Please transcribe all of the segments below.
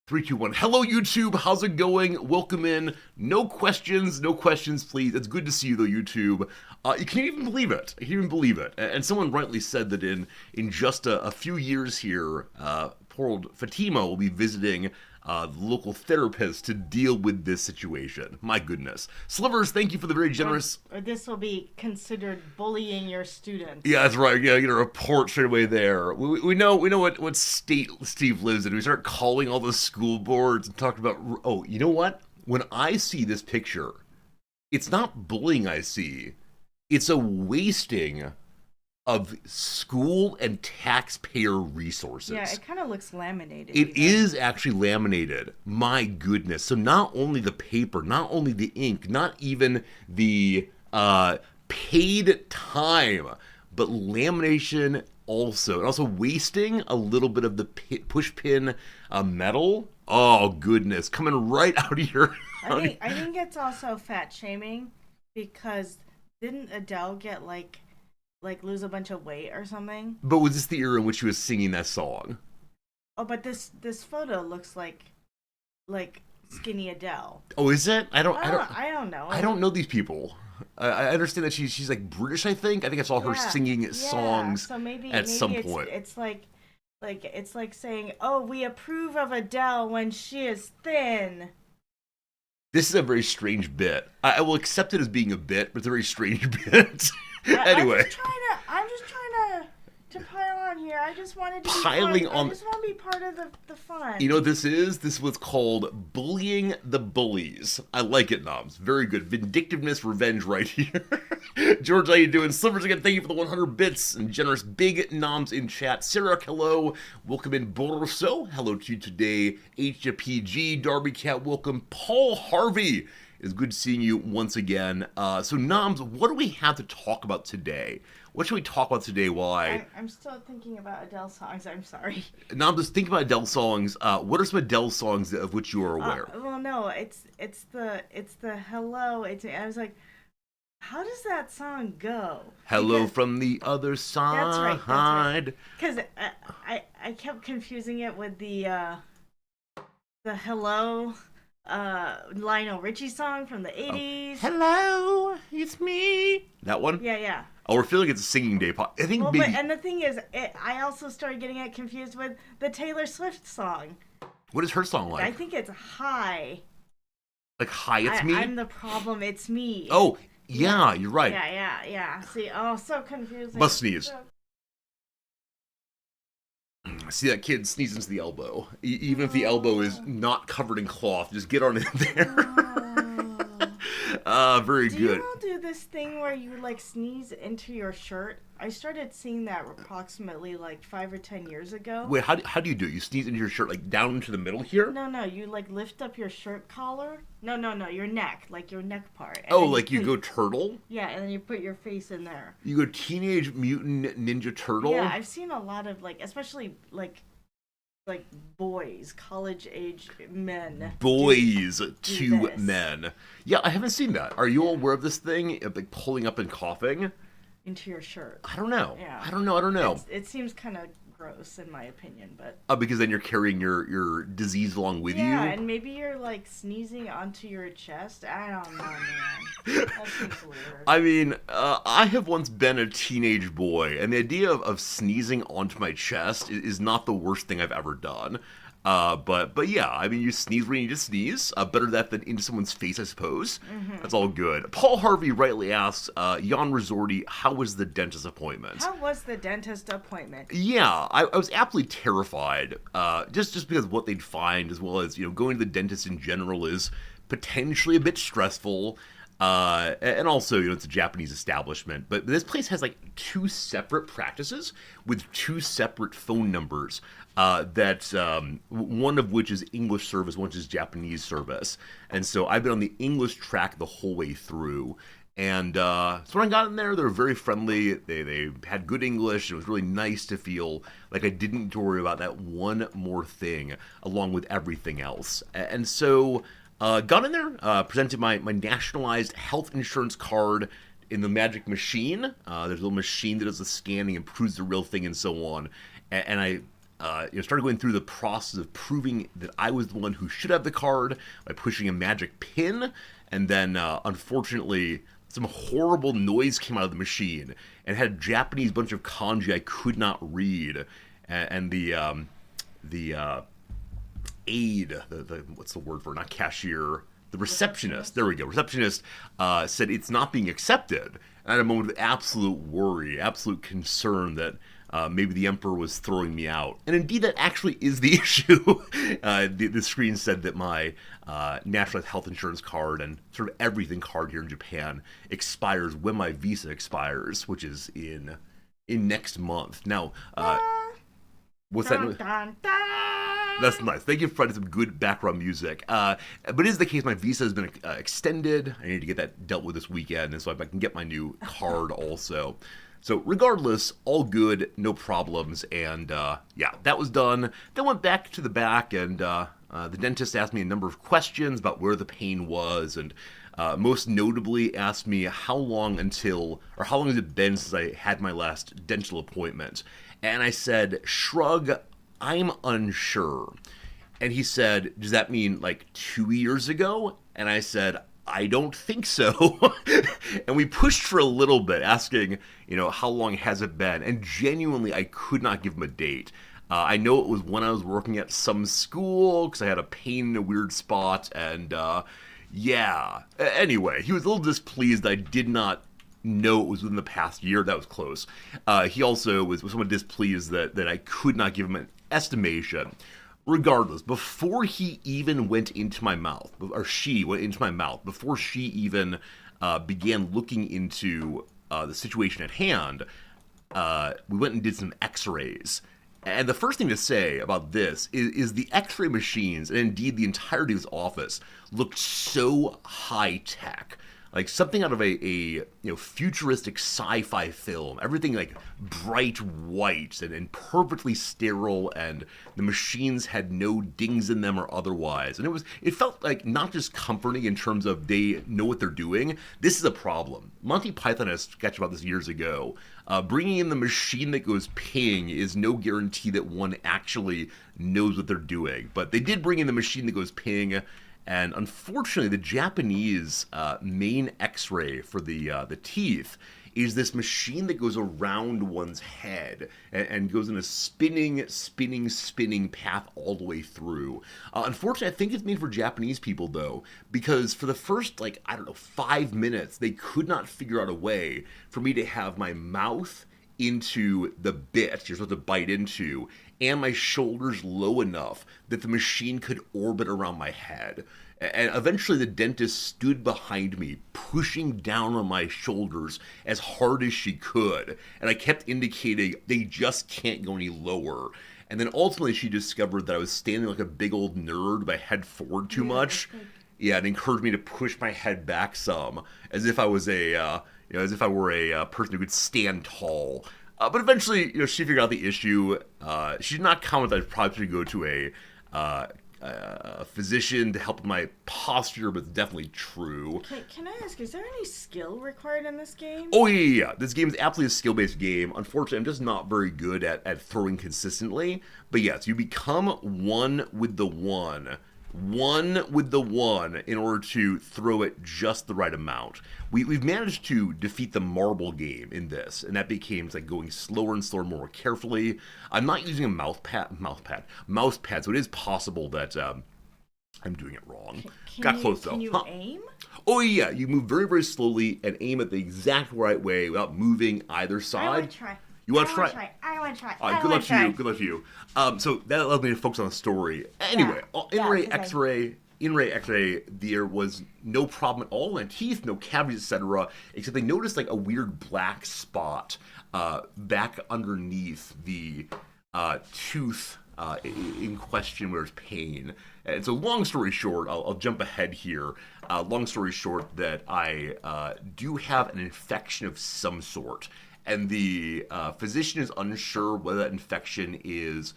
Three, two, one. Hello, YouTube. How's it going? Welcome in. No questions, please. It's good to see you, though, YouTube. You can't even believe it. You can't even believe it. And someone rightly said that in just a few years here, poor old Fatima will be visiting the local therapist to deal with this situation. My goodness. Slivers, thank you for the very generous. Or this will be considered bullying your students. Yeah, that's right. Yeah, get a report straight away there. We know what state Steve lives in. We start calling all the school boards and talking about. Oh, you know what? When I see this picture, it's not bullying I see. It's a wasting of school and taxpayer resources. Yeah, it kind of looks laminated. It is actually laminated. My goodness. So not only the paper, not only the ink, not even the paid time, but lamination also. And also wasting a little bit of the push pin metal. Oh, goodness. Coming right out of your... I think it's also fat shaming because didn't Adele get like lose a bunch of weight or something? But was this the era in which she was singing that song? Oh, but this photo looks like skinny Adele. Oh, is it? I don't know. I don't know these people. I understand that she's like British. I think I saw her singing songs so maybe some point. It's like saying, "Oh, we approve of Adele when she is thin." This is a very strange bit. I will accept it as being a bit, but it's a very strange bit. Anyway, I'm just trying to pile on here. I just wanted to piling on. I just want to be part of the fun. You know what this is? This was called bullying the bullies. I like it, Noms. Very good. Vindictiveness, revenge, right here. George, how you doing? Slivers again. Thank you for the 100 bits and generous big Noms in chat. Sarah, hello. Welcome in, Borso. Hello to you today. HPG, Darby Cat, welcome. Paul Harvey. It's good seeing you once again. So, Noms, what do we have to talk about today? What should we talk about today while I'm still thinking about Adele songs. I'm sorry. Noms, just think about Adele songs. What are some Adele songs of which you are aware? Well, no, it's the hello. I was like, how does that song go? Hello from the other side. That's right. Because I kept confusing it with the hello. Lionel Richie song from the 80s. Hello, it's me. That one? Yeah. Oh, we're feeling it's a singing day. I think maybe... and the thing is, I also started getting it confused with the Taylor Swift song. What is her song like? I think it's Hi. Like, hi, it's me? I'm the problem, it's me. Oh, yeah, you're right. Yeah. See, so confusing. Must sneeze. See that kid sneeze into the elbow. Even if the elbow is not covered in cloth, just get on in there. Very good. Do you all do this thing where you sneeze into your shirt? I started seeing that approximately 5 or 10 years ago. Wait, how do you do it? You sneeze into your shirt down into the middle here? No, you lift up your shirt collar. No, your neck, your neck part. And you go turtle? Yeah, and then you put your face in there. You go Teenage Mutant Ninja Turtle? Yeah, I've seen a lot of especially boys, college age men. Boys to men. Yeah, I haven't seen that. Are you aware of this thing? Pulling up and coughing? Into your shirt. I don't know. Yeah. I don't know. It seems kind of gross in my opinion, but... because then you're carrying your disease along with you? Yeah, and maybe you're sneezing onto your chest. I don't know, man. That seems weird. I mean, I have once been a teenage boy, and the idea of sneezing onto my chest is not the worst thing I've ever done. But yeah, I mean, you sneeze when you need to sneeze. Better that than into someone's face, I suppose. Mm-hmm. That's all good. Paul Harvey rightly asks, Jan Resorti, how was the dentist appointment? How was the dentist appointment? Yeah, I was absolutely terrified, just because of what they'd find, as well as, going to the dentist in general is potentially a bit stressful. And also, it's a Japanese establishment, but this place has two separate practices with two separate phone numbers. One of which is English service, one is Japanese service. And so I've been on the English track the whole way through. And so when I got in there, they were very friendly. They had good English. It was really nice to feel like I didn't need to worry about that one more thing along with everything else. And so got in there, presented my nationalized health insurance card in the magic machine. There's a little machine that does the scanning and proves the real thing and so on. And I started going through the process of proving that I was the one who should have the card by pushing a magic pin, and then unfortunately some horrible noise came out of the machine and had a Japanese bunch of kanji I could not read, and the aide, the what's the word for it? Not cashier, the receptionist. There we go. Receptionist said it's not being accepted. And I had a moment of absolute worry, absolute concern that maybe the Emperor was throwing me out. And indeed, that actually is the issue. The screen said that my national health insurance card and sort of everything card here in Japan expires when my visa expires, which is in next month. Now, what's that? Dun, dun, dun. That's nice. Thank you for providing some good background music. But it is the case my visa has been extended. I need to get that dealt with this weekend, and so I can get my new card also. So regardless, all good, no problems, and yeah, that was done. Then went back to the back, and the dentist asked me a number of questions about where the pain was, and most notably asked me how long has it been since I had my last dental appointment. And I said, shrug, I'm unsure. And he said, does that mean like 2 years ago? And I said, I don't think so. And we pushed for a little bit, asking, how long has it been? And genuinely, I could not give him a date. I know it was when I was working at some school, because I had a pain in a weird spot, and yeah. Anyway, he was a little displeased I did not know it was within the past year. That was close. He also was somewhat displeased that I could not give him an estimation. Regardless, before he even went into my mouth, or she went into my mouth, before she even began looking into the situation at hand, we went and did some x-rays. And the first thing to say about this is the x-ray machines, and indeed the entirety of his office, looked so high-tech. Like something out of a futuristic sci-fi film. Everything like bright white and perfectly sterile, and the machines had no dings in them or otherwise. And it felt like not just comforting in terms of they know what they're doing. This is a problem. Monty Python has a sketch about this years ago. Bringing in the machine that goes ping is no guarantee that one actually knows what they're doing. But they did bring in the machine that goes ping. And unfortunately, the Japanese main X-ray for the teeth is this machine that goes around one's head and goes in a spinning path all the way through. Unfortunately, I think it's made for Japanese people, though, because for the first, 5 minutes, they could not figure out a way for me to have my mouth into the bit you're supposed to bite into, and my shoulders low enough that the machine could orbit around my head. And eventually the dentist stood behind me, pushing down on my shoulders as hard as she could. And I kept indicating, they just can't go any lower. And then ultimately she discovered that I was standing like a big old nerd with my head forward too much. Yeah, and encouraged me to push my head back some, as if I was as if I were a person who could stand tall. But eventually, she figured out the issue. She did not comment that I probably should go to a physician to help with my posture, but it's definitely true. Can I ask, is there any skill required in this game? Oh, yeah. This game is absolutely a skill-based game. Unfortunately, I'm just not very good at throwing consistently. But yes, you become one with the one in order to throw it just the right amount. We've managed to defeat the marble game in this, and that became like going slower and slower, more carefully. I'm not using a mouse pad, so it is possible that I'm doing it wrong. Got close though. Can you aim? Oh yeah, you move very, very slowly and aim it the exact right way without moving either side. I want to try. You want to try? I want to try. Good luck to you. Good luck to you. So that allowed me to focus on the story. Anyway, in-ray X-ray, there was no problem at all. My teeth, no cavities, etc. Except they noticed like a weird black spot back underneath the tooth in question where there's pain. And so long story short, I'll jump ahead here. Long story short, that I do have an infection of some sort. And the physician is unsure whether that infection is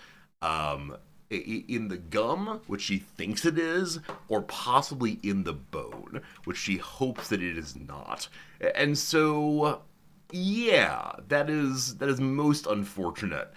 in the gum, which she thinks it is, or possibly in the bone, which she hopes that it is not. And so, yeah, that is most unfortunate.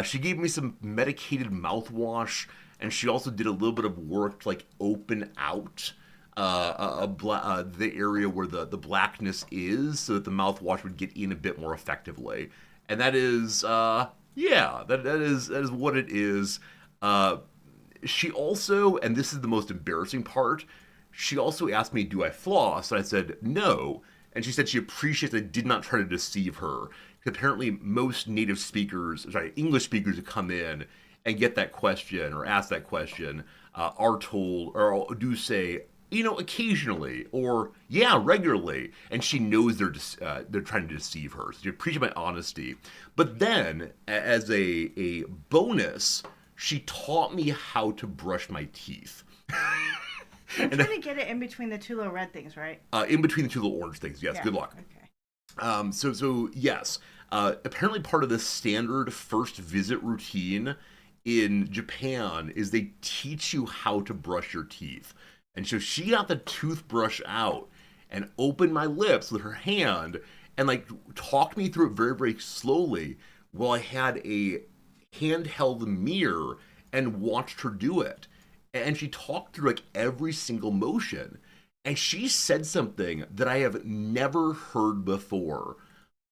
She gave me some medicated mouthwash, and she also did a little bit of work to like open out the area where the blackness is, so that the mouthwash would get in a bit more effectively. And that is, yeah, that is what it is. Uh, she also, and this is the most embarrassing part, she also asked me, do I floss? And I said, no. And she said she appreciates I did not try to deceive her. Apparently, most English speakers who come in and get that question or ask that question are told or do say, occasionally or yeah, regularly, and she knows they're trying to deceive her. So she appreciates my honesty. But then, as a bonus, she taught me how to brush my teeth. I'm trying to get it in between the two little red things, right? In between the two little orange things. Yes. Yeah. Good luck. Okay. So yes. Apparently, part of the standard first visit routine in Japan is they teach you how to brush your teeth. And so she got the toothbrush out and opened my lips with her hand and like talked me through it very, very slowly while I had a handheld mirror and watched her do it. And she talked through like every single motion. And she said something that I have never heard before.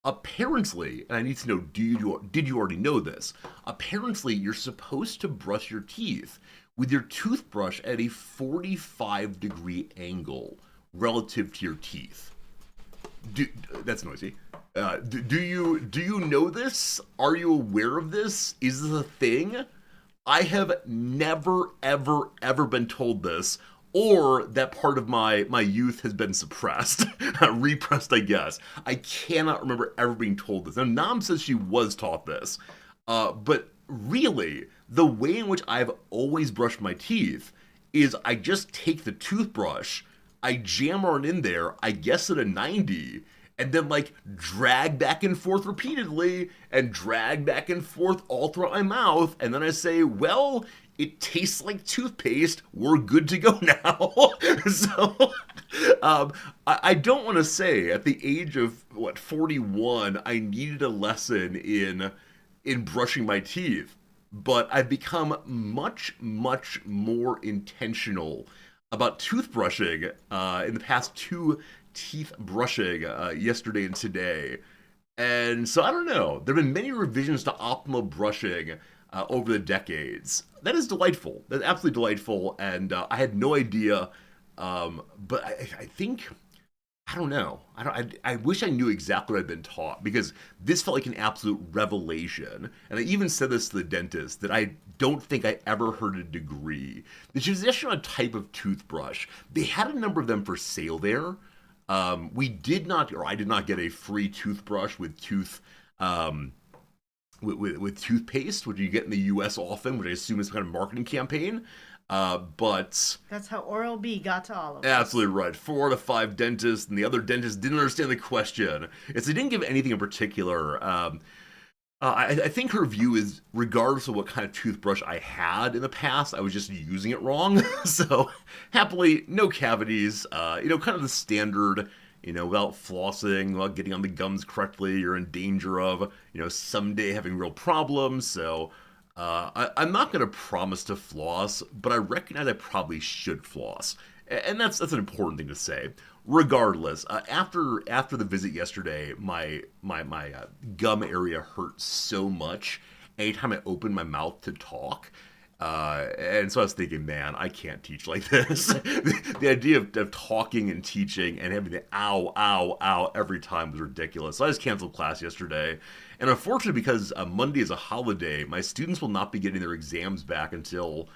Apparently, and I need to know, did you already know this? Apparently, you're supposed to brush your teeth with your toothbrush at a 45-degree angle relative to your teeth. That's noisy. Do you know this? Are you aware of this? Is this a thing? I have never, ever, ever been told this, or that part of my youth has been suppressed, repressed, I guess. I cannot remember ever being told this. Now, Nam says she was taught this, but really, the way in which I've always brushed my teeth is I just take the toothbrush, I jam it in there, I guess at a 90, and then like drag back and forth repeatedly and drag back and forth all throughout my mouth, and then I say, well, it tastes like toothpaste, we're good to go now. So I don't want to say at the age of 41 I needed a lesson in brushing my teeth, but I've become much, much more intentional about toothbrushing in the past two teeth brushing yesterday and today. And so I don't know. There have been many revisions to optimal brushing over the decades. That is delightful. That's absolutely delightful. And I had no idea. But I think, I don't know. I wish I knew exactly what I'd been taught, because this felt like an absolute revelation. And I even said this to the dentist, that I don't think I ever heard a degree. She was actually on a type of toothbrush. They had a number of them for sale there. I did not get a free toothbrush with with toothpaste, which you get in the U.S. often, which I assume is some kind of marketing campaign. But that's how Oral-B got to all of us. Absolutely right. 4 out of 5 dentists, and the other dentists didn't understand the question. They didn't give anything in particular. I think her view is, regardless of what kind of toothbrush I had in the past, I was just using it wrong. So, happily, no cavities. Kind of the standard. Without flossing, without getting on the gums correctly, you're in danger of, someday having real problems. So, I'm not going to promise to floss, but I recognize I probably should floss. And that's an important thing to say. Regardless, after the visit yesterday, my gum area hurt so much anytime I opened my mouth to talk. And so I was thinking, man, I can't teach like this. The idea of talking and teaching and having the ow, ow, ow every time was ridiculous. So I just canceled class yesterday. And unfortunately, because Monday is a holiday, my students will not be getting their exams back until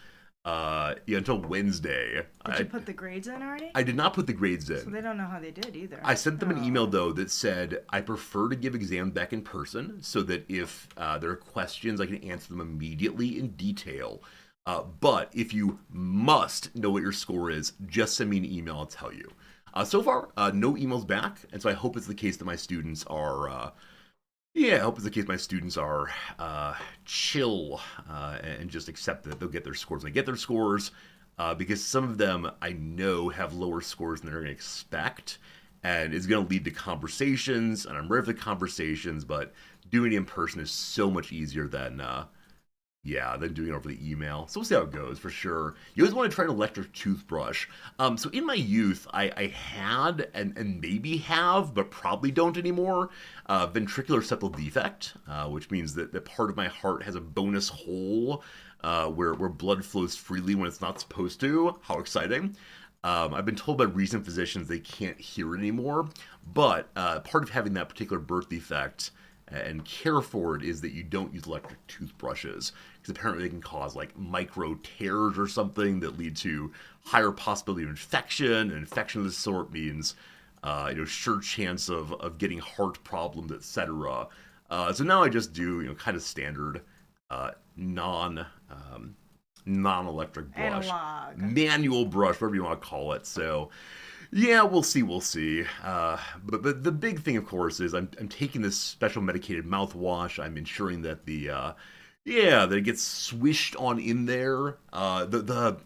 Wednesday. Did you put the grades in already? I did not put the grades in. So they don't know how they did either. I sent them an email, though, that said, I prefer to give exams back in person so that if there are questions, I can answer them immediately in detail. But if you must know what your score is, just send me an email, I'll tell you. So far, no emails back, and so I hope it's the case that my students are... I hope it's the case my students are chill and just accept that they'll get their scores when they get their scores, because some of them I know have lower scores than they're going to expect, and it's going to lead to conversations, and I'm ready for the conversations, but doing it in person is so much easier than yeah, than doing it over the email. So we'll see how it goes for sure. You always want to try an electric toothbrush. So in my youth, I had and maybe have, but probably don't anymore, ventricular septal defect, which means that part of my heart has a bonus hole where blood flows freely when it's not supposed to. How exciting! I've been told by recent physicians they can't hear anymore, but part of having that particular birth defect and care for it is that you don't use electric toothbrushes because apparently they can cause like micro tears or something that lead to higher possibility of infection. And infection of this sort means sure chance of getting heart problems, etc. So now I just do kind of standard non non-electric brush, Analog. manual brush, whatever you want to call it. So yeah, we'll see, we'll see. But the big thing, of course, is I'm taking this special medicated mouthwash. I'm ensuring that that it gets swished on in there. The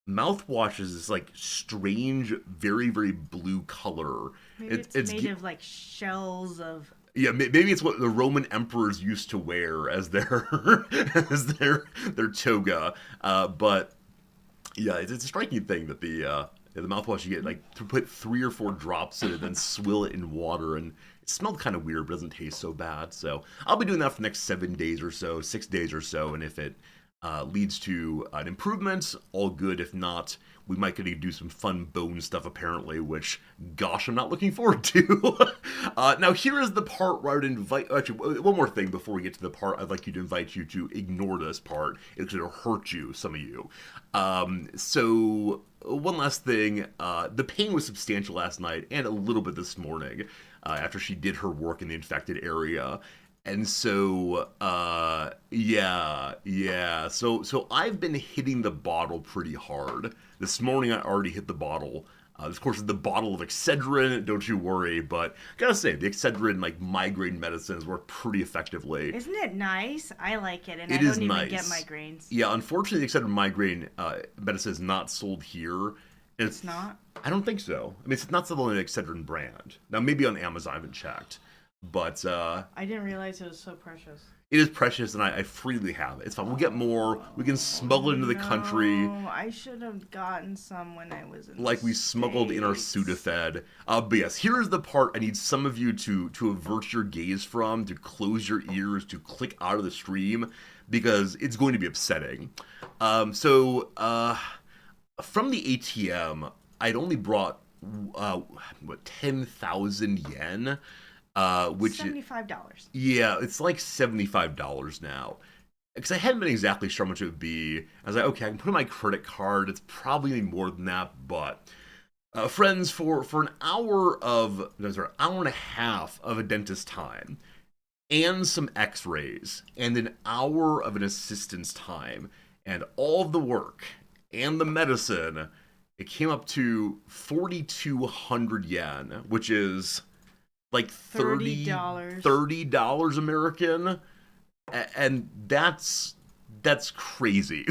mouthwash is this like strange, very very blue color. Maybe it's made of like shells of. Yeah, maybe it's what the Roman emperors used to wear as their as their toga. But yeah, it's a striking thing that the mouthwash you get like to put 3 or 4 drops in it, then swill it in water, and it smelled kind of weird, but doesn't taste so bad. So I'll be doing that for the next 7 days or so, 6 days or so, and if it leads to an improvement, all good. If not, we might get to do some fun bone stuff apparently, which, gosh, I'm not looking forward to. Now, here is the part where I would invite... Actually, one more thing before we get to the part I'd like you to invite you to ignore this part. It's going to hurt you, some of you. So, one last thing. The pain was substantial last night and a little bit this morning after she did her work in the infected area. And so, yeah. So I've been hitting the bottle pretty hard. This morning I already hit the bottle. This, of course, is the bottle of Excedrin. Don't you worry. But gotta say, the Excedrin like migraine medicines work pretty effectively. Isn't it nice? I like it, and It I is don't even nice. get migraines. Yeah, unfortunately, the Excedrin migraine medicine is not sold here. It's not? I don't think so. I mean, it's not sold on the Excedrin brand. Now, maybe on Amazon, I haven't checked. But I didn't realize it was so precious. it is precious, and I freely have it. It's fine. We'll get more. We can smuggle it into the country I should have gotten some when I was in like the we smuggled in our States. Sudafed. But yes, here's the part I need some of you to avert your gaze from, to close your ears, to click out of the stream, because it's going to be upsetting. So from the ATM, I'd only brought, 10,000 yen. Which $75. yeah, it's like $75 now. Because I hadn't been exactly sure how much it would be. I was like, okay, I can put in my credit card. It's probably gonna be more than that, but friends, for an hour of no, sorry, hour and a half of a dentist time, and some X-rays, and an hour of an assistant's time, and all of the work and the medicine, it came up to 4,200 yen, which is like $30 American, and that's crazy.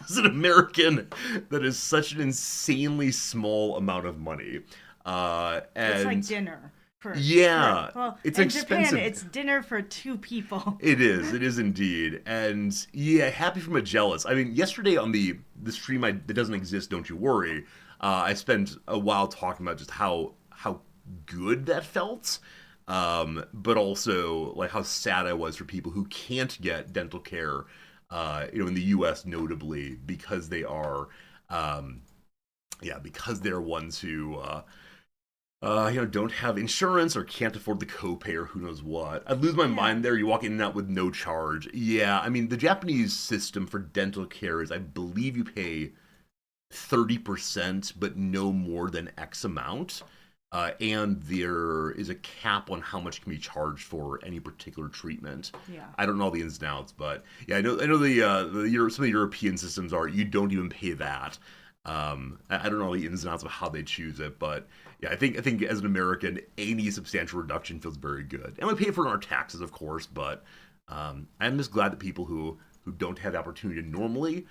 As an American, that is such an insanely small amount of money. And It's like dinner. Yeah, Well, it's in expensive. Japan, it's dinner for 2 people. It is indeed, and yeah, happy from a jealous. I mean, yesterday on the stream that doesn't exist, don't you worry. I spent a while talking about just how good that felt, but also like how sad I was for people who can't get dental care, in the U.S. notably because they are, because they're ones who. Don't have insurance or can't afford the copay or who knows what. I'd lose my mind there. You walk in and out with no charge. Yeah, I mean, the Japanese system for dental care is, I believe you pay 30%, but no more than X amount. And there is a cap on how much can be charged for any particular treatment. Yeah. I don't know all the ins and outs, but yeah, I know some of the European systems are you don't even pay that. I don't know the ins and outs of how they choose it, but yeah, I think as an American, any substantial reduction feels very good, and we pay for it in our taxes, of course. But I'm just glad that people who don't have the opportunity to normally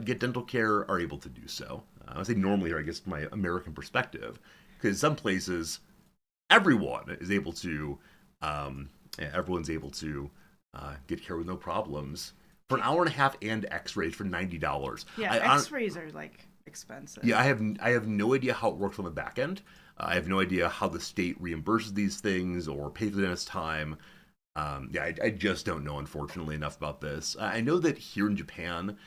get dental care are able to do so. I say normally here, I guess, from my American perspective, because some places everyone is able to And everyone's able to get care with no problems for an hour and a half and X-rays for $90. Yeah, X-rays are like expensive. Yeah, I have no idea how it works on the back end. I have no idea how the state reimburses these things or pays for the dentist time. I just don't know, unfortunately, enough about this. I know that here in Japan,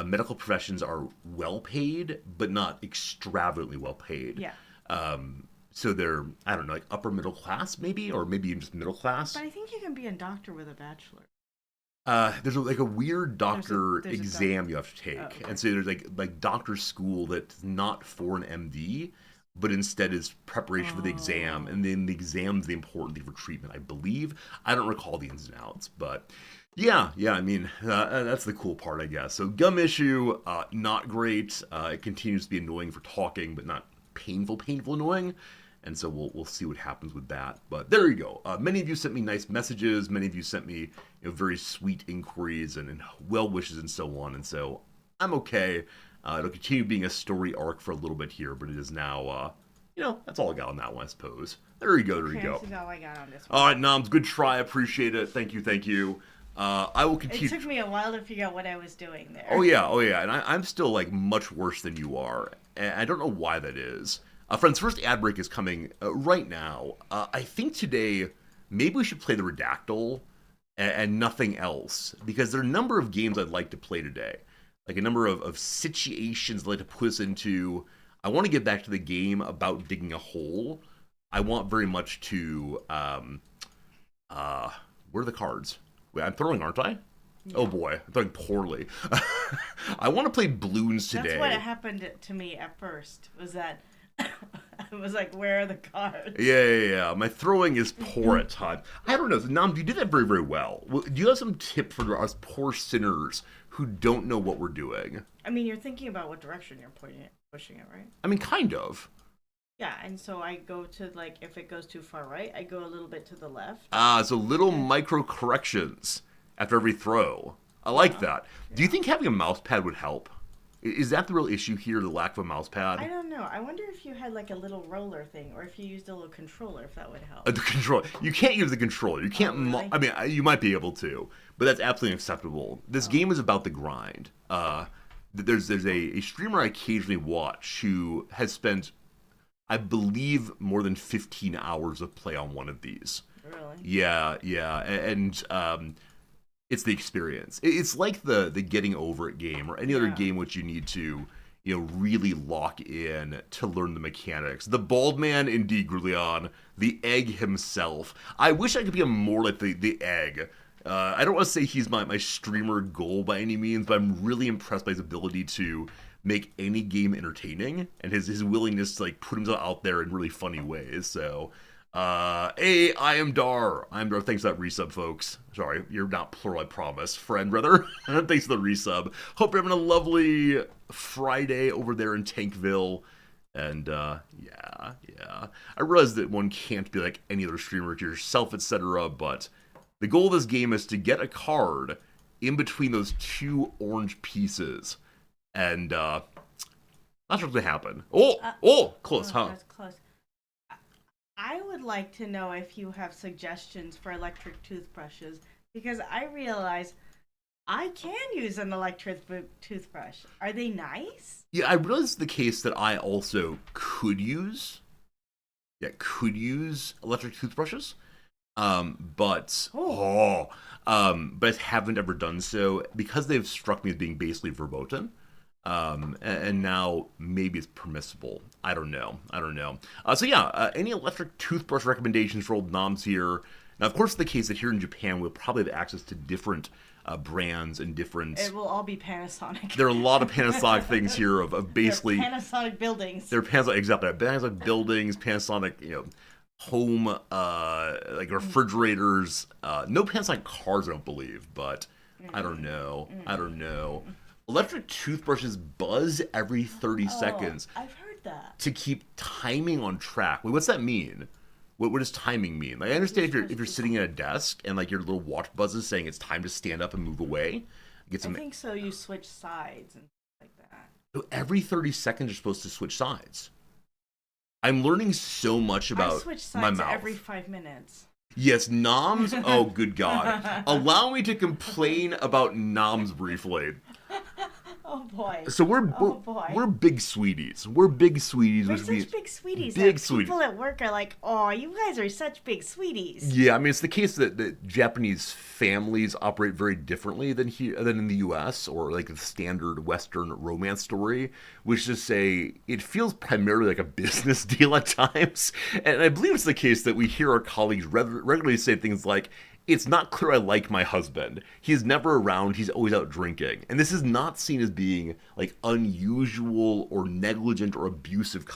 medical professions are well paid, but not extravagantly well paid. Yeah. So they're, I don't know, like upper middle class, maybe, or maybe even just middle class. But I think you can be a doctor with a bachelor. There's like a weird doctor there's a exam you have to take, okay. and so there's like doctor school that's not for an MD, but instead is preparation for the exam, and then the exam's the important thing for treatment, I believe. I don't recall the ins and outs, but yeah. I mean, that's the cool part, I guess. So gum issue, not great. It continues to be annoying for talking, but not painful annoying. And so we'll see what happens with that. But there you go. Many of you sent me nice messages. Many of you sent me very sweet inquiries and well wishes and so on. And so I'm okay. It'll continue being a story arc for a little bit here, but it is now, that's all I got on that one, I suppose. There you go. That's all I got on this one. All right, Noms, good try. I appreciate it. Thank you. I will continue. It took me a while to figure out what I was doing there. Oh yeah. And I'm still like much worse than you are. And I don't know why that is. Friends, first ad break is coming right now. I think today maybe we should play the Redactyl and nothing else, because there are a number of games I'd like to play today. Like a number of situations I'd like to put us into. I want to get back to the game about digging a hole. I want very much to... where are the cards? Wait, I'm throwing, aren't I? Yeah. Oh boy, I'm throwing poorly. I want to play balloons today. That's what happened to me at first, was that I was like, where are the cards? Yeah. My throwing is poor at times. I don't know. Nam, you did that very, very well. Do you have some tip for us poor sinners who don't know what we're doing? I mean, you're thinking about what direction you're pushing it, right? I mean, kind of. Yeah, and so I go to, like, if it goes too far right, I go a little bit to the left. So little micro corrections after every throw. I like that. Yeah. Do you think having a mouse pad would help? Is that the real issue here, the lack of a mouse pad? I don't know. I wonder if you had like a little roller thing, or if you used a little controller, if that would help. The controller. You can't use the controller. You can't. Really? I mean, you might be able to, but that's absolutely unacceptable. This game is about the grind. There's a streamer I occasionally watch who has spent, I believe, more than 15 hours of play on one of these. Really? Yeah, and it's the experience. It's like the getting over it game or any other game which you need to, really lock in to learn the mechanics. The bald man, indeed, Grulion, the egg himself. I wish I could be more like the egg. I don't want to say he's my streamer goal by any means, but I'm really impressed by his ability to make any game entertaining and his willingness to like put himself out there in really funny ways. So. I am Dar. Thanks for that resub, folks. Sorry, you're not plural, I promise. Friend, rather. Thanks for the resub. Hope you're having a lovely Friday over there in Tankville. And, yeah. I realize that one can't be like any other streamer to yourself, etc., but the goal of this game is to get a card in between those two orange pieces. And, not sure what's gonna happen. Close, huh? That's close. I would like to know if you have suggestions for electric toothbrushes, because I realize I can use an electric toothbrush. Are they nice? Yeah, I realize it's the case that I also could use electric toothbrushes, but I haven't ever done so because they've struck me as being basically verboten. And now maybe it's permissible. I don't know. Any electric toothbrush recommendations for old noms here? Now, of course, the case that here in Japan we'll probably have access to different brands and different. It will all be Panasonic. There are a lot of Panasonic things here of basically Panasonic buildings. They're Panasonic, exactly. Panasonic buildings, Panasonic, home like refrigerators. No Panasonic cars, I don't believe, but I don't know. Electric toothbrushes buzz every 30 seconds. I've heard that. To keep timing on track. Wait, what's that mean? What does timing mean? Like, I understand if you're sitting at a desk and like your little watch buzzes saying it's time to stand up and move away. I think so. You switch sides and stuff like that. So every 30 seconds you're supposed to switch sides. I'm learning so much about I switch my sides mouth. every 5 minutes. Yes, noms. Oh, good God. Allow me to complain about noms briefly. Oh boy. So we're Oh we're, boy. we're big sweeties. We're big sweeties, We're which means such big sweeties big that sweeties. people at work are like, "Oh, you guys are such big sweeties." Yeah, I mean it's the case that Japanese families operate very differently than in the U.S. or like the standard Western romance story, which is to say it feels primarily like a business deal at times. And I believe it's the case that we hear our colleagues regularly say things like, "It's not clear I like my husband. He's never around. He's always out drinking." And this is not seen as being like unusual or negligent or abusive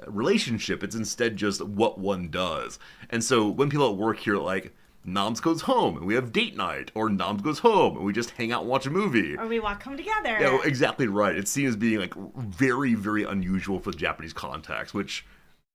relationship. It's instead just what one does. And so when people at work hear like, Noms goes home and we have date night, or Noms goes home and we just hang out and watch a movie. Or we walk home together. Yeah, exactly right. It's seen as being like very, very unusual for the Japanese context, which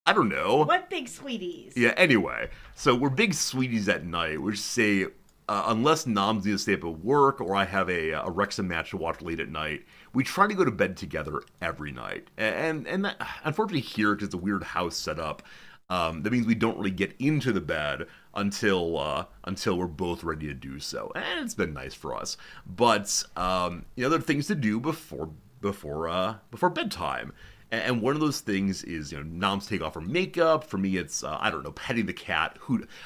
I don't know. What big sweeties? Yeah, anyway. So we're big sweeties at night, which say, unless Noms need to stay up at work or I have a Wrexham match to watch late at night, we try to go to bed together every night. And that, unfortunately here, because it's a weird house set up, that means we don't really get into the bed until we're both ready to do so. And it's been nice for us. But there are things to do before bedtime. And one of those things is, Noms take off her makeup. For me, it's, I don't know, petting the cat.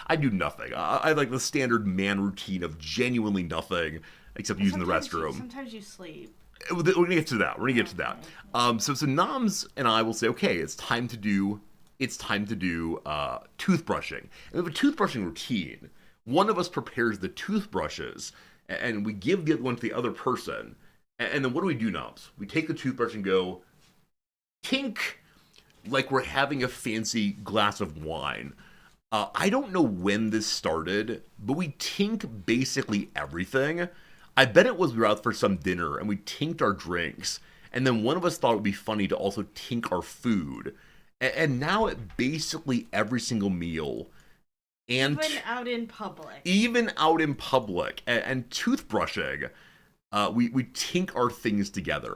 I do nothing. I like the standard man routine of genuinely nothing except using the restroom. Sometimes you sleep. We're going to get to that. So Noms and I will say, okay, it's time to do toothbrushing. And we have a toothbrushing routine. One of us prepares the toothbrushes, and we give the other one to the other person. And then what do we do, Noms? We take the toothbrush and go, tink, like we're having a fancy glass of wine. I don't know when this started, but we tink basically everything. I bet it was we were out for some dinner and we tinked our drinks, and then one of us thought it would be funny to also tink our food. And now at basically every single meal, and even out in public, and toothbrushing, we tink our things together.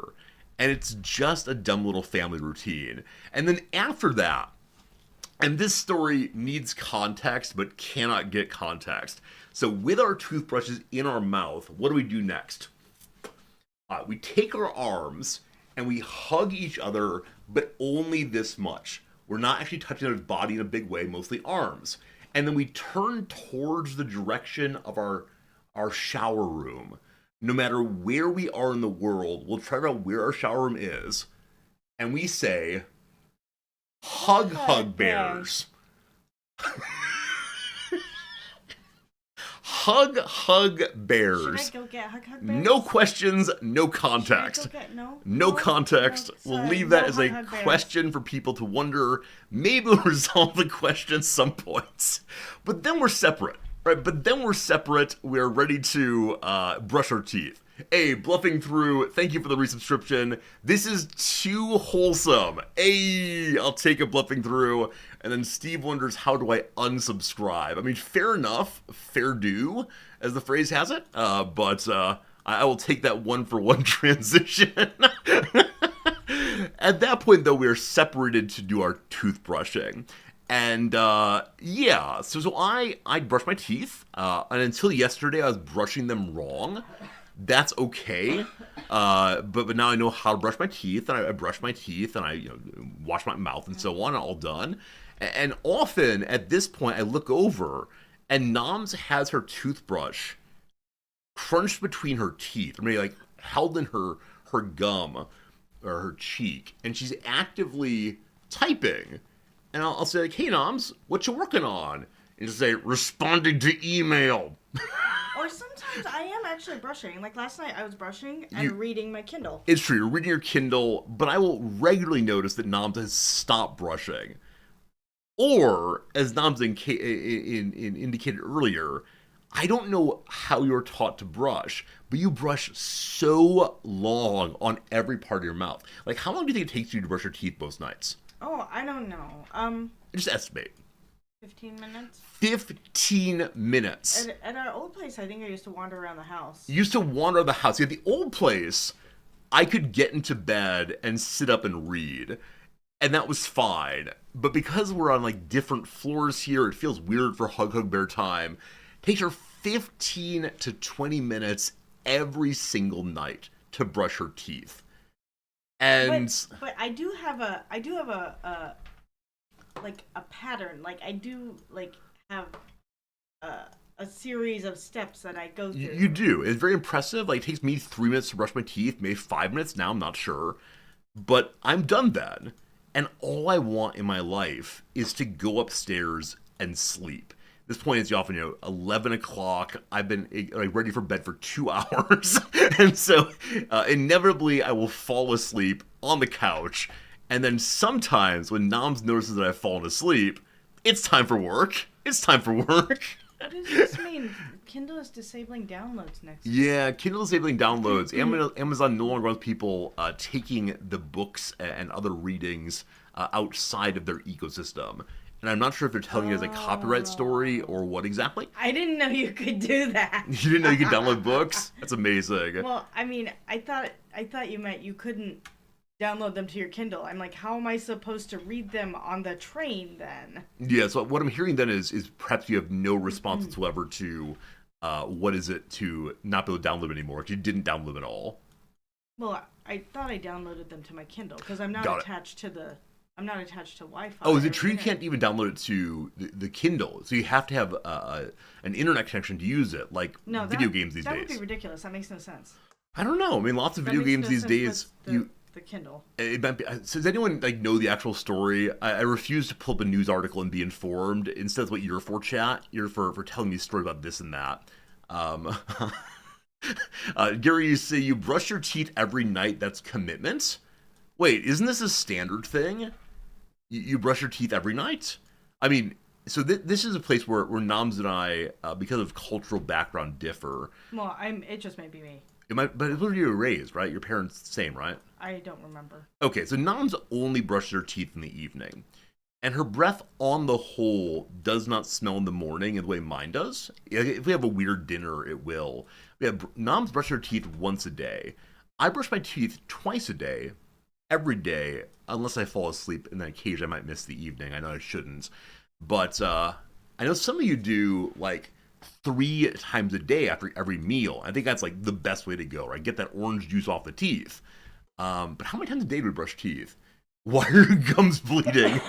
And it's just a dumb little family routine. And then after that, and this story needs context but cannot get context. So with our toothbrushes in our mouth, what do we do next? We take our arms and we hug each other, but only this much. We're not actually touching our body in a big way, mostly arms. And then we turn towards the direction of our shower room. No matter where we are in the world, we'll try to figure out where our shower room is, and we say, hug bears. hug bears. Should I go get hug bears? No questions, no context. No context. We'll leave that as a question for people to wonder. Maybe we'll resolve the question at some points. But then we're separate. Right, but then we're separate. We're ready to brush our teeth. Hey, Bluffing Through, thank you for the resubscription. This is too wholesome. Hey, I'll take a Bluffing Through. And then Steve wonders, how do I unsubscribe? I mean, fair enough, fair due, as the phrase has it. But I will take that one-for-one transition. At that point, though, we are separated to do our toothbrushing. And so I brush my teeth, and until yesterday I was brushing them wrong. That's okay, but now I know how to brush my teeth, and I brush my teeth, and I wash my mouth and so on, and all done. And often at this point I look over, and Noms has her toothbrush crunched between her teeth, or maybe like held in her gum or her cheek, and she's actively typing. And I'll say, like, hey, Noms, what you working on? And just say, responding to email. Or sometimes I am actually brushing. Like last night I was brushing and reading my Kindle. It's true, you're reading your Kindle, but I will regularly notice that Noms has stopped brushing. Or, as Noms indicated earlier, I don't know how you're taught to brush, but you brush so long on every part of your mouth. Like, how long do you think it takes you to brush your teeth most nights? Oh, I don't know. Just estimate. 15 minutes? 15 minutes. At our old place, I think I used to wander around the house. You used to wander around the house. At the old place, I could get into bed and sit up and read. and that was fine. But because we're on like different floors here, it feels weird for Hug Bear time. It takes her 15 to 20 minutes every single night to brush her teeth. But And I do have a like a pattern. Like I do like have a a series of steps that I go you through. do. It's very impressive. Like, it takes me 3 minutes to brush my teeth, maybe 5 minutes now, I'm not sure. But I'm done then. And all I want in my life is to go upstairs and sleep. At this point, it's often, 11 o'clock. I've been like ready for bed for 2 hours. And so, inevitably, I will fall asleep on the couch. And then sometimes, when Noms notices that I've fallen asleep, it's time for work. It's time for work. What does this mean? Kindle is disabling downloads next week. Yeah, Kindle disabling downloads. Amazon no longer wants people taking the books and other readings outside of their ecosystem. And I'm not sure if they're telling you as a copyright story or what exactly. I didn't know you could do that. You didn't know you could download books? That's amazing. Well, I mean, I thought you meant you couldn't download them to your Kindle. I'm like, how am I supposed to read them on the train then? Yeah, so what I'm hearing then is perhaps you have no response whatsoever to what is it to not be able to download anymore, because you didn't download them at all. Well, I thought I downloaded them to my Kindle because I'm not Got it. attached to the. I'm not attached to Wi-Fi. Oh, is it or true you internet. can't even download it to the Kindle? So you have to have an internet connection to use it, like No, video games these that days. would be ridiculous. That makes no sense. I don't know. I mean, lots of That video makes games no these sense. days. What's the Kindle. It might be, does anyone like know the actual story? I refuse to pull up a news article and be informed. Instead, that's what you're for, chat. You're for telling me a story about this and that. Um, Gary, you say you brush your teeth every night. That's commitment. Wait, isn't this a standard thing? You brush your teeth every night? I mean, so this is a place where Noms and I, because of cultural background, differ. Well, It just may be me. But it was you were raised, right? Your parents the same, right? I don't remember. Okay, so Noms only brushes her teeth in the evening. And her breath, on the whole, does not smell in the morning in the way mine does. If we have a weird dinner, it will. Noms brush her teeth once a day. I brush my teeth twice a day, every day, unless I fall asleep, and then occasionally I might miss the evening. I know I shouldn't. But I know some of you do, like, 3 times a day after every meal. I think that's, like, the best way to go, right? Get that orange juice off the teeth. But how many times a day do we brush teeth? Why are your gums bleeding?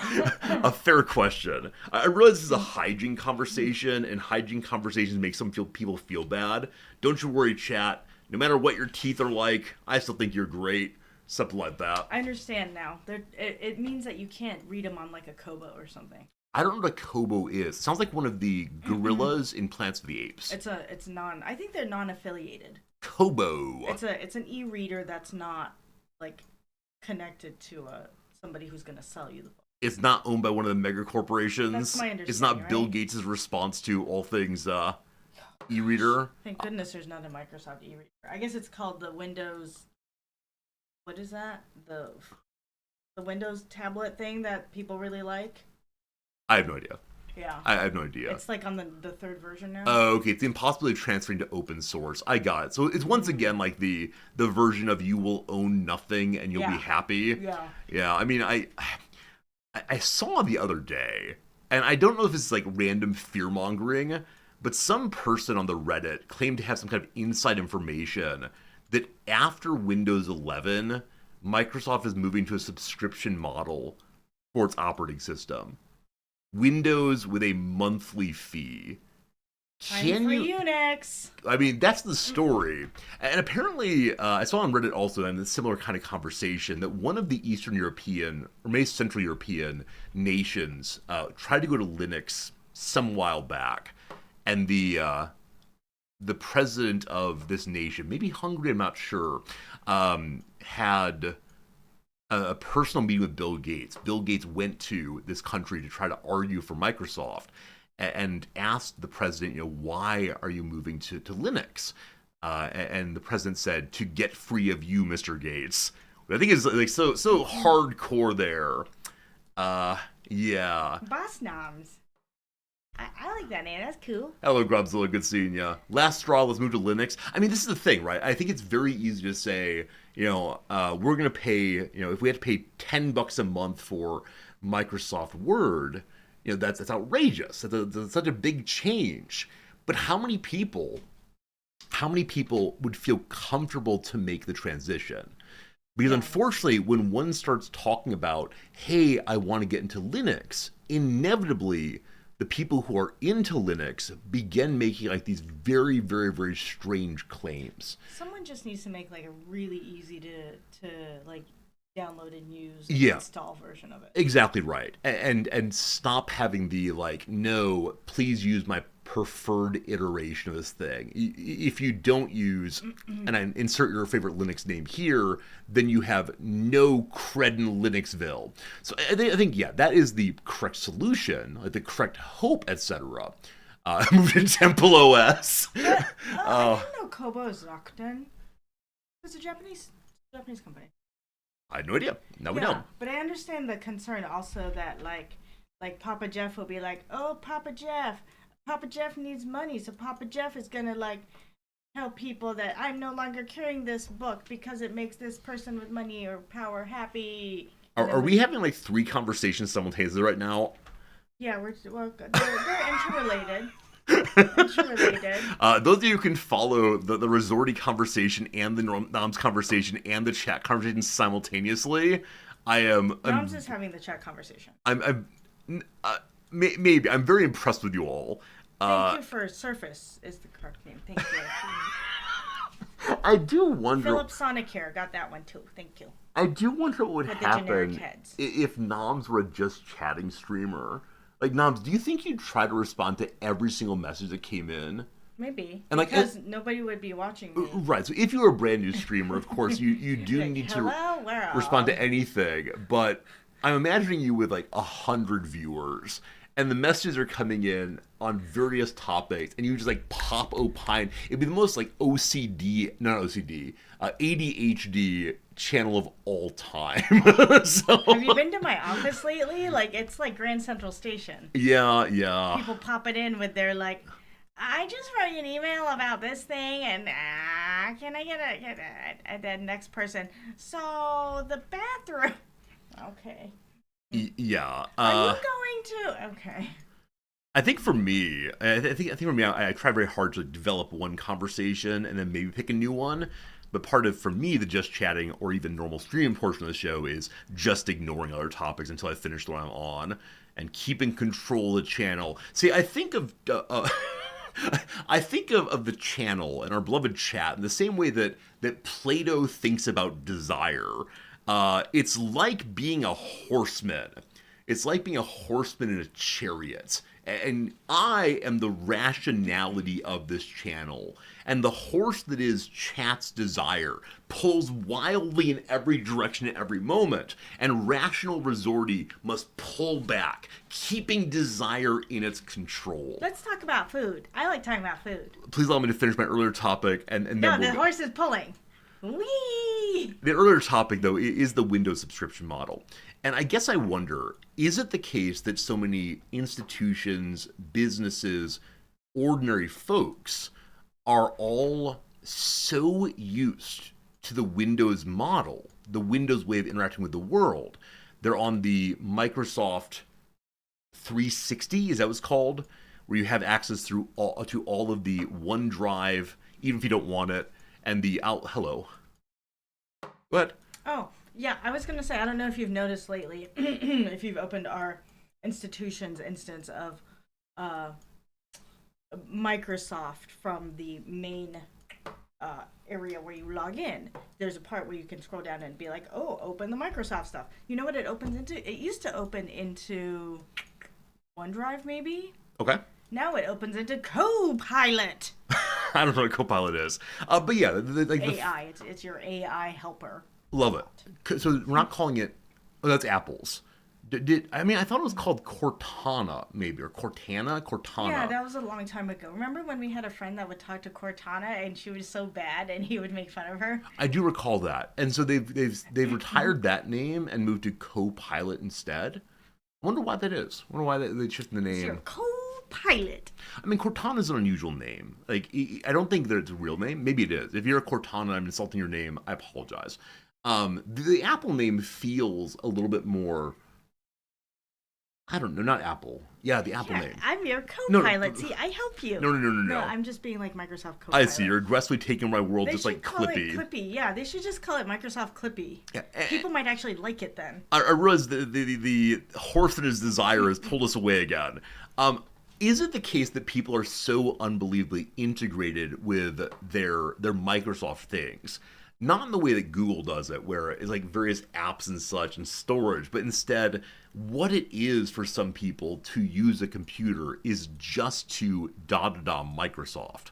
A fair question. I realize this is a hygiene conversation, and hygiene conversations make people feel bad. Don't you worry, chat. No matter what your teeth are like, I still think you're great. Something like that. I understand now. It means that you can't read them on like a Kobo or something. I don't know what a Kobo is. It sounds like one of the gorillas in Plants of the Apes. I think they're non-affiliated. Kobo. It's an e-reader that's not like connected to somebody who's gonna sell you the book. It's not owned by one of the mega corporations. That's my understanding. It's not Bill right? Gates' response to all things e-reader. Thank goodness there's not a Microsoft e-reader. I guess it's called the Windows. What is that? The Windows tablet thing that people really like. I have no idea. Yeah. I have no idea. It's like on the third version now. Oh, okay. It's the impossibility of transferring to open source. I got it. So it's once again like the version of you will own nothing and you'll be happy. Yeah. Yeah. I mean, I saw the other day, and I don't know if it's like random fear mongering, but some person on the Reddit claimed to have some kind of inside information that after Windows 11, Microsoft is moving to a subscription model for its operating system. Windows with a monthly fee. Time for Unix. I mean, that's the story. And apparently, I saw on Reddit also in a similar kind of conversation that one of the Eastern European, or maybe Central European nations tried to go to Linux some while back. And the president of this nation, maybe Hungary, I'm not sure, had a personal meeting with Bill Gates. Bill Gates went to this country to try to argue for Microsoft and asked the president, why are you moving to Linux? And the president said, to get free of you, Mr. Gates. I think it's like so hardcore there. Yeah. Boss noms. I like that name. That's cool. Hello, Grubzilla. Good seeing ya. Last straw. Let's move to Linux. I mean, this is the thing, right? I think it's very easy to say, we're going to pay, if we had to pay $10 a month for Microsoft Word, that's outrageous. That's such a big change. But how many people would feel comfortable to make the transition? Because unfortunately, when one starts talking about, hey, I want to get into Linux, inevitably, the people who are into Linux begin making like these very, very, very strange claims. Someone just needs to make like a really easy to like download and use and Yeah. install version of it. Exactly right. And stop having the like, no, please use my preferred iteration of this thing. If you don't use, and I insert your favorite Linux name here, then you have no cred in Linuxville. So I think, yeah, that is the correct solution, like the correct hope, etc. Move to Temple OS. I didn't know Kobo Zakuten was a Japanese company. I had no idea. Now we know. But I understand the concern also that like Papa Jeff will be like, oh, Papa Jeff needs money, so Papa Jeff is gonna like tell people that I'm no longer carrying this book because it makes this person with money or power happy. Are we having like 3 conversations simultaneously right now? Yeah, they're interrelated. Interrelated. Those of you who can follow the Resorty conversation and the Noms conversation and the chat conversation simultaneously, Noms is having the chat conversation. Maybe I'm very impressed with you all. Thank you for Surface is the correct name. Thank you. I do wonder. Philip Sonicare got that one too. Thank you. I do wonder what would With the generic happen heads. if Noms were a just chatting streamer. Like, Noms, do you think you'd try to respond to every single message that came in? Maybe. And because nobody would be watching me. Right. So if you were a brand new streamer, of course, you do like, need hello, to respond to anything. But I'm imagining you with like 100 viewers, and the messages are coming in on various topics, and you just like pop opine. It'd be the most like ADHD channel of all time. So, have you been to my office lately? Like, it's like Grand Central Station. Yeah. People pop it in with their like, I just wrote you an email about this thing, and can I get a the next person? So the bathroom. Okay. Yeah. Are you going to? Okay. I think for me, I try very hard to develop one conversation and then maybe pick a new one. But part of, for me, the just chatting or even normal streaming portion of the show is just ignoring other topics until I finish the one I'm on and keeping control of the channel. See, I think of I think of the channel and our beloved chat in the same way that Plato thinks about desire. It's like being a horseman. It's like being a horseman in a chariot. And I am the rationality of this channel. And the horse that is chat's desire pulls wildly in every direction at every moment. And rational Resorty must pull back, keeping desire in its control. Let's talk about food. I like talking about food. Please allow me to finish my earlier topic. And then the horse is pulling. Whee! The earlier topic, though, is the Windows subscription model. And I guess I wonder, is it the case that so many institutions, businesses, ordinary folks are all so used to the Windows model, the Windows way of interacting with the world? They're on the Microsoft 360, is that what it's called? Where you have access to all of the OneDrive, even if you don't want it, and the hello. What? Oh, yeah, I was going to say, I don't know if you've noticed lately, if you've opened our institution's instance of Microsoft from the main area where you log in. There's a part where you can scroll down and be like, oh, open the Microsoft stuff. You know what it opens into? It used to open into OneDrive, maybe? Okay. Now it opens into Copilot. I don't know what Copilot is. But yeah, like AI. It's your AI helper. Love it. So we're not calling it. Oh, that's Apple's. I thought it was called Cortana, maybe, or Cortana. Yeah, that was a long time ago. Remember when we had a friend that would talk to Cortana and she was so bad and he would make fun of her? I do recall that. And so they've retired that name and moved to Copilot instead. I wonder why that is. I wonder why they shifted the name. It's your Copilot. I mean, Cortana's an unusual name. Like, I don't think that it's a real name. Maybe it is. If you're a Cortana and I'm insulting your name, I apologize. The Apple name feels a little bit more... I don't know, not Apple. Yeah, the Apple name. I'm your co-pilot. No. See, I help you. No. I'm just being like Microsoft co-pilot. I see. You're aggressively taking my world They just like should call Clippy. it Clippy. Yeah, they should just call it Microsoft Clippy. Yeah, People might actually like it then. I realize the horse and his desire has pulled us away again. Is it the case that people are so unbelievably integrated with their Microsoft things? Not in the way that Google does it, where it's like various apps and such and storage, but instead, what it is for some people to use a computer is just to Microsoft.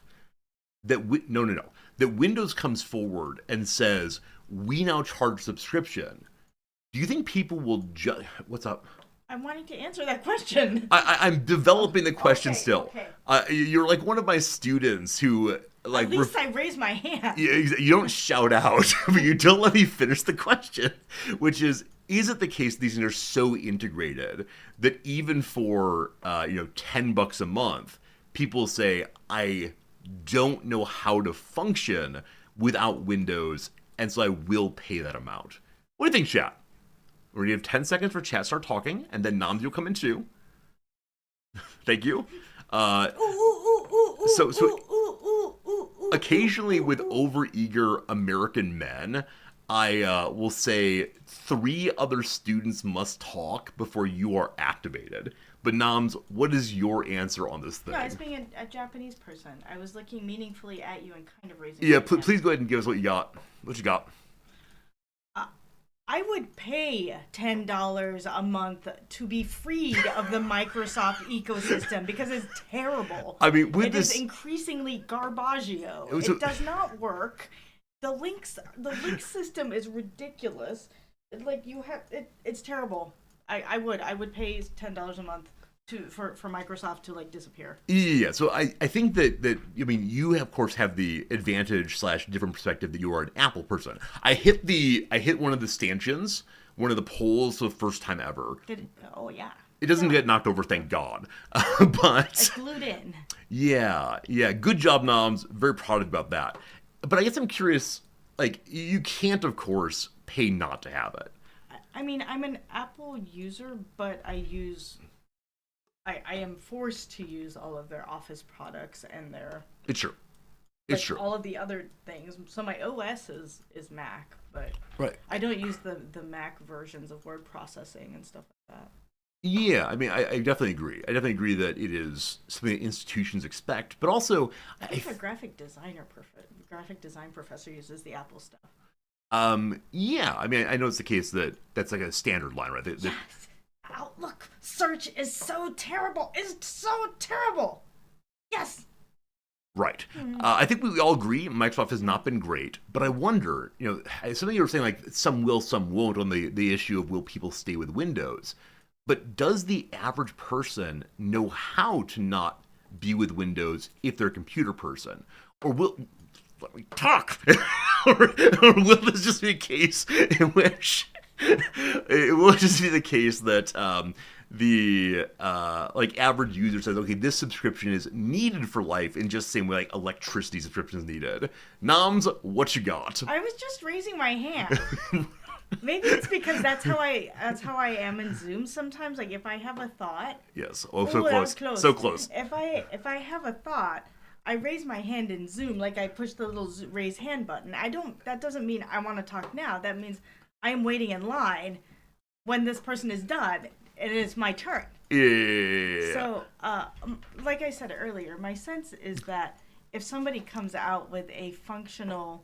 That that Windows comes forward and says, we now charge subscription. Do you think people will just... What's up? I'm wanting to answer that question. I'm developing the question still. Okay. You're like one of my students who... Like, at least I raise my hand. You don't shout out, but you don't let me finish the question, which is it the case these things are so integrated that even for $10 a month, people say, I don't know how to function without Windows, and so I will pay that amount. What do you think, chat? We're going to have 10 seconds for chat to start talking, and then Nams will come in too. Thank you. So occasionally with overeager American men, I will say 3 other students must talk before you are activated. But Nams, what is your answer on this thing? No, it's being a Japanese person. I was looking meaningfully at you and kind of raising. Yeah, please go ahead and give us what you got. What you got? I would pay $10 a month to be freed of the Microsoft ecosystem because it's terrible. I mean, it is increasingly garbaggio. It does not work. The link system is ridiculous. Like it's terrible. I would pay $10 a month for Microsoft to like disappear. Yeah, so I think that I mean you of course have the advantage / different perspective that you are an Apple person. I hit one of the stanchions, one of the polls for the first time ever. Oh yeah. It doesn't get knocked over, thank God. But it's glued in. Yeah, good job, Noms. Very proud about that. But I guess I'm curious. Like you can't, of course, pay not to have it. I mean, I'm an Apple user, but I am forced to use all of their Office products and their... It's true. All of the other things. So my OS is Mac, but right. I don't use the Mac versions of word processing and stuff like that. Yeah, I mean, I definitely agree. I definitely agree that it is something that institutions expect, but also... I think a graphic design professor uses the Apple stuff. Yeah, I mean, I know it's the case that's like a standard line, right? Yes. Outlook search is so terrible. It's so terrible. Yes. Right. I think we all agree Microsoft has not been great, but I wonder, something you were saying like some will, some won't on the issue of will people stay with Windows. But does the average person know how to not be with Windows if they're a computer person? Or let me talk. or will this just be a case in which it will just be the case that the average user says, okay, this subscription is needed for life in just the same way like electricity subscription is needed. Noms, what you got? I was just raising my hand. Maybe it's because that's how I am in Zoom sometimes. Like if I have a thought. Yes. Oh, so close. So close. If I have a thought, I raise my hand in Zoom. Like I push the little raise hand button. That doesn't mean I want to talk now. That means I am waiting in line when this person is done and it's my turn. Yeah. So, like I said earlier, my sense is that if somebody comes out with a functional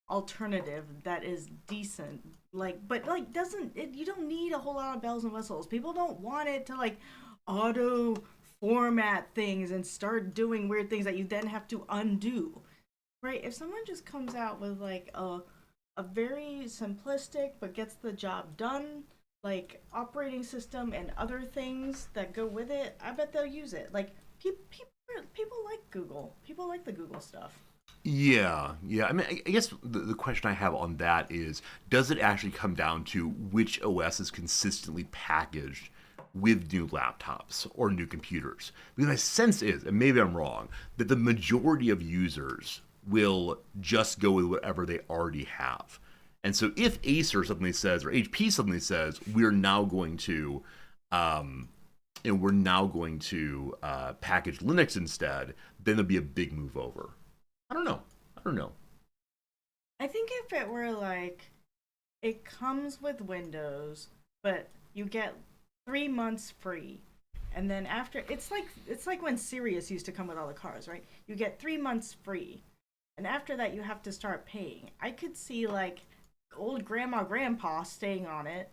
alternative that is decent, you don't need a whole lot of bells and whistles. People don't want it to like auto format things and start doing weird things that you then have to undo. Right? If someone just comes out with like a very simplistic but gets the job done like operating system and other things that go with it, I bet they'll use it. Like people like Google. People like the Google stuff. Yeah. I mean, I guess the question I have on that is, does it actually come down to which OS is consistently packaged with new laptops or new computers. Because my sense is, and maybe I'm wrong, that the majority of users will just go with whatever they already have. And so if Acer suddenly says, or HP suddenly says, um, we're now going to package Linux instead, then there'll be a big move over. I don't know. I don't know. I think if it were like it comes with Windows, but you get 3 months free. And then after it's like when Sirius used to come with all the cars, right? You get 3 months free. And after that you have to start paying. I could see like old grandma grandpa staying on it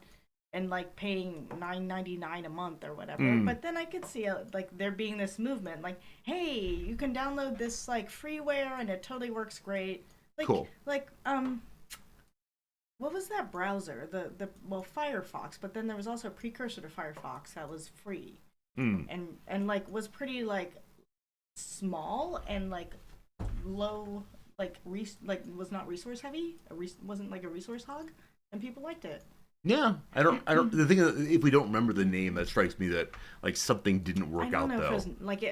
and like paying $9.99 a month or whatever. But then I could see like there being this movement like, hey, you can download this like freeware and it totally works great. Like Cool. like what was that browser? The well, Firefox, but then there was also a precursor to Firefox that was free. And like was pretty like small and like low like like was not resource heavy. Wasn't like a resource hog and people liked it. Yeah, I don't. The thing is, if we don't remember the name, that strikes me that like something didn't work I don't out know though. if it was like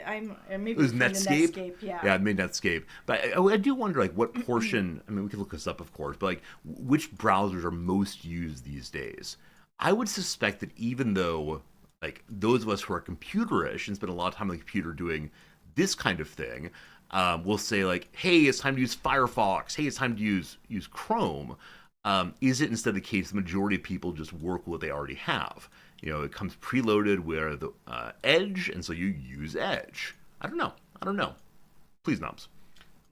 maybe It was from the Netscape. yeah. Yeah, it made Netscape. But I do wonder like what portion. I mean, we could look this up, of course. But like, which browsers are most used these days? I would suspect that even though like those of us who are computerish and spend a lot of time on the computer doing this kind of thing, will say like, "Hey, it's time to use Firefox. Hey, it's time to use Chrome." Is it instead the case the majority of people just work with what they already have? You know, it comes preloaded with Edge, and so you use Edge. I don't know. I don't know. Please, Knobs.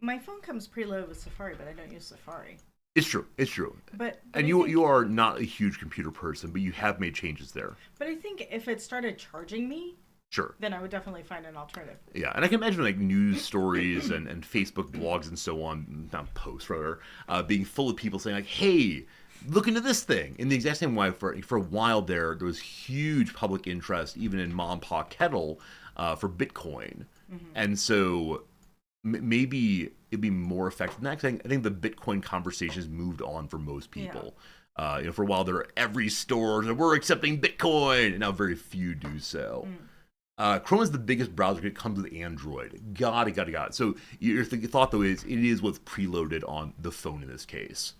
My phone comes preloaded with Safari, but I don't use Safari. It's true. It's true. But And you are not a huge computer person, but you have made changes there. But I think if it started charging me, Sure. then I would definitely find an alternative. Yeah, and I can imagine like news stories and Facebook blogs and so on, not posts rather, being full of people saying like, "Hey, look into this thing." In the exact same way, for a while there was huge public interest, even in mom and pop kettle, for Bitcoin, and so maybe it'd be more effective. Next, I think the Bitcoin conversation has moved on for most people. You know, for a while there were every store that we're accepting Bitcoin, and now very few do so. Chrome is the biggest browser. It comes with Android. Got it. So your thought, though, is it is what's preloaded on the phone in this case.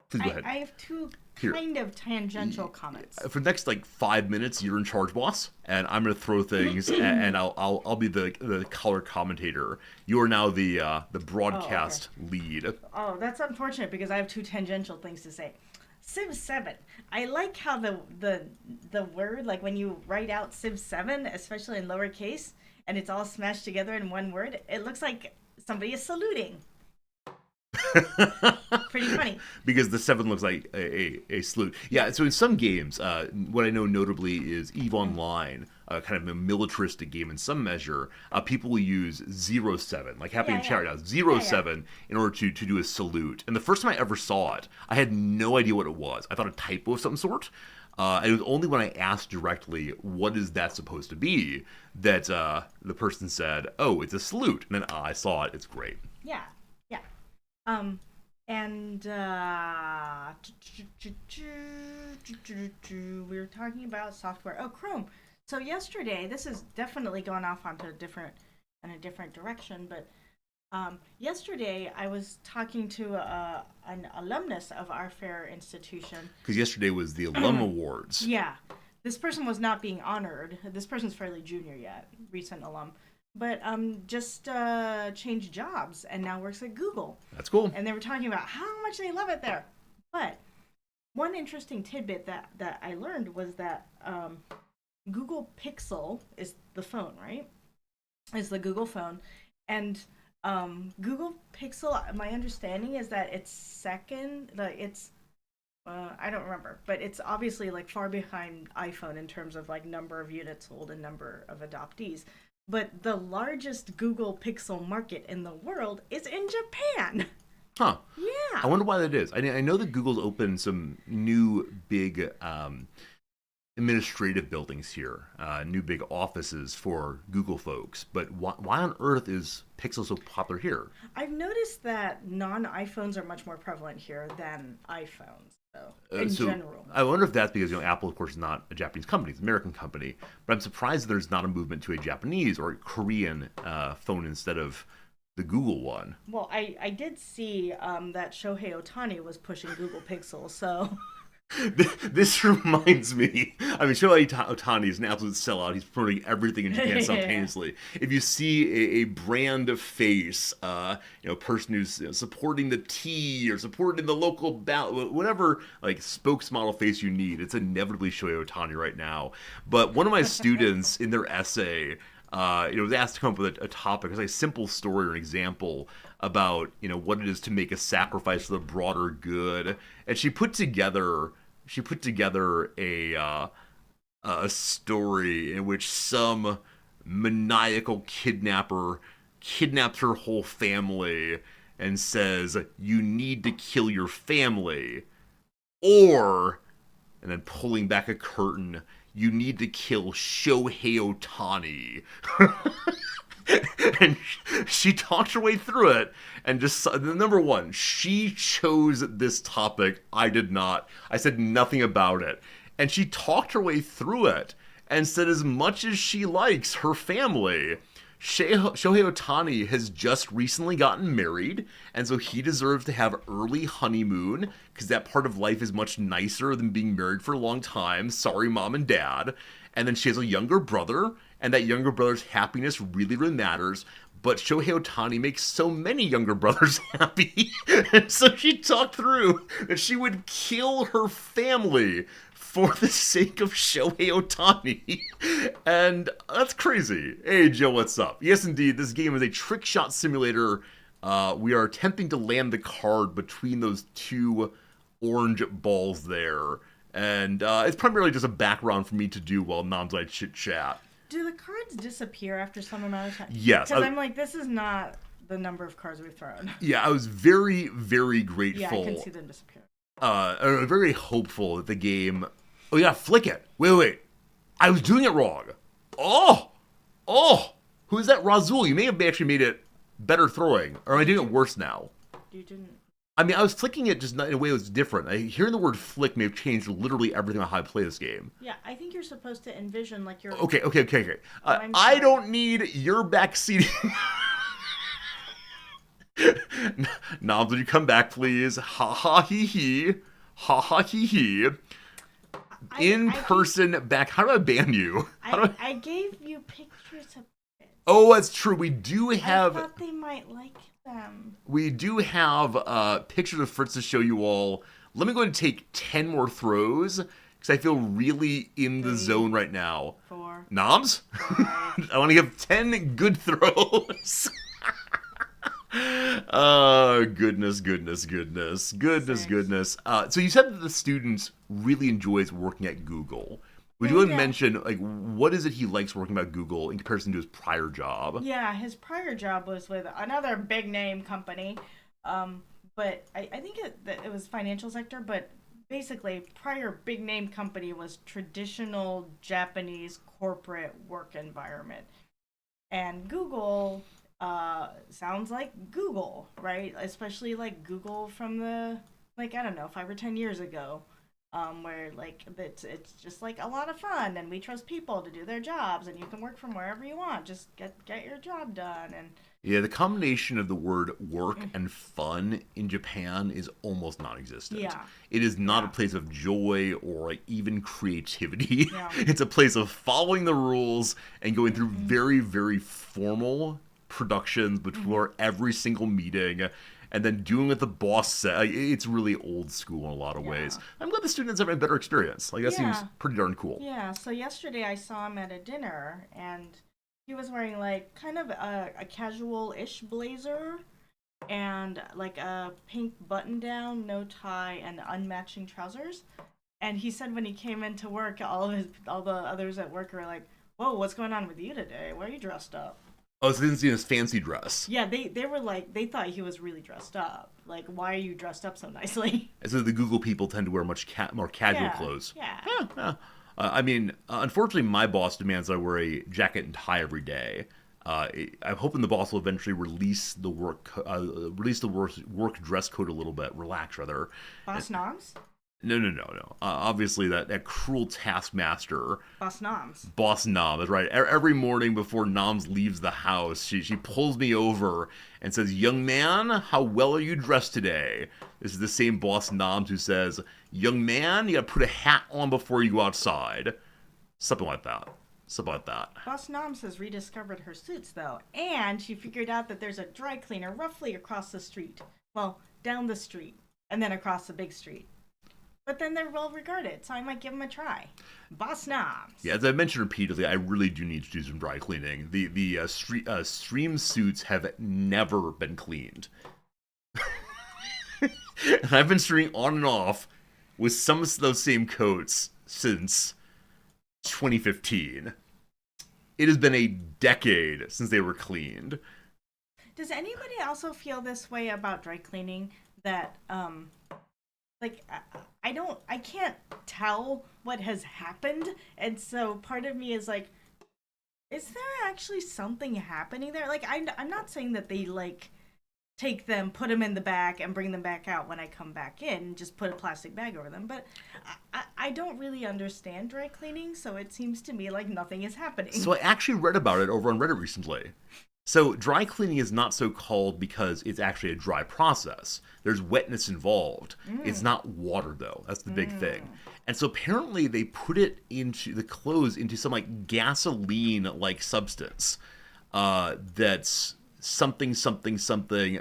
Please go ahead. I have two Here. kind of tangential comments. For the next, like, 5 minutes, you're in charge, boss, and I'm going to throw things, and I'll be the color commentator. You are now the broadcast lead. Oh, that's unfortunate because I have two tangential things to say. Civ 7. I like how the word, like when you write out Civ 7, especially in lowercase, and it's all smashed together in one word, it looks like somebody is saluting. Pretty funny. Because the 7 looks like a salute. Yeah, so in some games, what I know notably is EVE Online, kind of a militaristic game in some measure, people will use 07, like happening in chat right now, 07, in order to do a salute. And the first time I ever saw it, I had no idea what it was. I thought a typo of some sort. And it was only when I asked directly, what is that supposed to be, that the person said, oh, it's a salute. And then I saw it. It's great. Yeah. And we were talking about software. Oh, Chrome. So yesterday, this has definitely gone off onto a different direction, but yesterday I was talking to an alumnus of our fair institution. Because yesterday was the Alum Awards. Yeah. This person was not being honored. This person's fairly junior yet, recent alum. But just changed jobs and now works at Google. That's cool. And they were talking about how much they love it there. But one interesting tidbit that I learned was that Google Pixel is the phone, right? Is the Google phone. And Google Pixel, my understanding is that it's second, like it's, I don't remember, but it's obviously like far behind iPhone in terms of like number of units sold and number of adoptees. But the largest Google Pixel market in the world is in Japan. Huh. Yeah. I wonder why that is. I know that Google's opened some new big administrative buildings here, new big offices for Google folks. But why on earth is Pixel so popular here? I've noticed that non-iPhones are much more prevalent here than iPhones, though, in So general. I wonder if that's because Apple, of course, is not a Japanese company; it's an American company. But I'm surprised there's not a movement to a Japanese or a Korean phone instead of the Google one. Well, I did see that Shohei Ohtani was pushing Google Pixel, so This reminds me. I mean, Shohei Ohtani is an absolute sellout. He's promoting everything in Japan simultaneously. If you see a brand face, person who's supporting the tea or supporting the local whatever like spokesmodel face you need, it's inevitably Shohei Ohtani right now. But one of my students in their essay, was asked to come up with a topic, it's like a simple story or an example about what it is to make a sacrifice for the broader good, and she put together a story in which some maniacal kidnapper kidnaps her whole family and says, "You need to kill your family," or, and then pulling back a curtain, "You need to kill Shohei Ohtani." And she talked her way through it, and just number one, she chose this topic. I did not. I said nothing about it, and she talked her way through it and said as much as she likes her family, Shohei Ohtani has just recently gotten married, and so he deserves to have early honeymoon because that part of life is much nicer than being married for a long time. Sorry, mom and dad. And then she has a younger brother, and that younger brother's happiness really, really matters. But Shohei Ohtani makes so many younger brothers happy. And so she talked through that she would kill her family for the sake of Shohei Ohtani. And that's crazy. Hey, Joe, what's up? Yes, indeed, this game is a trick shot simulator. We are attempting to land the card between those two orange balls there. And it's primarily just a background for me to do while Mom's I chit-chat. Do the cards disappear after some amount of time? Yes. Because I'm like, this is not the number of cards we've thrown. Yeah, I was very, very grateful. Yeah, I can see them disappear. Very hopeful that the game... Oh, yeah, flick it. Wait. I was doing it wrong. Oh! Who is that? Razul. You may have actually made it better throwing. Or am I doing it worse now? You didn't... I mean, I was flicking it just in a way that was different. Hearing the word flick may have changed literally everything about how I play this game. Yeah, I think you're supposed to envision like you're... Okay. I don't need your backseating. Knobs, would you come back, please? Ha ha hee hee. Ha ha hee hee. In person back. How do I ban you? I gave you pictures of it. Oh, that's true. We do have... I thought they might like them. We do have pictures of Fritz to show you all. Let me go ahead and take 10 more throws, because I feel really in the zone right now. 4. Knobs? I want to give 10 good throws. Oh, goodness. So you said that the student really enjoys working at Google. Would you want to mention, like, what is it he likes working about Google in comparison to his prior job? Yeah, his prior job was with another big name company. But I think it was financial sector, but basically prior big name company was traditional Japanese corporate work environment. And Google sounds like Google, right? Especially like Google from the, like, I don't know, 5 or 10 years ago. Where like it's just like a lot of fun, and we trust people to do their jobs, and you can work from wherever you want. Just get your job done. And yeah, the combination of the word work and fun in Japan is almost non-existent. Yeah. It is not a place of joy or like even creativity. Yeah. It's a place of following the rules and going through very, very formal productions before every single meeting. And then doing what the boss said. It's really old school in a lot of ways. I'm glad the students have a better experience. Like, that seems pretty darn cool. Yeah, so yesterday I saw him at a dinner, and he was wearing, like, kind of a casual-ish blazer and, like, a pink button-down, no tie, and unmatching trousers. And he said when he came into work, all the others at work were like, "Whoa, what's going on with you today? Why are you dressed up?" Oh, so they didn't see his fancy dress. Yeah, they were like, they thought he was really dressed up. Like, why are you dressed up so nicely? And so the Google people tend to wear much more casual clothes. Yeah. I mean, unfortunately, my boss demands I wear a jacket and tie every day. I'm hoping the boss will eventually release the work dress code a little bit, relax rather. Boss noms? No, no, no, no. Obviously, that cruel taskmaster, Boss noms. Boss Nom, is right. Every morning before Noms leaves the house, she pulls me over and says, "Young man, how well are you dressed today?" This is the same Boss Noms who says, "Young man, you gotta put a hat on before you go outside." Something like that. Something like that. Boss Noms has rediscovered her suits, though, and she figured out that there's a dry cleaner roughly across the street. Well, down the street, and then across the big street. But then they're well regarded, so I might give them a try. Boss Noms. Yeah, as I mentioned repeatedly, I really do need to do some dry cleaning. The stream suits have never been cleaned. And I've been streaming on and off with some of those same coats since 2015. It has been a decade since they were cleaned. Does anybody also feel this way about dry cleaning? That, like, I can't tell what has happened, and so part of me is like, is there actually something happening there? Like, I'm not saying that they, like, take them, put them in the back, and bring them back out when I come back in, and just put a plastic bag over them, but I don't really understand dry cleaning, so it seems to me like nothing is happening. So I actually read about it over on Reddit recently. So dry cleaning is not so called because it's actually a dry process. There's wetness involved. It's not water though. That's the big thing. And so apparently they put it into the clothes into some like gasoline like substance that's something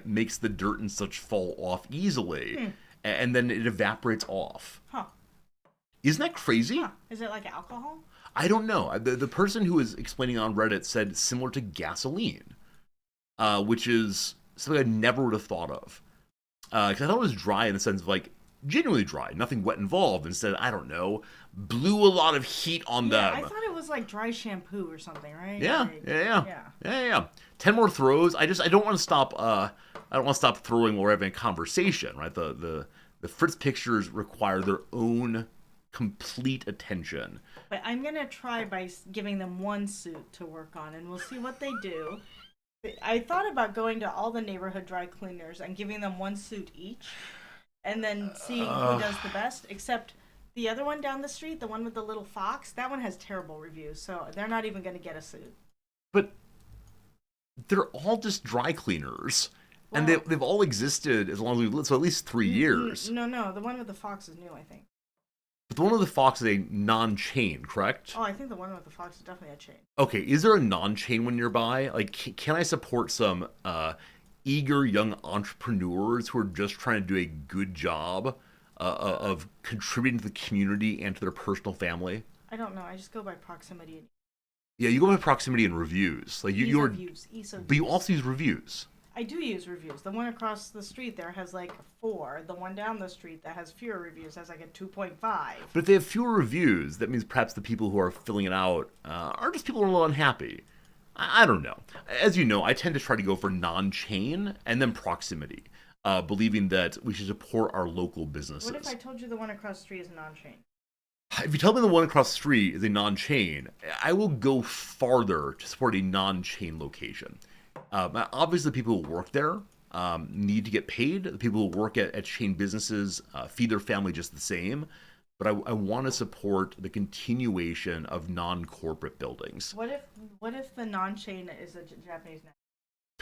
makes the dirt and such fall off easily, and then it evaporates off. Huh. Isn't that crazy? Huh. Is it like alcohol? I don't know. The person who was explaining on Reddit said similar to gasoline, which is something I never would have thought of. Because I thought it was dry in the sense of like genuinely dry, nothing wet involved. Instead, I don't know, blew a lot of heat on them. I thought it was like dry shampoo or something, right? Yeah, like, yeah. 10 more throws. I don't want to stop. I don't want to stop throwing while we're having a conversation, right? The Fritz pictures require their own complete attention. But I'm gonna try by giving them one suit to work on, and we'll see what they do. I thought about going to all the neighborhood dry cleaners and giving them one suit each, and then seeing who does the best. Except the other one down the street, the one with the little fox, that one has terrible reviews, so they're not even gonna get a suit. But they're all just dry cleaners. Well, and they've all existed as long as we've lived, so at least 3 years. No, the one with the fox is new, I think. But the one with the fox is a non-chain, correct? Oh, I think the one with the fox is definitely a chain. Okay, is there a non-chain one nearby? Like, can I support some eager young entrepreneurs who are just trying to do a good job of contributing to the community and to their personal family? I don't know. I just go by proximity. Yeah, you go by proximity and reviews. Like you're, reviews. But you also use reviews. I do use reviews. The one across the street there has like 4. The one down the street that has fewer reviews has like a 2.5. But if they have fewer reviews, that means perhaps the people who are filling it out are just people who are a little unhappy. I don't know. As you know, I tend to try to go for non-chain and then proximity, believing that we should support our local businesses. What if I told you the one across the street is non-chain? If you tell me the one across the street is a non-chain, I will go farther to support a non-chain location. Obviously, the people who work there need to get paid. The people who work at chain businesses feed their family just the same. But I want to support the continuation of non-corporate buildings. What if the non-chain is a Japanese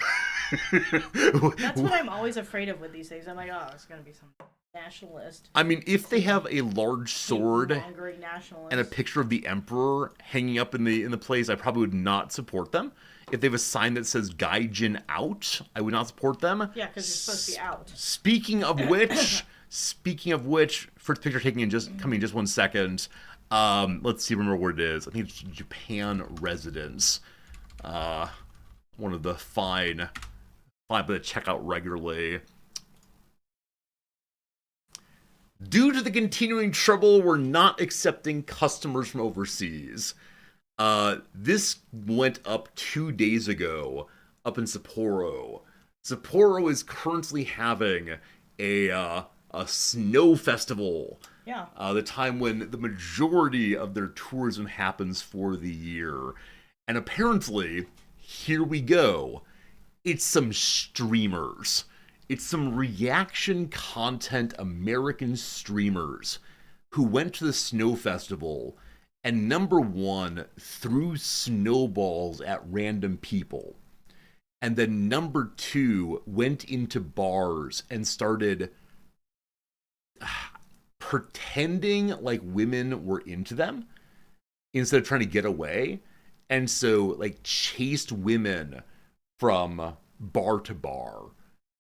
national? That's what I'm always afraid of with these things. I'm like, oh, it's going to be some nationalist. I mean, if they have a large sword and a picture of the emperor hanging up in the place, I probably would not support them. If they have a sign that says Gaijin out, I would not support them. Yeah, because you're supposed to be out. Speaking of which, first picture coming in just 1 second. Let's see, remember what it is. I think it's Japan Residence. One of the fine that I check out regularly. Due to the continuing trouble, we're not accepting customers from overseas. This went up 2 days ago up in Sapporo. Sapporo is currently having a snow festival Yeah. The time when the majority of their tourism happens for the year. And apparently, here we go. It's some streamers. It's some reaction content American streamers who went to the snow festival and number one, threw snowballs at random people. And then number two, went into bars and started pretending like women were into them instead of trying to get away. And so, like, chased women from bar to bar,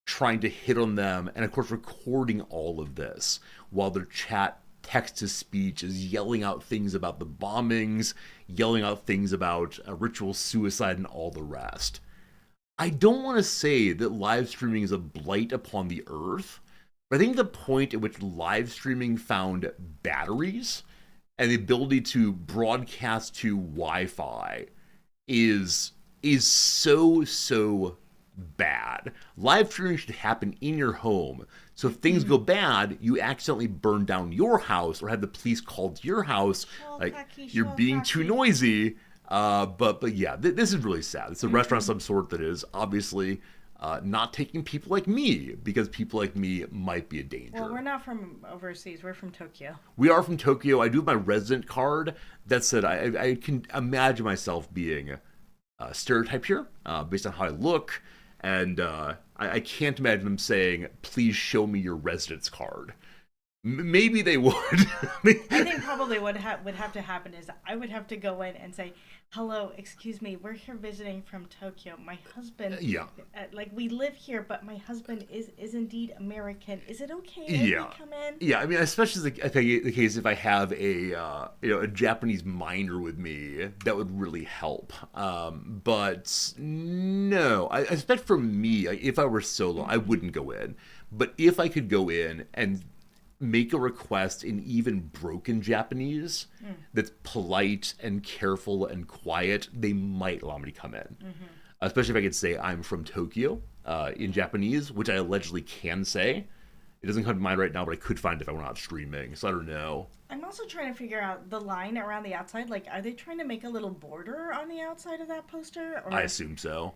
trying to hit on them, and of course, recording all of this while their chat text to speech is yelling out things about the bombings, yelling out things about ritual suicide, and all the rest. I don't want to say that live streaming is a blight upon the earth, but I think the point at which live streaming found batteries and the ability to broadcast to Wi-Fi is so bad. Live streaming should happen in your home. So if things go bad, you accidentally burn down your house or have the police called to your house, like you're being too noisy. But yeah, this is really sad. It's a restaurant of some sort that is obviously not taking people like me, because people like me might be a danger. Well, we're not from overseas. We're from Tokyo. We are from Tokyo. I do have my resident card. That said, I can imagine myself being stereotyped here based on how I look. And I can't imagine them saying, please show me your residence card. Maybe they would. I think probably what would have to happen is I would have to go in and say, hello, excuse me, we're here visiting from Tokyo. My husband, like, we live here, but my husband is indeed American. Is it okay if we come in? Yeah, I mean, especially the case if I have a Japanese minor with me, that would really help. But no, I expect from me, if I were solo, I wouldn't go in. But if I could go in and make a request in even broken Japanese that's polite and careful and quiet, they might allow me to come in. Especially if I could say I'm from Tokyo in Japanese, which I allegedly can say. It doesn't come to mind right now, but I could find it if I were not streaming, so I don't know. I'm also trying to figure out the line around the outside. Like, are they trying to make a little border on the outside of that poster? Or... I assume so.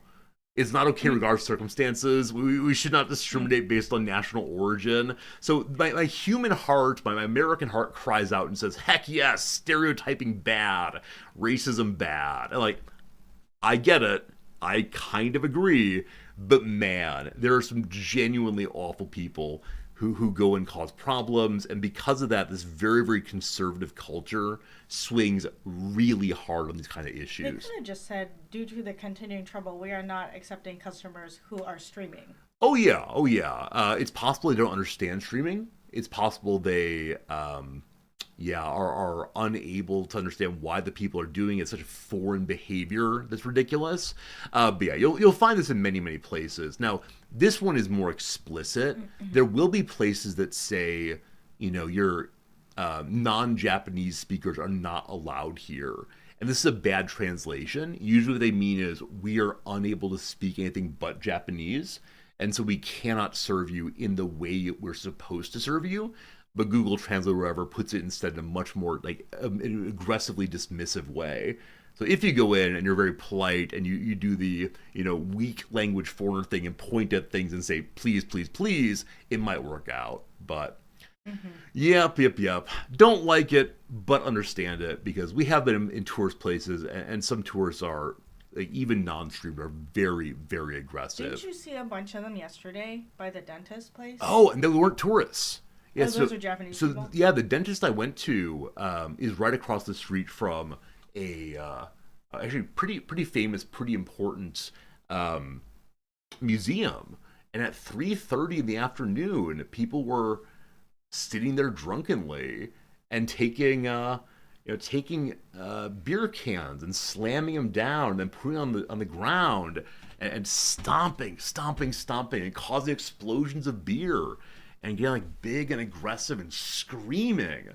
It's not okay regardless of circumstances. We should not discriminate based on national origin. So my human heart, my American heart cries out and says, heck yes, stereotyping bad, racism bad. And like, I get it. I kind of agree. But man, there are some genuinely awful people who go and cause problems, and because of that, this very, very conservative culture swings really hard on these kind of issues. They could have just said, due to the continuing trouble, we are not accepting customers who are streaming. Oh yeah. It's possible they don't understand streaming. It's possible they are unable to understand why the people are doing it. Such a foreign behavior that's ridiculous. But yeah, you'll find this in many places. Now, this one is more explicit. There will be places that say, your non-Japanese speakers are not allowed here. And this is a bad translation. Usually what they mean is we are unable to speak anything but Japanese, and so we cannot serve you in the way we're supposed to serve you. But Google Translate or whatever puts it instead in a much more an aggressively dismissive way. So if you go in and you're very polite and you do the weak language foreigner thing and point at things and say please, it might work out. But yep. Don't like it, but understand it, because we have been in tourist places, and some tourists are, like, even non-streamed, are very, very aggressive. Didn't you see a bunch of them yesterday by the dentist place? Oh, and they weren't tourists. Yeah, those are Japanese people? Yeah, the dentist I went to is right across the street from a actually pretty famous, pretty important museum. And at 3:30 in the afternoon, people were sitting there drunkenly and taking beer cans and slamming them down and then putting on the ground and stomping and causing explosions of beer and getting like big and aggressive and screaming.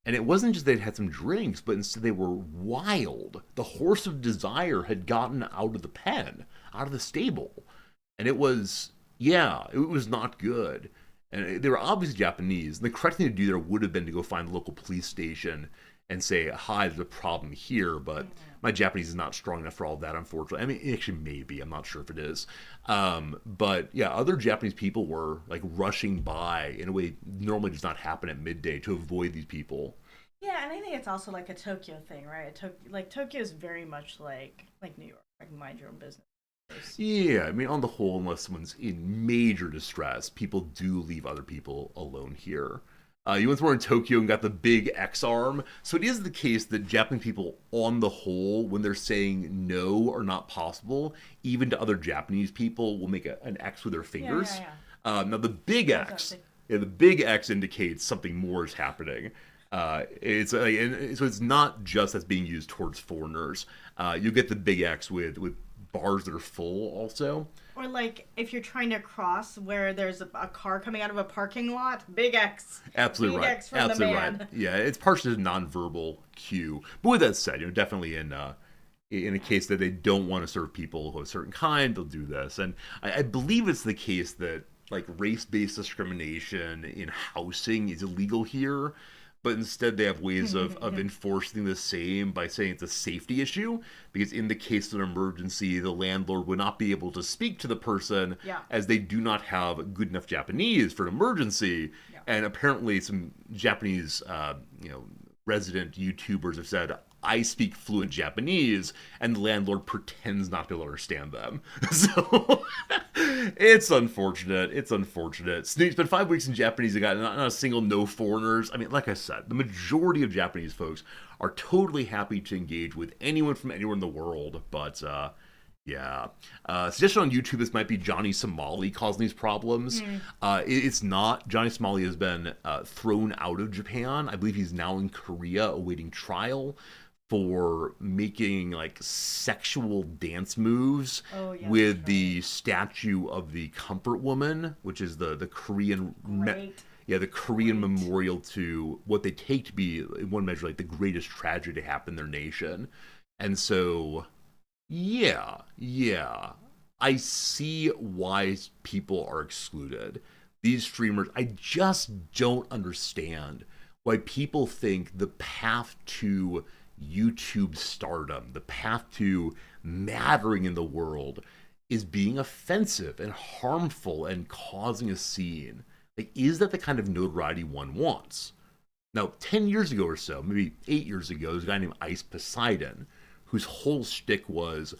And it wasn't just they'd had some drinks, but instead they were wild. The horse of desire had gotten out of the pen, out of the stable. And it was not good. And they were obviously Japanese. And the correct thing to do there would have been to go find the local police station and say, hi, there's a problem here, but my Japanese is not strong enough for all of that, unfortunately. I mean, it actually may be. I'm not sure if it is. But yeah, other Japanese people were like rushing by in a way normally does not happen at midday to avoid these people. Yeah, and I think it's also like a Tokyo thing, right? Like Tokyo is very much like New York, like mind your own business. Yeah, I mean, on the whole, unless someone's in major distress, people do leave other people alone here. You once were in Tokyo and got the big X arm. So it is the case that Japanese people, on the whole, when they're saying no or not possible, even to other Japanese people, will make an X with their fingers. Now the big X, yeah, the big X indicates something more is happening. And so it's not just that's being used towards foreigners. You get the big X with bars that are full also. Or like if you're trying to cross where there's a car coming out of a parking lot, big X. Absolutely big right. X from Absolutely the man. right. Yeah, it's partially a nonverbal cue. But with that said, definitely in a case that they don't want to serve people of a certain kind, they'll do this. And I believe it's the case that like race-based discrimination in housing is illegal here, but instead they have ways of enforcing the same by saying it's a safety issue, because in the case of an emergency, the landlord would not be able to speak to the person as they do not have good enough Japanese for an emergency. Yeah. And apparently some Japanese, resident YouTubers have said, I speak fluent Japanese, and the landlord pretends not to understand them. So it's unfortunate. It's unfortunate. Snoop's been 5 weeks in Japanese. They got not a single no foreigners. I mean, like I said, the majority of Japanese folks are totally happy to engage with anyone from anywhere in the world. But yeah. Suggestion on YouTube, this might be Johnny Somali causing these problems. It's not. Johnny Somali has been thrown out of Japan. I believe he's now in Korea awaiting trial for making like sexual dance moves with the statue of the Comfort Woman, which is the Korean the Korean memorial to what they take to be, in one measure, like the greatest tragedy to happen in their nation. And so yeah, I see why people are excluded. These streamers, I just don't understand why people think the path to YouTube stardom, the path to mattering in the world, is being offensive and harmful and causing a scene. Like, is that the kind of notoriety one wants? Now, 10 years ago or so, maybe 8 years ago, there's a guy named Ice Poseidon, whose whole shtick was,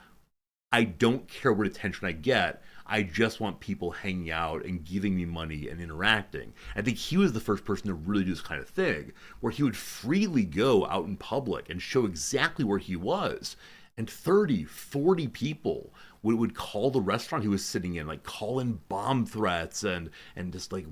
I don't care what attention I get, I just want people hanging out and giving me money and interacting. I think he was the first person to really do this kind of thing, where he would freely go out in public and show exactly where he was. And 30, 40 people would call the restaurant he was sitting in, like call in bomb threats and just like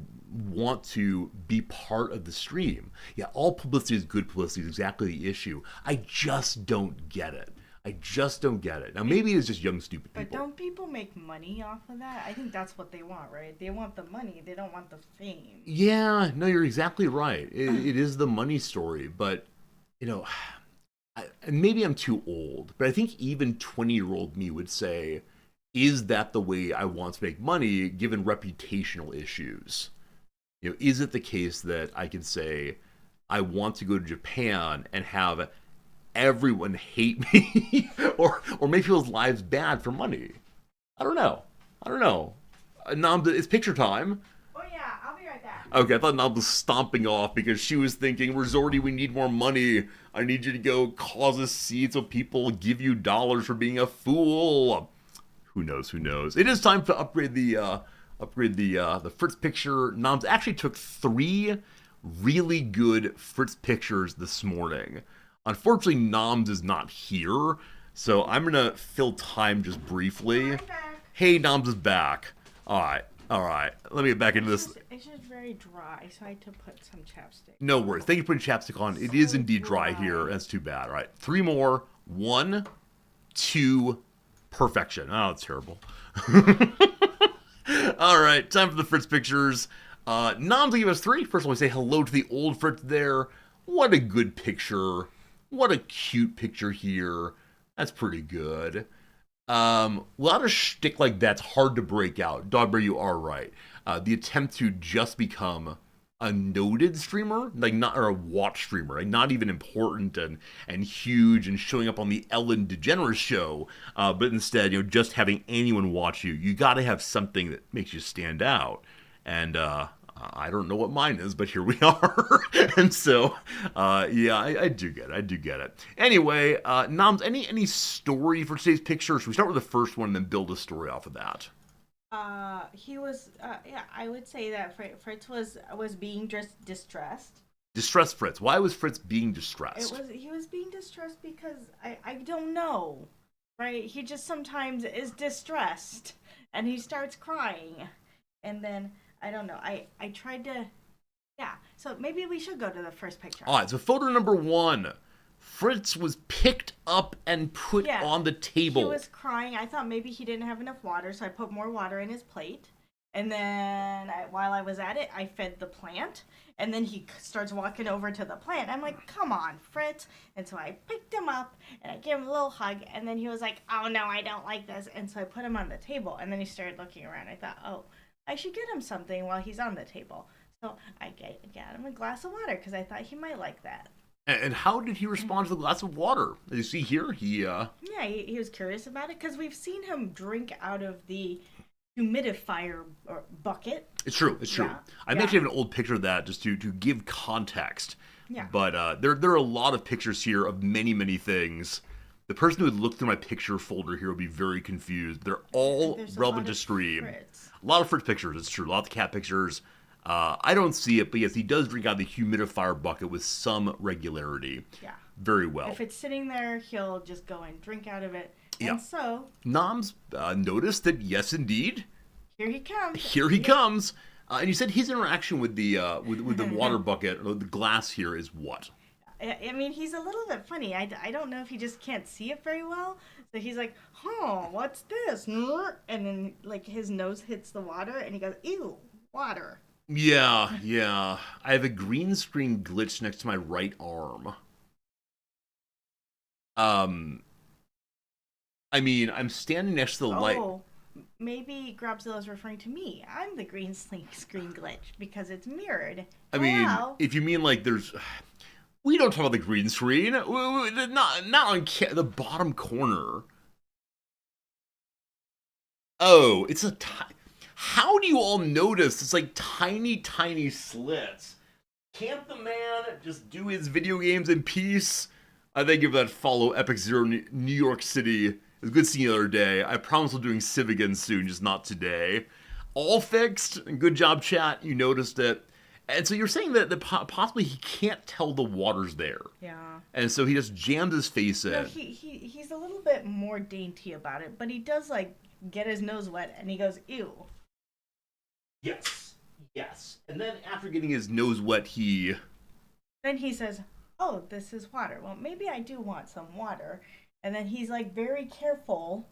want to be part of the stream. Yeah, all publicity is good publicity is exactly the issue. I just don't get it. I just don't get it. Now, maybe it's just young, stupid people. But don't people make money off of that? I think that's what they want, right? They want the money. They don't want the fame. Yeah, no, you're exactly right. It is the money story. But, and maybe I'm too old, but I think even 20-year-old me would say, is that the way I want to make money given reputational issues? Is it the case that I can say, I want to go to Japan and have everyone hate me or make people's lives bad for money? I don't know. Nam, it's picture time. Oh yeah, I'll be right back. Okay, I thought Nam was stomping off because she was thinking, Resorty, we need more money. I need you to go cause a scene so people give you dollars for being a fool. Who knows? It is time to upgrade the Fritz picture. Nam's actually took 3 really good Fritz pictures this morning. Unfortunately, Noms is not here, so I'm going to fill time just briefly. Hey, Noms is back. All right. Let me get back into this. It's just very dry, so I had to put some chapstick. No worries. Thank you for putting chapstick on. It is indeed dry here. That's too bad. All right. 3 more. 1, 2, perfection. Oh, that's terrible. All right. Time for the Fritz pictures. Noms gave us 3. First of all, we say hello to the old Fritz there. What a good picture. What a cute picture here. That's pretty good. A lot of shtick like that's hard to break out. Dogbear, you are right. the attempt to just become a noted streamer, like not or a watch streamer, like not even important and huge and showing up on the Ellen DeGeneres show, but instead, just having anyone watch you. You got to have something that makes you stand out, and I don't know what mine is, but here we are. And so, yeah, I do get it. I do get it. Anyway, Noms, any story for today's picture? Should we start with the first one and then build a story off of that? He was, yeah, I would say that Fritz was being just distressed. Distressed Fritz. Why was Fritz being It distressed? was He was being distressed because I don't know, right? He just sometimes is distressed and he starts crying, and then I don't know. I tried to, yeah. So maybe we should go to the first picture. All right, so photo number one. Fritz was picked up and put Yeah, on the table. he was crying. I thought maybe he didn't have enough water, so I put more water in his plate. And then while I was at it, I fed the plant. And then he starts walking over to the plant. I'm like, come on, Fritz. And so I picked him up and I gave him a little hug. And then he was like, oh no, I don't like this. And so I put him on the table. And then he started looking around. I thought, oh, I should get him something while he's on the table. So I got him a glass of water because I thought he might like that. And how did he respond to the glass of water? As you see here, Yeah, he was curious about it because we've seen him drink out of the humidifier bucket. It's true. It's true. Yeah, I yeah. actually have an old picture of that just to give context. Yeah. But there are a lot of pictures here of many things. The person who would look through my picture folder here will be very confused. They're all There's a relevant lot to of stream. Fritz. A lot of Fritz pictures. It's true. A lot of cat pictures. I don't see it, but yes, he does drink out of the humidifier bucket with some regularity. Yeah. Very well. If it's sitting there, he'll just go and drink out of it. Yeah. And so Noms noticed that yes, indeed, here he comes. here he comes. And you said his interaction with the water bucket or the glass here is what? I mean, he's a little bit funny. I don't know if he just can't see it very well. So he's like, huh, what's this? And then, like, his nose hits the water, and he goes, ew, water. Yeah. I have a green screen glitch next to my right arm. I mean, I'm standing next to the light. Oh, maybe Grobzilla's referring to me. I'm the green screen glitch because it's mirrored. I mean, Wow. if you mean like there's... We don't talk about the green screen. Not on the bottom corner. Oh, it's a... How do you all notice? It's like tiny slits. Can't the man just do his video games in peace? I think give that follow Epic Zero New York City. It was good seeing you the other day. I promise we'll doing Civ again soon, just not today. All fixed. Good job, chat. You noticed it. And so you're saying that possibly he can't tell the water's there. Yeah. And so he just jammed his face in. No, he's a little bit more dainty about it, but he does, like, get his nose wet, and he goes, ew. Yes. And then after getting his nose wet, Then he says, oh, this is water. Well, maybe I do want some water. And then he's, like, very careful.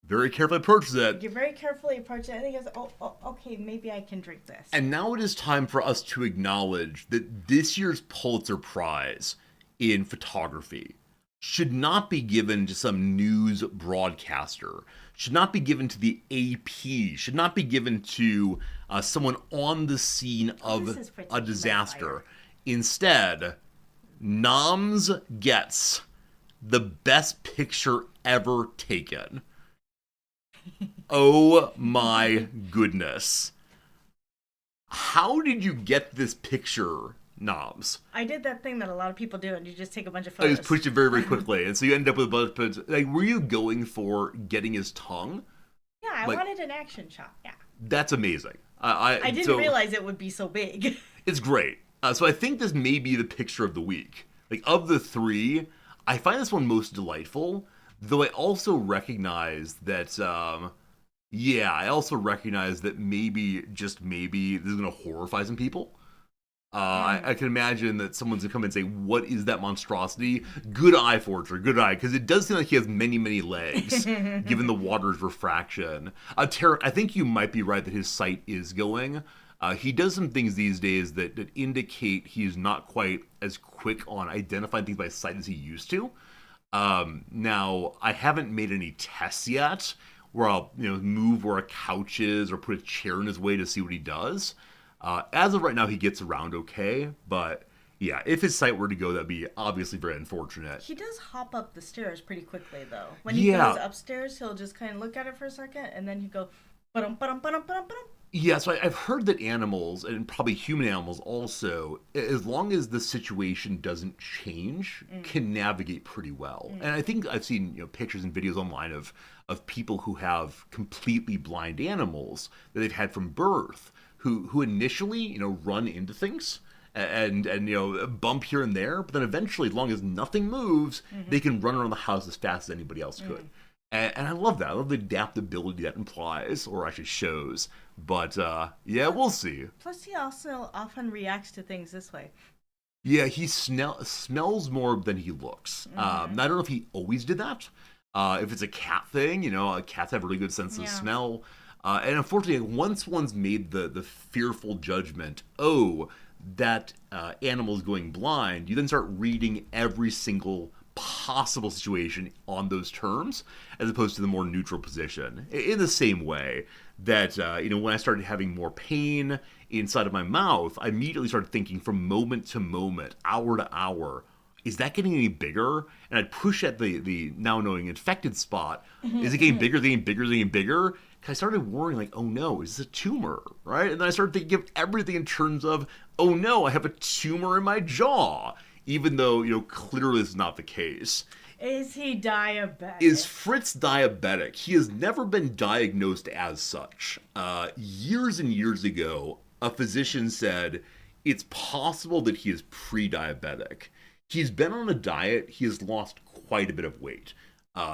very carefully approaches it. You very carefully approach it, and he goes, oh, okay, maybe I can drink this. And now it is time for us to acknowledge that this year's Pulitzer Prize in photography should not be given to some news broadcaster, should not be given to the AP, should not be given to someone on the scene of a disaster. Instead, Noms gets the best picture ever taken. Oh my goodness. How did you get this picture, Noms? I did that thing that a lot of people do, and you just take a bunch of I photos. just pushed it very quickly, and so you end up with a bunch of... Like, were you going for getting his tongue? Yeah, I wanted an action shot, yeah. That's amazing. I didn't realize it would be so big. It's great. So I think this may be the picture of the week. Like, of the three, I find this one most delightful, though I also recognize that, maybe, just maybe, this is going to horrify some people. I can imagine that someone's going to come and say, what is that monstrosity? Good eye, Forger, good eye, because it does seem like he has many legs, given the water's refraction. Tarek, I think you might be right that his sight is going. He does some things these days that indicate he's not quite as quick on identifying things by sight as he used to. Now, I haven't made any tests yet. where I'll move where a couch is or put a chair in his way to see what he does. As of right now, he gets around okay, but yeah, if his sight were to go, that'd be obviously very unfortunate. He does hop up the stairs pretty quickly, though. When he Yeah, goes upstairs, he'll just kind of look at it for a second, and then he'd go, ba-dum, ba-dum, ba-dum, ba-dum, ba-dum. yeah. So I've heard that animals, and probably human animals also, as long as the situation doesn't change, can navigate pretty well. And I think I've seen pictures and videos online of people who have completely blind animals that they've had from birth, who initially run into things and bump here and there, but then eventually, as long as nothing moves, they can run around the house as fast as anybody else could. And I love that. I love the adaptability that implies, or actually shows. But yeah, we'll see. Plus, he also often reacts to things this way. Yeah, he smells more than he looks. I don't know if he always did that. If it's a cat thing, cats have a really good sense of smell. And unfortunately, once one's made the fearful judgment, oh, that animal is going blind, you then start reading every single possible situation on those terms, as opposed to the more neutral position. In the same way that, when I started having more pain inside of my mouth, I immediately started thinking from moment to moment, hour to hour, is that getting any bigger? And I'd push at the now knowing infected spot. Is it getting bigger, is it getting bigger, is it getting bigger? I started worrying, like, oh no, is this a tumor, right? And then I started thinking of everything in terms of, oh no, I have a tumor in my jaw, even though, clearly this is not the case. Is he diabetic? Is Fritz diabetic? He has never been diagnosed as such. Years and years ago, a physician said it's possible that he is pre-diabetic. He's been on a diet. He has lost quite a bit of weight.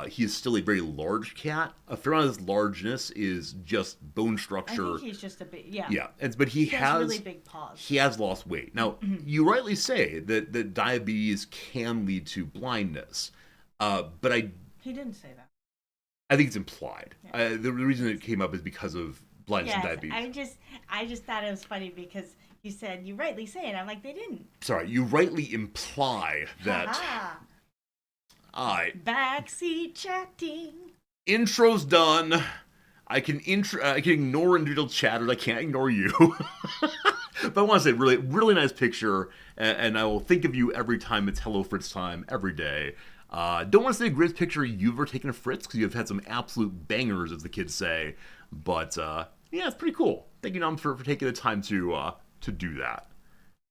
He is still a very large cat. A fair amount of his largeness is just bone structure. I think he's just a big, yeah. Yeah, but he has really big paws. He has lost weight. Now, you rightly say that diabetes can lead to blindness, but He didn't say that. I think it's implied. Yeah. The reason it came up is because of blindness and diabetes. I just thought it was funny because you said you rightly say it. I'm like, they didn't. Sorry, you rightly imply that. Ha-ha. Backseat chatting. Intro's done. I can ignore individual chatters. I can't ignore you. But I want to say, really, really nice picture, and I will think of you every time it's Hello Fritz time, every day. Don't want to say the greatest picture you've ever taken of Fritz, because you've had some absolute bangers, as the kids say. But yeah, it's pretty cool. Thank you, Nom, for taking the time to do that.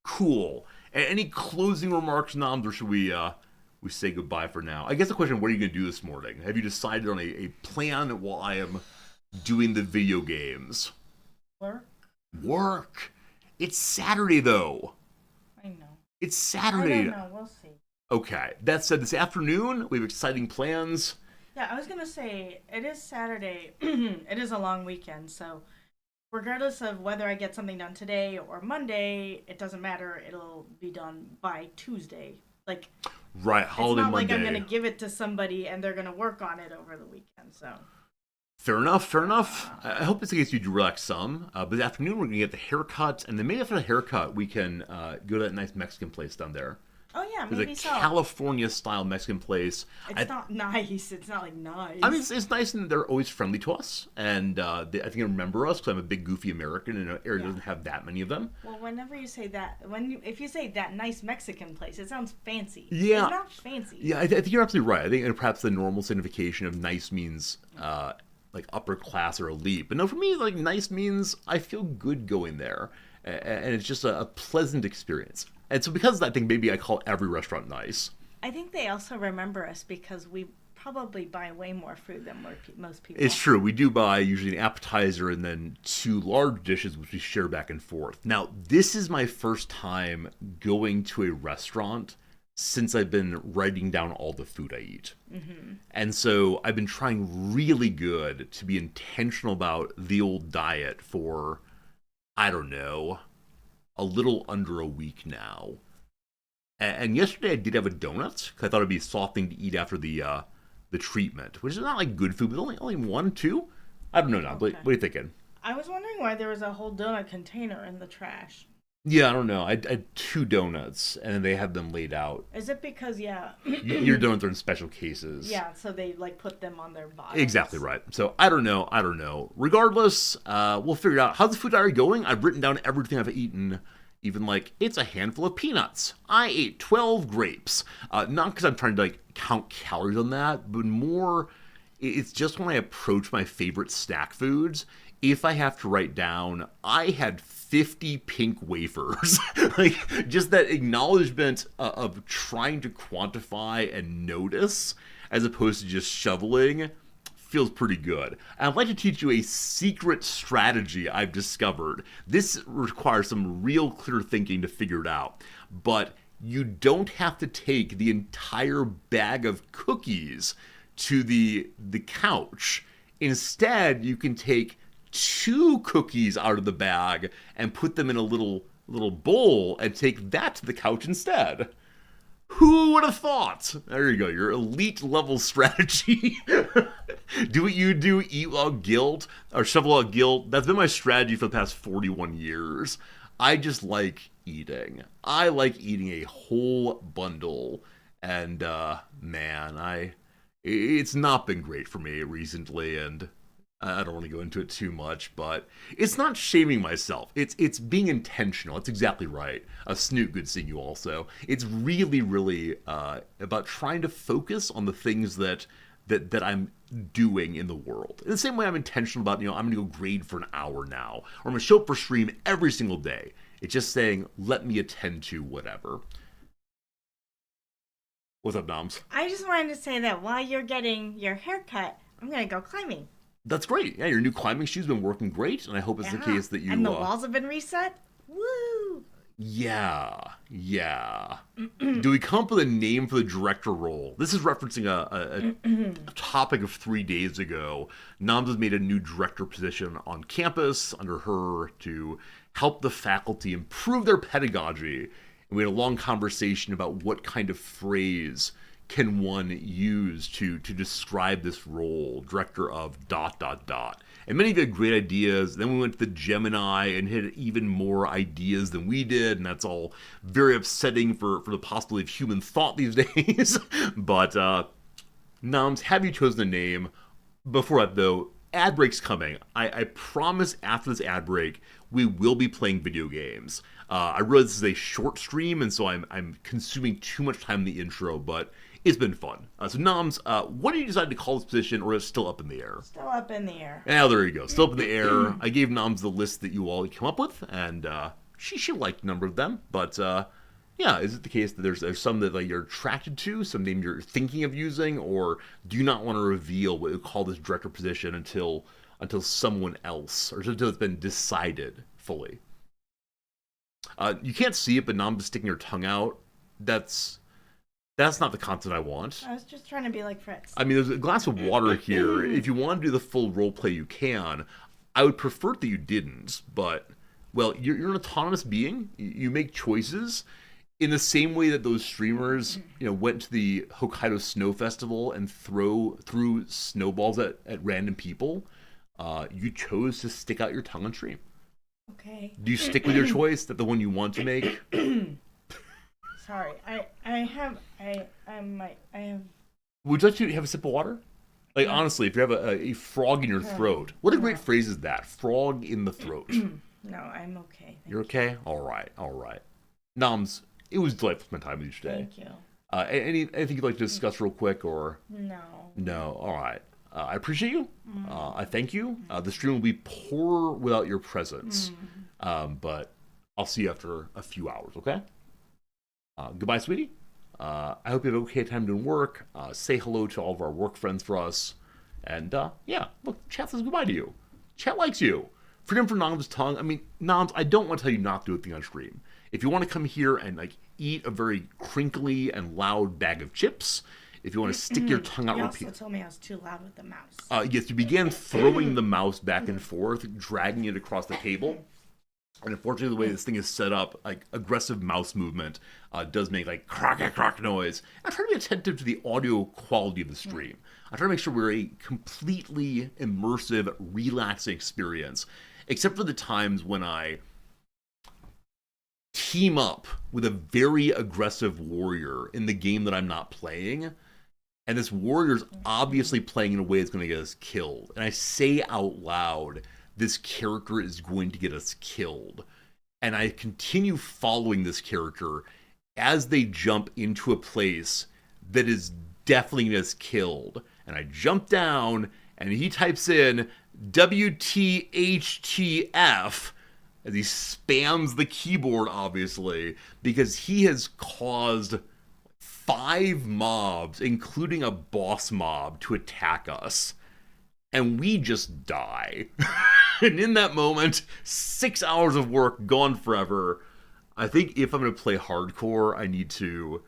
Cool. Any closing remarks, Noms, or should we say goodbye for now? I guess the question, what are you going to do this morning? Have you decided on a plan while I am doing the video games? Work. It's Saturday, though. I know. It's Saturday. I don't know. We'll see. Okay. That said, this afternoon, we have exciting plans. Yeah, I was going to say, it is Saturday. It is a long weekend, so regardless of whether I get something done today or Monday, it doesn't matter. It'll be done by Tuesday. Like, right, holiday it's not Monday. like I'm going to give it to somebody and they're going to work on it over the weekend, so. Fair enough. I hope it's the case you do relax some. But this afternoon, we're going to get the haircut, and then maybe after the haircut, we can go to that nice Mexican place down there. Oh, yeah, There's maybe a so. California-style Mexican place. It's not nice. It's not, like, nice. I mean, it's nice, and they're always friendly to us. And I think they remember us, because I'm a big, goofy American, and an area doesn't have that many of them. Well, whenever you say that, if you say that nice Mexican place, it sounds fancy. Yeah. It's not fancy. Yeah, I think you're absolutely right. I think perhaps the normal signification of nice means like upper class or elite. But no, for me, like nice means I feel good going there. And it's just a pleasant experience. And so because of that, I think maybe I call every restaurant nice. I think they also remember us because we probably buy way more food than most people. It's true. We do buy usually an appetizer and then 2 large dishes, which we share back and forth. Now, this is my first time going to a restaurant since I've been writing down all the food I eat. Mm-hmm. And so I've been trying really good to be intentional about the old diet for, I don't know, a little under a week now. And yesterday I did have a donut, because I thought it'd be a soft thing to eat after the treatment, which is not like good food, but only 1, 2? I don't know now. Okay. What are you thinking? I was wondering why there was a whole donut container in the trash. Yeah, I don't know. I had two donuts, and they had them laid out. Is it because yeah, Your donuts are in special cases. yeah? So they like put them on their Exactly bottoms. right. So I don't know. I don't know. Regardless, we'll figure it out. How's the food diary going? I've written down everything I've eaten. Even like it's a handful of peanuts. I ate 12 grapes. Not because I'm trying to like count calories on that, but more it's just when I approach my favorite snack foods. If I have to write down, I had 50 pink wafers. Like just that acknowledgement of trying to quantify and notice as opposed to just shoveling feels pretty good. And I'd like to teach you a secret strategy I've discovered. This requires some real clear thinking to figure it out. But you don't have to take the entire bag of cookies to the couch. Instead, you can take two cookies out of the bag and put them in a little bowl and take that to the couch instead. Who would have thought? There you go, your elite level strategy. Do what you do, eat without guilt, or shovel without guilt. That's been my strategy for the past 41 years. I just like eating. I like eating a whole bundle. And, man, it's not been great for me recently, and I don't want to go into it too much, but it's not shaming myself. It's being intentional. It's exactly right. Snoot, good seeing you also. It's really, really about trying to focus on the things that I'm doing in the world. In the same way I'm intentional about, I'm going to go grade for an hour now, or I'm going to show up for stream every single day. It's just saying, let me attend to whatever. What's up, Noms? I just wanted to say that while you're getting your haircut, I'm gonna go climbing. That's great. Yeah, your new climbing shoes been working great, and I hope it's the case that you. And the walls have been reset. Woo! Yeah, yeah. Do we come up with a name for the director role? This is referencing a topic of 3 days ago. Noms has made a new director position on campus under her to help the faculty improve their pedagogy. And we had a long conversation about what kind of phrase can one use to describe this role, director of dot dot dot. And many of you had great ideas. Then we went to the Gemini and had even more ideas than we did, and that's all very upsetting for the possibility of human thought these days. But Noms, have you chosen a name? Before that, though, ad break's coming. I promise after this ad break, we will be playing video games. I realize this is a short stream, and so I'm consuming too much time in the intro, but it's been fun. So Noms, what did you decide to call this position, or is it still up in the air? Still up in the air. Yeah, there you go. Still up in the air. I gave Noms the list that you all came up with, and she liked a number of them. But yeah, is it the case that there's some that like you're attracted to, some name you're thinking of using, or do you not want to reveal what you call this director position until someone else, or until it's been decided fully? You can't see it, but Noms is sticking her tongue out. That's not the content I want. I was just trying to be like Fritz. I mean, there's a glass of water here. If you want to do the full role play, you can. I would prefer that you didn't, but, well, you're an autonomous being. You make choices in the same way that those streamers, went to the Hokkaido Snow Festival and threw snowballs at random people. You chose to stick out your tongue and stream. Okay. Do you stick with your choice, that the one you want to make? Sorry, I have. Would you like to have a sip of water? Like, honestly, if you have a frog in your throat. What a great phrase is that? Frog in the throat. No, I'm okay. You're okay? All right. Noms, it was delightful to spend time with you today. Thank you. Anything you'd like to discuss real quick, or? No. No, all right. I appreciate you. I thank you. The stream will be poor without your presence. But I'll see you after a few hours, okay? Goodbye, sweetie. I hope you have okay time doing work. Say hello to all of our work friends for us. And, yeah, look, chat says goodbye to you. Chat likes you. Freedom for Noms' tongue. I mean, Noms, I don't want to tell you not to do a thing on stream. If you want to come here and, like, eat a very crinkly and loud bag of chips, if you want to stick your tongue out repeatedly. You also told me I was too loud with the mouse. Yes, you began throwing the mouse back and forth, dragging it across the table. And unfortunately, the way this thing is set up, like, aggressive mouse movement does make, like, crock noise. I try to be attentive to the audio quality of the stream. I try to make sure we're a completely immersive, relaxing experience, except for the times when I team up with a very aggressive warrior in the game that I'm not playing. And this warrior's obviously playing in a way that's going to get us killed. And I say out loud, this character is going to get us killed. And I continue following this character as they jump into a place that is definitely going to get us killed. And I jump down, and he types in WTHTF as he spams the keyboard, obviously, because he has caused 5 mobs, including a boss mob, to attack us. And we just die. And in that moment, 6 hours of work gone forever. I think if I'm going to play hardcore, I need to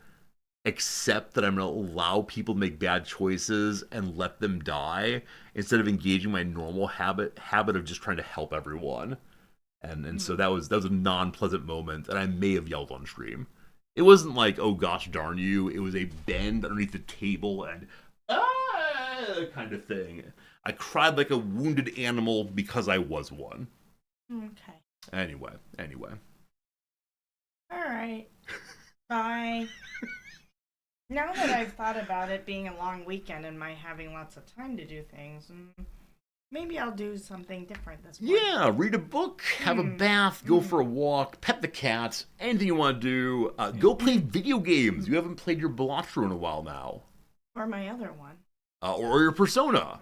accept that I'm going to allow people to make bad choices and let them die instead of engaging my normal habit of just trying to help everyone. And so that was a non-pleasant moment, and I may have yelled on stream. It wasn't like, oh gosh darn you, it was a bend underneath the table and kind of thing. I cried like a wounded animal because I was one. Okay. Anyway. Alright. Bye. Now that I've thought about it being a long weekend and my having lots of time to do things, maybe I'll do something different this morning. Yeah, read a book, have a bath, go for a walk, pet the cat, anything you want to do. Go play video games. You haven't played your Balatro in a while now. Or my other one. Or your Persona.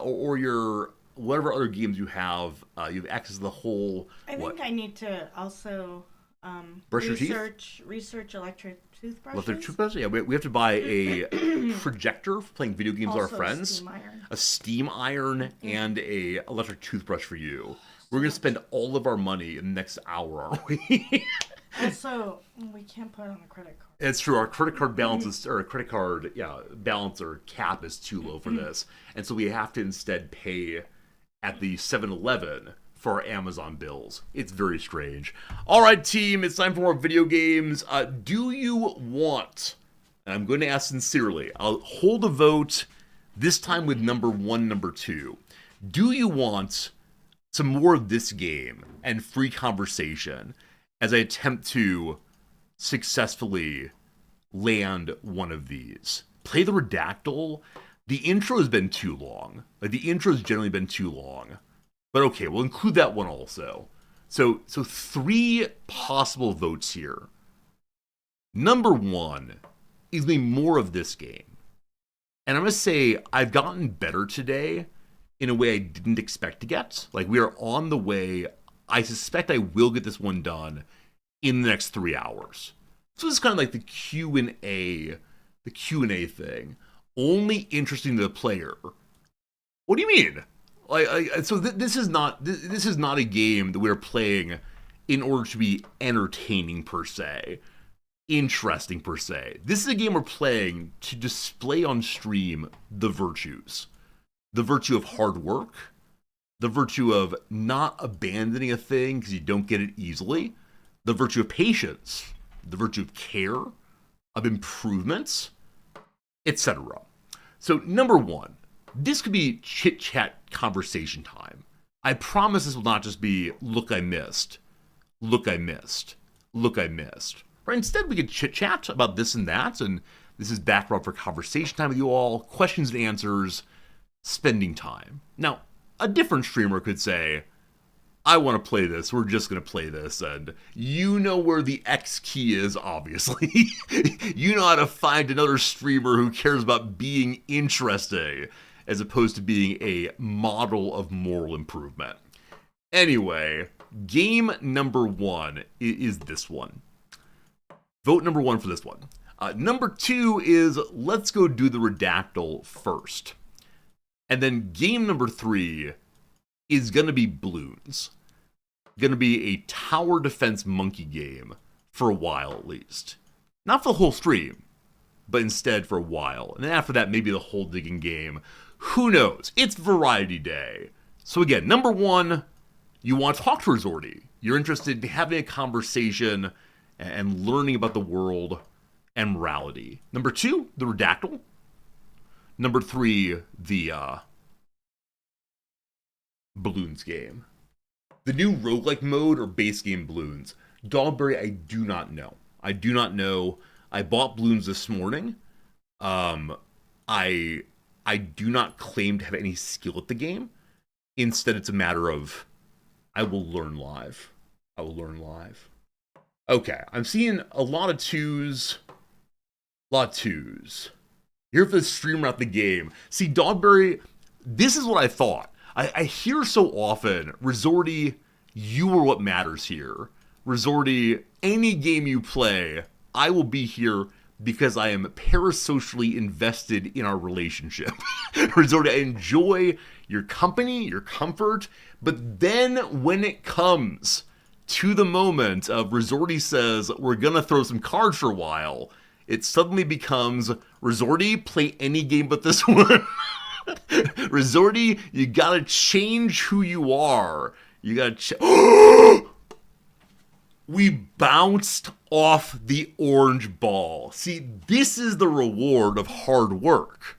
Or your whatever other games you have. You have access to the whole... I think I need to also brush your teeth? Research electric toothbrushes. Electric toothbrush? Yeah, we have to buy a projector for playing video games with our friends. A steam iron and a electric toothbrush for you. We're going to spend all of our money in the next hour, aren't we? Also, we can't put it on a credit card. It's true. Our credit card balance is, or credit card, balance or cap is too low for this. And so we have to instead pay at the 7-Eleven for our Amazon bills. It's very strange. All right, team, it's time for more video games. Do you want, and I'm going to ask sincerely, I'll hold a vote this time with number 1, number 2. Do you want some more of this game and free conversation as I attempt to successfully land one of these? Play the Redactyl. The intro has been too long. Like, the intro has generally been too long. But okay, we'll include that one also. So 3 possible votes here. Number 1 is going to be more of this game. And I'm going to say I've gotten better today in a way I didn't expect to get. Like, we are on the way. I suspect I will get this one done in the next 3 hours. So this is kind of like the Q&A thing. Only interesting to the player. What do you mean? This is not a game that we're playing in order to be entertaining per se, interesting per se. This is a game we're playing to display on stream the virtues. The virtue of hard work, the virtue of not abandoning a thing because you don't get it easily, the virtue of patience, the virtue of care, of improvements, etc. So number 1, this could be chit-chat conversation time. I promise this will not just be, look, I missed. Look, I missed. Look, I missed. Right? Instead, we could chit-chat about this and that, and this is backdrop for conversation time with you all, questions and answers, spending time. Now, a different streamer could say, I want to play this, we're just going to play this, and you know where the X key is, obviously. You know how to find another streamer who cares about being interesting, as opposed to being a model of moral improvement. Anyway, game number 1 is this one. Vote number 1 for this one. Number 2 is let's go do the Redactyl first. And then game number 3 is going to be Bloons. Going to be a tower defense monkey game for a while at least. Not for the whole stream, but instead for a while. And then after that, maybe the whole digging game. Who knows? It's variety day. So again, number 1, you want to talk to Rizordi. You're interested in having a conversation and learning about the world and morality. Number 2, the Redactyl. Number 3, the Bloons game. The new roguelike mode or base game Bloons. Dogberry, I do not know. I do not know. I bought balloons this morning. Um, I I do not claim to have any skill at the game. Instead, it's a matter of I will learn live. I will learn live. Okay, I'm seeing a lot of twos. A lot of twos. Here for the streamer at the game. See, Dogberry, this is what I thought. I hear so often, Resorty, you are what matters here. Resorty, any game you play, I will be here because I am parasocially invested in our relationship. Resorty, I enjoy your company, your comfort, but then when it comes to the moment of Resorty says, we're gonna throw some cards for a while, it suddenly becomes, Resorty, play any game but this one. Resorty, you gotta change who you are. You gotta We bounced off the orange ball. See, this is the reward of hard work.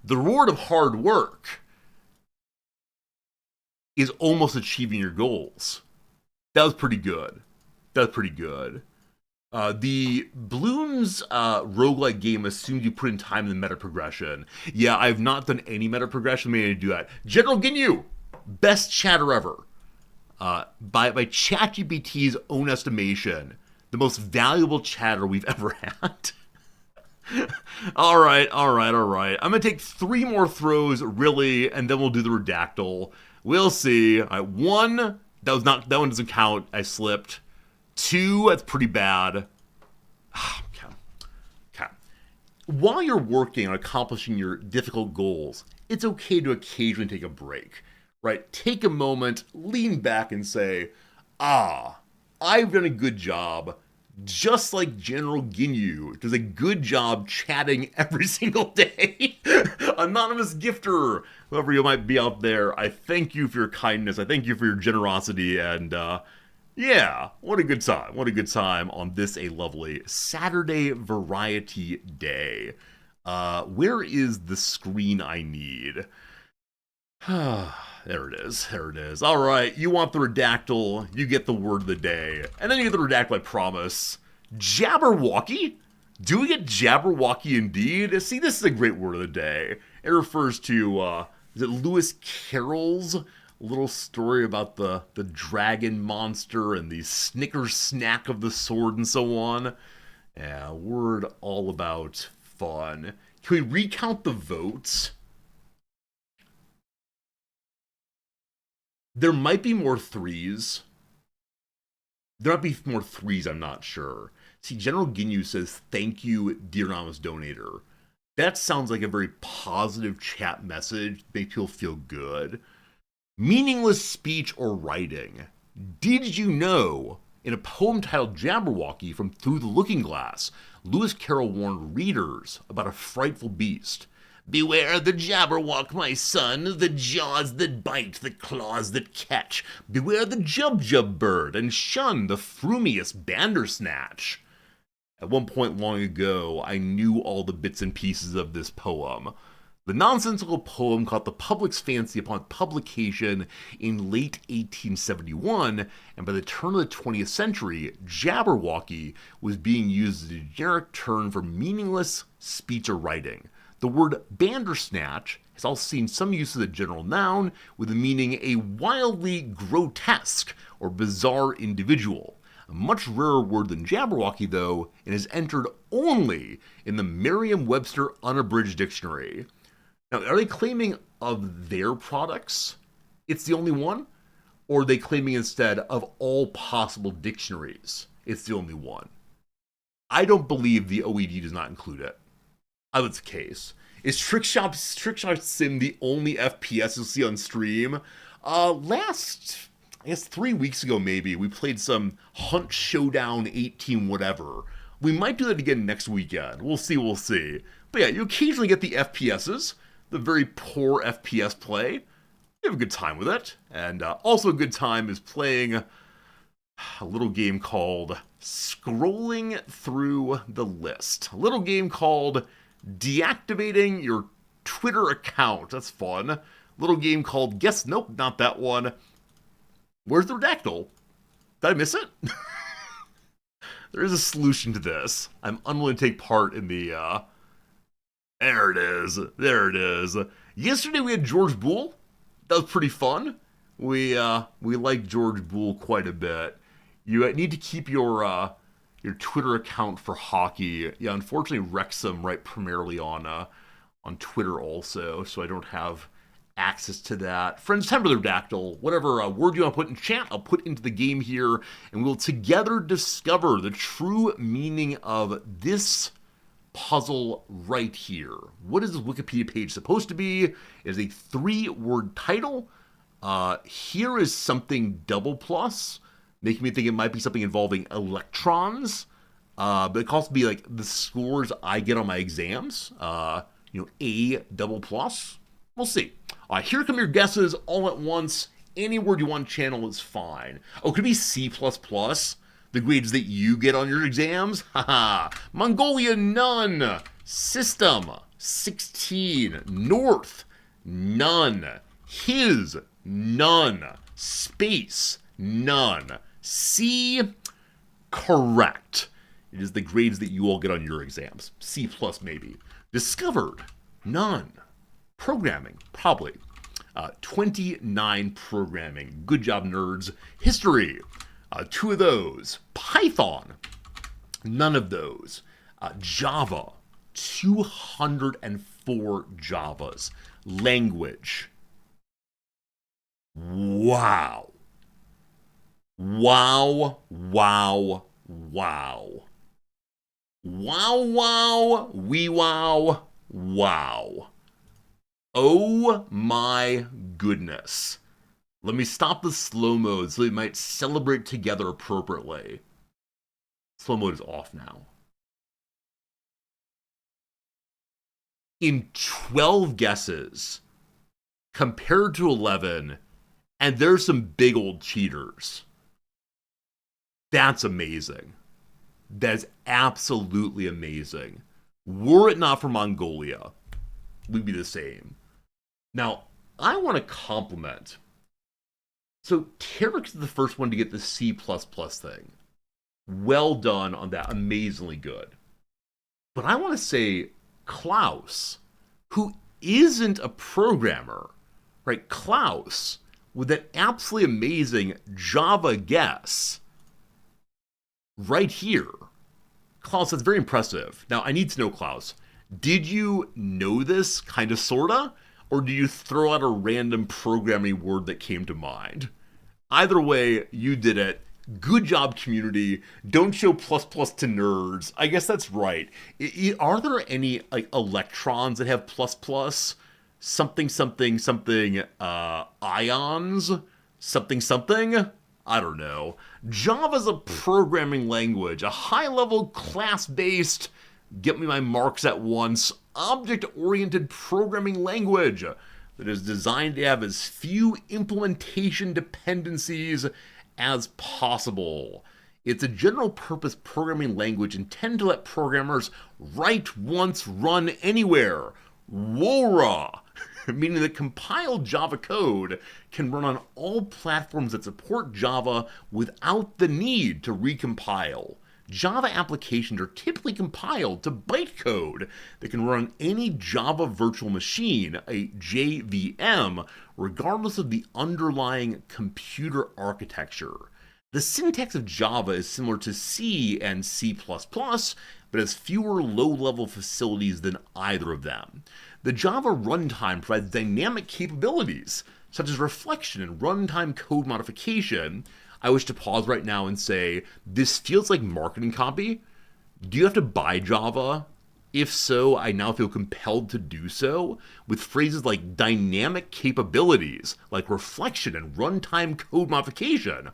The reward of hard work is almost achieving your goals. That was pretty good. That was pretty good. The Bloons roguelike game assumes you put in time in the meta progression. Yeah, I've not done any meta progression. Maybe I need to do that. General Ginyu, best chatter ever. By ChatGPT's own estimation, the most valuable chatter we've ever had. All right. I'm gonna take 3 more throws, really, and then we'll do the redactyl. We'll see. All right, 1, that one doesn't count. I slipped. 2, that's pretty bad. Okay. While you're working on accomplishing your difficult goals, it's okay to occasionally take a break, right? Take a moment, lean back and say, I've done a good job, just like General Ginyu does a good job chatting every single day. Anonymous gifter, whoever you might be out there, I thank you for your kindness, I thank you for your generosity, and yeah, what a good time. What a good time on this a lovely Saturday variety day. Where is the screen I need? There it is. There it is. All right, you want the redactyl, you get the word of the day. And then you get the redactyl, I promise. Jabberwocky? Do we get Jabberwocky indeed? See, this is a great word of the day. It refers to, is it Lewis Carroll's little story about the dragon monster and the Snickers snack of the sword and so on? Yeah, word all about fun. Can we recount the votes? There might be more 3s. There might be more 3s, I'm not sure. See, General Ginyu says, thank you, dear anonymous donator. That sounds like a very positive chat message. Makes people feel good. Meaningless speech or writing. Did you know, in a poem titled Jabberwocky from Through the Looking Glass, Lewis Carroll warned readers about a frightful beast. Beware the Jabberwock, my son, the jaws that bite, the claws that catch. Beware the Jub bird, and shun the frumious Bandersnatch. At one point long ago, I knew all the bits and pieces of this poem. The nonsensical poem caught the public's fancy upon publication in late 1871, and by the turn of the 20th century, Jabberwocky was being used as a generic term for meaningless speech or writing. The word Bandersnatch has also seen some use as a general noun with the meaning a wildly grotesque or bizarre individual. A much rarer word than Jabberwocky, though, and is entered only in the Merriam-Webster Unabridged Dictionary. Now, are they claiming of their products it's the only one? Or are they claiming instead of all possible dictionaries it's the only one? I don't believe the OED does not include it. I was the case. Is Trickshot Sim the only FPS you'll see on stream? Last, I guess 3 weeks ago maybe, we played some Hunt Showdown 18 whatever. We might do that again next weekend. We'll see. But yeah, you occasionally get the FPSs, the very poor FPS play. You have a good time with it. And also a good time is playing a little game called Scrolling Through the List. A little game called Deactivating Your Twitter Account. That's fun. Little game called Nope, not that one. Where's the redactyl? Did I miss it? There is a solution to this. I'm unwilling to take part in the, there it is. There it is. Yesterday we had George Boole. That was pretty fun. We like George Boole quite a bit. You need to keep your Twitter account for hockey. Yeah, unfortunately, Wrexham right primarily on Twitter also, so I don't have access to that. Friends, time for the dactyl. Whatever word you want to put in chat, I'll put into the game here, and we'll together discover the true meaning of this puzzle right here. What is this Wikipedia page supposed to be? It is a 3-word title. Here is something double plus, making me think it might be something involving electrons. But it could also be like the scores I get on my exams. A double plus. We'll see. Here come your guesses all at once. Any word you want to channel is fine. Oh, could it be C++? The grades that you get on your exams? Haha. Mongolia, none. System, 16. North, none. His, none. Space, none. C, correct. It is the grades that you all get on your exams. C plus maybe. Discovered, none. Programming, probably. 29 programming. Good job, nerds. History, 2 of those. Python, none of those. Java, 204 Javas. Language, wow. Wow, wow, wow. Wow, wow, wee wow, wow. Oh my goodness. Let me stop the slow mode so we might celebrate together appropriately. Slow mode is off now. In 12 guesses, compared to 11, and there's some big old cheaters. That's amazing. That's absolutely amazing. Were it not for Mongolia, we'd be the same. Now, I want to compliment. So, Terex is the first one to get the C++ thing. Well done on that. Amazingly good. But I want to say Klaus, who isn't a programmer, right? Klaus, with that absolutely amazing Java guess right here. Klaus, that's very impressive. Now, I need to know, Klaus, did you know this kind of sorta? Or do you throw out a random programming word that came to mind? Either way, you did it. Good job, community. Don't show plus plus to nerds. I guess that's right. Are there any like electrons that have plus plus? Something, something, something, ions? Something, something? I don't know. Java's a programming language, a high-level, class-based, get me my marks at once, object-oriented programming language that is designed to have as few implementation dependencies as possible. It's a general-purpose programming language intended to let programmers write once, run anywhere. WORA, meaning that compiled Java code can run on all platforms that support Java without the need to recompile. Java applications are typically compiled to bytecode that can run on any Java virtual machine, a JVM, regardless of the underlying computer architecture. The syntax of Java is similar to C and C++, but has fewer low-level facilities than either of them. The Java runtime provides dynamic capabilities, such as reflection and runtime code modification. I wish to pause right now and say, this feels like marketing copy. Do you have to buy Java? If so, I now feel compelled to do so, with phrases like dynamic capabilities, like reflection and runtime code modification.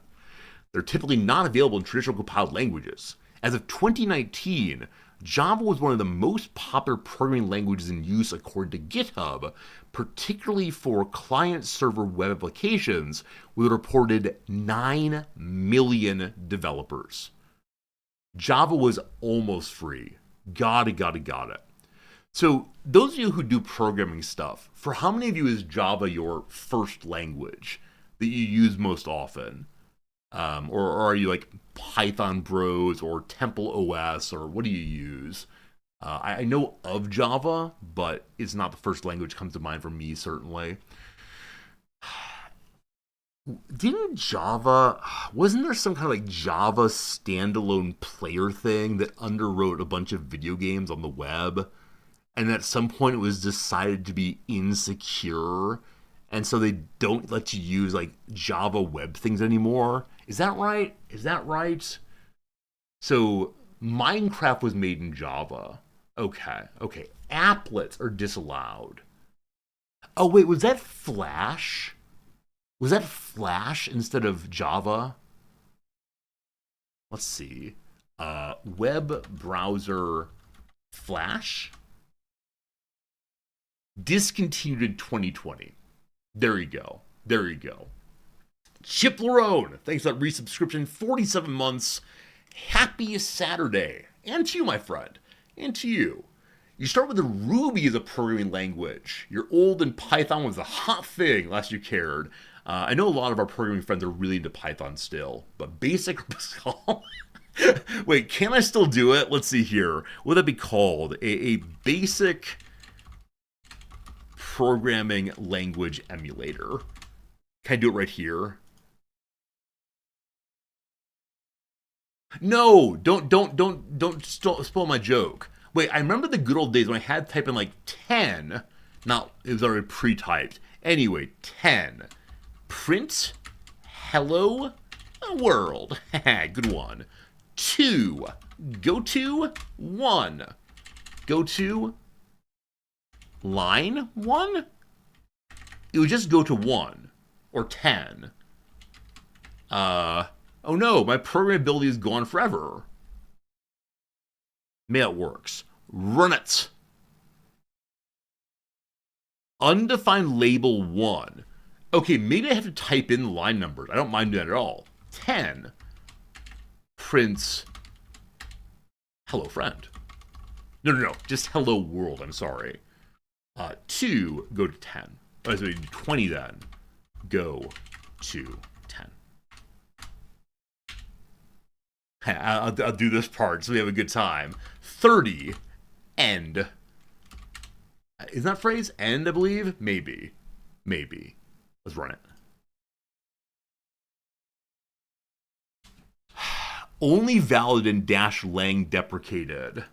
They're typically not available in traditional compiled languages. As of 2019, Java was one of the most popular programming languages in use according to GitHub, particularly for client-server web applications, with a reported 9 million developers. Java was almost free. Got it. So, those of you who do programming stuff, for how many of you is Java your first language that you use most often? Or are you like Python Bros or Temple OS, or what do you use? I know of Java, but it's not the first language that comes to mind for me, certainly. Didn't Java, wasn't there some kind of like Java standalone player thing that underwrote a bunch of video games on the web? And at some point it was decided to be insecure, and so they don't let you use like Java web things anymore. Is that right? Is that right? So Minecraft was made in Java. Okay, okay. Applets are disallowed. Oh wait, was that Flash? Was that Flash instead of Java? Let's see. Web browser Flash discontinued in 2020. There you go. There you go. Chip Larone, thanks for that resubscription. 47 months. Happy Saturday. And to you, my friend. And to you. You start with the Ruby as a programming language. You're old and Python was the hot thing last you cared. I know a lot of our programming friends are really into Python still, but basic Pascal. Wait, can I still do it? Let's see here. What would that be called? A basic programming language emulator. Can I do it right here? No, don't spoil my joke. Wait, I remember the good old days when I had to type in like 10. Not, it was already pre-typed. Anyway, 10. Print hello world. Good one. 2. Go to 1. Go to line 1? It would just go to 1 or 10. Oh no, my programmability is gone forever. Maybe it works. Run it. Undefined label 1. Okay, maybe I have to type in line numbers. I don't mind doing that at all. 10. Prints hello friend. No. Just hello world, I'm sorry. 2, go to 10. Oh, so 20 then. Go to 10. I'll do this part so we have a good time. 30, end. Is that phrase end, I believe? Maybe. Let's run it. Only valid in -lang deprecated.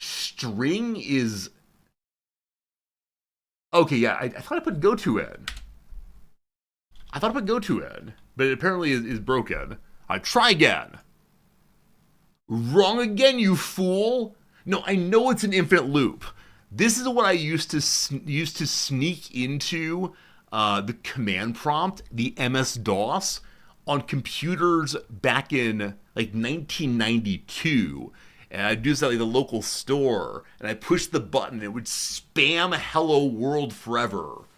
String is... Okay, yeah, I thought I put go to in. But it apparently is broken. Try again. Wrong again, you fool! No, I know it's an infinite loop. This is what I used to sneak into the command prompt, the MS-DOS, on computers back in like 1992. And I'd do this at like the local store, and I pushed the button, and it would spam "Hello World" forever.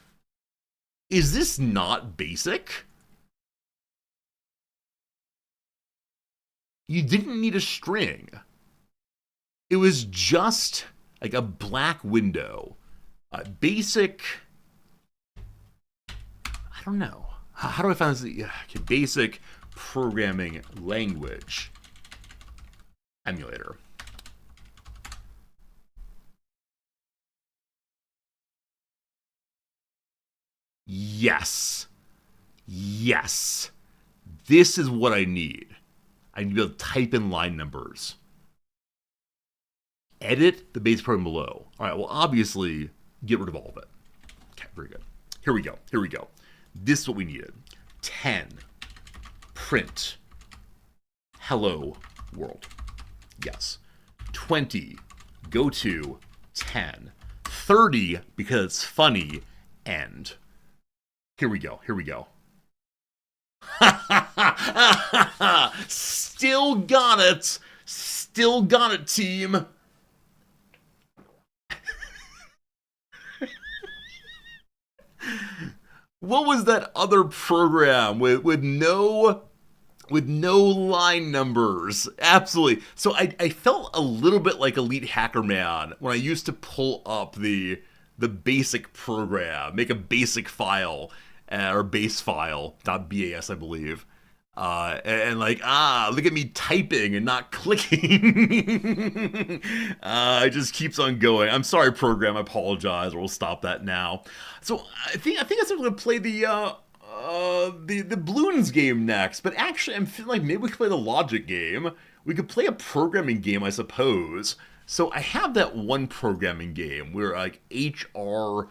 Is this not basic? You didn't need a string. It was just like a black window. Basic. I don't know. How do I find this? Okay, basic programming language emulator. Yes. This is what I need. I need to be able to type in line numbers. Edit the base program below. All right, well, obviously, get rid of all of it. Okay, very good. Here we go. This is what we needed. 10. Print hello world. Yes. 20. Go to 10. 30, because it's funny, end. Here we go. Still got it, team. What was that other program with no line numbers? Absolutely. So I felt a little bit like Elite Hacker Man when I used to pull up the basic program, make a basic file or base file .bas, I believe. And like, look at me typing and not clicking. It just keeps on going. I'm sorry, program. I apologize, or we'll stop that now. So I think I'm going to play the balloons game next. But actually, I'm feeling like maybe we could play the logic game. We could play a programming game, I suppose. So I have that one programming game where like HR,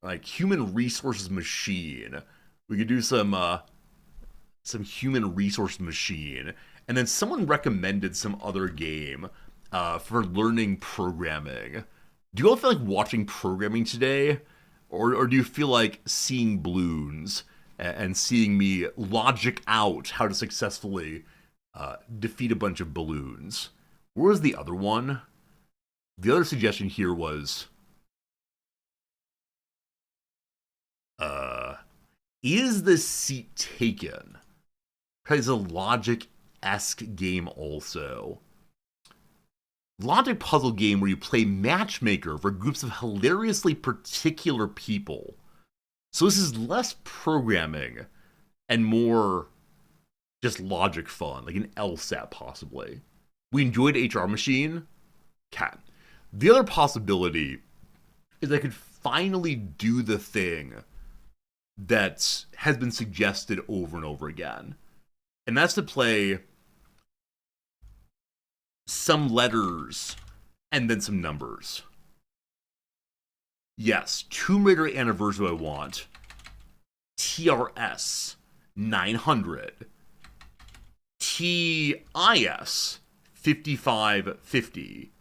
like human resources machine. We could do some human resource machine, and then someone recommended some other game for learning programming. Do you all feel like watching programming today, or do you feel like seeing balloons and seeing me logic out how to successfully defeat a bunch of balloons? Where was the other one? The other suggestion here was, uh, is the seat taken? It's a logic-esque game also. Logic puzzle game where you play matchmaker for groups of hilariously particular people. So this is less programming and more just logic fun, like an LSAT possibly. We enjoyed HR Machine. Cat. The other possibility is I could finally do the thing that has been suggested over and over again. And that's to play some letters and then some numbers. Yes, Tomb Raider Anniversary I want. TRS 900. TIS 5550.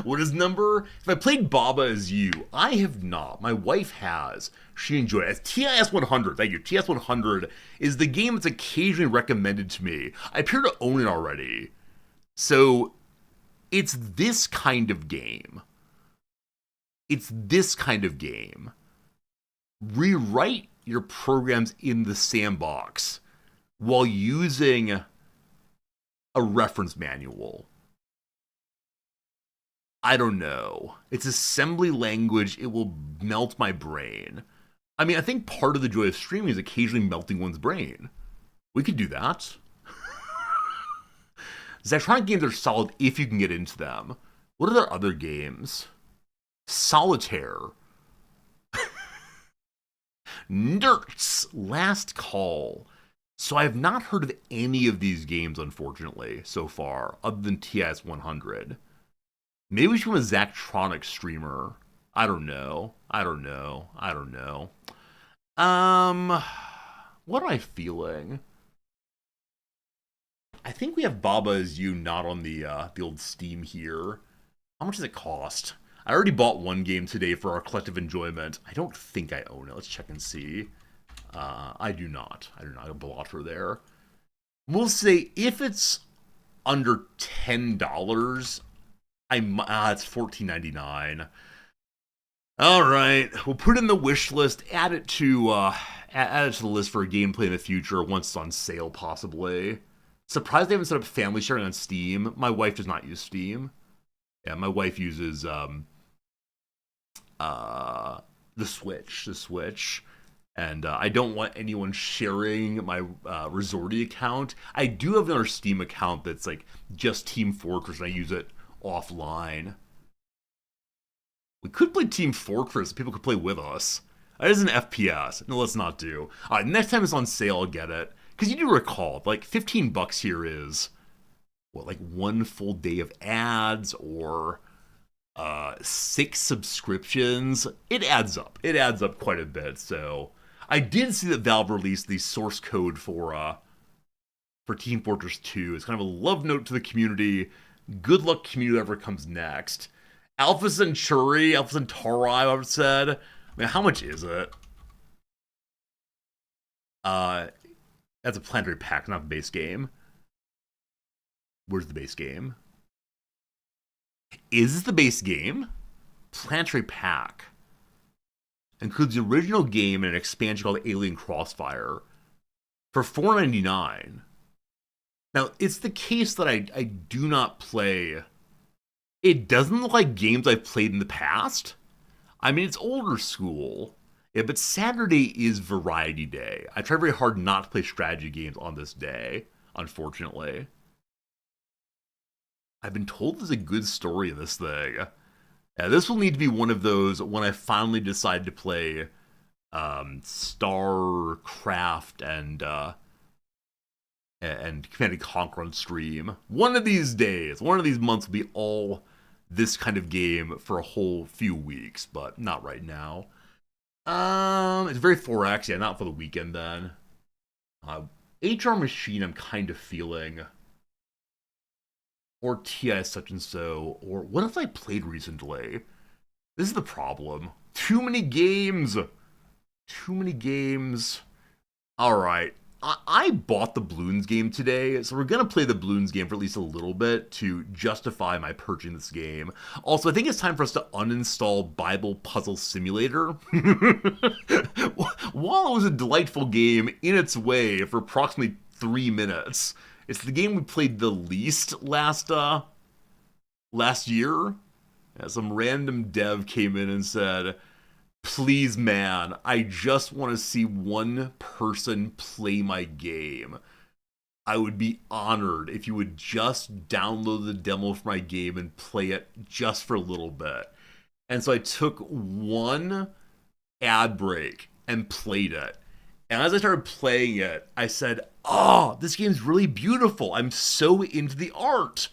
What is number? If I played Baba as you, I have not. My wife has. She enjoyed it. TIS 100, thank you. TIS 100 is the game that's occasionally recommended to me. I appear to own it already. So, it's this kind of game. It's this kind of game. Rewrite your programs in the sandbox while using a reference manual. I don't know. It's assembly language. It will melt my brain. I mean, I think part of the joy of streaming is occasionally melting one's brain. We could do that. Zachtronic games are solid if you can get into them. What are their other games? Solitaire. Nerds. Last Call. So I have not heard of any of these games, unfortunately, so far, other than TIS 100. Maybe we should become a Zachtronic streamer. I don't know. What am I feeling? I think we have Baba as you not on the old Steam here. How much does it cost? I already bought one game today for our collective enjoyment. I don't think I own it. Let's check and see. I do not. I have a blotter there. We'll say if it's under $10, it's $14.99. All right, we'll put it in the wish list. Add it to the list for a gameplay in the future once it's on sale, possibly. Surprised they haven't set up family sharing on Steam. My wife does not use Steam. Yeah, my wife uses the Switch. And I don't want anyone sharing my Resorty account. I do have another Steam account that's like just Team Fortress, and I use it offline. We could play Team Fortress. People could play with us. That is an FPS. No, let's not do. All right, next time it's on sale, I'll get it. Because you do recall, like $15 here is what, like one full day of ads or 6 subscriptions. It adds up. It adds up quite a bit. So I did see that Valve released the source code for Team Fortress 2. It's kind of a love note to the community. Good luck, community, whatever comes next. Alpha Centauri, Alpha Centauri, I would have said. I mean, how much is it? That's a planetary pack, not a base game. Where's the base game? Is this the base game? Planetary pack. Includes the original game and an expansion called Alien Crossfire for $4.99. Now, it's the case that I do not play. It doesn't look like games I've played in the past. I mean, it's older school. Yeah, but Saturday is variety day. I try very hard not to play strategy games on this day, unfortunately. I've been told there's a good story in this thing. Yeah, this will need to be one of those when I finally decide to play StarCraft and Command & Conquer on stream. One of these days, one of these months will be all this kind of game for a whole few weeks, but not right now. It's very 4X, yeah, not for the weekend then. HR Machine, I'm kind of feeling. Or TI such and so, or what else I played recently? This is the problem. Too many games. Too many games. Alright. I bought the Bloons game today, so we're gonna play the Bloons game for at least a little bit to justify my purchasing this game. Also, I think it's time for us to uninstall Bible Puzzle Simulator. While it was a delightful game in its way for approximately 3 minutes, it's the game we played the least last year. Yeah, some random dev came in and said, "Please, man, I just want to see one person play my game. I would be honored if you would just download the demo for my game and play it just for a little bit." And so I took one ad break and played it. And as I started playing it, I said, "Oh, this game's really beautiful. I'm so into the art."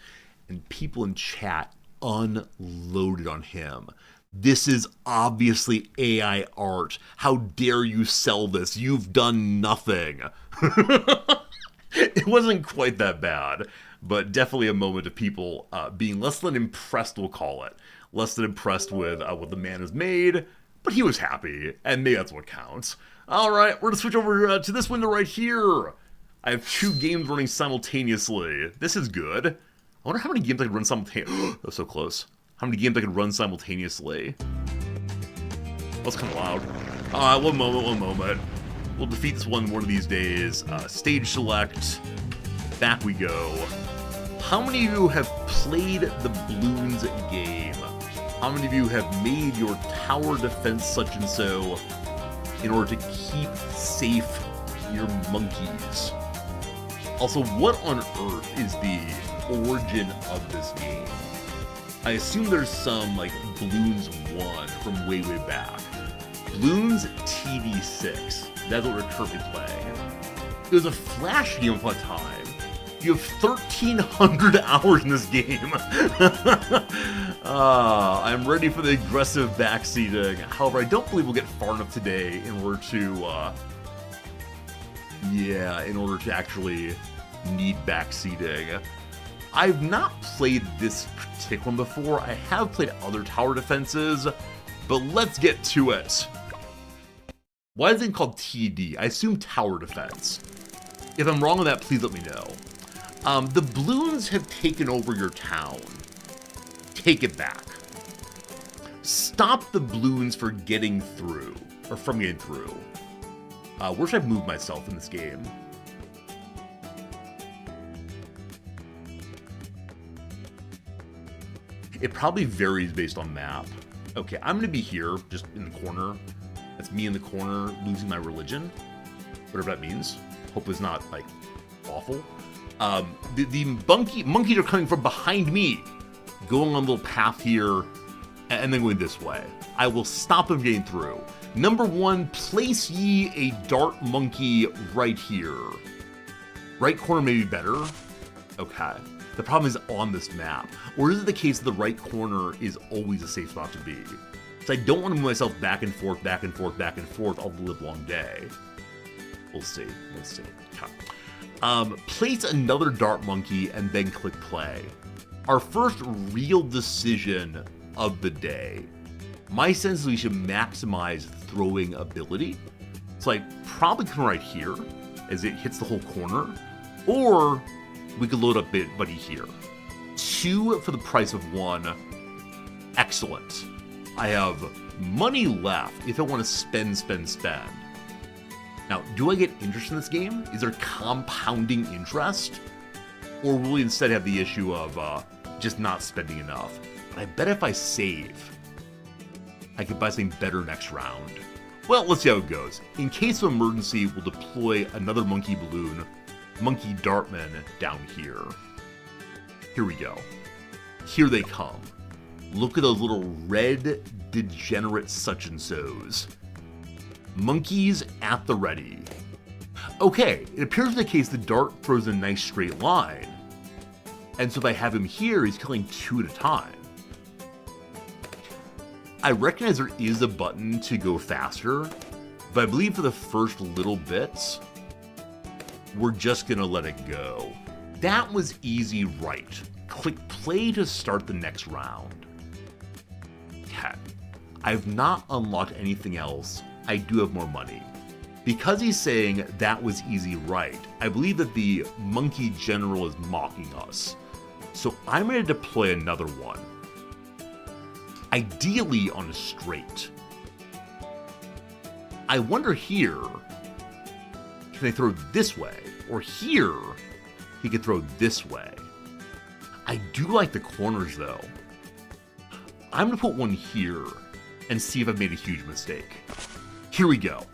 And people in chat unloaded on him. "This is obviously AI art. How dare you sell this? You've done nothing." It wasn't quite that bad, but definitely a moment of people being less than impressed, we'll call it. Less than impressed with what the man has made, but he was happy, and maybe that's what counts. Alright, we're going to switch over to this window right here. I have 2 games running simultaneously. This is good. I wonder how many games I could run simultaneously. That was so close. How many games I could run simultaneously. That's kind of loud. One moment. We'll defeat this one of these days. Stage select. Back we go. How many of you have played the Bloons game? How many of you have made your tower defense such and so in order to keep safe your monkeys? Also, what on earth is the origin of this game? I assume there's some, like, Bloons 1 from way back. Bloons TD6. That's what we're currently playing. It was a flash game of a time. You have 1,300 hours in this game. I'm ready for the aggressive backseating. However, I don't believe we'll get far enough today in order to, in order to actually need backseating. I've not played this particular one before. I have played other tower defenses, but let's get to it. Why is it called TD? I assume tower defense. If I'm wrong on that, please let me know. The Bloons have taken over your town. Take it back. Stop the Bloons from getting through. Where should I move myself in this game? It probably varies based on map. Okay, I'm gonna be here, just in the corner. That's me in the corner, losing my religion. Whatever that means. Hope it's not, like, awful. The monkeys are coming from behind me. Going on a little path here, and then going this way. I will stop them getting through. Number 1, place ye a dart monkey right here. Right corner may be better. Okay. The problem is on this map. Or is it the case that the right corner is always a safe spot to be? So I don't want to move myself back and forth all the livelong day. We'll see. Okay. Place another dart monkey and then click play. Our first real decision of the day. My sense is we should maximize throwing ability. So I probably come right here as it hits the whole corner. Or we could load up buddy here. 2 for the price of 1. Excellent. I have money left if I want to spend. Now, do I get interest in this game? Is there compounding interest? Or will we instead have the issue of just not spending enough? But I bet if I save, I could buy something better next round. Well, let's see how it goes. In case of emergency, we'll deploy another monkey balloon, Monkey Dartman, down here. Here we go. Here they come. Look at those little red, degenerate such-and-sos. Monkeys at the ready. Okay, it appears in the case the dart throws a nice straight line. And so if I have him here, he's killing 2 at a time. I recognize there is a button to go faster, but I believe for the first little bits, we're just gonna let it go. That was easy, right? Click play to start the next round. Okay, I've not unlocked anything else. I do have more money. Because he's saying that was easy, right, I believe that the monkey general is mocking us. So I'm gonna deploy another one. Ideally on a straight. I wonder here, can I throw this way? Or here, he could throw this way. I do like the corners though. I'm gonna put one here and see if I've made a huge mistake. Here we go.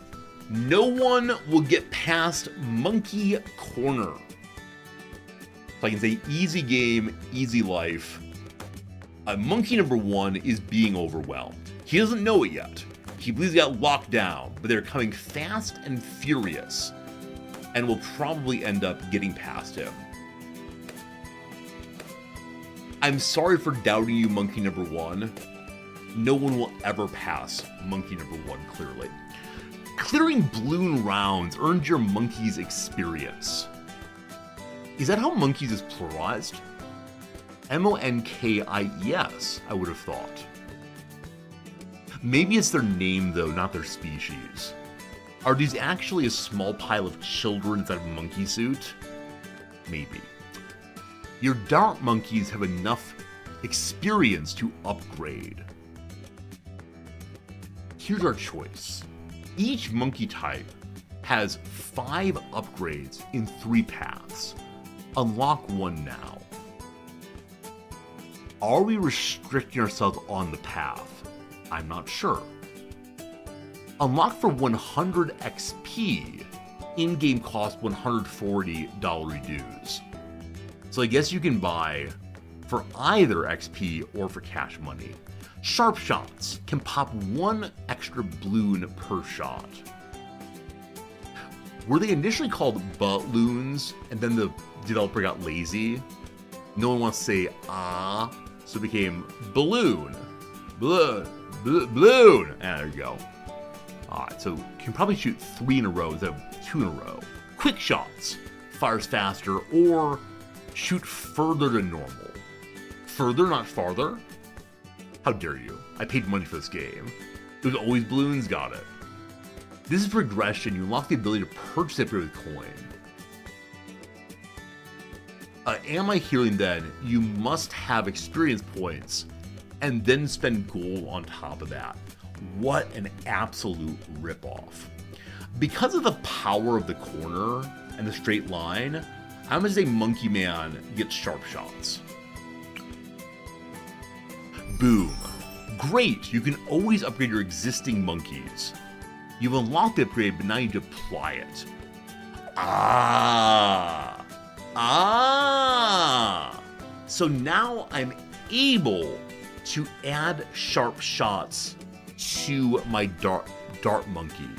No one will get past Monkey Corner. So I can say easy game, easy life. Monkey number 1 is being overwhelmed. He doesn't know it yet. He believes he got locked down, but they're coming fast and furious, and will probably end up getting past him. I'm sorry for doubting you, Monkey number 1. No one will ever pass Monkey number 1, clearly. Clearing balloon rounds earns your monkey's experience. Is that how monkeys is pluralized? M-O-N-K-I-E-S, I would have thought. Maybe it's their name, though, not their species. Are these actually a small pile of children inside of a monkey suit? Maybe. Your dart monkeys have enough experience to upgrade. Here's our choice. Each monkey type has 5 upgrades in 3 paths. Unlock one now. Are we restricting ourselves on the path? I'm not sure. Unlock for 100 XP. In-game cost $140 reduce. So I guess you can buy for either XP or for cash money. Sharp shots can pop 1 extra balloon per shot. Were they initially called balloons and then the developer got lazy? No one wants to say ah, so it became balloon. Balloon. There you go. Alright, so you can probably shoot 3 in a row instead of 2 in a row. Quick shots fires faster or shoot further than normal. Further, not farther? How dare you? I paid money for this game. It was always balloons, got it. This is progression. You unlock the ability to purchase it with coin. Am I hearing then you must have experience points and then spend gold on top of that? What an absolute ripoff. Because of the power of the corner and the straight line, I'm gonna say Monkey Man gets sharp shots. Boom. Great, you can always upgrade your existing monkeys. You've unlocked the upgrade, but now you need to apply it. So now I'm able to add sharp shots to my dart monkey.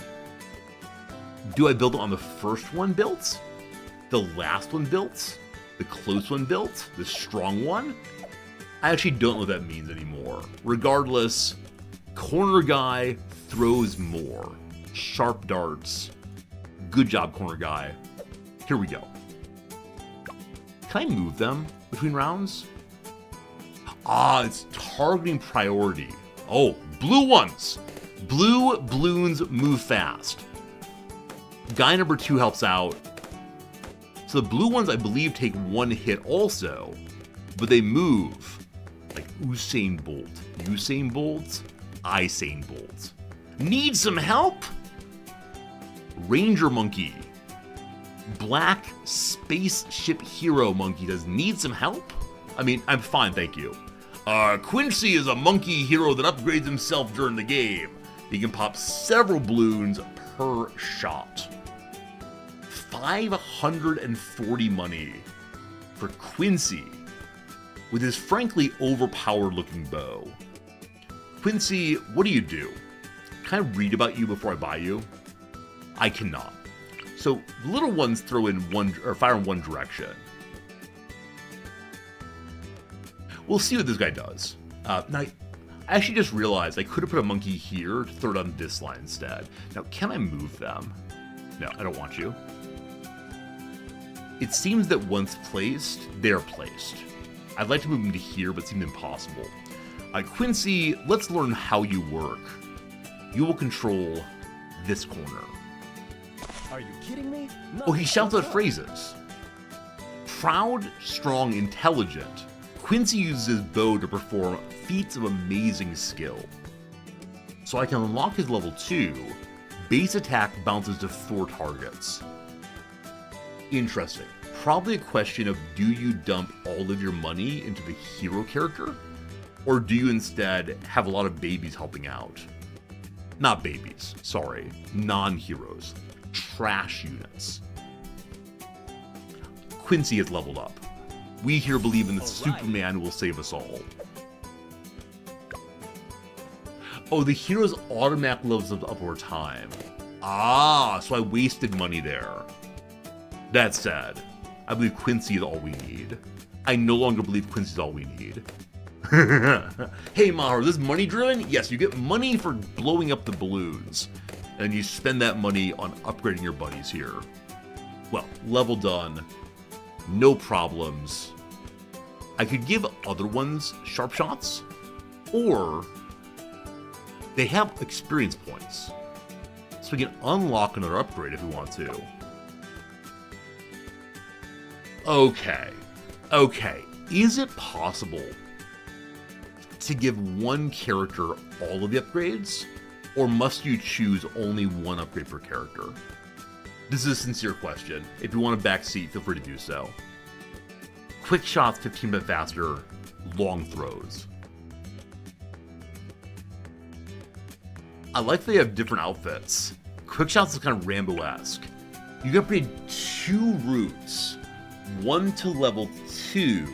Do I build it on the first one built? The last one built? The close one built? The strong one? I actually don't know what that means anymore. Regardless, corner guy throws more. Sharp darts. Good job, corner guy. Here we go. Can I move them between rounds? It's targeting priority. Oh, blue ones. Blue balloons move fast. Guy number 2 helps out. So the blue ones, I believe, take 1 hit also, but they move like Usain Bolt. Usain Bolt? Isain Bolt. Need some help? Ranger monkey. Black spaceship hero monkey does need some help? I mean, I'm fine, thank you. Quincy is a monkey hero that upgrades himself during the game. You can pop several balloons per shot. 540 money for Quincy with his frankly overpowered looking bow. Quincy, what do you do? Can I read about you before I buy you? I cannot. So little ones throw in fire in one direction. We'll see what this guy does. Now, I actually just realized I could have put a monkey here to throw it on this line instead. Now, can I move them? No, I don't want you. It seems that once placed, they're placed. I'd like to move them to here, but it seemed impossible. Quincy, let's learn how you work. You will control this corner. Are you kidding me? Oh, he shouts out phrases. Proud, strong, intelligent. Quincy uses his bow to perform feats of amazing skill. So I can unlock his level 2. Base attack bounces to 4 targets. Interesting. Probably a question of, do you dump all of your money into the hero character? Or do you instead have a lot of babies helping out? Not babies, sorry. Non-heroes. Trash units. Quincy has leveled up. We here believe in the Superman who will save us all. Oh, the hero's automatic levels up over time. Ah, so I wasted money there. That said, I believe Quincy is all we need. I no longer believe Quincy is all we need. Hey Maher, is this money driven? Yes, you get money for blowing up the balloons. And you spend that money on upgrading your buddies here. Well, level done. No problems. I could give other ones sharp shots, or they have experience points. So we can unlock another upgrade if we want to. Okay. Is it possible to give one character all of the upgrades? Or must you choose only one upgrade per character? This is a sincere question. If you want a backseat, feel free to do so. Quick shots 15% faster, long throws. I like that they have different outfits. Quick shots is kind of Rambo-esque. You can upgrade 2 routes. One to level 2,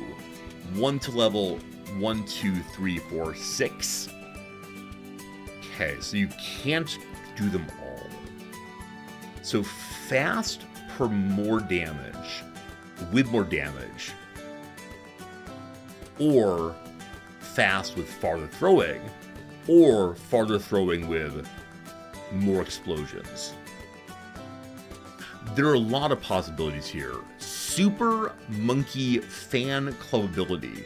one to level 1, 2, 3, 4, 6. Okay, so you can't do them all. So fast per more damage, with more damage, or fast with farther throwing, or farther throwing with more explosions. There are a lot of possibilities here. Super Monkey Fan Club ability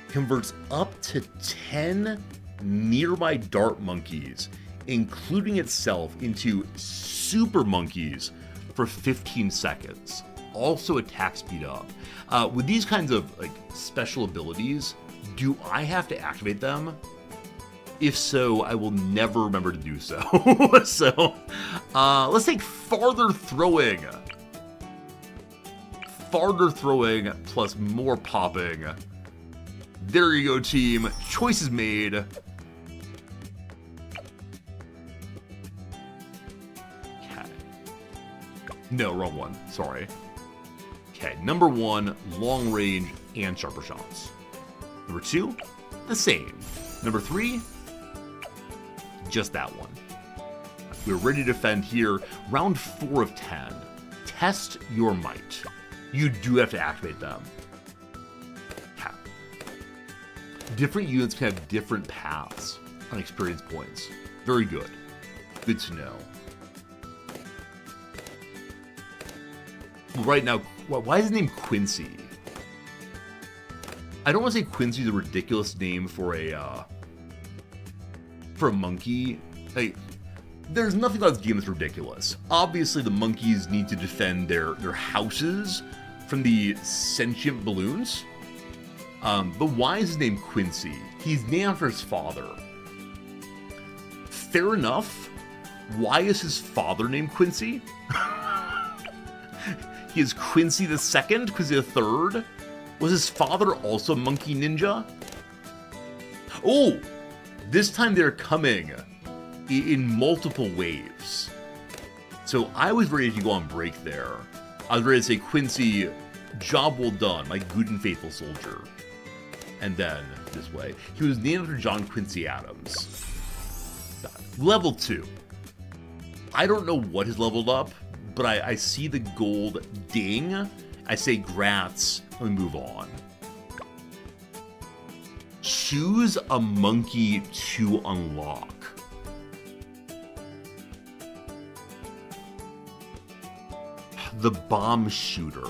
converts up to 10 nearby dart monkeys, including itself, into super monkeys for 15 seconds. Also attack speed up. With these kinds of special abilities, do I have to activate them? If so, I will never remember to do so. So, let's take farther throwing. Farther throwing plus more popping. There you go, team. Choice is made. Okay. No, wrong one. Sorry. Okay, number 1, long range and sharper shots. Number 2, the same. Number 3, just that one. We're ready to defend here. Round 4 of 10. Test your might. You do have to activate them. Okay. Different units can have different paths on experience points. Very good. Good to know. Right now, why is his name Quincy? I don't want to say Quincy is a ridiculous name for a monkey. There's nothing about this game that's ridiculous. Obviously, the monkeys need to defend their houses from the sentient balloons. But why is his name Quincy? He's named after his father. Fair enough. Why is his father named Quincy? He is Quincy the second, Quincy the third. Was his father also a monkey ninja? Oh, this time they're coming in multiple waves. So I was ready to go on break there. I was ready to say, Quincy, job well done, my good and faithful soldier. And then, this way, he was named after John Quincy Adams. Level 2. I don't know what has leveled up, but I see the gold ding. I say, grats, let me move on. Choose a monkey to unlock. The bomb shooter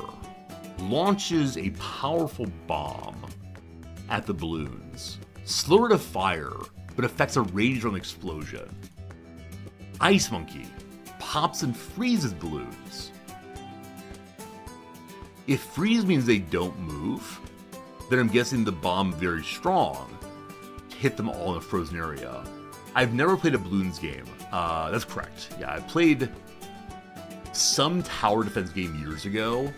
launches a powerful bomb at the balloons. Slower to fire, but affects a range on explosion. Ice monkey pops and freezes balloons. If freeze means they don't move, then I'm guessing the bomb very strong to hit them all in a frozen area. I've never played a balloons game. That's correct. Yeah, I played some tower defense game years ago.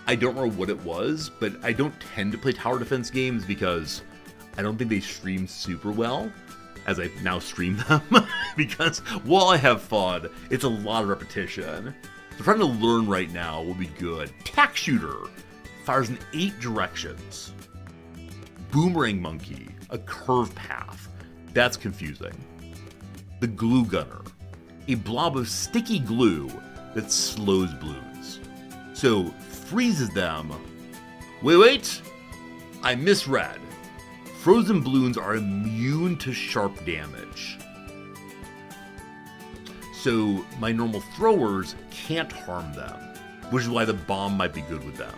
I don't remember what it was, but I don't tend to play tower defense games because I don't think they stream super well, as I now stream them, because while I have fun, it's a lot of repetition. So trying to learn right now will be good. Tack shooter fires in 8 directions. Boomerang monkey, a curved path. That's confusing. The glue gunner, a blob of sticky glue that slows balloons. So freezes them. Wait, I misread. Frozen balloons are immune to sharp damage. So my normal throwers can't harm them, which is why the bomb might be good with them.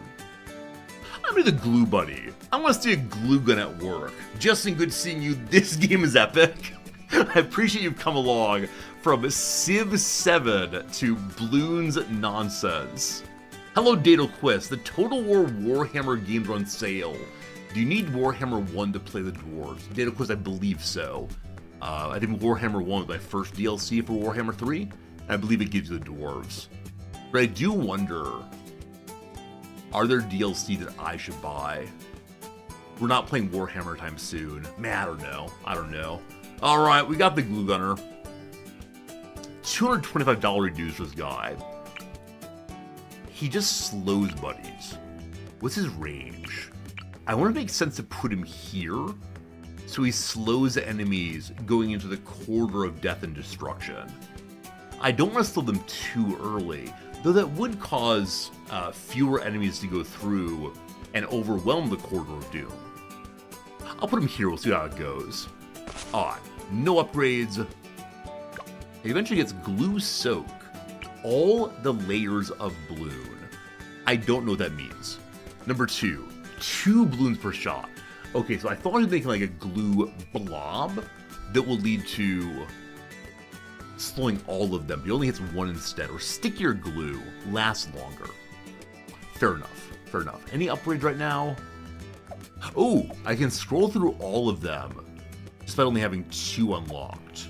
I'm the glue buddy. I want to see a glue gun at work. Justin, good seeing you. This game is epic. I appreciate you've come along from Civ 7 to Bloons nonsense. Hello, Daedalquist. The Total War Warhammer games are on sale. Do you need Warhammer 1 to play the dwarves? Daedalquist, I believe so. I think Warhammer 1 was my first DLC for Warhammer 3, and I believe it gives you the dwarves. But I do wonder, are there DLC that I should buy? We're not playing Warhammer time soon. Man, I don't know. Alright, we got the glue gunner. $225 reduced for this guy. He just slows buddies. What's his range? I wonder if it makes sense to put him here, so he slows enemies going into the corridor of death and destruction. I don't want to slow them too early, though that would cause fewer enemies to go through and overwhelm the corridor of doom. I'll put him here, we'll see how it goes. Alright, no upgrades. It eventually gets glue soak. All the layers of balloon. I don't know what that means. Number 2, 2 balloons per shot. Okay, so I thought I was making like a glue blob that will lead to slowing all of them. But it only hits one instead. Or stickier glue lasts longer. Fair enough. Any upgrades right now? Oh, I can scroll through all of them despite only having 2 unlocked.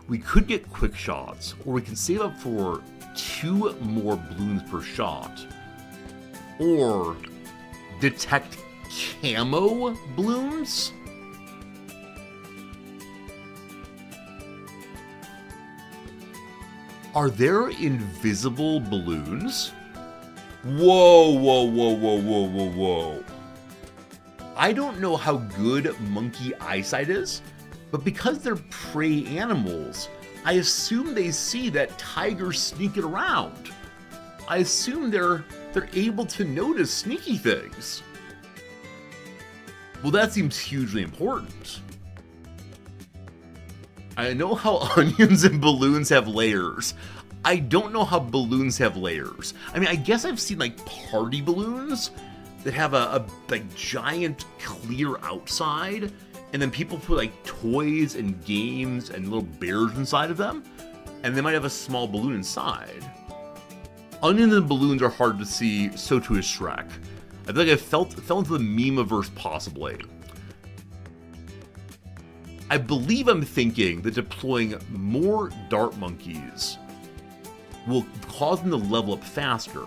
We could get quick shots, or we can save up for 2 more balloons per shot, or detect camo balloons? Are there invisible balloons? Whoa. I don't know how good monkey eyesight is, but because they're prey animals, I assume they see that tiger's sneaking around. I assume they're able to notice sneaky things. Well, that seems hugely important. I know how onions and balloons have layers. I don't know how balloons have layers. I mean, I guess I've seen like party balloons that have a like giant clear outside, and then people put like toys and games and little bears inside of them, and they might have a small balloon inside. Onions and balloons are hard to see, so too is Shrek. I feel like I fell into the meme-averse possibly. I believe I'm thinking that deploying more dart monkeys will cause them to level up faster.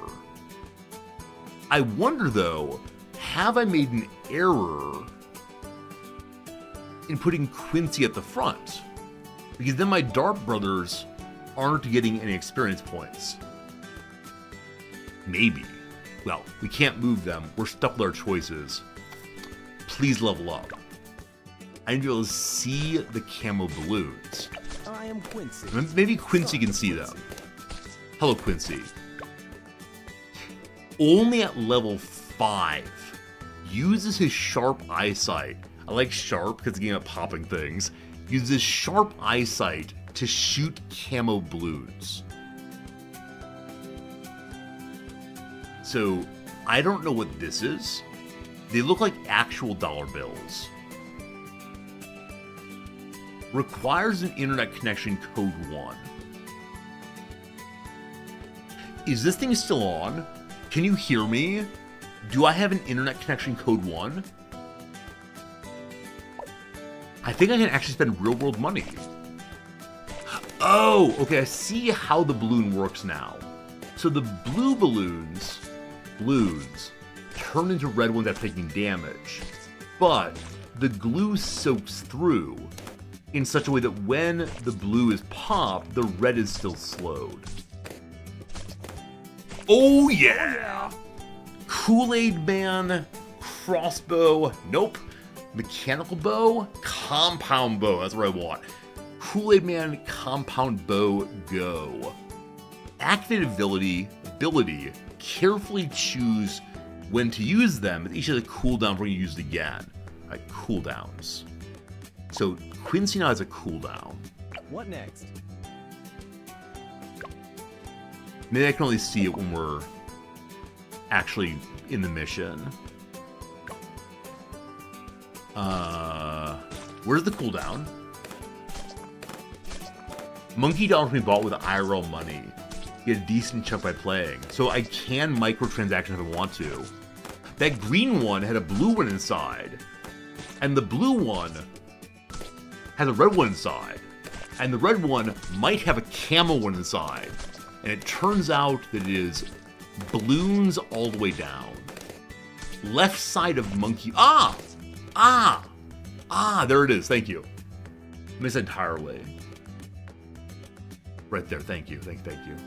I wonder though, have I made an error in putting Quincy at the front? Because then my Dart brothers aren't getting any experience points. Maybe. Well, we can't move them. We're stuck with our choices. Please level up. I need to be able to see the camo balloons. I am Quincy. Maybe Quincy can see them. Hello, Quincy. Only at level 5. Uses his sharp eyesight. I like sharp because it's getting at popping things. Uses his sharp eyesight to shoot camo balloons. So, I don't know what this is. They look like actual dollar bills. Requires an internet connection code 1. Is this thing still on? Can you hear me? Do I have an internet connection code 1? I think I can actually spend real world money. Oh, okay, I see how the balloon works now. So the blue balloons turn into red ones after taking damage, but the glue soaks through in such a way that when the blue is popped, the red is still slowed. Oh yeah! Kool-Aid Man, crossbow, nope. Mechanical bow, compound bow, that's what I want. Kool-Aid Man, compound bow, go. Activated ability, carefully choose when to use them. Each has a cooldown before you use it again. Alright, cooldowns. So Quincy now has a cooldown. What next? Maybe I can only see it when we're actually in the mission. Where's the cooldown? Monkey Dollars can be bought with IRL money. Get a decent chunk by playing. So I can microtransaction if I want to. That green one had a blue one inside. And the blue one has a red one inside. And the red one might have a camo one inside. And it turns out that it is balloons all the way down. Left side of monkey. There it is. Thank you. Missed entirely. Right there. Thank you. Thank you.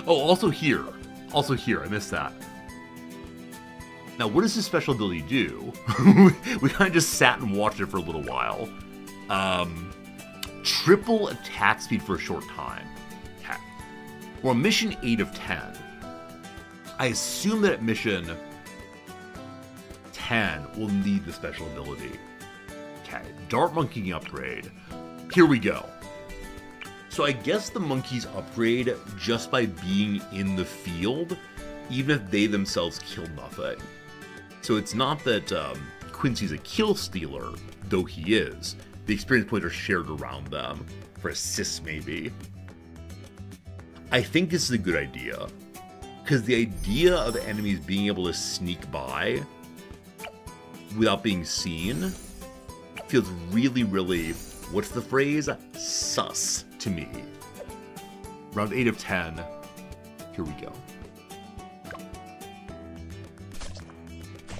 Oh, also here. I missed that. Now, what does this special ability do? We kind of just sat and watched it for a little while. Triple attack speed for a short time. Okay. We're on mission 8 of 10. I assume that at mission 10 we'll need the special ability. Okay. Dart monkey upgrade. Here we go. So I guess the monkeys upgrade just by being in the field, even if they themselves kill nothing. So it's not that Quincy's a kill stealer, though he is. The experience points are shared around them, for assists maybe. I think this is a good idea, because the idea of enemies being able to sneak by without being seen feels really, really, what's the phrase? Sus to me. Round 8 of 10. Here we go.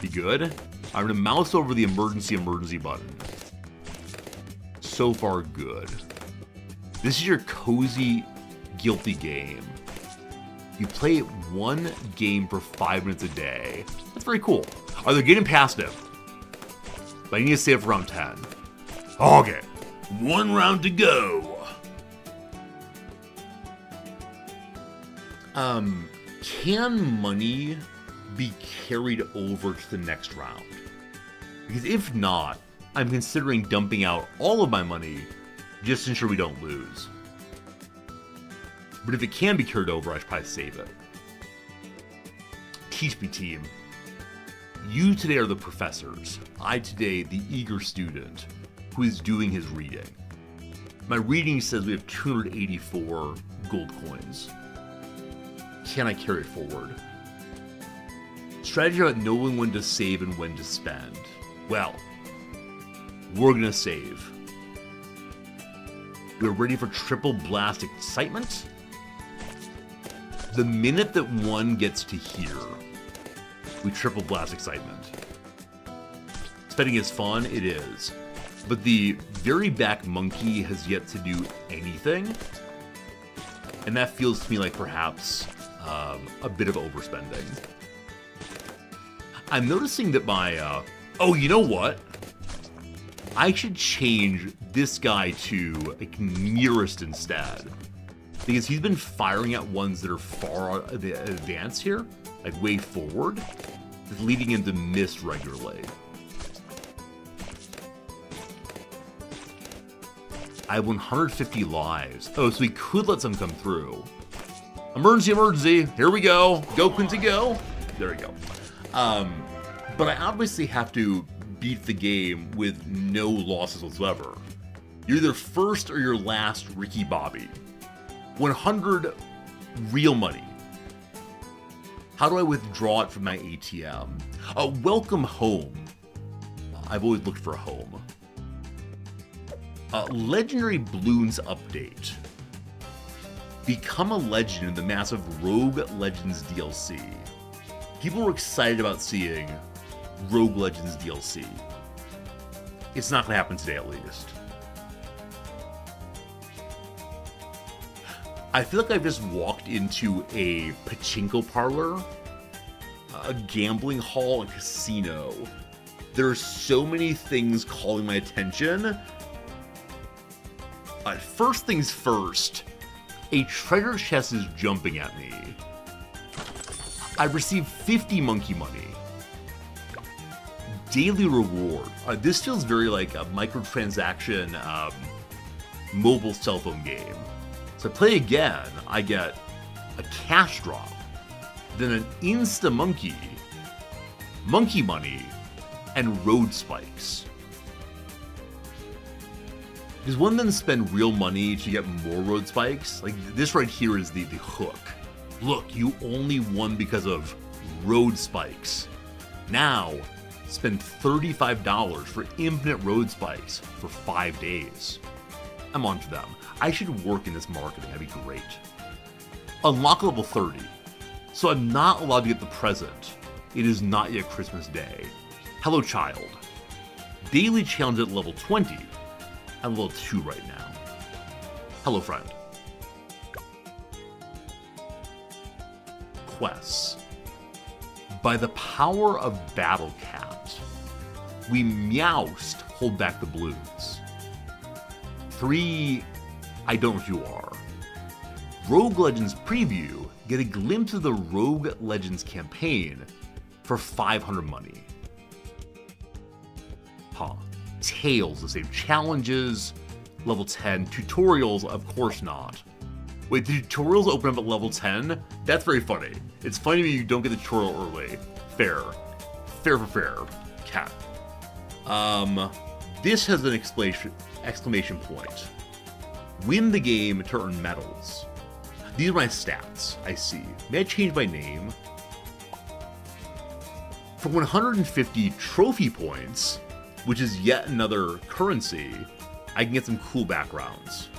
Be good. I'm gonna mouse over the emergency button. So far, good. This is your cozy, guilty game. You play one game for 5 minutes a day. That's very cool. Oh, they're getting past it. But I need to save for round 10. Okay. 1 round to go. Can money be carried over to the next round? Because if not, I'm considering dumping out all of my money just to ensure we don't lose. But if it can be carried over, I should probably save it. Teach me, team. You today are the professors. I today, the eager student who is doing his reading. My reading says we have 284 gold coins. Can I carry it forward? Strategy about knowing when to save and when to spend. Well, we're gonna save. We're ready for triple blast excitement. The minute that one gets to here, we triple blast excitement. Spending is fun, it is. but the very back monkey has yet to do anything. And that feels to me like perhaps a bit of overspending. I'm noticing that my, oh, you know what? I should change this guy to like nearest instead. Because he's been firing at ones that are far advanced here, like way forward, leading him to miss regularly. I have 150 lives. Oh, so we could let some come through. Emergency, emergency. Here we go. Go, Quincy, go. There we go. But I obviously have to beat the game with no losses whatsoever. You're either first or you're last Ricky Bobby. 100 real money. How do I withdraw it from my ATM? Welcome home. I've always looked for a home. Legendary Balloons update. Become a legend in the massive Rogue Legends DLC. People were excited about seeing Rogue Legends DLC. It's not going to happen today, at least. I feel like I've just walked into a pachinko parlor, a gambling hall, and casino. There are so many things calling my attention. First things first, a treasure chest is jumping at me. I've received 50 monkey money. Daily reward. This feels very like a microtransaction mobile cell phone game. So I play again, I get a cash drop, then an insta monkey money, and road spikes. Does one then spend real money to get more road spikes? Like this right here is the hook. Look, you only won because of road spikes. Now, spend $35 for infinite road spikes for 5 days. I'm on to them. I should work in this marketing, that'd be great. Unlock level 30. So I'm not allowed to get the present. It is not yet Christmas Day. Hello, child. Daily challenge at level 20. I'm level 2 right now. Hello, friend. Quests. By the power of Battle Cat, we Meowst hold back the balloons. 3, I don't know who you are. Rogue Legends preview, get a glimpse of the Rogue Legends campaign for 500 money. Huh. Tales to save challenges, level 10. Tutorials, of course not. Wait, the tutorials open up at level 10? That's very funny. It's funny to me you don't get the tutorial early. Fair. Fair for fair. Cat. This has an exclamation point. Win the game to earn medals. These are my stats, I see. May I change my name? For 150 trophy points, which is yet another currency, I can get some cool backgrounds.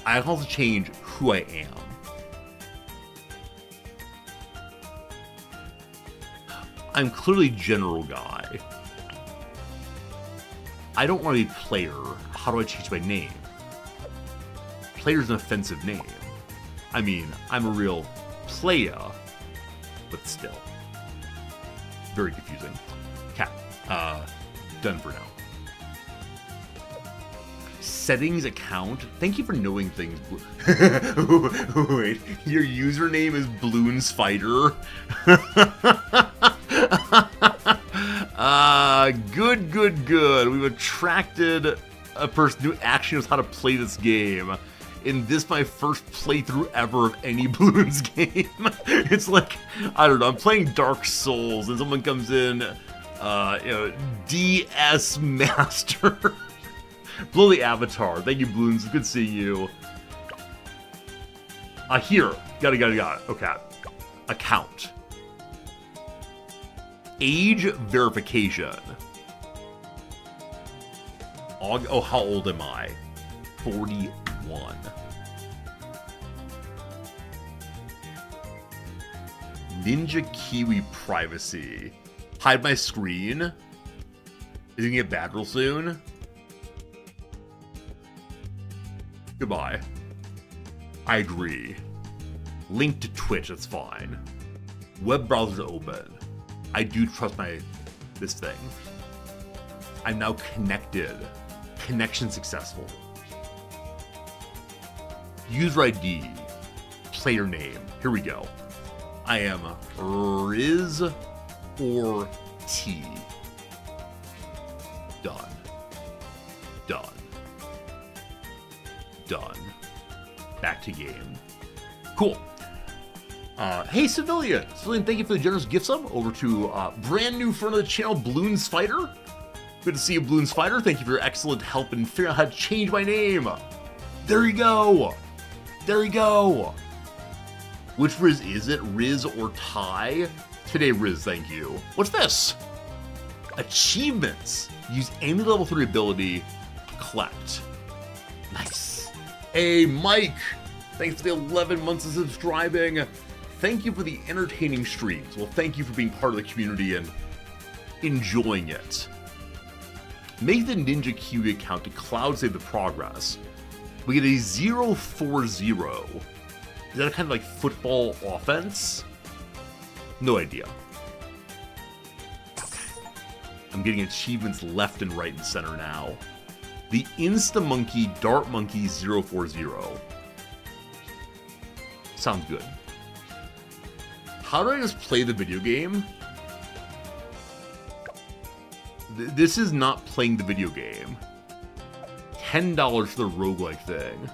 I can also change who I am. I'm clearly General Guy. I don't want to be player. How do I change my name? Player's an offensive name. I mean, I'm a real playa, but still. Very confusing. Cat. Done for now. Settings account. Thank you for knowing things. Wait, your username is Bloons Fighter. Good. We've attracted a person who actually knows how to play this game. In this, my first playthrough ever of any Bloons game. It's like, I don't know, I'm playing Dark Souls and someone comes in, DS Master. Blow the avatar. Thank you, Bloons. It's good seeing you. Here. Got it. Okay. Account. Age verification. Oh, how old am I? 41. Ninja Kiwi privacy. Hide my screen. Is it gonna get bad real soon? Goodbye. I agree. Link to Twitch, that's fine. Web browser's open. I do trust this thing. I'm now connected. Connection successful. User ID. Player name. Here we go. I am Riz or T. Done. Done. Done. Back to game. Cool. Hey, Civilian, thank you for the generous gift sub over to brand new friend of the channel, Bloons Fighter. Good to see you, Bloons Fighter. Thank you for your excellent help in figuring out how to change my name. There you go. There you go. Which Riz is it? Riz or Ty? Today, Riz, thank you. What's this? Achievements. Use any level 3 ability. Collect. Nice. Hey, Mike. Thanks for the 11 months of subscribing. Thank you for the entertaining streams. Well, thank you for being part of the community and enjoying it. Make the Ninja Kiwi account to cloud save the progress. We get a 0-4-0. Is that kind of like football offense? No idea. I'm getting achievements left and right and center now. The Insta Monkey Dart Monkey 040. Sounds good. How do I just play the video game? This is not playing the video game. $10 for the roguelike thing.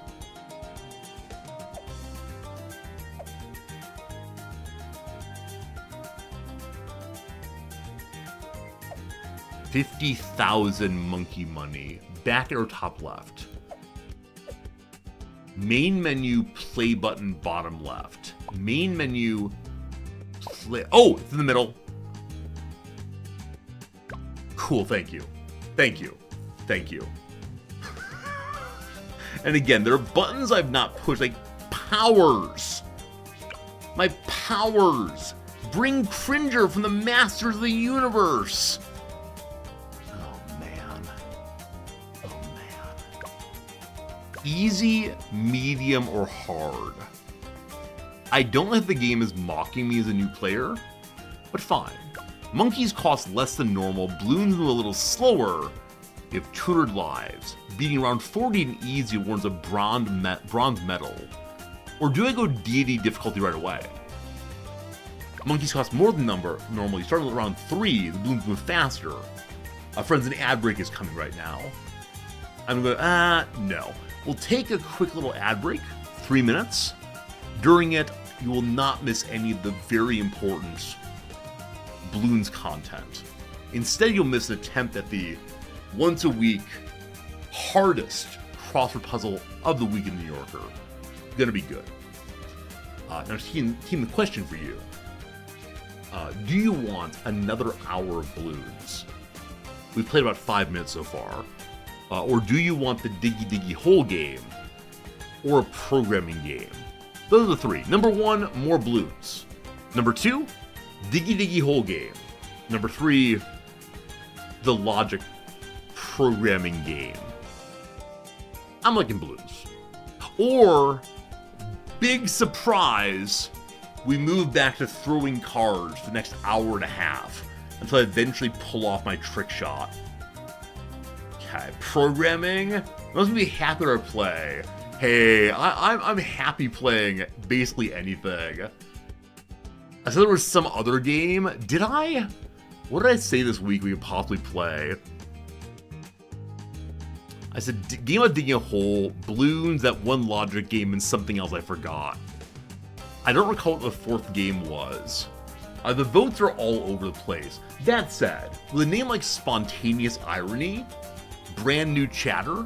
$50,000 monkey money. Back at our top left. Main menu, play button, bottom left. Main menu, play. Oh, it's in the middle. Cool, thank you. Thank you. Thank you. And again, there are buttons I've not pushed, like powers. My powers. Bring Cringer from the Masters of the Universe. Easy, medium, or hard. I don't know if the game is mocking me as a new player, but fine. Monkeys cost less than normal, balloons move a little slower. You have 200 lives. Beating around 40 in easy warrants a bronze medal. Or do I go deity difficulty right away? Monkeys cost more than normal. You start at around 3, the balloons move faster. Friends, an ad break is coming right now. I'm going, no. We'll take a quick little ad break, 3 minutes. During it, you will not miss any of the very important Bloons content. Instead, you'll miss an attempt at the once a week hardest crossword puzzle of the week in New Yorker. Gonna be good. Now, team, the question for you. Do you want another hour of Bloons? We've played about 5 minutes so far. Or do you want the Diggy Diggy Hole game? Or a programming game? Those are the 3. Number 1, more Bloons. Number 2, Diggy Diggy Hole game. Number 3, the Logic programming game. I'm liking Bloons. Or, big surprise, we move back to throwing cards for the next hour and a half until I eventually pull off my trick shot. Okay, programming. I'm gonna be happy to play. Hey, I'm happy playing basically anything. I said there was some other game. Did I? What did I say this week we could possibly play? I said game of digging a hole, Bloons, that one Logic game, and something else I forgot. I don't recall what the 4th game was. The votes are all over the place. That said, with a name like Spontaneous Irony, brand new chatter,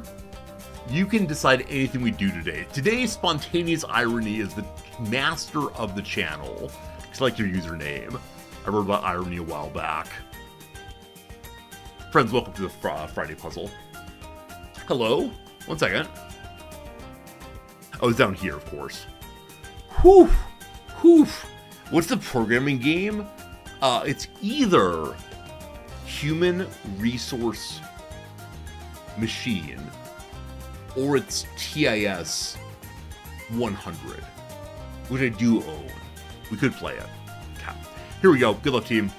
you can decide anything we do today. Today, Spontaneous Irony is the master of the channel. It's like your username. I wrote about irony a while back. Friends, welcome to the Friday puzzle. Hello? 1 second. Oh, it's down here, of course. Whew! Whew! What's the programming game? It's either human resource machine, or it's TIS 100, which I do own. We could play it. Okay. Here we go. Good luck, team.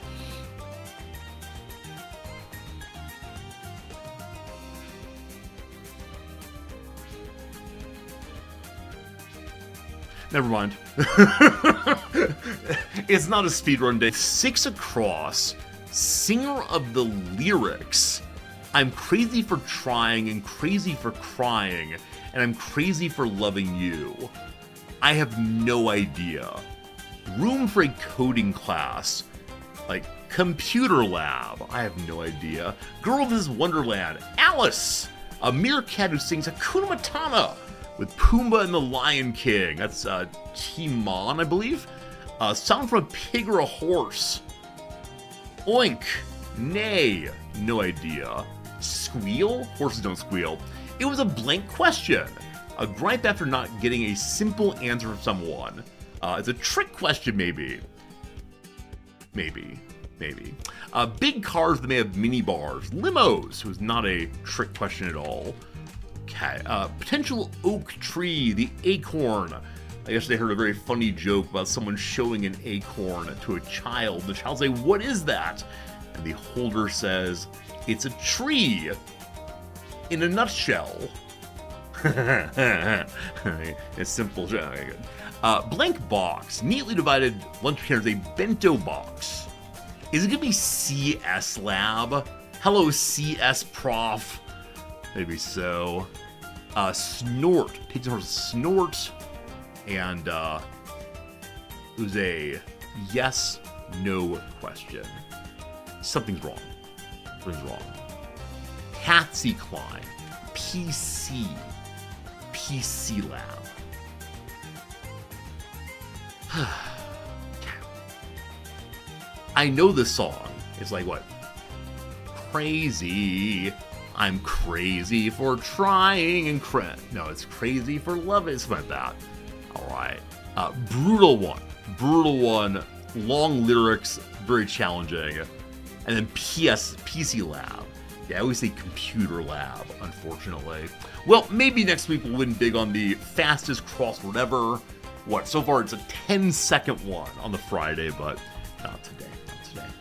Never mind. It's not a speedrun day. 6 across. Singer of the lyrics. I'm crazy for trying and crazy for crying, and I'm crazy for loving you. I have no idea. Room for a coding class. Like, computer lab. I have no idea. Girl of This Wonderland. Alice! A meerkat who sings Hakuna Matata with Pumbaa and the Lion King. That's Timon, I believe. Sound from a pig or a horse. Oink. Nay. No idea. Squeal? Horses don't squeal. It was a blank question. A gripe after not getting a simple answer from someone. It's a trick question, maybe. Maybe. Big cars that may have mini bars. Limos, was not a trick question at all. Okay. Potential oak tree, the acorn. I guess they heard a very funny joke about someone showing an acorn to a child. The child say, "What is that?" And the holder says, "It's a tree." In a nutshell. It's simple. Okay, good. Blank box. Neatly divided lunch containers, a bento box. Is it going to be CS Lab? Hello, CS Prof. Maybe so. Snort. Takes a snort. And it was a yes-no question. Something's wrong. Patsy Cline. PC Lab. I know this song. It's like, what? Crazy. I'm crazy for trying and no, it's crazy for loving. It's like that. All right. Brutal one. Long lyrics, very challenging. And then PC Lab. Yeah, I always say computer lab, unfortunately. Well, maybe next week we'll win big on the fastest crossword ever. What, so far it's a 10-second one on the Friday, but not today.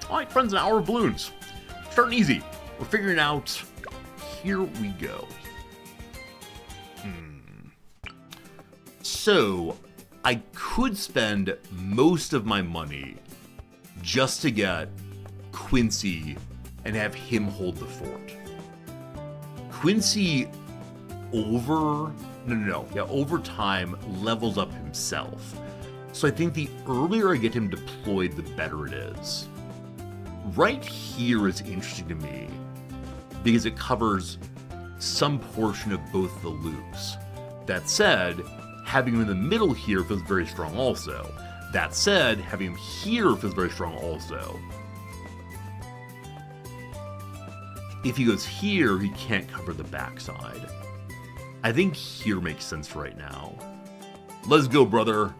All right, friends, an hour of balloons. Starting easy. We're figuring out. Here we go. So, I could spend most of my money just to get Quincy and have him hold the fort. Quincy over time levels up himself. So I think the earlier I get him deployed, the better it is. Right here is interesting to me because it covers some portion of both the loops. That said, having him in the middle here feels very strong also. That said, having him here feels very strong also. If he goes here, he can't cover the backside. I think here makes sense for right now. Let's go, brother.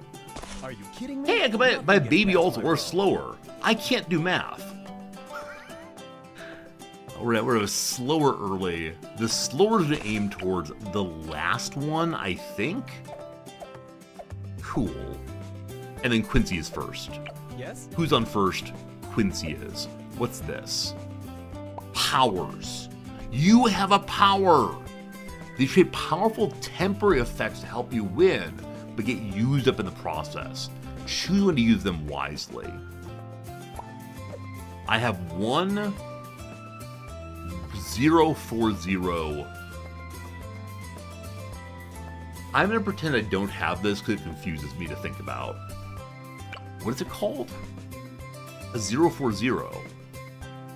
Are you kidding me? Hey, I could buy a baby also or slower. I can't do math. We're slower early. The slower to aim towards the last one, I think. Cool. And then Quincy is first. Yes? Who's on first? Quincy is. What's this? Powers. You have a power. These create powerful temporary effects to help you win, but get used up in the process. Choose when to use them wisely. I have 1040. I'm going to pretend I don't have this because it confuses me to think about. What is it called? A 040.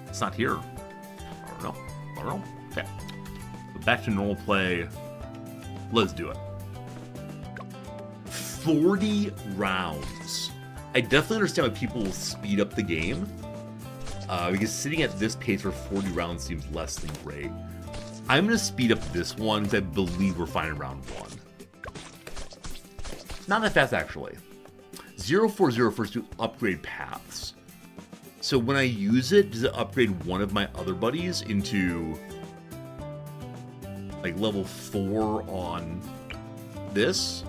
It's not here. I don't know. Okay. But back to normal play. Let's do it. 40 rounds. I definitely understand why people will speed up the game. Because sitting at this pace for 40 rounds seems less than great. I'm going to speed up this one because I believe we're fine in round 1. Not that fast, actually. 040 first to upgrade paths. So when I use it, does it upgrade one of my other buddies into like level 4 on this?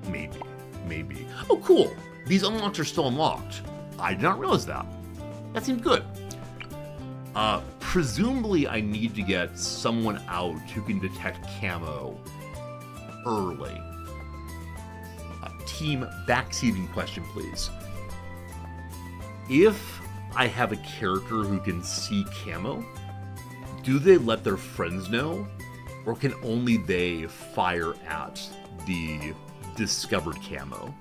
Maybe. Oh, cool. These unlocks are still unlocked. I did not realize that. That seemed good. Presumably I need to get someone out who can detect camo early. Team backseating question, please. If I have a character who can see camo, do they let their friends know? Or can only they fire at the discovered camo?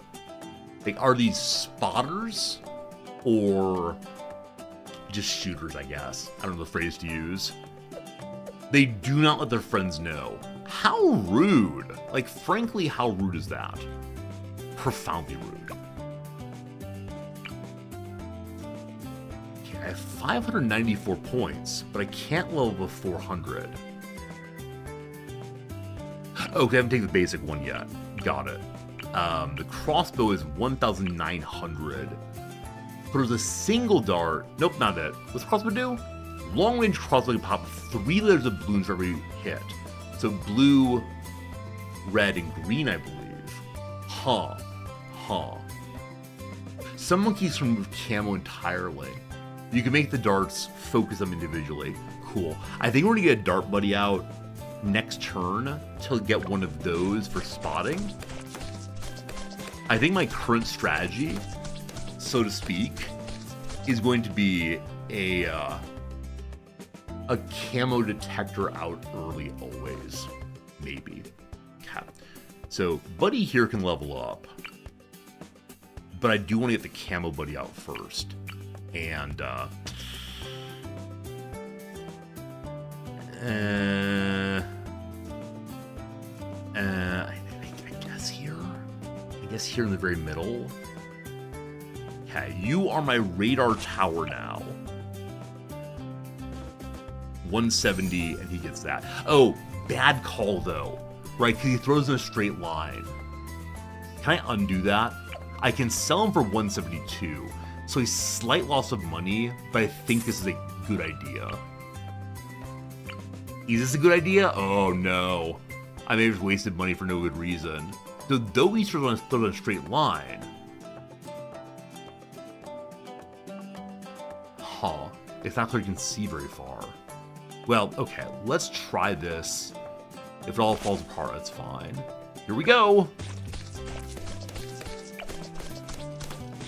Like, are these spotters? Or just shooters, I guess. I don't know the phrase to use. They do not let their friends know. How rude. Like, frankly, how rude is that? Profoundly rude. Okay, I have 594 points, but I can't level above 400. Okay, I haven't taken the basic one yet. Got it. The crossbow is 1,900. But there's a single dart. Nope, not it. What's the crossbow do? Long range crossbow can pop 3 layers of balloons for every hit. So blue, red, and green, I believe. Huh. Some monkeys can remove camo entirely. You can make the darts focus them individually. Cool. I think we're gonna get a dart buddy out next turn to get one of those for spotting. I think my current strategy, so to speak, is going to be a camo detector out early always. Maybe. Okay. So buddy here can level up. But I do want to get the camo buddy out first. And I guess here in the very middle. Okay, you are my radar tower now. 170, and he gets that. Oh, bad call though, right? Because he throws in a straight line. Can I undo that? I can sell him for 172, so a slight loss of money, but I think this is a good idea. Is this a good idea? Oh no. I may have wasted money for no good reason. So though he's thrown in a straight line. Huh. It's not clear you can see very far. Well, okay, let's try this. If it all falls apart, that's fine. Here we go!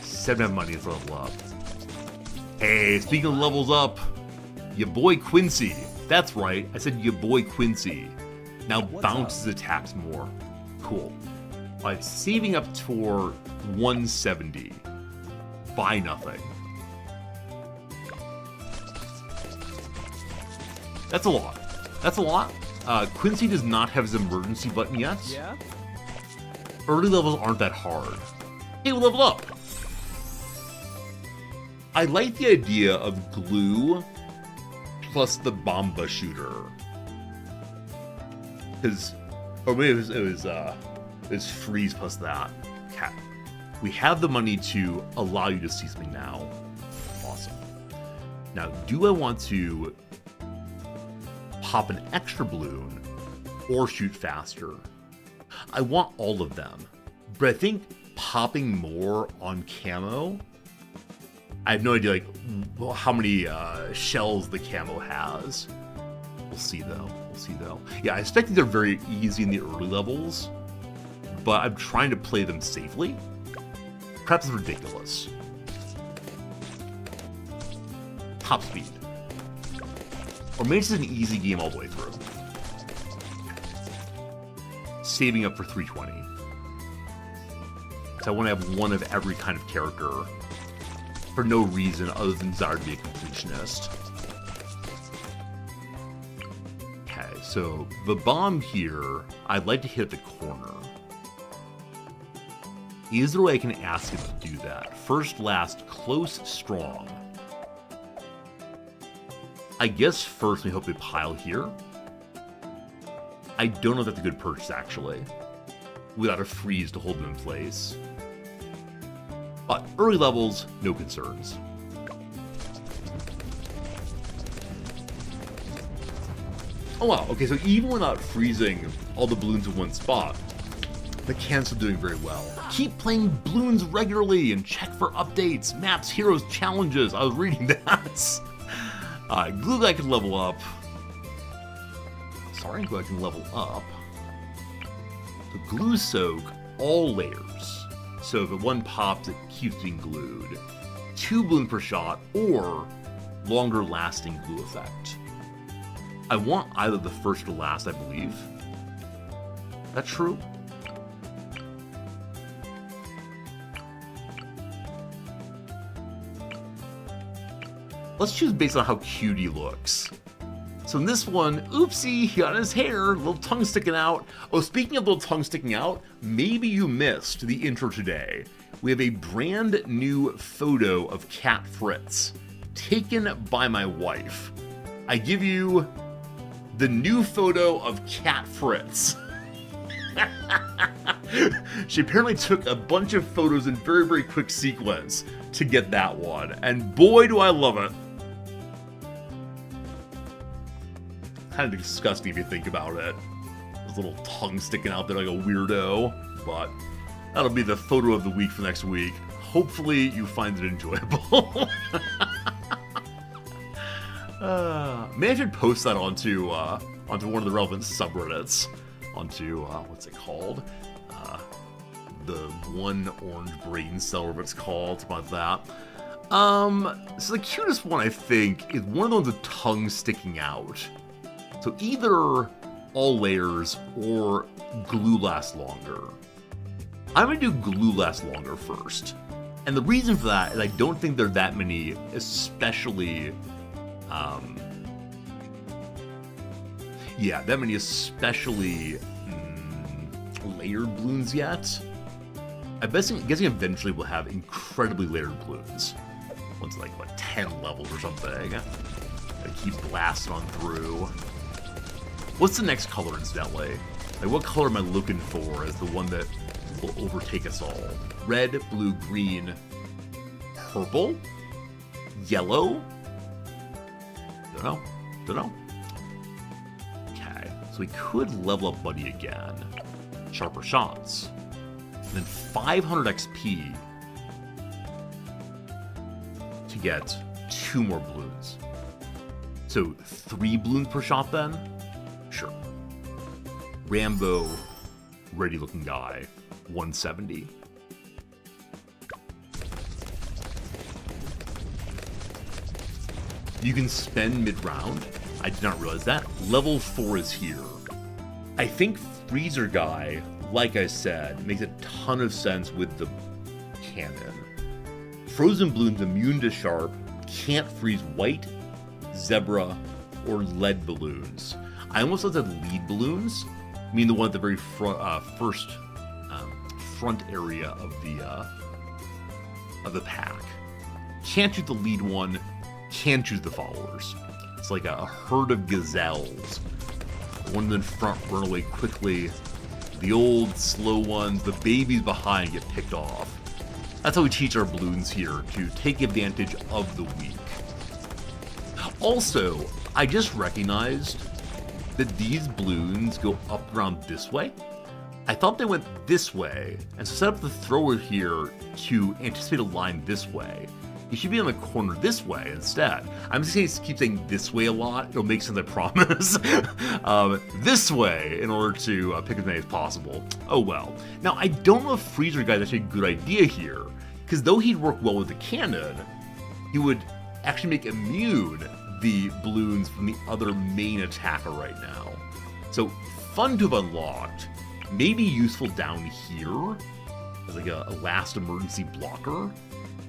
7 money is level up. Hey, speaking of levels up, your boy Quincy. That's right, I said your boy Quincy. Now bounces attacks more. Cool. Alright, saving up for 170. Buy nothing. That's a lot. That's a lot. Quincy does not have his emergency button yet. Yeah? Early levels aren't that hard. Hey, we leveled up! I like the idea of glue plus the bomba shooter. Because, or maybe it was freeze plus that. Okay. We have the money to allow you to see something now. Awesome. Now, do I want to pop an extra balloon or shoot faster? I want all of them, but I think popping more on camo, I have no idea like how many shells the camo has. We'll see though. Yeah, I expect they're very easy in the early levels, but I'm trying to play them safely. Perhaps it's ridiculous. Top speed. Or maybe it's an easy game all the way through. Saving up for 320. So I want to have one of every kind of character for no reason other than desire to be a completionist. Okay, so the bomb here, I'd like to hit the corner. Is there a way I can ask him to do that? First, last, close, strong. I guess first we hope we pile here. I don't know if that's a good purchase, actually. Without a freeze to hold them in place. But early levels, no concerns. Oh wow, okay, so even without freezing all the balloons in one spot, the can's still doing very well. Keep playing balloons regularly and check for updates, maps, heroes, challenges. I was reading that. Glue Guy can level up. Sorry, Glue Guy can level up. So Glue Soak, all layers. So if one pops, it keeps being glued. 2 balloons per shot, or longer lasting glue effect. I want either the first or last, I believe. That true? Let's choose based on how cute he looks. So in this one, oopsie, he got his hair, little tongue sticking out. Oh, speaking of little tongue sticking out, maybe you missed the intro today. We have a brand new photo of Cat Fritz, taken by my wife. I give you the new photo of Cat Fritz. She apparently took a bunch of photos in very, very quick sequence to get that one, and boy do I love it. Kind of disgusting if you think about it. His little tongue sticking out there like a weirdo, but that'll be the photo of the week for next week. Hopefully you find it enjoyable. Maybe I should post that onto one of the relevant subreddits. Onto, what's it called? The one orange brain cell, whatever it's called, something like that. So the cutest one, I think, is one of the ones with tongue sticking out. So either all layers or glue lasts longer. I'm going to do glue lasts longer first. And the reason for that is I don't think there are that many, especially, layered balloons yet. I'm guessing eventually we'll have incredibly layered balloons. Once like, what, 10 levels or something. Gotta keep blasting on through. What's the next color, incidentally? Like, what color am I looking for as the one that will overtake us all? Red, blue, green, purple, yellow? Don't know. Okay, so we could level up Buddy again. Sharper shots. And then 500 XP to get 2 more balloons. So 3 balloons per shot then? Sure. Rambo, ready looking guy, 170. You can spend mid-round. I did not realize that. Level 4 is here. I think Freezer Guy, like I said, makes a ton of sense with the cannon. Frozen Balloon's immune to sharp, can't freeze white, zebra, or lead balloons. I almost said lead balloons. I mean the one at the very first front area of the pack. Can't choose the lead one, can choose the followers. It's like a herd of gazelles. The ones in front run away quickly. The old, slow ones, the babies behind get picked off. That's how we teach our balloons here, to take advantage of the weak. Also, I just recognized that these balloons go up around this way. I thought they went this way, and so set up the thrower here to anticipate a line this way. You should be on the corner this way instead. I'm just going to keep saying this way a lot. It'll make sense, I promise. This way, in order to pick as many as possible. Oh well. Now, I don't know if Freezer Guy's actually a good idea here, because though he'd work well with the cannon, he would actually make immune the balloons from the other main attacker right now. So, fun to have unlocked. Maybe useful down here as like a last emergency blocker.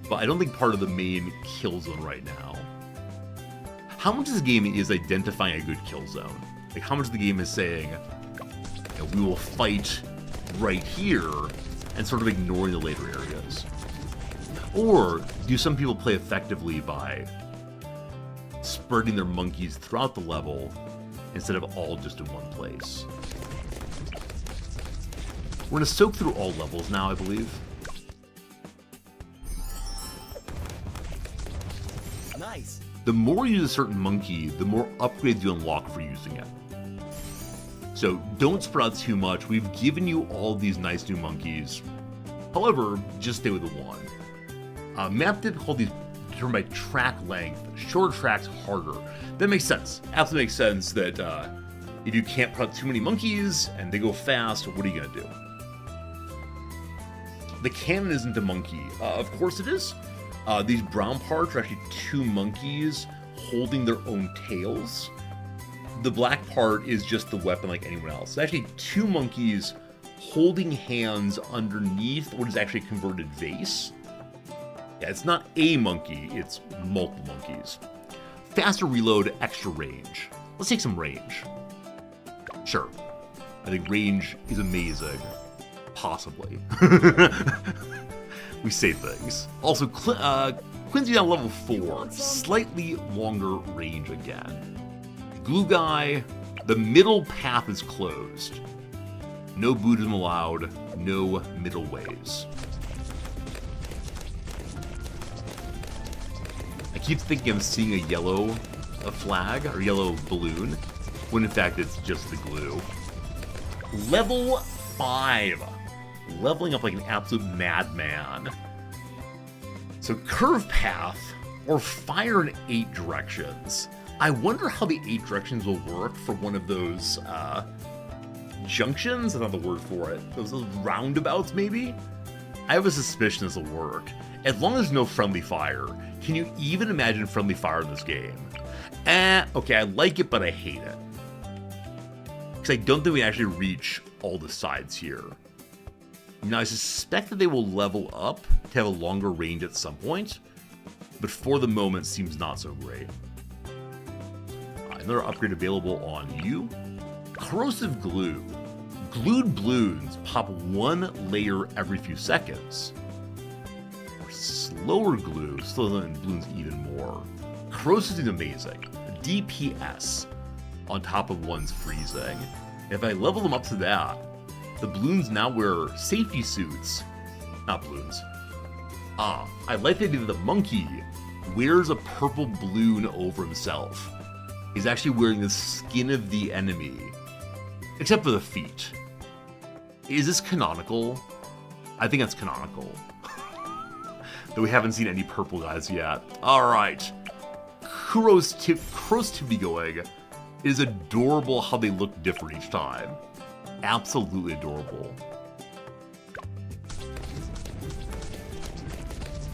But I don't think part of the main kill zone right now. How much of this game is identifying a good kill zone? Like, how much of the game is saying, you know, we will fight right here, and sort of ignoring the later areas? Or do some people play effectively by spreading their monkeys throughout the level instead of all just in one place? We're going to soak through all levels now, I believe. the more you use a certain monkey, the more upgrades you unlock for using it. So don't spread out too much. We've given you all these nice new monkeys. However, just stay with the one. Map difficulty is determined by track length. Shorter tracks, harder. That makes sense. Absolutely makes sense that if you can't put out too many monkeys and they go fast, what are you going to do? The cannon isn't a monkey. Of course it is. These brown parts are actually two monkeys holding their own tails. The black part is just the weapon like anyone else. It's actually two monkeys holding hands underneath what is actually a converted vase. Yeah, it's not a monkey, it's multiple monkeys. Faster reload, extra range. Let's take some range. Sure. I think range is amazing. Possibly. We say things. Also, Quincy down level 4. Slightly longer range again. Glue guy, the middle path is closed. No Buddhism allowed, no middle ways. I keep thinking I'm seeing a yellow flag or yellow balloon, when in fact it's just the glue. Level 5. Leveling up like an absolute madman. So curve path or fire in 8 directions. I wonder how the 8 directions will work for one of those junctions. I don't know the word for it. Those roundabouts, maybe? I have a suspicion this will work. As long as there's no friendly fire. Can you even imagine friendly fire in this game? Okay, I like it, but I hate it. Because I don't think we actually reach all the sides here. Now, I suspect that they will level up to have a longer range at some point, but for the moment, seems not so great. Another upgrade available on you. Corrosive glue. Glued balloons pop 1 layer every few seconds. Or slower glue, slower than balloons even more. Corrosive is amazing. DPS on top of one's freezing. If I level them up to that, the balloons now wear safety suits. Not balloons. I like the idea that the monkey wears a purple balloon over himself. He's actually wearing the skin of the enemy. Except for the feet. Is this canonical? I think that's canonical. Though we haven't seen any purple guys yet. Alright. Kuro's Tippy going. It is adorable how they look different each time. Absolutely adorable.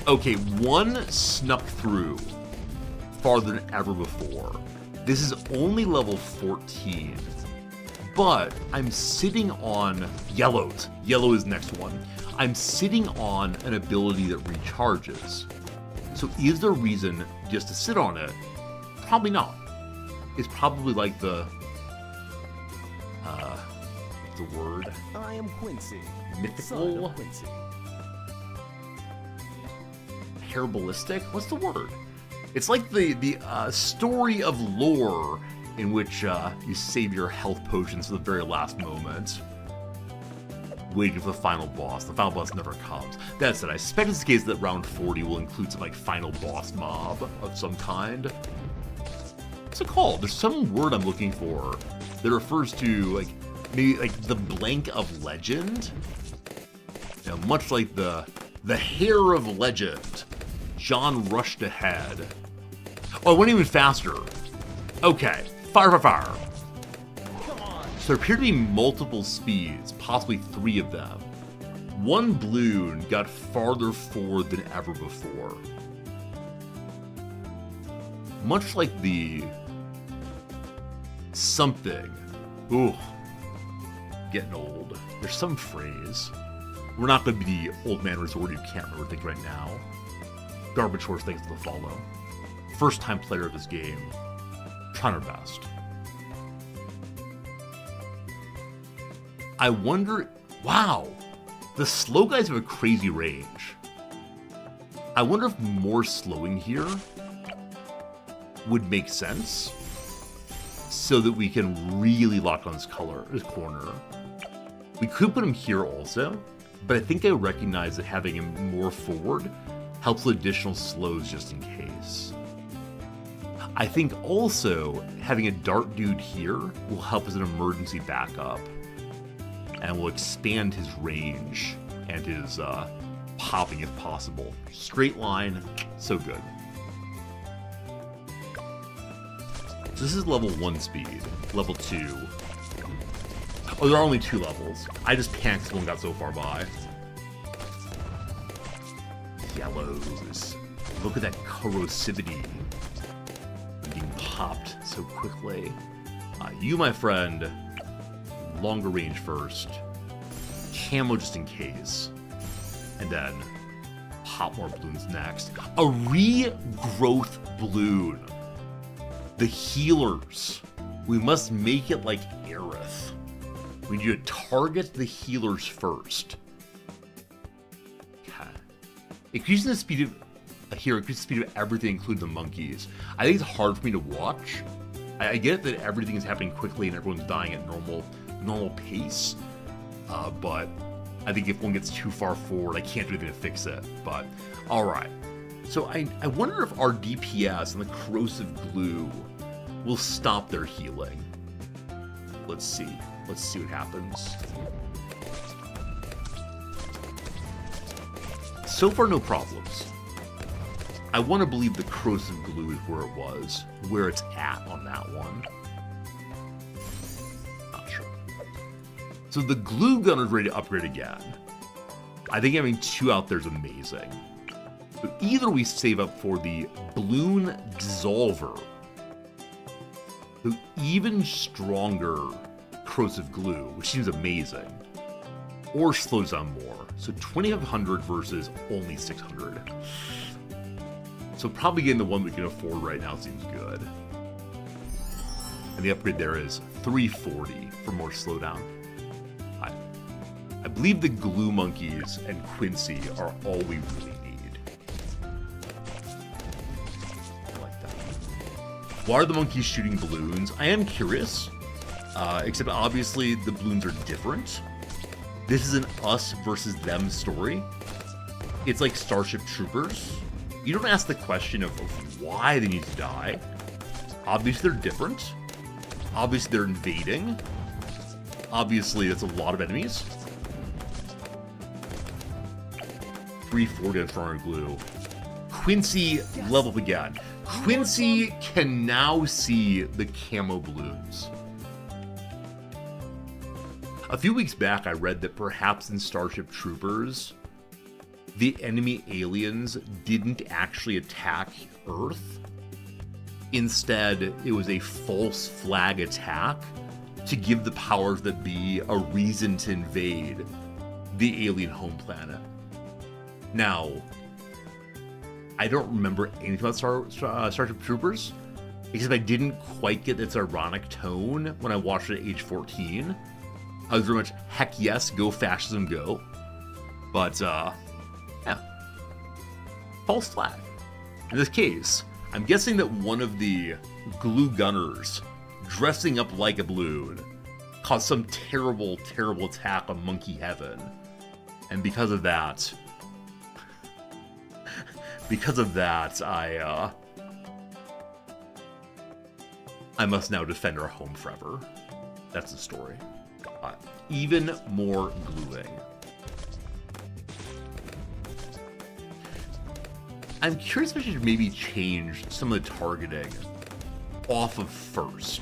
Okay, one snuck through farther than ever before. This is only level 14, but I'm sitting on yellows. Yellow is next one. I'm sitting on an ability that recharges. So is there a reason just to sit on it? Probably not. It's probably like the word? I am Quincy. Mythical? Son of Quincy. Herbalistic? What's the word? It's like the story of lore in which you save your health potions for the very last moment, waiting for the final boss. The final boss never comes. That said, I suspect it's the case that round 40 will include some like final boss mob of some kind. What's it called? There's some word I'm looking for that refers to like maybe like the blank of legend. You know, much like the hair of legend. John rushed ahead. Oh, I went even faster. Okay, fire. Come on. So there appear to be multiple speeds, possibly 3 of them. One balloon got farther forward than ever before. Much like the something. Ooh, getting old. There's some phrase. We're not going to be the old man resort you can't remember things right now. Garbage horse things to follow. First time player of this game. Trying our best. I wonder... Wow! The slow guys have a crazy range. I wonder if more slowing here would make sense so that we can really lock on this corner. We could put him here also, but I think I recognize that having him more forward helps with additional slows just in case. I think also having a dart dude here will help as an emergency backup and will expand his range and his popping if possible. Straight line, so good. So this is level 1 speed, level 2. Oh, there are only 2 levels. I just panicked when one got so far by. Yellows. Look at that corrosivity being popped so quickly. You, my friend, longer range first. Camo just in case. And then pop more balloons next. A regrowth balloon. The healers. We must make it like Aerith. We need to target the healers first. Okay. Increasing the speed of here, increase the speed of everything, including the monkeys. I think it's hard for me to watch. I get that everything is happening quickly and everyone's dying at normal pace. But I think if one gets too far forward, I can't do anything to fix it. But alright. So I wonder if our DPS and the corrosive glue will stop their healing. Let's see. Let's see what happens. So far, no problems. I want to believe the corrosive glue is where it's at on that one. Not sure. So the glue gunner is ready to upgrade again. I think having 2 out there is amazing. So either we save up for the balloon dissolver, the even stronger corrosive glue, which seems amazing, or slows down more. So 2500 versus only 600. So probably getting the one we can afford right now seems good. And the upgrade there is 340 for more slowdown. I believe the glue monkeys and Quincy are all we really need. I like that. Why are the monkeys shooting balloons? I am curious. Except obviously the balloons are different. This is an us versus them story. It's like Starship Troopers. You don't ask the question of why they need to die. Obviously they're different. Obviously they're invading. Obviously that's a lot of enemies. 340 on Frontal Glue. Quincy level up again. Quincy can now see the camo balloons. A few weeks back, I read that perhaps in Starship Troopers, the enemy aliens didn't actually attack Earth. Instead, it was a false flag attack to give the powers that be a reason to invade the alien home planet. Now, I don't remember anything about Starship Troopers, except I didn't quite get its ironic tone when I watched it at age 14. I was very much, heck yes, go fascism, go. But, yeah. False flag. In this case, I'm guessing that one of the glue gunners dressing up like a balloon caused some terrible, terrible attack on Monkey Heaven. And because of that, I must now defend our home forever. That's the story. Even more gluing. I'm curious if I should maybe change some of the targeting off of first.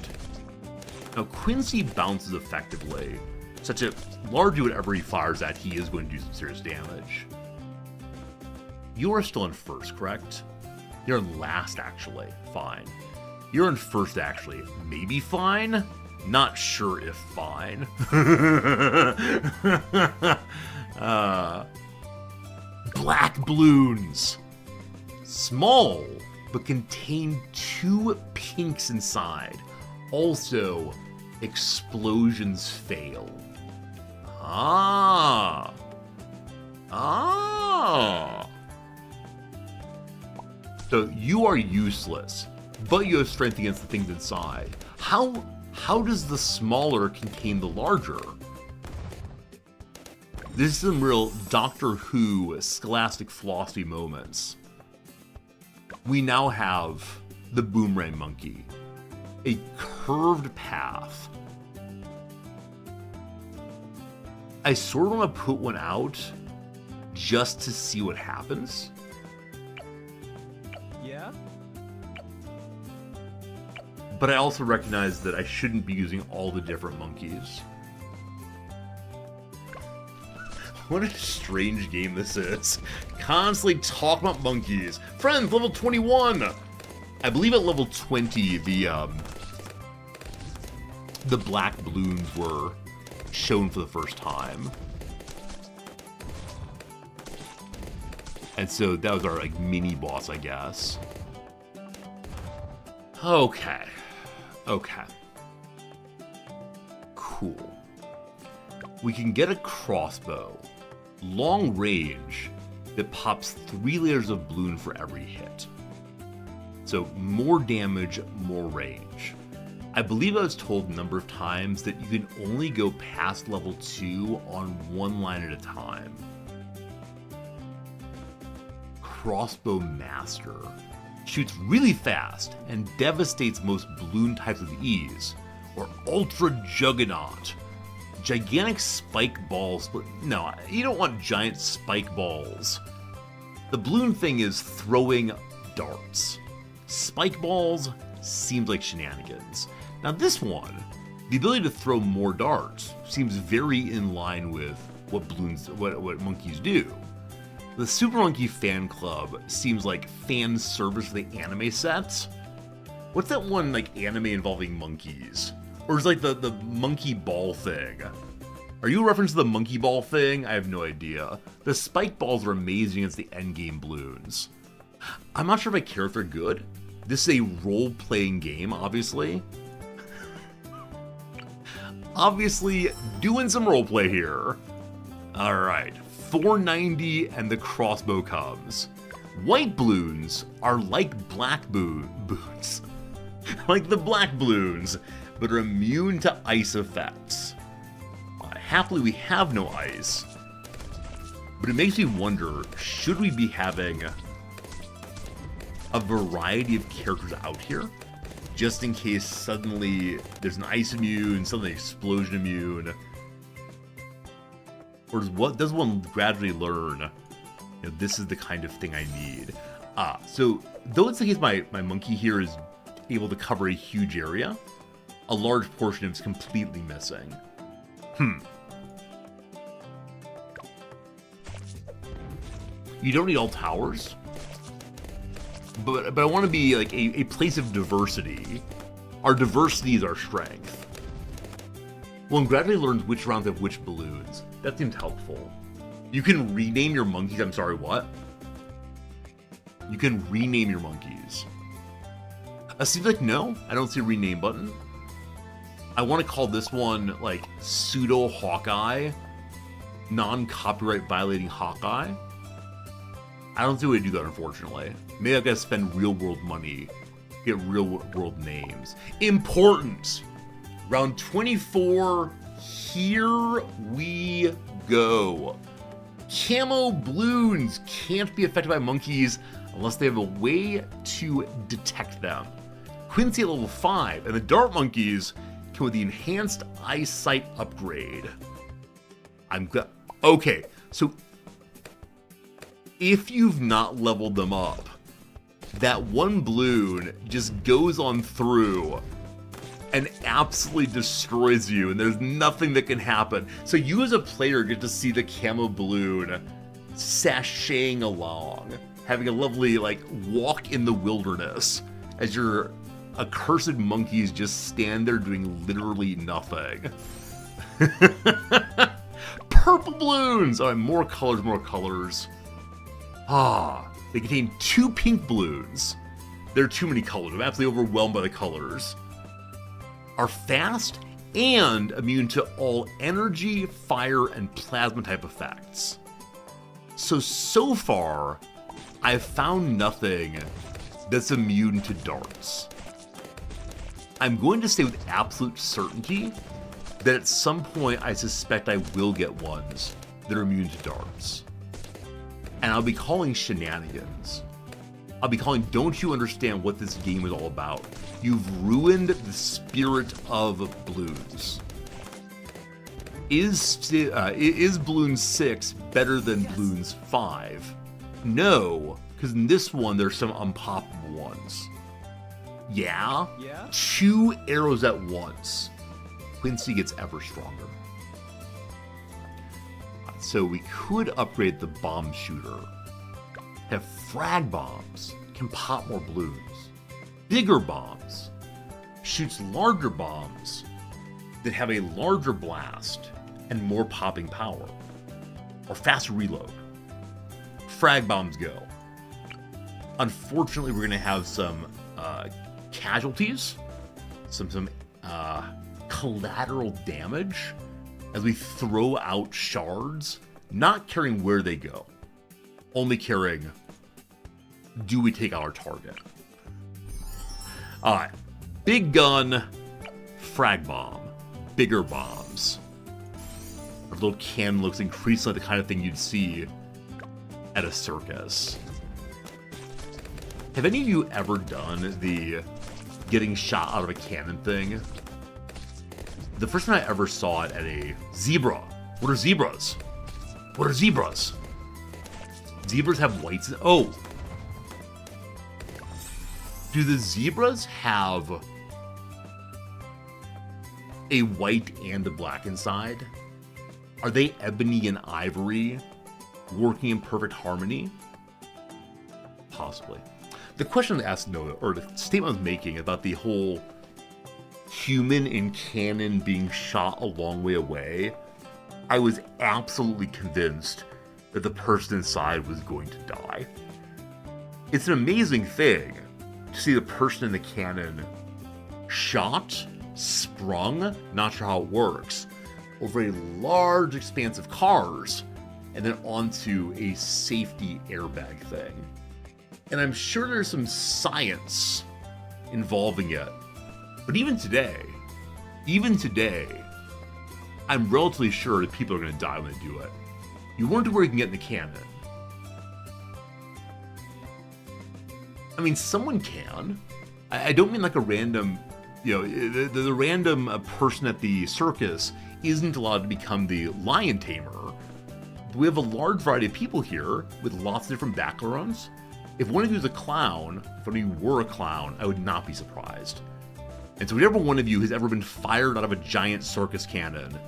Now, Quincy bounces effectively, such that largely whatever he fires at, he is going to do some serious damage. You are still in first, correct? You're in last, actually. Fine. You're in first, actually. Maybe fine? Not sure if fine. Black balloons. Small, but contain 2 pinks inside. Also, explosions fail. Ah. So you are useless, but you have strength against the things inside. How does the smaller contain the larger? This is some real Doctor Who scholastic philosophy moments. We now have the boomerang monkey. A curved path. I sort of want to put one out just to see what happens. Yeah? But I also recognize that I shouldn't be using all the different monkeys. What a strange game this is. Constantly talking about monkeys. Friends, level 21! I believe at level 20, the black balloons were shown for the first time. And so that was our like mini boss, I guess. Okay. Okay. Cool. We can get a crossbow. Long range that pops 3 layers of balloon for every hit. So more damage, more range. I believe I was told a number of times that you can only go past level 2 on one line at a time. Crossbow Master. Shoots really fast and devastates most balloon types with ease. Or Ultra Juggernaut. Gigantic spike balls, but no, you don't want giant spike balls. The balloon thing is throwing darts. Spike balls seems like shenanigans. Now this one, the ability to throw more darts seems very in line with what what monkeys do. The Super Monkey Fan Club seems like fan service for the anime sets. What's that one like anime involving monkeys? Or is like the monkey ball thing? Are you a reference to the monkey ball thing? I have no idea. The spike balls are amazing against the endgame balloons. I'm not sure if I care if they're good. This is a role-playing game, obviously. Obviously, doing some roleplay here. Alright, 490 and the crossbow comes. White balloons are like black balloons. Like the black balloons, but are immune to ice effects. Happily, we have no ice, but it makes me wonder, should we be having a variety of characters out here, just in case suddenly there's an ice immune, suddenly explosion immune, or does one gradually learn, this is the kind of thing I need? So though it's the case my monkey here is able to cover a huge area, a large portion of it is completely missing. You don't need all towers, but I want to be like a place of diversity. Our diversity is our strength. One gradually learns which rounds have which balloons. That seems helpful. You can rename your monkeys. I'm sorry, what? You can rename your monkeys. Seems like no, I don't see a rename button. I want to call this one like Pseudo Hawkeye, non-copyright violating Hawkeye. I don't see a way to do that, unfortunately. Maybe I've got to spend real-world money, get real-world names. Important! Round 24, here we go. Camo balloons can't be affected by monkeys unless they have a way to detect them. Quincy at level 5, and the dart monkeys come with the enhanced eyesight upgrade. Okay, so if you've not leveled them up, that one balloon just goes on through and absolutely destroys you, and there's nothing that can happen. So you as a player get to see the camo balloon sashaying along, having a lovely, like, walk in the wilderness as your accursed monkeys just stand there doing literally nothing. Purple balloons! Oh, more colors, more colors. They contain 2 pink balloons. There are too many colors. I'm absolutely overwhelmed by the colors. Are fast and immune to all energy, fire, and plasma type effects. So far, I've found nothing that's immune to darts. I'm going to say with absolute certainty that at some point I suspect I will get ones that are immune to darts. And I'll be calling shenanigans. I'll be calling Don't You Understand What This Game is all about. You've ruined the spirit of Bloons. Is Bloons 6 better than Bloons 5? No, because in this one there's some unpoppable ones. Yeah? Yeah? 2 arrows at once. Quincy gets ever stronger. So we could upgrade the bomb shooter. Have frag bombs, can pop more Bloons. Bigger bombs, shoots larger bombs that have a larger blast and more popping power. Or faster reload. Frag bombs go. Unfortunately, we're going to have some casualties, some collateral damage as we throw out shards, not caring where they go, only caring, do we take out our target? Alright, big gun, frag bomb, bigger bombs. Our little cannon looks increasingly like the kind of thing you'd see at a circus. Have any of you ever done the getting shot out of a cannon thing? The first time I ever saw it at a zebra. What are zebras? What are zebras? Zebras have whites. Oh. Do the zebras have a white and a black inside? Are they ebony and ivory working in perfect harmony? Possibly. The question I asked Noah, or the statement I was making about the whole human in canon being shot a long way away, I was absolutely convinced that the person inside was going to die. It's an amazing thing to see the person in the cannon shot, sprung, not sure how it works, over a large expanse of cars, and then onto a safety airbag thing. And I'm sure there's some science involving it. But even today, I'm relatively sure that people are going to die when they do it. You wonder where you can get in the cannon. I mean, someone can. I don't mean like a random, the random person at the circus isn't allowed to become the lion tamer. We have a large variety of people here with lots of different backgrounds. If one of you is a clown, if one of you were a clown, I would not be surprised. And so whichever one of you has ever been fired out of a giant circus cannon,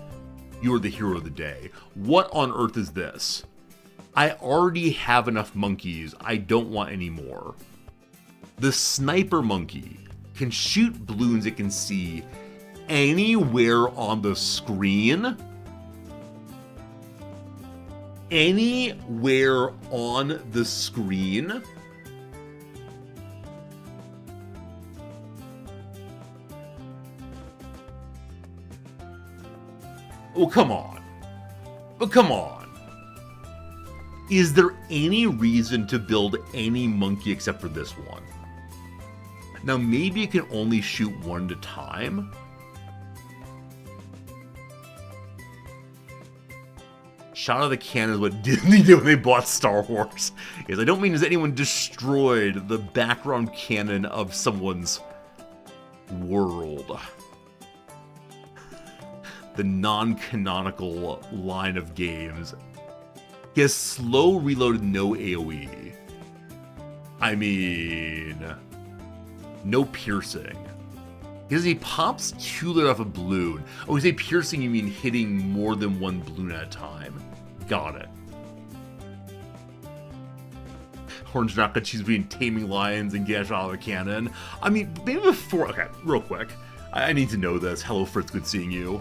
you are the hero of the day. What on earth is this? I already have enough monkeys. I don't want any more. The sniper monkey can shoot balloons it can see anywhere on the screen. Anywhere on the screen. Oh, come on. But come on. Is there any reason to build any monkey except for this one? Now, maybe it can only shoot one at a time. Shot out of the cannon is what Disney did when they bought Star Wars. Because I don't mean has anyone destroyed the background canon of someone's world. The non-canonical line of games. He has slow reloaded, no AoE. I mean, no piercing. Because he pops 2 lit off a balloon. Oh, you say piercing, you mean hitting more than one balloon at a time. Got it. Orange Knockout Cheese between taming lions and getting out of a cannon. I mean, maybe before. Okay, real quick. I need to know this. Hello, Fritz. Good seeing you.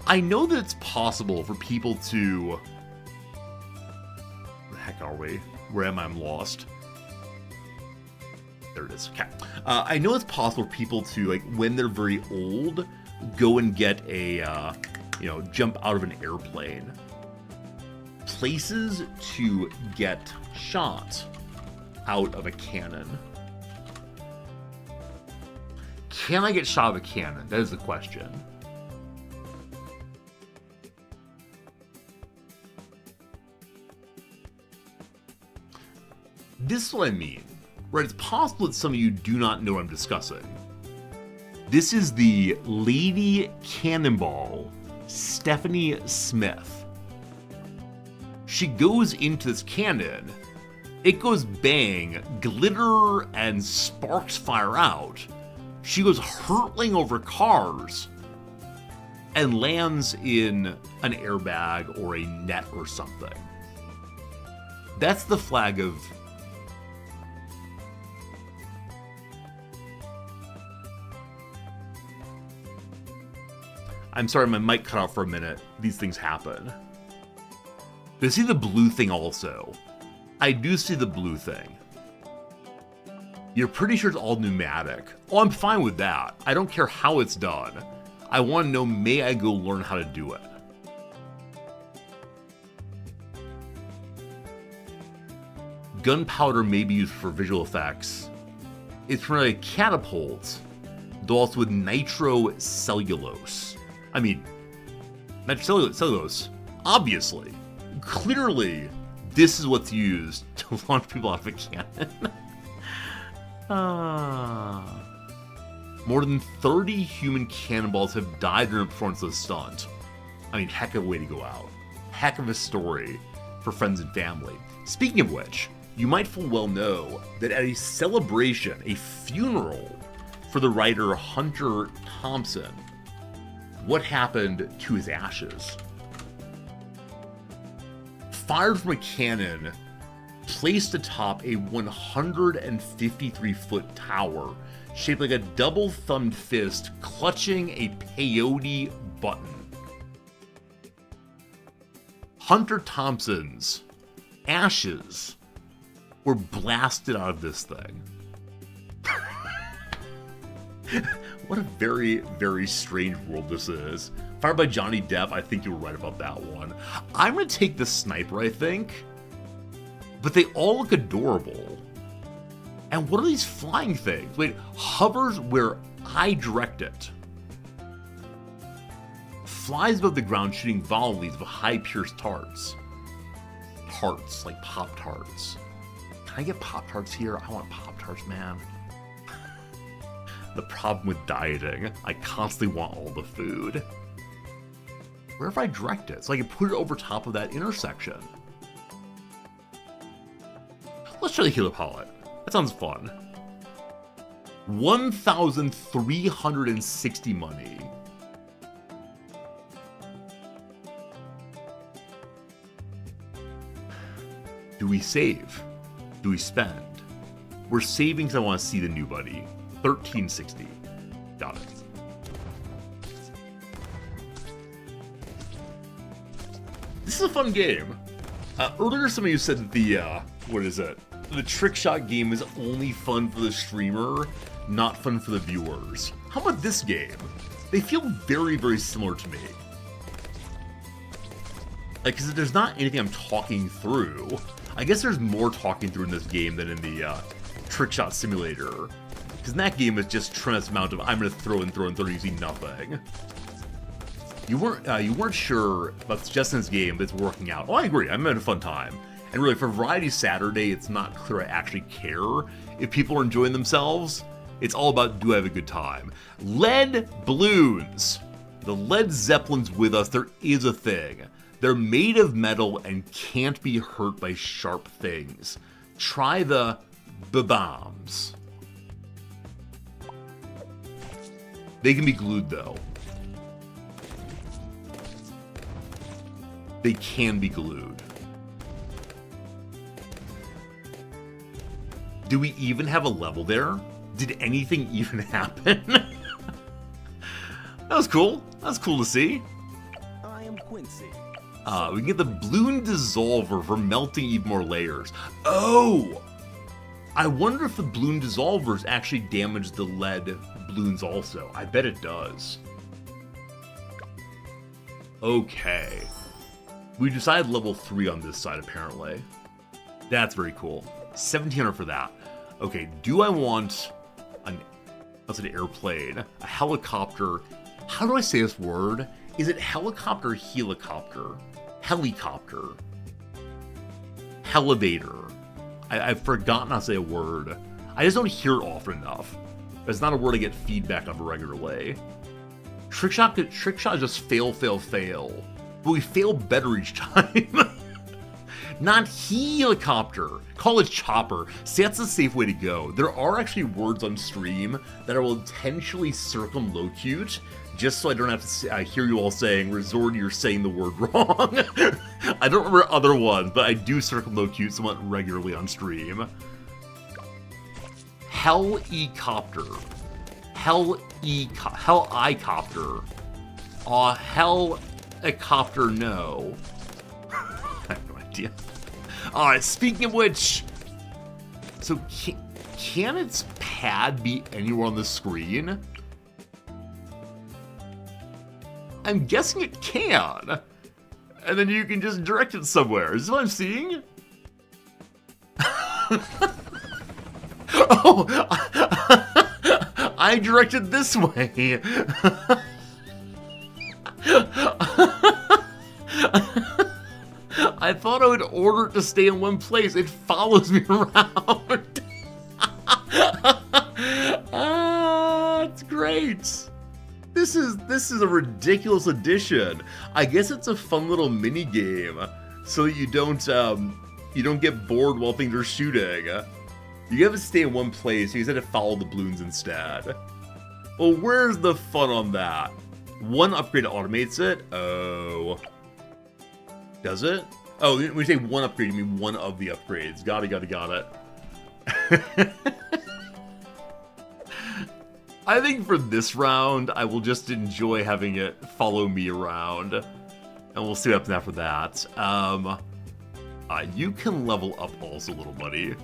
I know that it's possible for people to. Where the heck are we? Where am I? I'm lost. There it is. Okay. I know it's possible for people to, like, when they're very old, go and get a, jump out of an airplane. Places to get shot out of a cannon. Can I get shot out of a cannon? That is the question. this is what I mean. Right, it's possible that some of you do not know what I'm discussing. This is the Lady Cannonball, Stephanie Smith. She goes into this cannon, it goes bang, glitter and sparks fire out. She goes hurtling over cars and lands in an airbag or a net or something. That's the flag of... I'm sorry, my mic cut out for a minute. These things happen. But see the blue thing also. I do see the blue thing. You're pretty sure it's all pneumatic. Oh, I'm fine with that. I don't care how it's done. I want to know, may I go learn how to do it? Gunpowder may be used for visual effects. It's from a catapult, though also with nitrocellulose. I mean, nitrocellulose, obviously. Clearly, this is what's used to launch people out of a cannon. More than 30 human cannonballs have died during the performance of the stunt. I mean, heck of a way to go out. Heck of a story for friends and family. Speaking of which, you might full well know that at a celebration, a funeral for the writer Hunter Thompson, what happened to his ashes? Fired from a cannon placed atop a 153-foot tower shaped like a double-thumbed fist clutching a peyote button. Hunter Thompson's ashes were blasted out of this thing. What a very, very strange world this is. Fired by Johnny Depp, I think you were right about that one. I'm gonna take the sniper, I think. But they all look adorable. And what are these flying things? Wait, hovers where I direct it. Flies above the ground shooting volleys of high-pierced tarts. Tarts, like Pop-Tarts. Can I get Pop-Tarts here? I want Pop-Tarts, man. The problem with dieting, I constantly want all the food. Where if I direct it? So I can put it over top of that intersection. Let's try the Hilo Palette. That sounds fun. 1,360 money. Do we save? Do we spend? We're saving because I want to see the new buddy. 1360. Got it. This is a fun game. Earlier somebody who said that the, what is it? The trick shot game is only fun for the streamer, not fun for the viewers. How about this game? They feel very, very similar to me. Like, because there's not anything I'm talking through. I guess there's more talking through in this game than in the trick shot simulator. Because in that game, it's just tremendous amount of I'm going to throw and throw and throw using nothing. You weren't sure about Justin's game, but it's working out. Oh, I agree. I'm having a fun time. And really, for Variety Saturday, it's not clear I actually care if people are enjoying themselves. It's all about, do I have a good time? Lead balloons. The Led Zeppelin's with us. There is a thing. They're made of metal and can't be hurt by sharp things. Try the bombs. They can be glued, though. They can be glued. Do we even have a level there? Did anything even happen? That was cool. That was cool to see. I am Quincy. We can get the balloon dissolver for melting even more layers. Oh! I wonder if the balloon dissolvers actually damage the lead balloons also. I bet it does. Okay. We decided level 3 on this side, apparently. That's very cool. 1,700 for that. Okay, do I want an airplane, a helicopter? How do I say this word? Is it helicopter or helicopter? Helicopter. Elevator. I've forgotten how to say a word. I just don't hear it often enough. It's not a word I get feedback of regularly. Trickshot is just fail, fail, fail. But we fail better each time. Not helicopter. Call it chopper. See, that's the safe way to go. There are actually words on stream that I will intentionally circumlocute just so I don't have to hear you all saying, Resort, you're saying the word wrong. I don't remember other ones, but I do circumlocute somewhat regularly on stream. Hell-E-copter. Hell-I-copter. Hell-A-copter, no. I have no idea. Alright, speaking of which, so can its pad be anywhere on the screen? I'm guessing it can. And then you can just direct it somewhere. Is this what I'm seeing? Oh! I directed this way. I thought I would order it to stay in one place. It follows me around. It's great. This is a ridiculous addition. I guess it's a fun little mini game, so that you don't get bored while things are shooting. You have to stay in one place. You just have to follow the balloons instead. Well, where's the fun on that? One upgrade automates it. Oh, does it? Oh, when you say one upgrade, you mean one of the upgrades. Got it. I think for this round, I will just enjoy having it follow me around. And we'll see what happens after that. You can level up also, little buddy.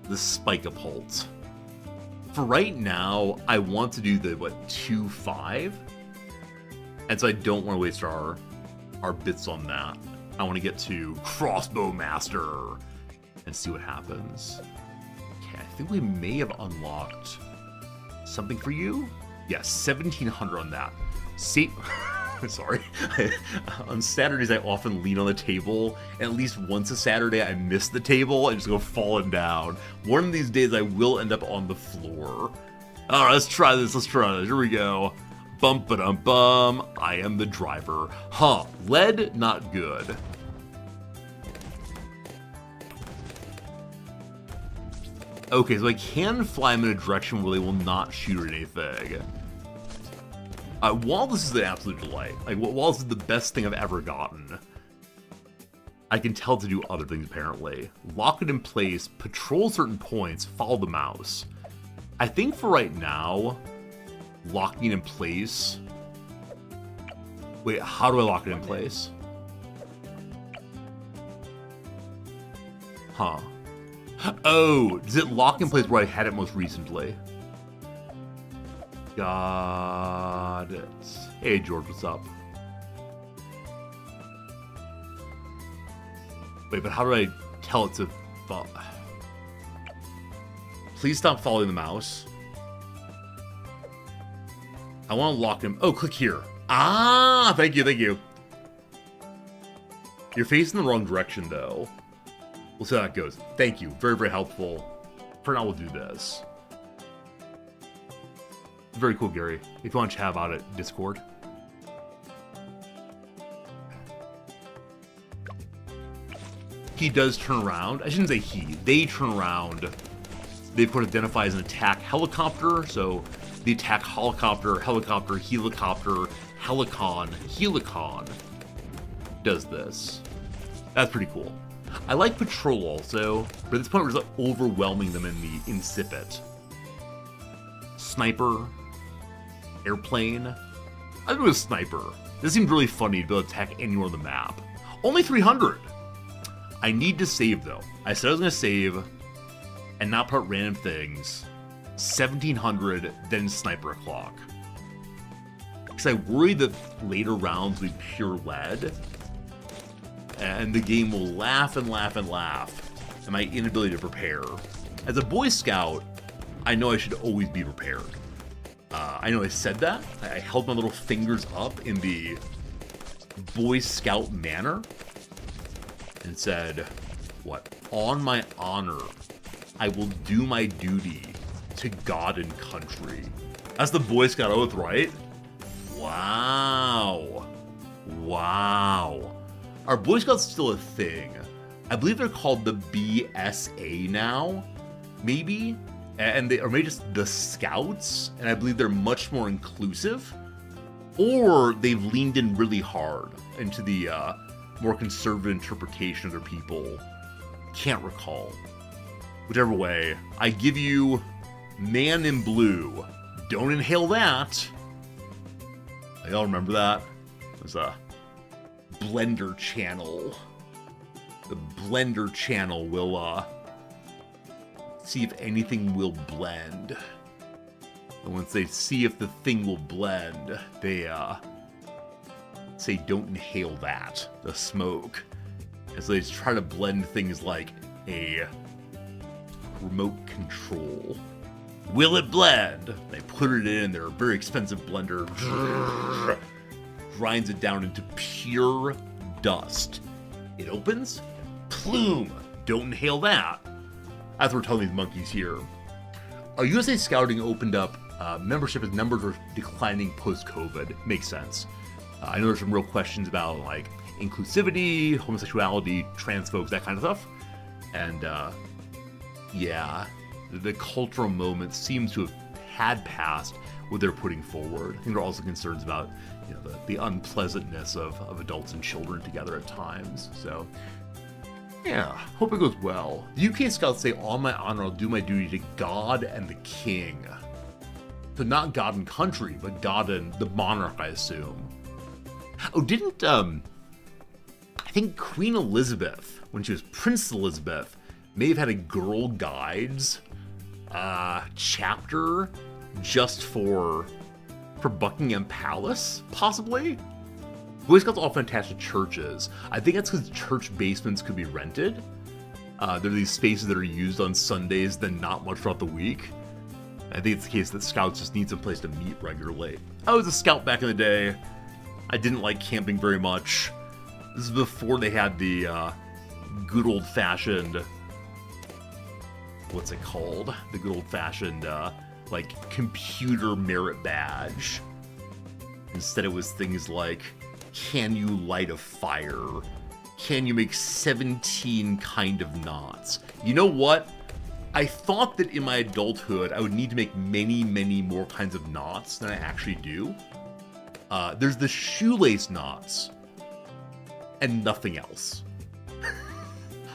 The Spike Uphold. For right now, I want to do the, 2-5? And so I don't want to waste our bits on that. I want to get to Crossbow Master and see what happens. Okay, I think we may have unlocked something for you? Yes, 1,700 on that. See, sorry. On Saturdays, I often lean on the table, and at least once a Saturday, I miss the table and just go falling down. One of these days, I will end up on the floor. All right, let's try this. Here we go. Bum-ba-dum-bum. I am the driver. Huh. Lead, not good. Okay, so I can fly them in a direction where they will not shoot at anything. While this is an absolute delight, while this is the best thing I've ever gotten, I can tell to do other things apparently. Lock it in place, patrol certain points, follow the mouse. I think for right now, locking it in place... Wait, how do I lock it in place? Huh. Oh, does it lock in place where I had it most recently? Got it. Hey, George, what's up? Wait, but how do I tell it to... Please stop following the mouse. I want to lock him. Oh, click here. Ah, thank you. You're facing the wrong direction, though. We'll see how that goes. Thank you. Very, very helpful. For now, we'll do this. Very cool, Gary. If you want to chat about it, Discord. He does turn around. I shouldn't say he. They turn around. They, of course, identify as an attack helicopter. So the attack helicopter, helicon, helicon does this. That's pretty cool. I like patrol also, but at this point we're just overwhelming them in the incipit. Sniper. Airplane. I'll do a sniper. This seems really funny to be able to attack anywhere on the map. Only 300! I need to save though. I said I was going to save and not put random things. 1,700, then sniper o'clock. Because I worry that later rounds will be pure lead. And the game will laugh and laugh and laugh at my inability to prepare. As a Boy Scout, I know I should always be prepared. I know I said that. I held my little fingers up in the Boy Scout manner and said, what? on my honor, I will do my duty to God and country. That's the Boy Scout oath, right? Wow. Wow. Are Boy Scouts still a thing? I believe they're called the BSA now, maybe? And or maybe just the Scouts, and I believe they're much more inclusive. Or they've leaned in really hard into the more conservative interpretation of their people. Can't recall. Whichever way, I give you Man in Blue. Don't inhale that. Y'all remember that? It was a Blender channel. The Blender channel will see if anything will blend. And once they see if the thing will blend, they say don't inhale that, the smoke. And so they try to blend things like a remote control. Will it blend? They put it in their very expensive blender, grinds it down into pure dust. It opens, plume. Don't inhale that. That's what we're telling these monkeys here. USA Scouting opened up membership as numbers were declining post-COVID. Makes sense. I know there's some real questions about like inclusivity, homosexuality, trans folks, that kind of stuff. And yeah, the cultural moment seems to have had passed what they're putting forward. I think there are also concerns about the unpleasantness of adults and children together at times. So yeah, hope it goes well. The UK Scouts say, on my honor, I'll do my duty to God and the King. So not God and country, but God and the monarch, I assume. Oh, didn't, I think Queen Elizabeth, when she was Prince Elizabeth, may have had a Girl Guides chapter just for Buckingham Palace, possibly? Boy Scouts often attached to churches. I think that's because church basements could be rented. There are these spaces that are used on Sundays, then not much throughout the week. I think it's the case that Scouts just need some place to meet regularly. I was a Scout back in the day. I didn't like camping very much. This is before they had the good old-fashioned... what's it called? The good old-fashioned, like, computer merit badge. Instead it was things like, can you light a fire? Can you make 17 kind of knots? You know what? I thought that in my adulthood I would need to make many, many more kinds of knots than I actually do. There's the shoelace knots and nothing else.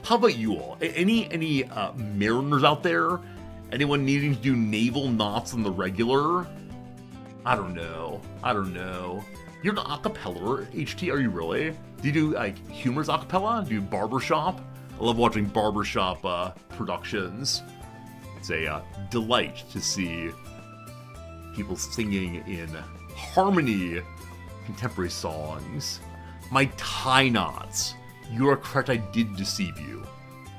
How about you all? Any mariners out there? Anyone needing to do naval knots on the regular? I don't know. You're an acapella, HT, are you really? Do you do, like, humorous acapella? Do you barbershop? I love watching barbershop productions. It's a delight to see people singing in harmony contemporary songs. My tie knots. You are correct, I did deceive you.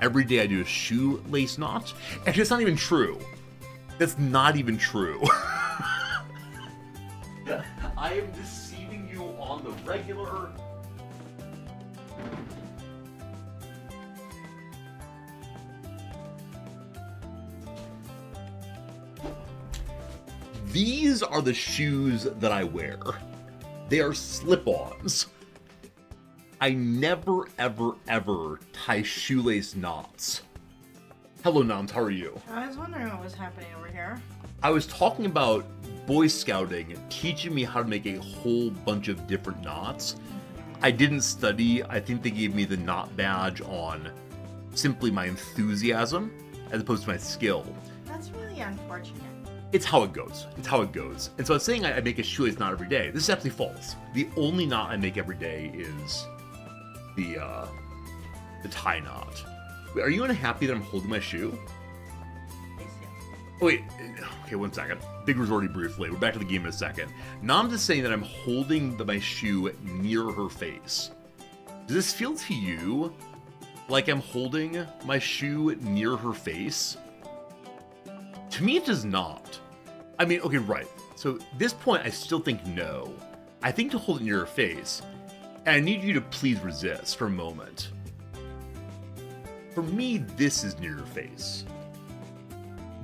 Every day I do a shoelace knot. Actually, that's not even true. That's not even true. I am deceiving you on the regular. These are the shoes that I wear. They are slip-ons. I never, ever, ever tie shoelace knots. Hello, Noms, how are you? I was wondering what was happening over here. I was talking about Boy Scouting teaching me how to make a whole bunch of different knots. I didn't study. I think they gave me the knot badge on simply my enthusiasm as opposed to my skill. That's really unfortunate. It's how it goes. And so I was saying I make a shoelace knot every day. This is absolutely false. The only knot I make every day is the tie knot. Wait, are you unhappy that I'm holding my shoe? Yes. Oh, wait, okay, 1 second. Big Resorty briefly. We're back to the game in a second. Now I'm just saying that I'm holding my shoe near her face. Does this feel to you like I'm holding my shoe near her face? To me, it does not. I mean, okay, right. So at this point, I still think no. I think to hold it near her face, and I need you to please resist for a moment. For me, this is near your face.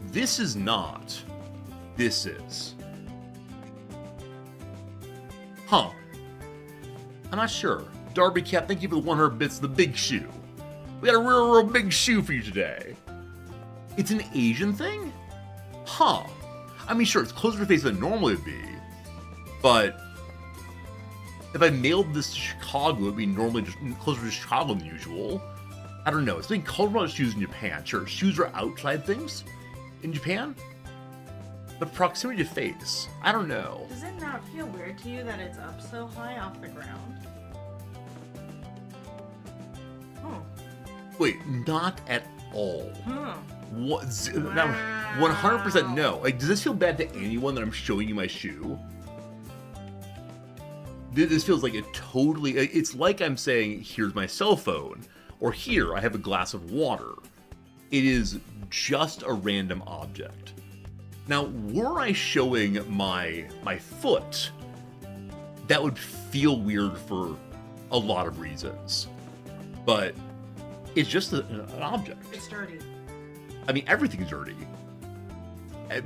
This is not. This is. Huh. I'm not sure. Darby Cat, thank you for the 100 bits, the big shoe. We got a real big shoe for you today. It's an Asian thing? Huh. I mean, sure, it's closer to face than it normally would be, but if I mailed this to Chicago, it would be normally just closer to Chicago than usual. I don't know. It's been called about shoes in Japan. Sure, shoes are outside things in Japan, but proximity to face, I don't know. Does it not feel weird to you that it's up so high off the ground? Oh. Wait, not at all. Huh. What? Now, 100% no. Like, does this feel bad to anyone that I'm showing you my shoe? This feels like it totally. It's like I'm saying, here's my cell phone, or here I have a glass of water. It is just a random object. Now, were I showing my foot, that would feel weird for a lot of reasons. But it's just an object. It's dirty. I mean, everything's dirty.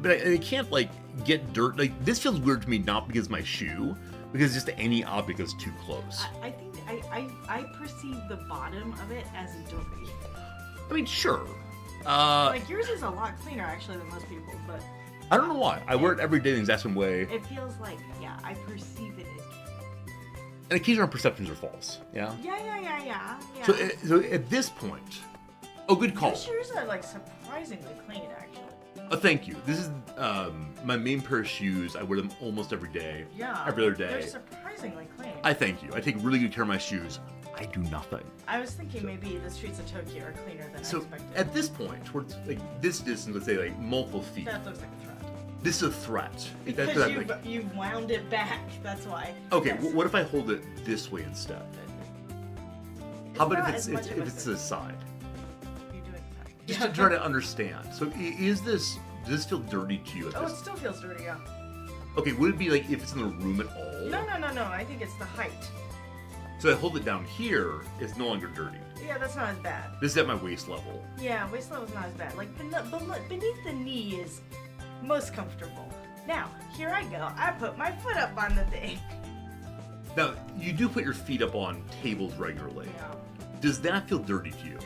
But I can't, like, get dirt. Like, this feels weird to me not because of my shoe, because just any object is too close. I think I perceive the bottom of it as dirty. I mean, sure. Like, yours is a lot cleaner, actually, than most people's, but I don't know why. I wear it every day in the exact same way. it feels like, yeah, I perceive it as... And occasionally our perceptions are false. Yeah? Yeah. So at this point... Oh, good call. Your shoes are, like, surprisingly clean, actually. Oh, thank you. This is my main pair of shoes. I wear them almost every day. Yeah. Every other day. They're surprisingly clean. I thank you. I take really good care of my shoes. I do nothing. I was thinking maybe the streets of Tokyo are cleaner than I So expected. at this point, towards like this distance, let's say like multiple feet. That looks like a threat. This is a threat. Because Like- you've wound it back, that's why. okay, Yes. what if I hold it this way instead? It's How about not if as it's much if of a it's threat. the side? You're doing that. Just to try to understand. So does this feel dirty to you at Oh, it this? still feels dirty, yeah. Okay, would it be like if it's in the room at all? No. I think it's the height. So I hold it down here, it's no longer dirty. Yeah, that's not as bad. This is at my waist level. Yeah, waist level's not as bad. Like, beneath the knee is most comfortable. Now, here I go. I put my foot up on the thing. Now, you do put your feet up on tables regularly. Yeah. Does that feel dirty to you?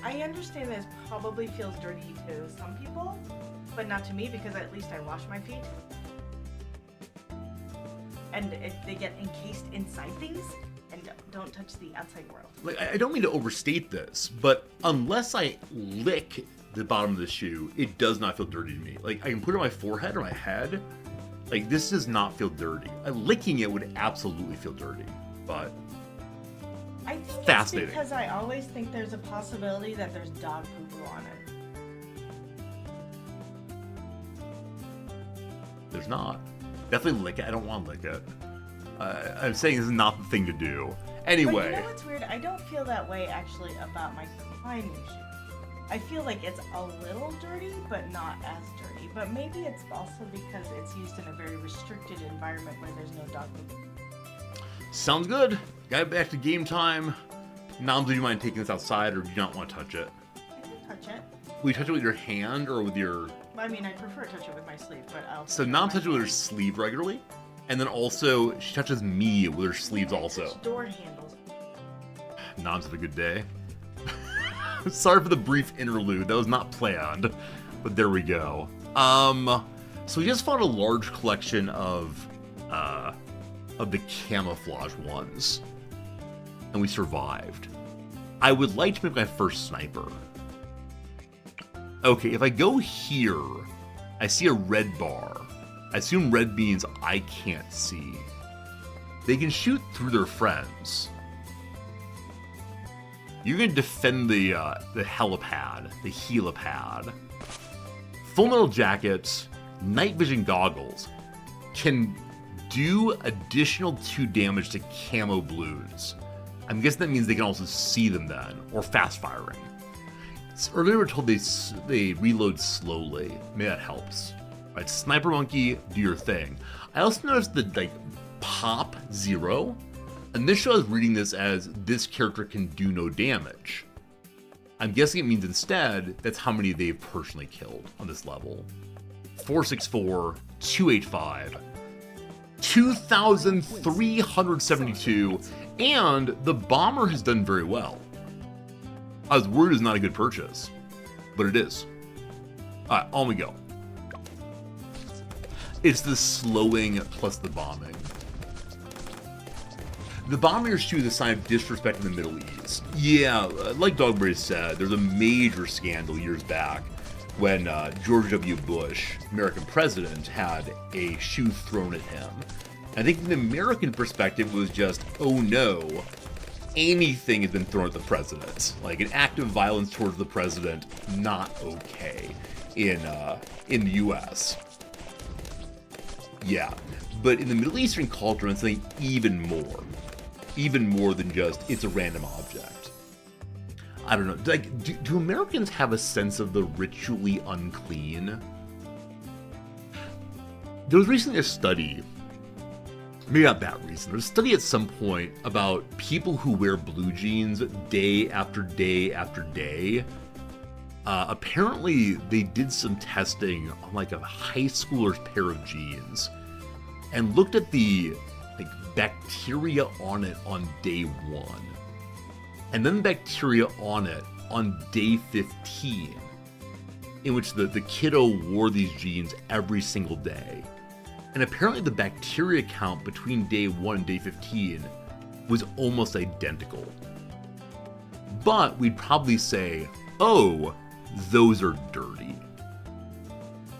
I understand this probably feels dirty to some people, but not to me because at least I wash my feet. And they get encased inside things and don't touch the outside world. Like, I don't mean to overstate this, but unless I lick the bottom of the shoe, it does not feel dirty to me. Like, I can put it on my forehead or my head. Like, this does not feel dirty. Licking it would absolutely feel dirty, but I think fascinating. it's because I always think there's a possibility that there's dog poo on it. there's not. Definitely lick it. I don't want to lick it. I'm saying this is not the thing to do. Anyway. But you know what's weird? I don't feel that way actually about my climbing shoes. I feel like it's a little dirty, but not as dirty. But maybe it's also because it's used in a very restricted environment where there's no dog poop. Sounds good. Got back to game time. Noms, do you mind taking this outside, or do you not want to touch it? I can touch it. Will you touch it with your hand or with your... I mean, I prefer to touch it with my sleeve, but I'll... So Nom touches it with her sleeve regularly, and then also she touches me with her sleeves also. Touch door handles. Nom's had a good day. Sorry for the brief interlude. That was not planned, but there we go. So we just found a large collection of the camouflage ones, and we survived. I would like to make my first sniper. Okay, if I go here, I see a red bar. I assume red means I can't see. They can shoot through their friends. You're gonna defend the helipad, the helipad. Full metal jackets, night vision goggles can do additional 2 damage to camo balloons. I'm guessing that means they can also see them then, or fast firing. Earlier we were told they reload slowly. Maybe that helps. Right, Sniper Monkey, do your thing. I also noticed the pop 0. Initially I was reading this as this character can do no damage. I'm guessing it means instead that's how many they've personally killed on this level. 464, 285, 2,372, and the bomber has done very well. I was worried it was not a good purchase, but it is. Alright, on we go. It's the slowing plus the bombing. The bombing is a sign of disrespect in the Middle East. Yeah, like Dogberry said, there's a major scandal years back when George W. Bush, American president, had a shoe thrown at him. I think from the American perspective it was just, oh no, anything has been thrown at the president. Like an act of violence towards the president, not okay in the U.S. Yeah, but in the Middle Eastern culture, it's something even more than just it's a random object. I don't know. Like, do Americans have a sense of the ritually unclean? There was recently a study. Maybe not that recent. There was a study at some point about people who wear blue jeans day after day after day. Apparently, they did some testing on like a high schooler's pair of jeans and looked at the bacteria on it on day 1, and then bacteria on it on day 15, in which the kiddo wore these jeans every single day. And apparently the bacteria count between day 1 and day 15 was almost identical. But we'd probably say, oh, those are dirty.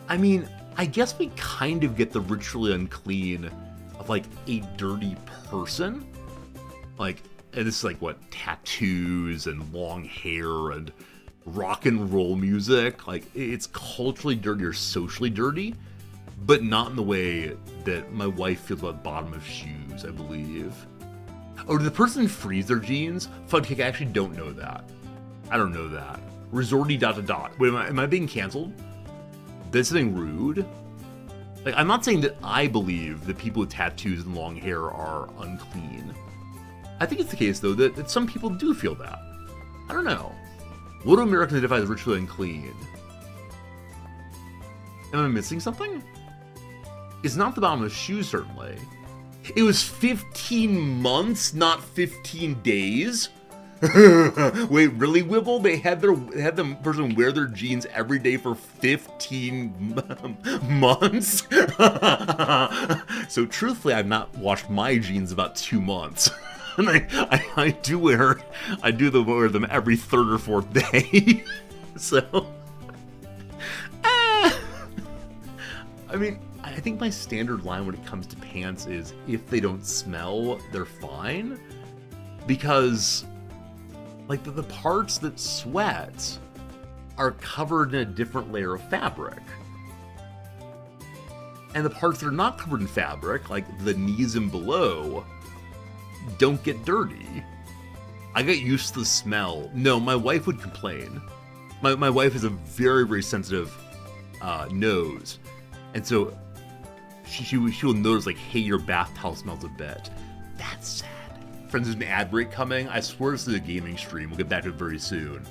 I mean, I guess we kind of get the ritually unclean of like a dirty person. Like, and this is like what, tattoos and long hair and rock and roll music. Like, it's culturally dirty or socially dirty, but not in the way that my wife feels about bottom of shoes, I believe. Oh, did the person freeze their jeans? Fudcake, I actually don't know that. I don't know that. Resorty ... Wait, am I being canceled? That's something rude? Like, I'm not saying that I believe that people with tattoos and long hair are unclean. I think it's the case, though, that some people do feel that. I don't know. What do Americans identify as ritually unclean? Am I missing something? It's not the bottom of the shoe, certainly. It was 15 months, not 15 days? Wait, really, Wibble? They had the person wear their jeans every day for 15 months? So truthfully, I've not washed my jeans about 2 months. And I do wear them every third or fourth day. So, I mean, I think my standard line when it comes to pants is if they don't smell, they're fine. Because, like, the parts that sweat are covered in a different layer of fabric. And the parts that are not covered in fabric, like the knees and below, don't get dirty. I got used to the smell. No, my wife would complain. My wife has a very, very sensitive nose. And so she will notice, like, hey, your bath towel smells a bit. That's sad. Friends, there's an ad break coming. I swear this is a gaming stream. We'll get back to it very soon.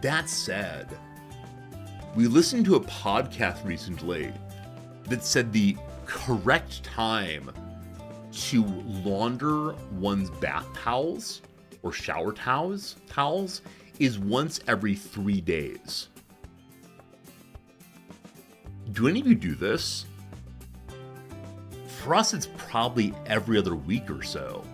That said, we listened to a podcast recently that said the correct time to launder one's bath towels or shower towels is once every 3 days. Do any of you do this? For us, it's probably every other week or so.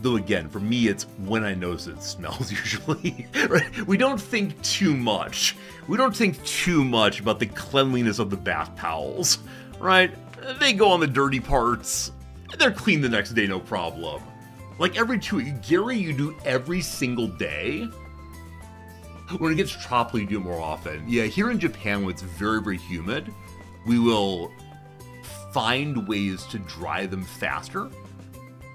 Though again, for me, it's when I notice it smells usually. Right? We don't think too much. We don't think too much about the cleanliness of the bath towels, right? They go on the dirty parts. They're clean the next day, no problem. Like every 2 weeks. Gary, you do every single day? When it gets tropical, you do it more often. Yeah, here in Japan, when it's very, very humid, we will find ways to dry them faster.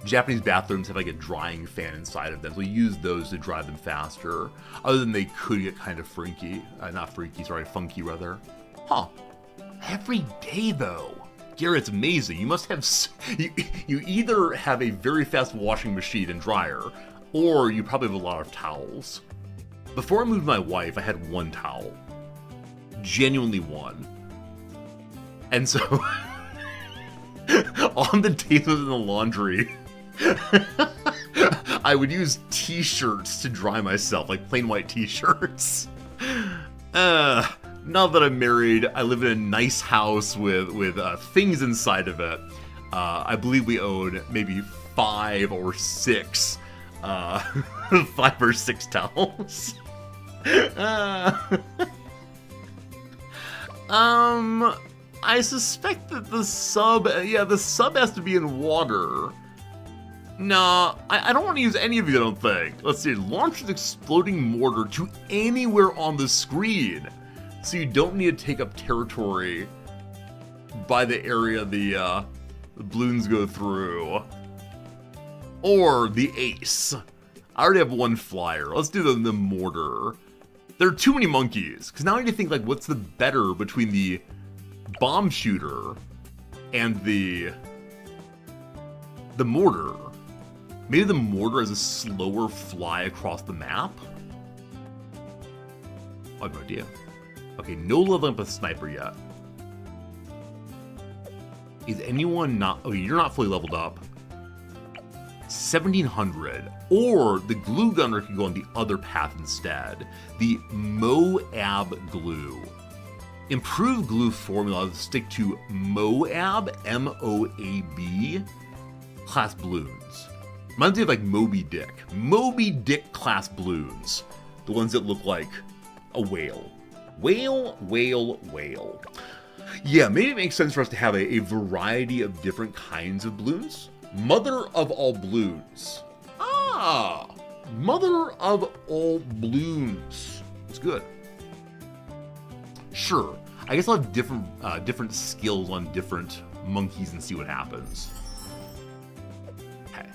Japanese bathrooms have like a drying fan inside of them, so we use those to dry them faster. Other than they could get kind of funky rather. Huh. Every day though. Garrett, it's amazing. You must have, you either have a very fast washing machine and dryer, or you probably have a lot of towels. Before I moved my wife, I had one towel. Genuinely one. And so, on the days in the laundry, I would use t-shirts to dry myself, like plain white t-shirts. Now that I'm married, I live in a nice house with things inside of it. I believe we own maybe 5 or 6 towels. I suspect that the sub has to be in water. Nah, I don't want to use any of you, I don't think. Let's see, launch an exploding mortar to anywhere on the screen. So you don't need to take up territory by the area the balloons go through. Or the ace. I already have one flyer. Let's do the mortar. There are too many monkeys, because now I need to think, like, what's the better between the bomb shooter and the mortar. Maybe the mortar has a slower fly across the map? I have no idea. Okay, no leveling up a sniper yet. Is anyone not... Oh, you're not fully leveled up. 1700. Or the glue gunner can go on the other path instead. The Moab glue. Improved glue formula to stick to Moab, M-O-A-B, class balloons. Reminds me of like Moby Dick. Moby Dick class balloons. The ones that look like a whale. Whale, whale, whale. Yeah, maybe it makes sense for us to have a variety of different kinds of balloons. Mother of all balloons. Ah, mother of all balloons. It's good. Sure, I guess I'll have different skills on different monkeys and see what happens. Okay,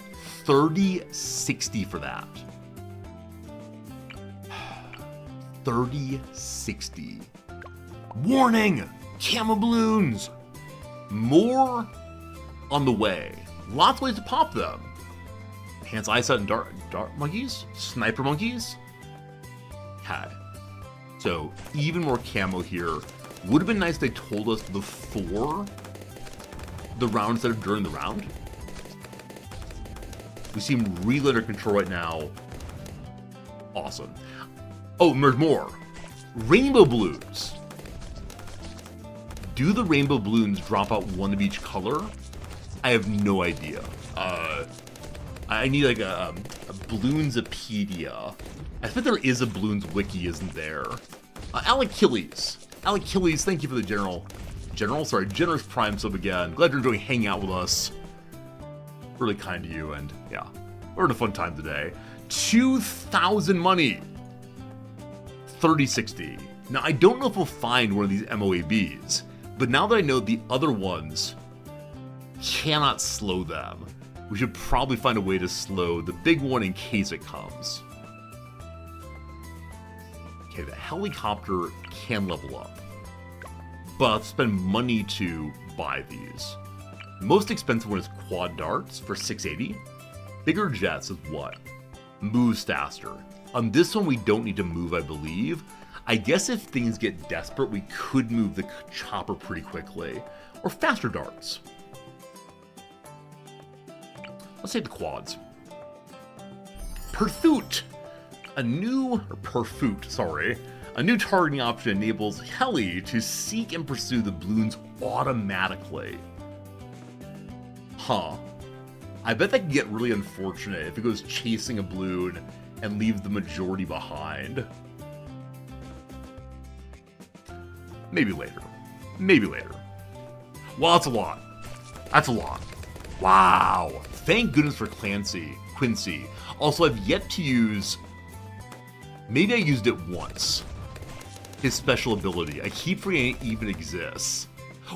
30-60 for that. 30-60. Warning! Camo balloons! More on the way. Lots of ways to pop them. Enhanced eyesight and dart monkeys? Sniper monkeys? Okay. So, even more camo here. Would have been nice if they told us before the round instead of during the round. We seem really under control right now. Awesome. Oh, there's more. Rainbow balloons. Do the rainbow balloons drop out one of each color? I have no idea. I need like a Balloonsopedia. I think there is a Balloons wiki, isn't there? Alachilles, thank you for the generous Prime sub again. Glad you're enjoying hanging out with us. Really kind to you, and yeah, we're having a fun time today. 2,000 money. 30-60. Now, I don't know if we'll find one of these MOABs, but now that I know the other ones cannot slow them, we should probably find a way to slow the big one in case it comes. Okay, the helicopter can level up, but I'll spend money to buy these. The most expensive one is quad darts for 680. Bigger jets is what? Moves faster. On this one, we don't need to move, I believe. I guess if things get desperate, we could move the chopper pretty quickly. Or faster darts. Let's take the quads. Pursuit! A new targeting option enables Heli to seek and pursue the balloons automatically. Huh. I bet that can get really unfortunate if it goes chasing a balloon and leaves the majority behind. Maybe later. Well, that's a lot. Wow. Thank goodness for Quincy. Also, I've yet to use... Maybe I used it once. His special ability. I keep forgetting it even exists.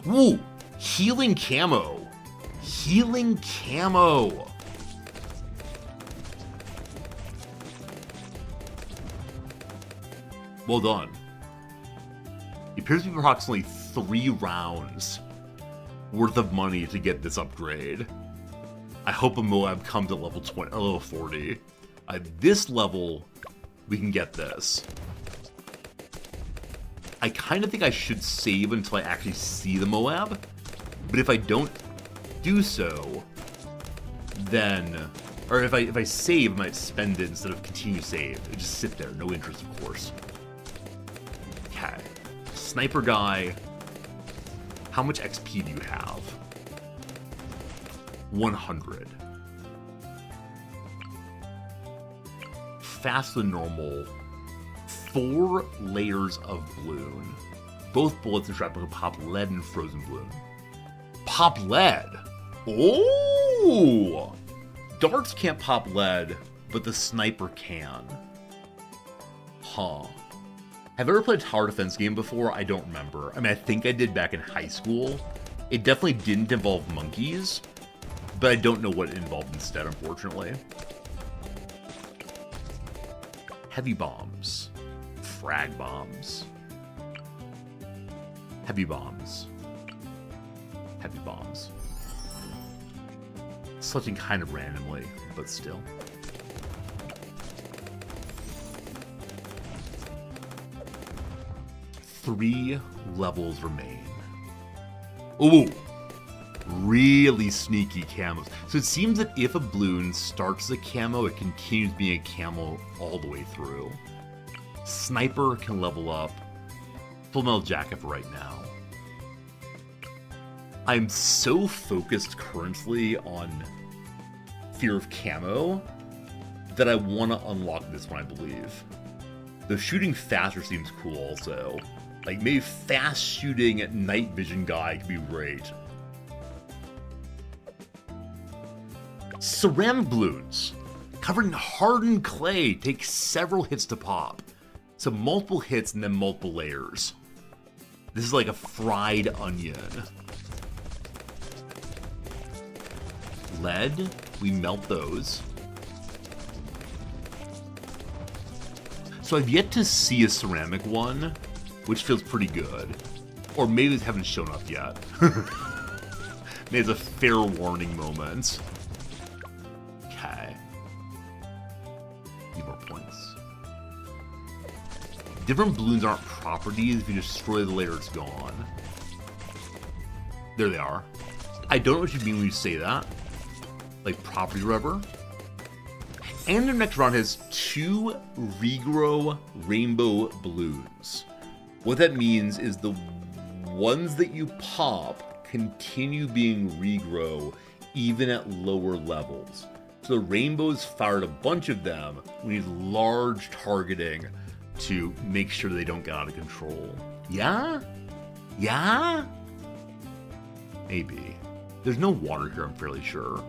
Woo! Healing camo. Well done. It appears to be approximately 3 rounds worth of money to get this upgrade. I hope a Moab comes at level 20 or level 40. This level, we can get this. I kind of think I should save until I actually see the Moab, but if I don't do so, then, or if I save, I might spend it instead of continue save. It just sit there, no interest, of course. Okay, sniper guy. How much XP do you have? 100. Faster than normal. 4 layers of balloon. Both bullets and shrapnel can pop lead and frozen balloon. Pop lead? Oh! Darts can't pop lead, but the sniper can. Huh. Have I ever played a tower defense game before? I don't remember. I mean, I think I did back in high school. It definitely didn't involve monkeys, but I don't know what it involved instead, unfortunately. Heavy bombs. Frag bombs. Heavy bombs. Heavy bombs. Selecting kind of randomly, but still. Three levels remain. Ooh! Really sneaky camos. So it seems that if a balloon starts as a camo, it continues being a camo all the way through. Sniper can level up. Full metal jacket for right now. I'm so focused currently on fear of camo that I want to unlock this one, I believe. The shooting faster seems cool also. Like, maybe fast shooting at night vision guy could be great. Ceramic balloons, covered in hardened clay, take several hits to pop. So multiple hits and then multiple layers. This is like a fried onion. Lead, we melt those. So I've yet to see a ceramic one, which feels pretty good. Or maybe they haven't shown up yet. Maybe it's a fair warning moment. Okay. Need more points. Different balloons aren't properties. If you destroy the layer, it's gone. There they are. I don't know what you mean when you say that. Like property rubber. And their next round has 2 regrow rainbow balloons. What that means is the ones that you pop continue being regrow even at lower levels. So the rainbows fired a bunch of them. We need large targeting to make sure they don't get out of control. Yeah? Yeah? Maybe. There's no water here, I'm fairly sure.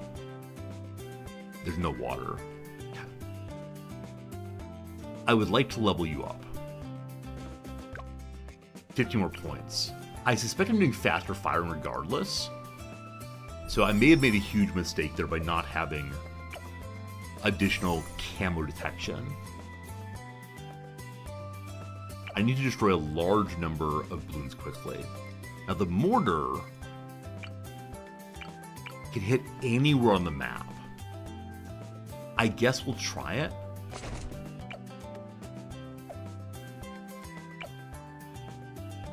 There's no water. I would like to level you up. 50 more points. I suspect I'm doing faster firing regardless. So I may have made a huge mistake there by not having additional camo detection. I need to destroy a large number of balloons quickly. Now the mortar can hit anywhere on the map. I guess we'll try it.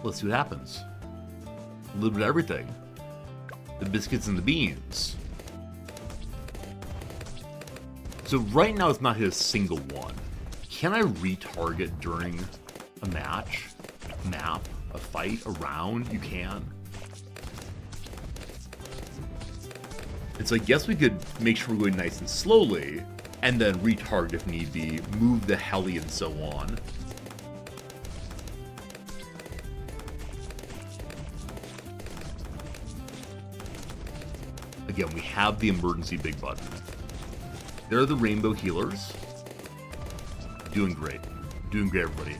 Let's see what happens. A little bit of everything. The biscuits and the beans. So right now it's not hit a single one. Can I retarget during a match, map, a fight, a round? You can. And so I guess we could make sure we're going nice and slowly, and then retarget if need be, move the heli and so on. Again, we have the emergency big button. There are the rainbow healers. Doing great. Doing great, everybody.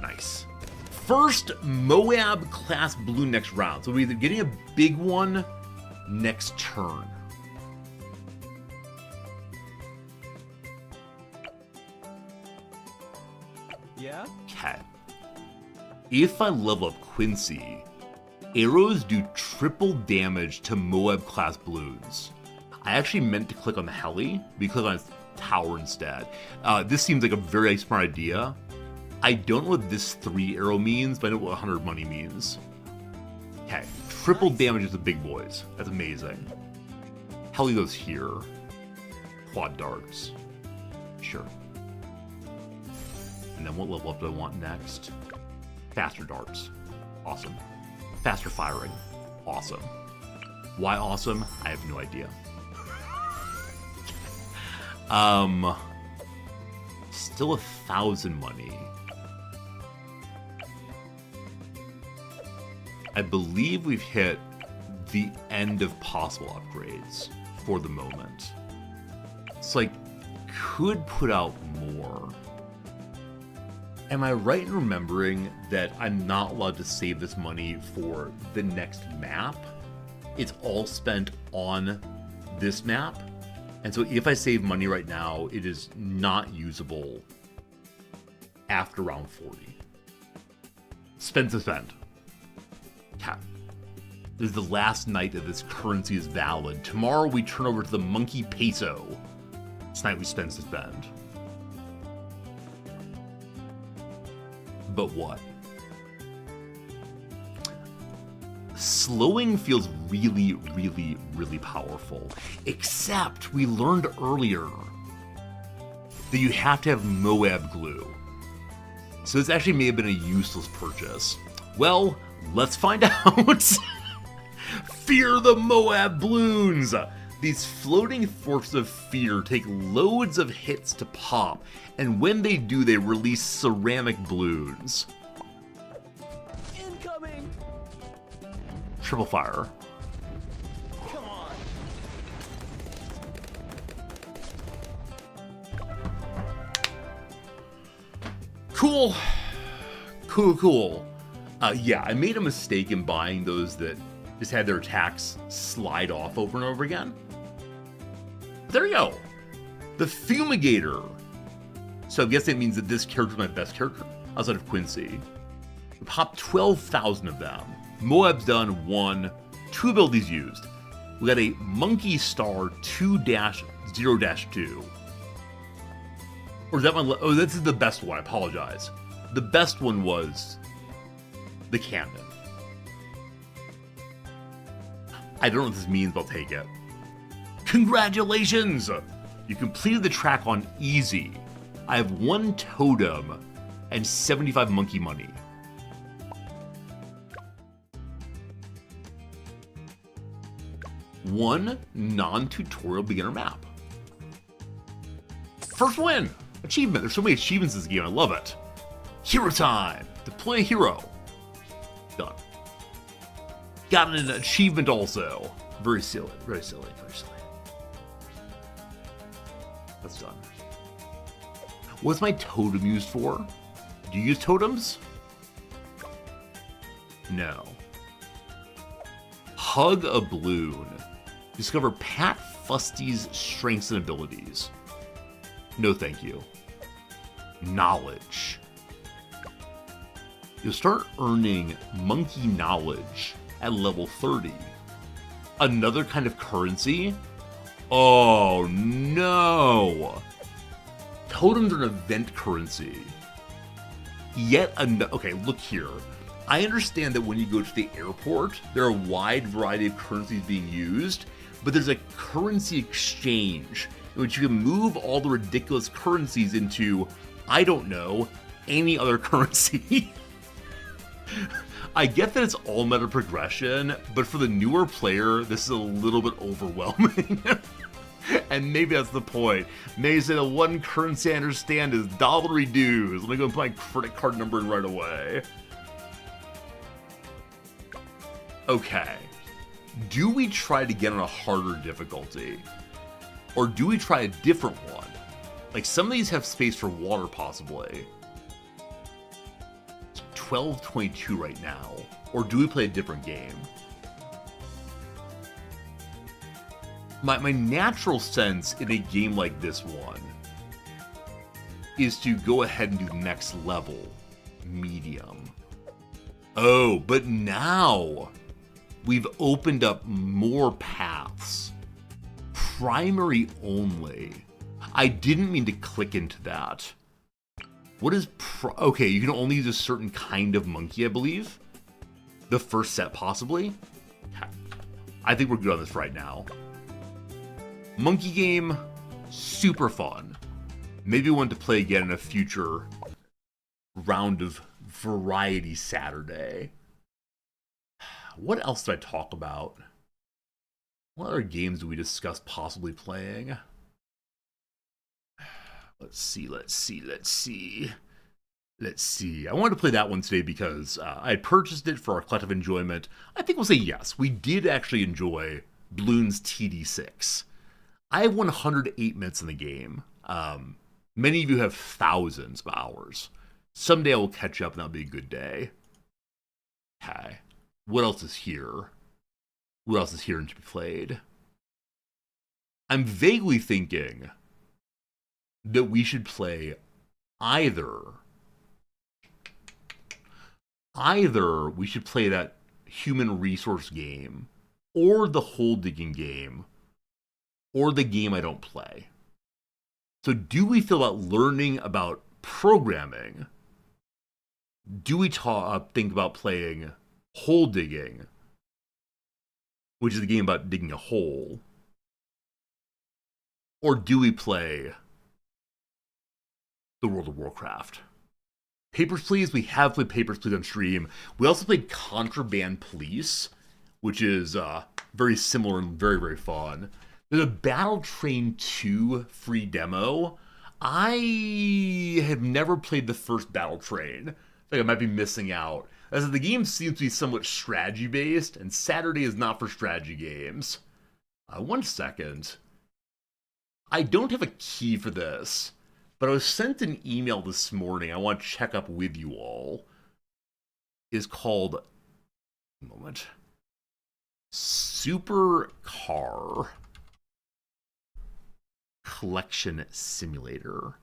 Nice. First Moab class balloon next round. So we're either getting a big one next turn. Yeah? Okay. If I level up Quincy, arrows do triple damage to Moab class balloons. I actually meant to click on the heli, but you click on tower instead. This seems like a very smart idea. I don't know what this 3 arrow means, but I know what 100 money means. Okay, triple damage to the big boys. That's amazing. Heli goes here. Quad darts. Sure. And then what level up do I want next? Faster darts. Awesome. Faster firing. Awesome. Why awesome? I have no idea. Still 1,000 money. I believe we've hit the end of possible upgrades for the moment. So I could put out more. Am I right in remembering that I'm not allowed to save this money for the next map? It's all spent on this map. And so if I save money right now, it is not usable after round 40. Spend to spend. Okay. This is the last night that this currency is valid. Tomorrow we turn over to the monkey peso. Tonight we spend to spend. But what? Slowing feels really, really, really powerful. Except we learned earlier that you have to have Moab glue. So this actually may have been a useless purchase. Well, let's find out. Fear the Moab balloons! These floating forces of fear take loads of hits to pop, and when they do, they release ceramic balloons. Incoming! Triple fire. Come on! Cool. Cool. Yeah, I made a mistake in buying those that just had their attacks slide off over and over again. There you go. The Fumigator. So I guess that means that this character is my best character outside of Quincy. We popped 12,000 of them. Moab's done 1, 2 abilities used. We got a Monkey Star 2-0-2. Or is that one? Oh, this is the best one. I apologize. The best one was the cannon. I don't know what this means, but I'll take it. Congratulations! You completed the track on easy. I have 1 totem and 75 monkey money. One non-tutorial beginner map. First win! Achievement. There's so many achievements in this game. I love it. Hero time. Deploy a hero. Done. Got an achievement also. Very silly. Very silly. Very silly. That's done. What's my totem used for? Do you use totems? No. Hug a balloon. Discover Pat Fusty's strengths and abilities. No thank you. Knowledge. You'll start earning monkey knowledge at level 30. Another kind of currency? Oh no! Totems are an event currency. Yet another. Okay, look here. I understand that when you go to the airport, there are a wide variety of currencies being used, but there's a currency exchange in which you can move all the ridiculous currencies into, I don't know, any other currency. I get that it's all meta progression, but for the newer player, this is a little bit overwhelming. And maybe that's the point. Maybe say the one currency I understand is dollary dues. Let me go and put my credit card number in right away. Okay. Do we try to get on a harder difficulty? Or do we try a different one? Like, some of these have space for water, possibly. It's 12:22 right now. Or do we play a different game? My natural sense in a game like this one is to go ahead and do next level, medium. Oh, but now we've opened up more paths. Primary only. I didn't mean to click into that. What is okay, you can only use a certain kind of monkey, I believe. The first set, possibly. I think we're good on this right now. Monkey game, super fun. Maybe we want to play again in a future round of Variety Saturday. What else did I talk about? What other games do we discuss possibly playing? Let's see. I wanted to play that one today because I had purchased it for our collective enjoyment. I think we'll say yes. We did actually enjoy Bloons TD6. I have 108 minutes in the game. Many of you have thousands of hours. Someday I will catch up and that'll be a good day. Okay. What else is here? What else is here and to be played? I'm vaguely thinking that we should play either we should play that human resource game, or the hole digging game, or the game I don't play. So do we feel about learning about programming? Do we think about playing hole digging, which is a game about digging a hole? Or do we play the World of Warcraft? Papers, Please. We have played Papers, Please on stream. We also played Contraband Police, which is very similar and very, very fun. There's a Battle Train 2 free demo. I have never played the first Battle Train. I think I might be missing out. As the game seems to be somewhat strategy-based, and Saturday is not for strategy games. 1 second. I don't have a key for this, but I was sent an email this morning I want to check up with you all. It's called, Super Car Collection Simulator.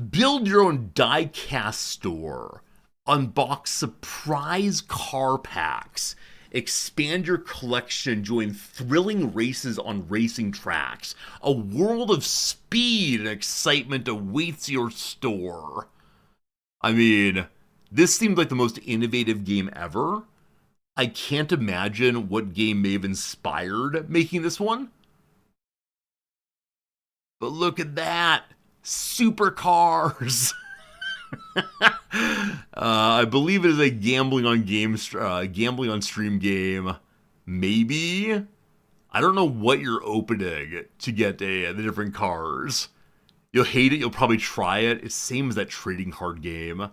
Build your own die-cast store. Unbox surprise car packs. Expand your collection, join thrilling races on racing tracks. A world of speed and excitement awaits your store. I mean, this seemed like the most innovative game ever. I can't imagine what game may have inspired making this one. But look at that. Supercars. I believe it is a gambling on stream game. Maybe. I don't know what you're opening to get the different cars. You'll hate it. You'll probably try it. It's the same as that trading card game.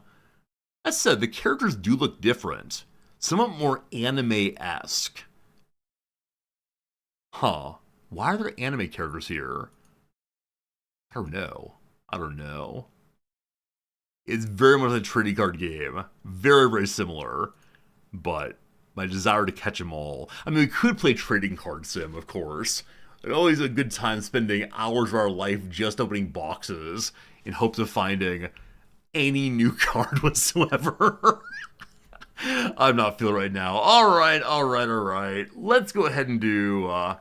That said, the characters do look different. Somewhat more anime-esque. Huh. Why are there anime characters here? I don't know. It's very much a trading card game. Very, very similar. But my desire to catch them all. I mean, we could play Trading Card Sim, of course. It's always a good time spending hours of our life just opening boxes in hopes of finding any new card whatsoever. I'm not feeling right now. Alright. Let's go ahead and do... what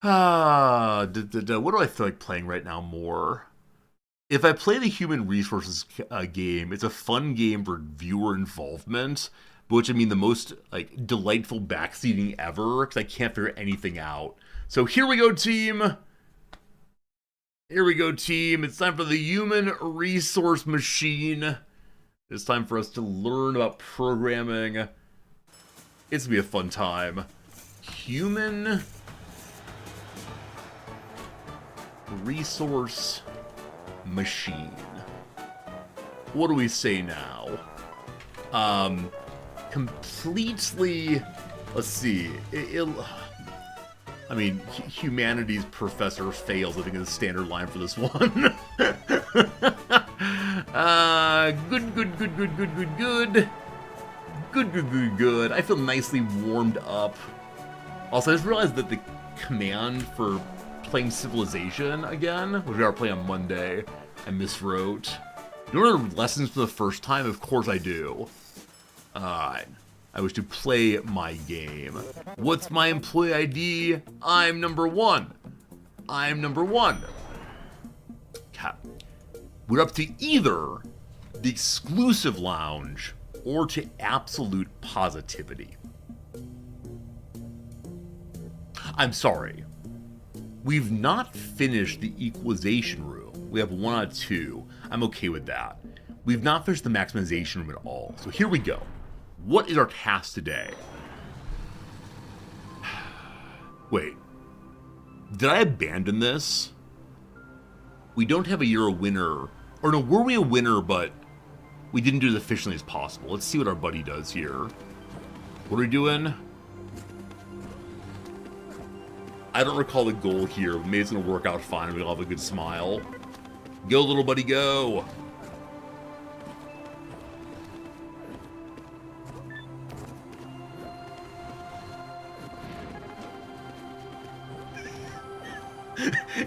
do I feel like playing right now more? If I play the Human Resources game, it's a fun game for viewer involvement, which I mean the most delightful backseating ever, because I can't figure anything out. So here we go, team. It's time for the Human Resource Machine. It's time for us to learn about programming. It's gonna be a fun time. Human Resource Machine. What do we say now? Completely. Let's see. I mean, humanities professor fails, I think, is the standard line for this one. Good. I feel nicely warmed up. Also, I just realized that the command for playing Civilization again, which we are playing on Monday, I miswrote. You remember lessons for the first time? Of course I do. Alright. I wish to play my game. What's my employee ID? I'm number 1. I'm number 1. Okay. We're up to either the exclusive lounge or to absolute positivity. I'm sorry. We've not finished the equalization room. We have 1 out of 2. I'm okay with that. We've not finished the maximization room at all. So here we go. What is our task today? Wait. Did I abandon this? We don't have a year a winner. Or no, were we a winner, but we didn't do it as efficiently as possible. Let's see what our buddy does here. What are we doing? I don't recall the goal here. Maybe it's going to work out fine. We'll have a good smile. Go, little buddy, go.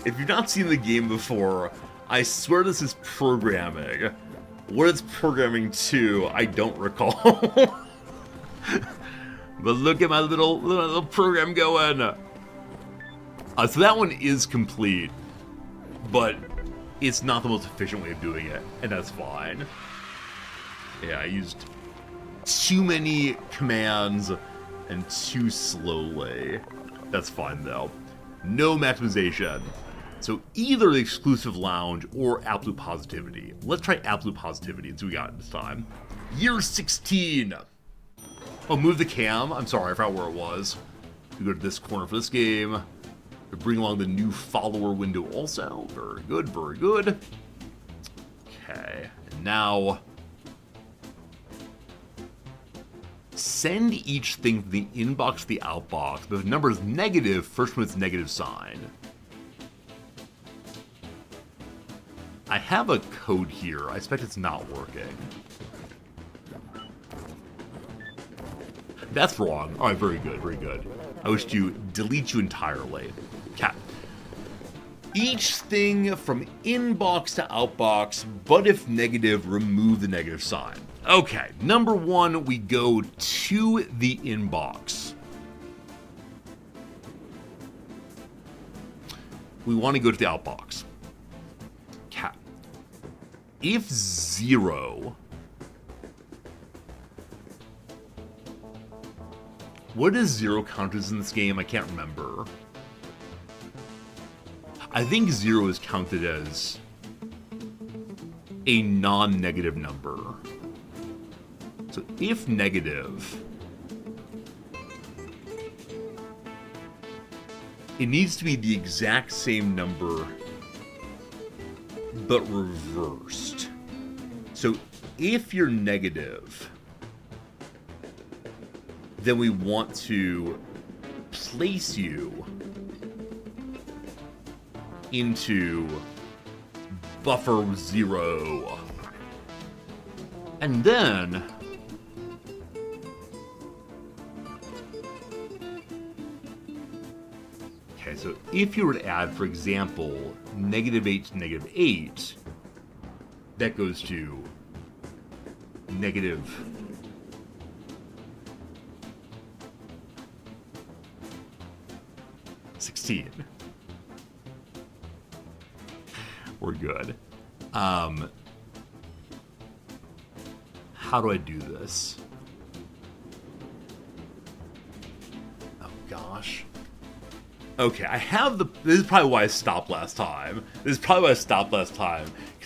If you've not seen the game before, I swear this is programming. What it's programming to, I don't recall. But look at my little program going. So that one is complete, but it's not the most efficient way of doing it, and that's fine. Yeah, I used too many commands and too slowly. That's fine, though. No maximization. So either the exclusive lounge or absolute positivity. Let's try absolute positivity and see what we got this time. Year 16. Oh, move the cam. I'm sorry, I forgot where it was. We go to this corner for this game. We bring along the new follower window also. Very good, very good. Okay, and now send each thing from the inbox to the outbox. But if the number is negative, first one is negative sign. I have a code here. I expect it's not working. That's wrong. All right, very good, very good. I wish to delete you entirely. Cat. Each thing from inbox to outbox, but if negative, remove the negative sign. Okay, number 1, we go to the inbox. We want to go to the outbox. Cat. If 0... What does 0 count as in this game? I can't remember. I think 0 is counted as a non-negative number. So if negative, it needs to be the exact same number, but reversed. So if you're negative, then we want to place you into buffer 0. And then okay, so if you were to add, for example, -8 to -8, that goes to negative 16. We're good. How do I do this? Oh gosh. Okay, I have the... This is probably why I stopped last time. Because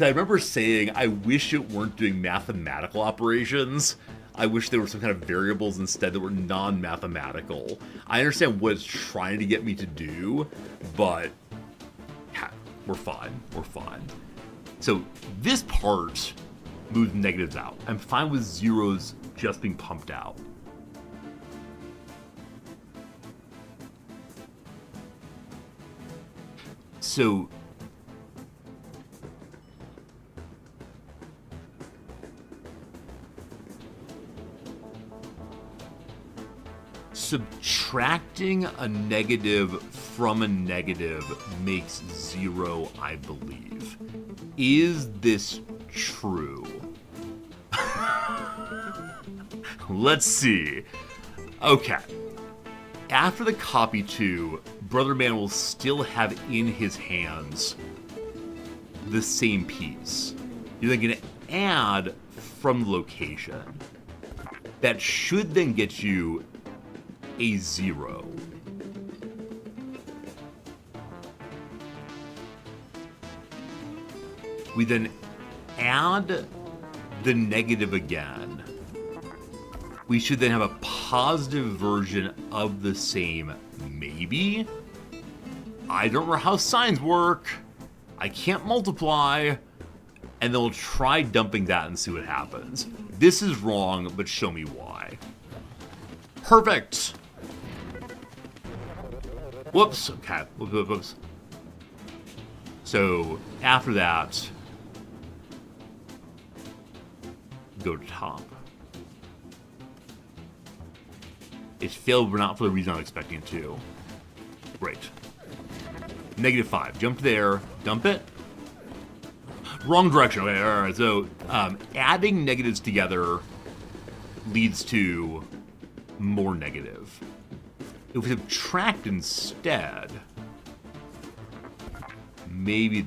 I remember saying I wish it weren't doing mathematical operations. I wish there were some kind of variables instead that were non-mathematical. I understand what it's trying to get me to do, but yeah, we're fine. We're fine. So this part moves negatives out. I'm fine with zeros just being pumped out. So subtracting a negative from a negative makes 0, I believe. Is this true? let's see. Okay. After the copy 2, Brother Man will still have in his hands the same piece. You're then going to add from the location. That should then get you a 0. We then add the negative again. We should then have a positive version of the same, maybe? I don't know how signs work. I can't multiply. And then we'll try dumping that and see what happens. This is wrong, but show me why. Perfect. Whoops. Okay. Whoops. So after that, go to top. It failed, but not for the reason I was expecting it to. Great. -5. Jump there. Dump it. Wrong direction. Okay, all right. So adding negatives together leads to more negative. If we subtract instead, maybe...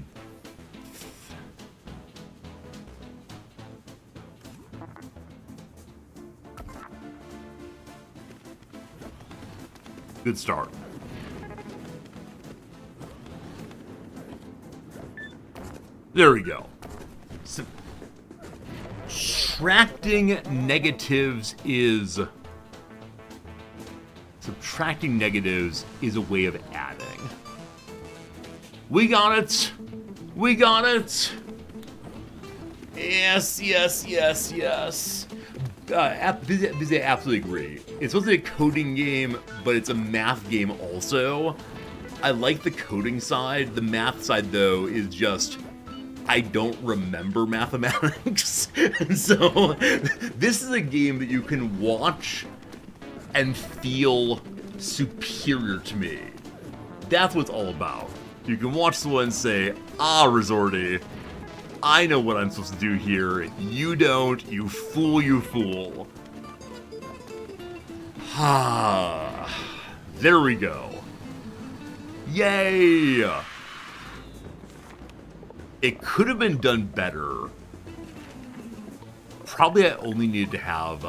Good start. There we go. Subtracting negatives is a way of adding. We got it. We got it. Yes. I absolutely agree. It's supposed to be a coding game, but it's a math game also. I like the coding side. The math side, though, is just... I don't remember mathematics. And so, this is a game that you can watch and feel superior to me. That's what it's all about. You can watch someone and say, ah, Resorty, I know what I'm supposed to do here. You don't. You fool, you fool. Ah, there we go. Yay! It could have been done better. Probably I only needed to have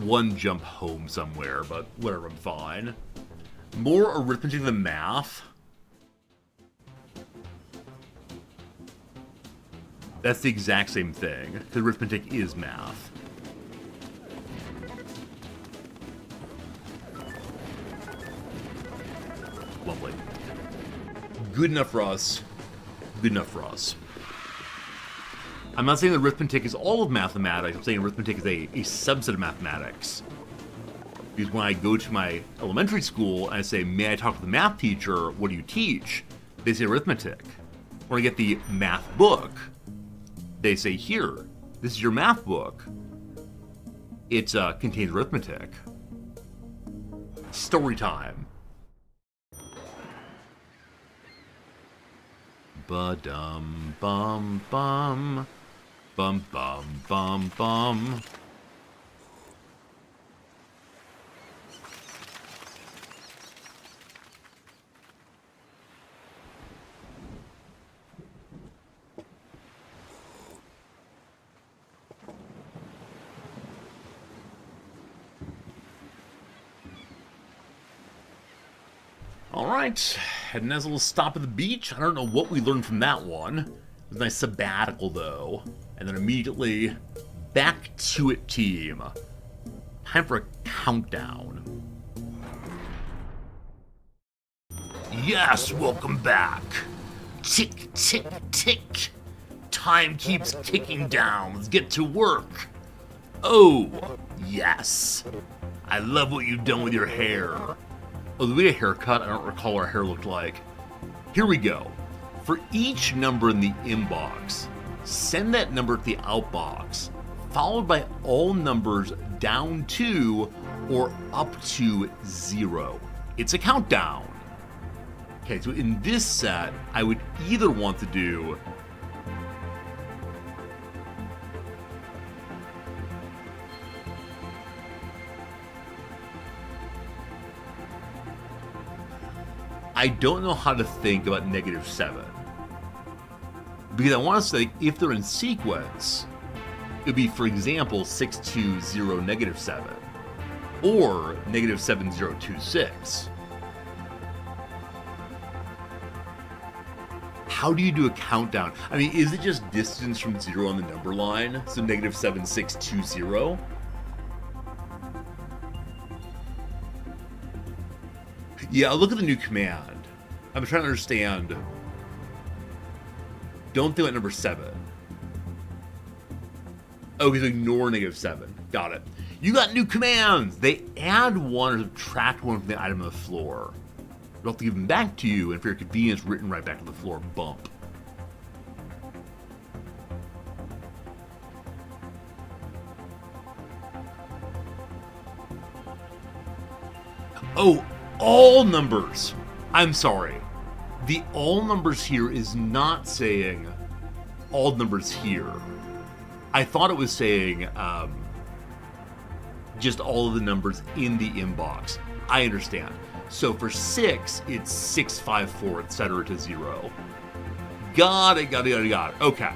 one jump home somewhere, but whatever, I'm fine. More arithmetic than math. That's the exact same thing, because arithmetic is math. Lovely. Good enough for us. Good enough for us. I'm not saying that arithmetic is all of mathematics. I'm saying arithmetic is a subset of mathematics. Because when I go to my elementary school and I say, may I talk to the math teacher? What do you teach? They say arithmetic. When I get the math book, they say, here, this is your math book. It contains arithmetic. Story time. Ba-dum, bum, bum. Bum, bum, bum, bum. Alright, had a nice little stop at the beach. I don't know what we learned from that one. It was a nice sabbatical, though. And then immediately, back to it, team. Time for a countdown. Yes, welcome back. Tick, tick, tick. Time keeps ticking down. Let's get to work. Oh, yes. I love what you've done with your hair. Oh, did we get a haircut? I don't recall what our hair looked like. Here we go. For each number in the inbox, send that number to the outbox, followed by all numbers down to or up to 0. It's a countdown. Okay, so in this set, I would either want to do I don't know how to think about -7. Because I want to say, if they're in sequence, it would be, for example, 620 -7. Or -7026. How do you do a countdown? I mean, is it just distance from 0 on the number line? So -7620? Yeah, I'll look at the new command. I'm trying to understand. Don't think about number 7. Okay, so ignore -7. Got it. You got new commands! They add one or subtract one from the item on the floor. They'll have to give them back to you, and for your convenience, written right back to the floor. Bump. Oh, all numbers! I'm sorry. The all numbers here is not saying all numbers here. I thought it was saying just all of the numbers in the inbox. I understand. So for 6, it's 654, etc. to 0. Got it. Okay.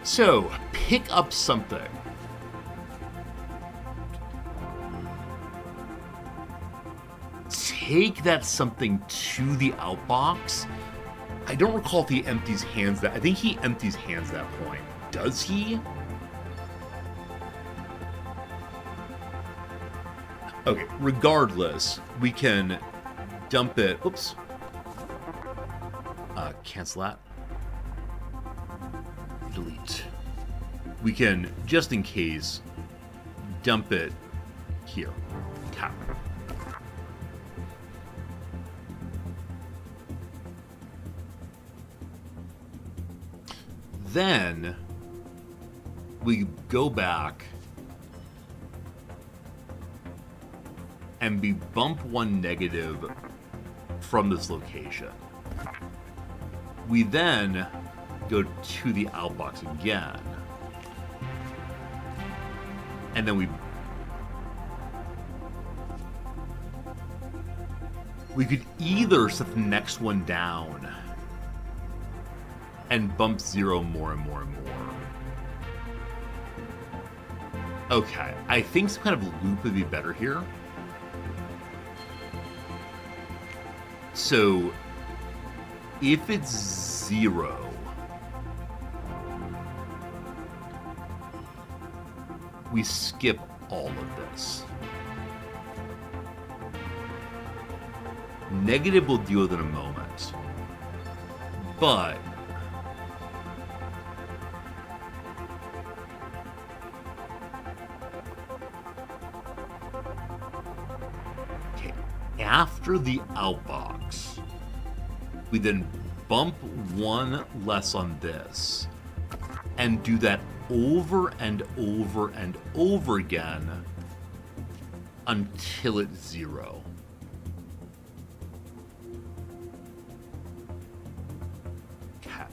So, pick up something. Take that something to the outbox. I don't recall if he empties hands that. I think he empties hands at that point. Does he? Okay, regardless, we can dump it. Oops. Cancel that. Delete. We can, just in case, dump it here. Tap. Then we go back and we bump one negative from this location. We then go to the outbox again. And then we could either set the next one down and bump 0 more and more and more. Okay, I think some kind of loop would be better here. So, if it's 0, we skip all of this. Negative we'll deal with in a moment. But okay, after the outbox, we then bump one less on this and do that over and over and over again until it's 0. Okay.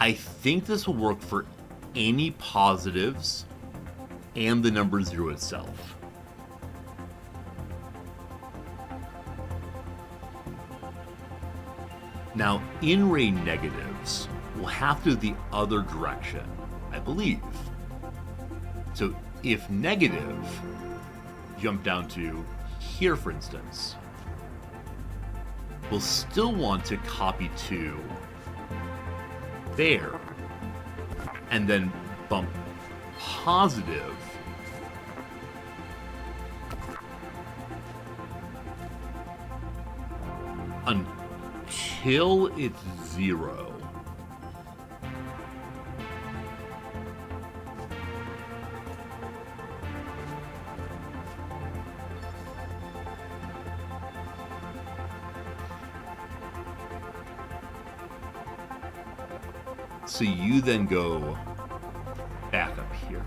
I think this will work for any positives and the number 0 itself. Now, in-ray negatives will have to do the other direction, I believe. So if negative, jump down to here, for instance, we'll still want to copy to there, and then bump positive until it's 0. So you then go back up here.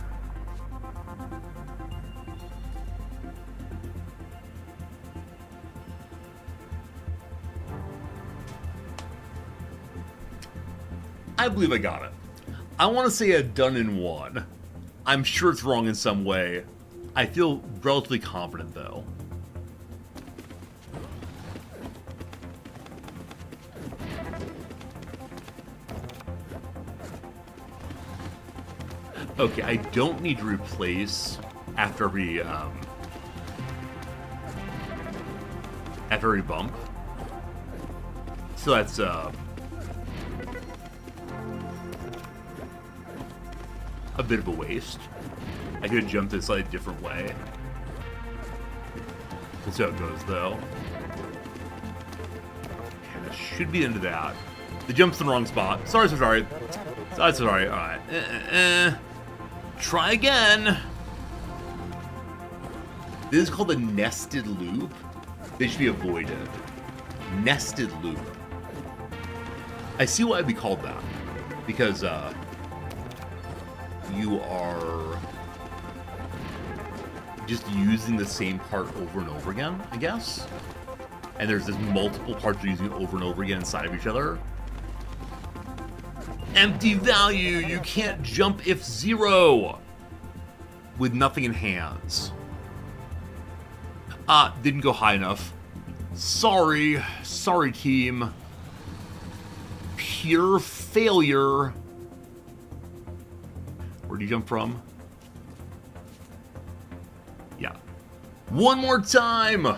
I believe I got it. I want to say a done in one. I'm sure it's wrong in some way. I feel relatively confident though. Okay, I don't need to replace after every bump. So that's a bit of a waste. I could have jumped this like a different way. That's how it goes, though. Okay, that should be the end of that. The jump's in the wrong spot. Sorry, so sorry. Sorry, so sorry. Alright. Try again. This is called a nested loop. They should be avoided. Nested loop. I see why it'd be called that. Because, you are just using the same part over and over again, I guess. And there's this multiple parts you're using over and over again inside of each other. Empty value! You can't jump if zero! With nothing in hands. Didn't go high enough. Sorry. Sorry, team. Pure failure. Where'd you jump from? Yeah. One more time!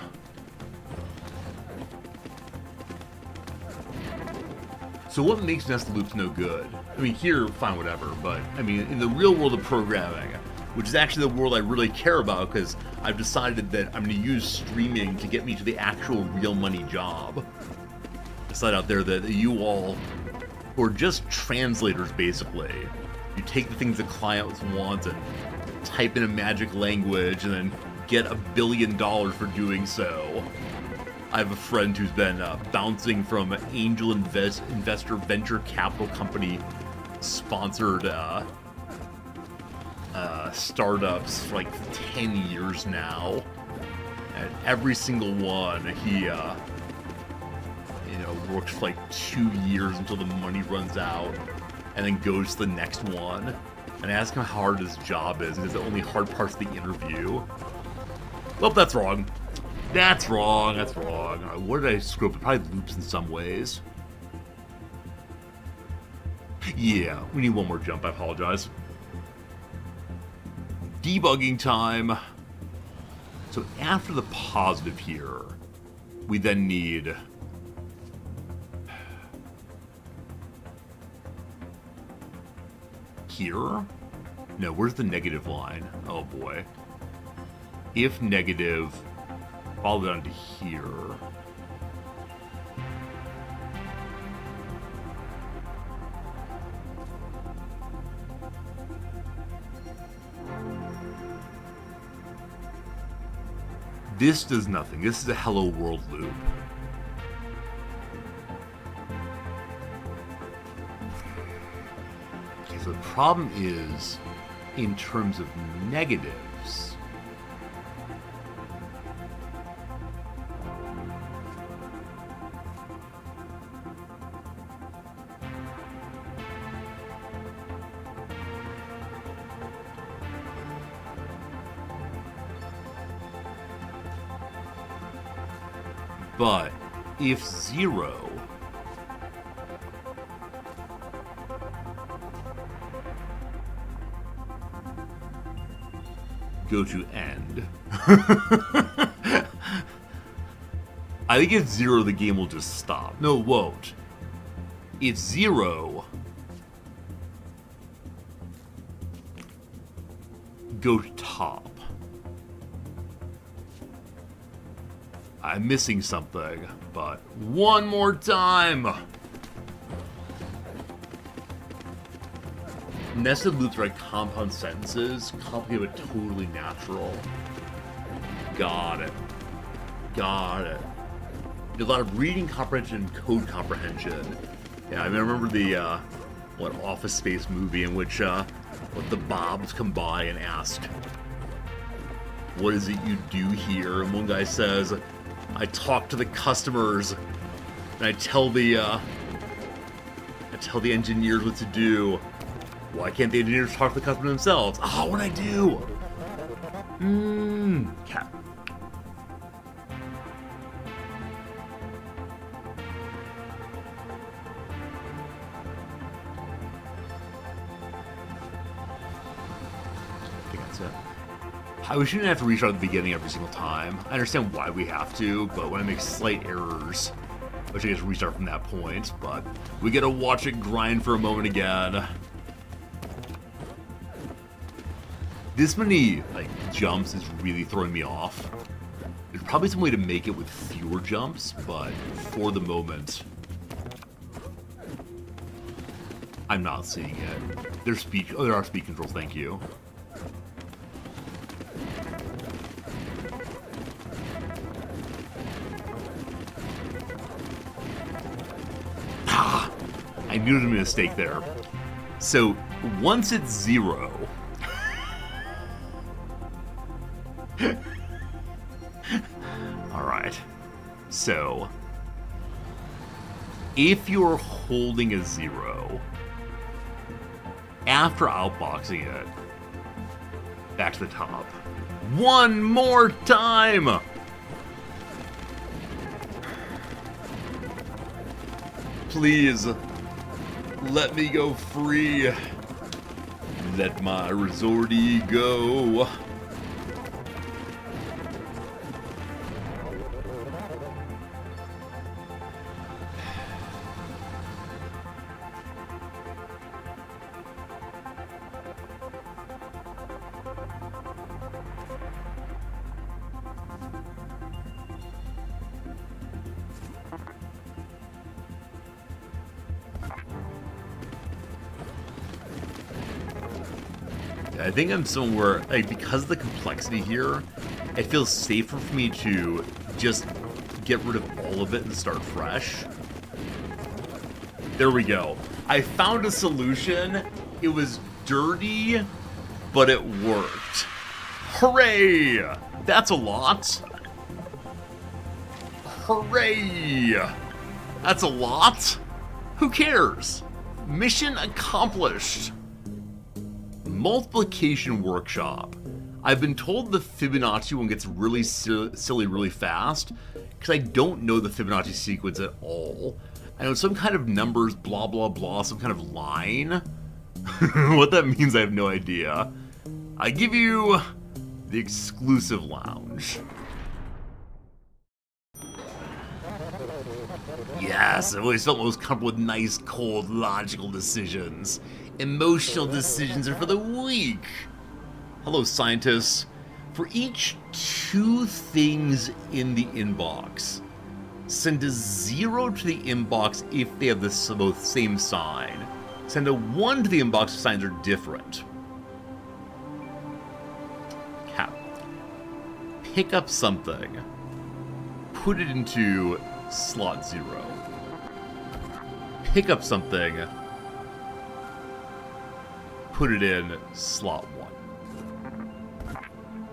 So what makes nested loops no good? I mean, here, fine, whatever, but, I mean, in the real world of programming, which is actually the world I really care about, because I've decided that I'm going to use streaming to get me to the actual real money job. Decide out there that you all, who are just translators, basically, you take the things the client wants and type in a magic language and then get $1 billion for doing so. I have a friend who's been bouncing from angel investor venture capital company sponsored startups for like 10 years now. And every single one, he works for like 2 years until the money runs out and then goes to the next one. And I ask him how hard his job is. He says the only hard part's the interview. Well, that's wrong. That's wrong. That's wrong. What did I screw up? It probably loops in some ways. Yeah, we need one more jump. I apologize. Debugging time. So after the positive here, we then need... here? No, where's the negative line? Oh boy. If negative... follow down to here. This does nothing. This is a hello world loop. Okay, so the problem is, in terms of negatives, but if 0 go to end, I think if 0 the game will just stop. No, it won't. If 0 go to top, I'm missing something, but one more time! Nested loops are like compound sentences, complicated but totally natural. Got it. Got it. A lot of reading comprehension and code comprehension. Yeah, I remember the, Office Space movie in which, the Bobs come by and ask, what is it you do here? And one guy says, I talk to the customers, and I tell the engineers what to do. Why can't the engineers talk to the customer themselves? Oh, what'd I do? Cat. We shouldn't have to restart at the beginning every single time. I understand why we have to, but when I make slight errors, I should just restart from that point. But we gotta watch it grind for a moment again. This many jumps is really throwing me off. There's probably some way to make it with fewer jumps, but for the moment, I'm not seeing it. There are speed controls, thank you. Ah! I knew there was a mistake there. So, once it's 0... Alright. So, if you're holding a 0, after outboxing it, back to the top. One more time! Please, let me go free. Let my resorty go. I think I'm somewhere, because of the complexity here, it feels safer for me to just get rid of all of it and start fresh. There we go. I found a solution. It was dirty, but it worked. Hooray! That's a lot. Hooray! That's a lot. Who cares? Mission accomplished. Multiplication workshop. I've been told the Fibonacci one gets really silly really fast because I don't know the Fibonacci sequence at all. I know some kind of numbers, blah blah blah, some kind of line. What that means, I have no idea. I give you the exclusive lounge. Yes, I've always felt most comfortable with nice, cold, logical decisions. Emotional decisions are for the weak. Hello, scientists. For each 2 things in the inbox, send a 0 to the inbox if they have the both same sign. Send a 1 to the inbox if signs are different. Cap. Pick up something. Put it into slot 0. Pick up something. Put it in slot 1.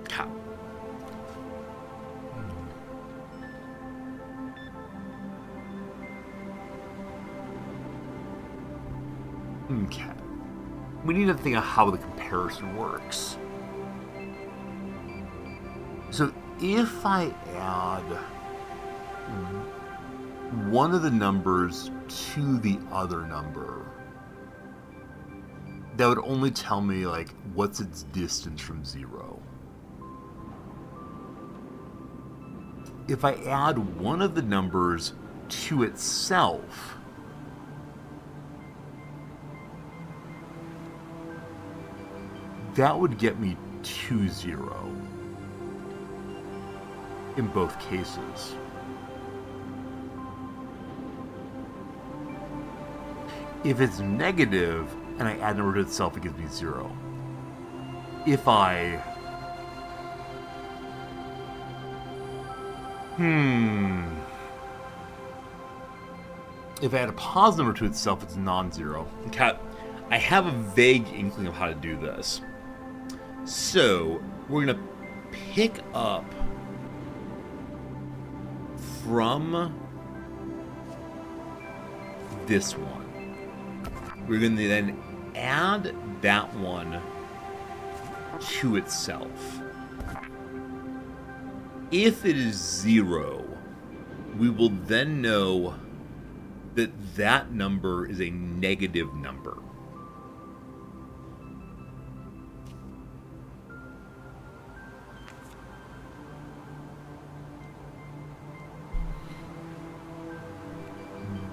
Cap. Okay. We need to think of how the comparison works. So if I add one of the numbers to the other number, that would only tell me, what's its distance from 0. If I add one of the numbers to itself, that would get me to 0 in both cases. If it's negative and I add number to itself, it gives me 0. If I... If I add a positive number to itself, it's non-zero. Okay, I have a vague inkling of how to do this. So, we're going to pick up from this one. We're going to then add that one to itself. If it is 0, we will then know that that number is a negative number.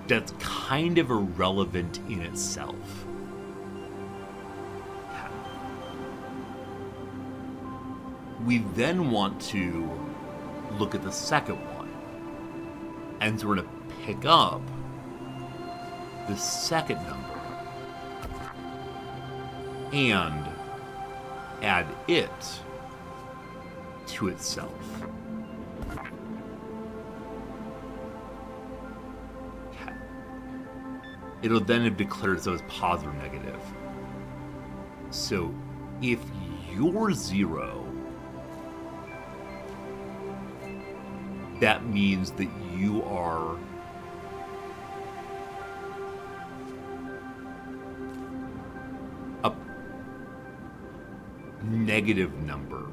that's kind of irrelevant in itself. We then want to look at the second one. And so we're going to pick up the second number and add it to itself. Okay. It'll then have declared itself as positive or negative. So if you're 0, that means that you are a negative number.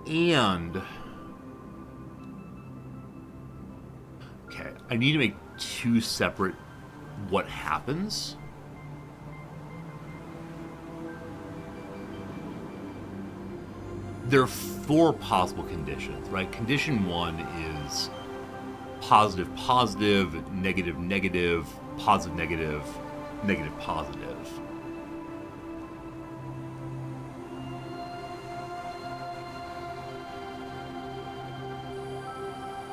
And okay, I need to make two separate what happens. There are 4 possible conditions, right? Condition 1 is positive, positive, negative, negative, positive, negative, negative, positive.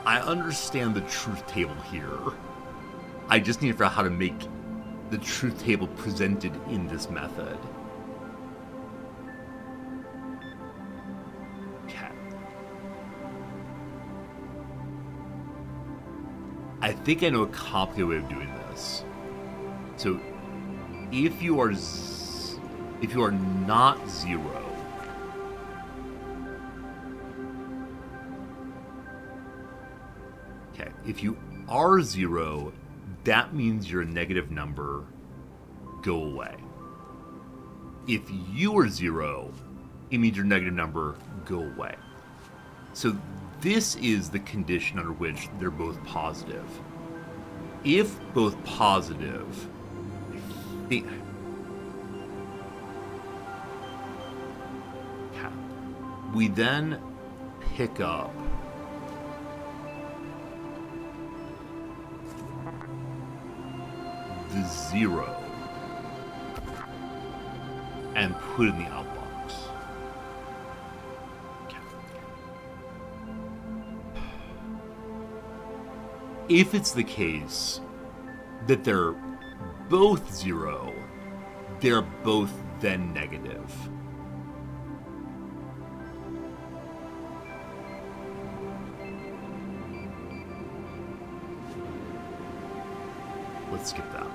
I understand the truth table here. I just need to figure out how to make the truth table presented in this method. I think I know a complicated way of doing this. So, if you are not 0, okay, if you are 0, that means you're a negative number. Go away. If you are 0, it means your negative number. Go away. So this is the condition under which they're both positive. If both positive, we then pick up the 0 and put it in the outbox. If it's the case that they're both 0, they're both then negative. Let's skip that.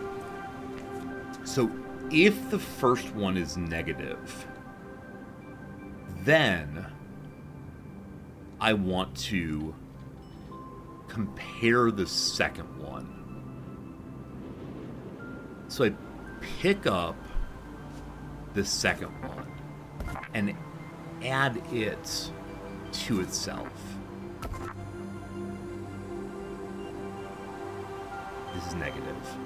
So if the first one is negative, then I want to compare the second one. So I pick up the second one and add it to itself. This is negative.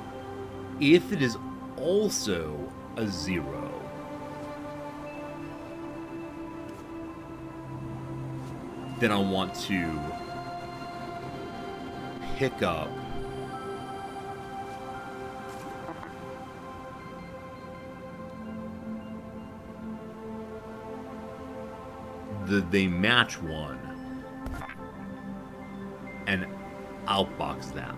If it is also a 0, then I want to pick up they match one and outbox that.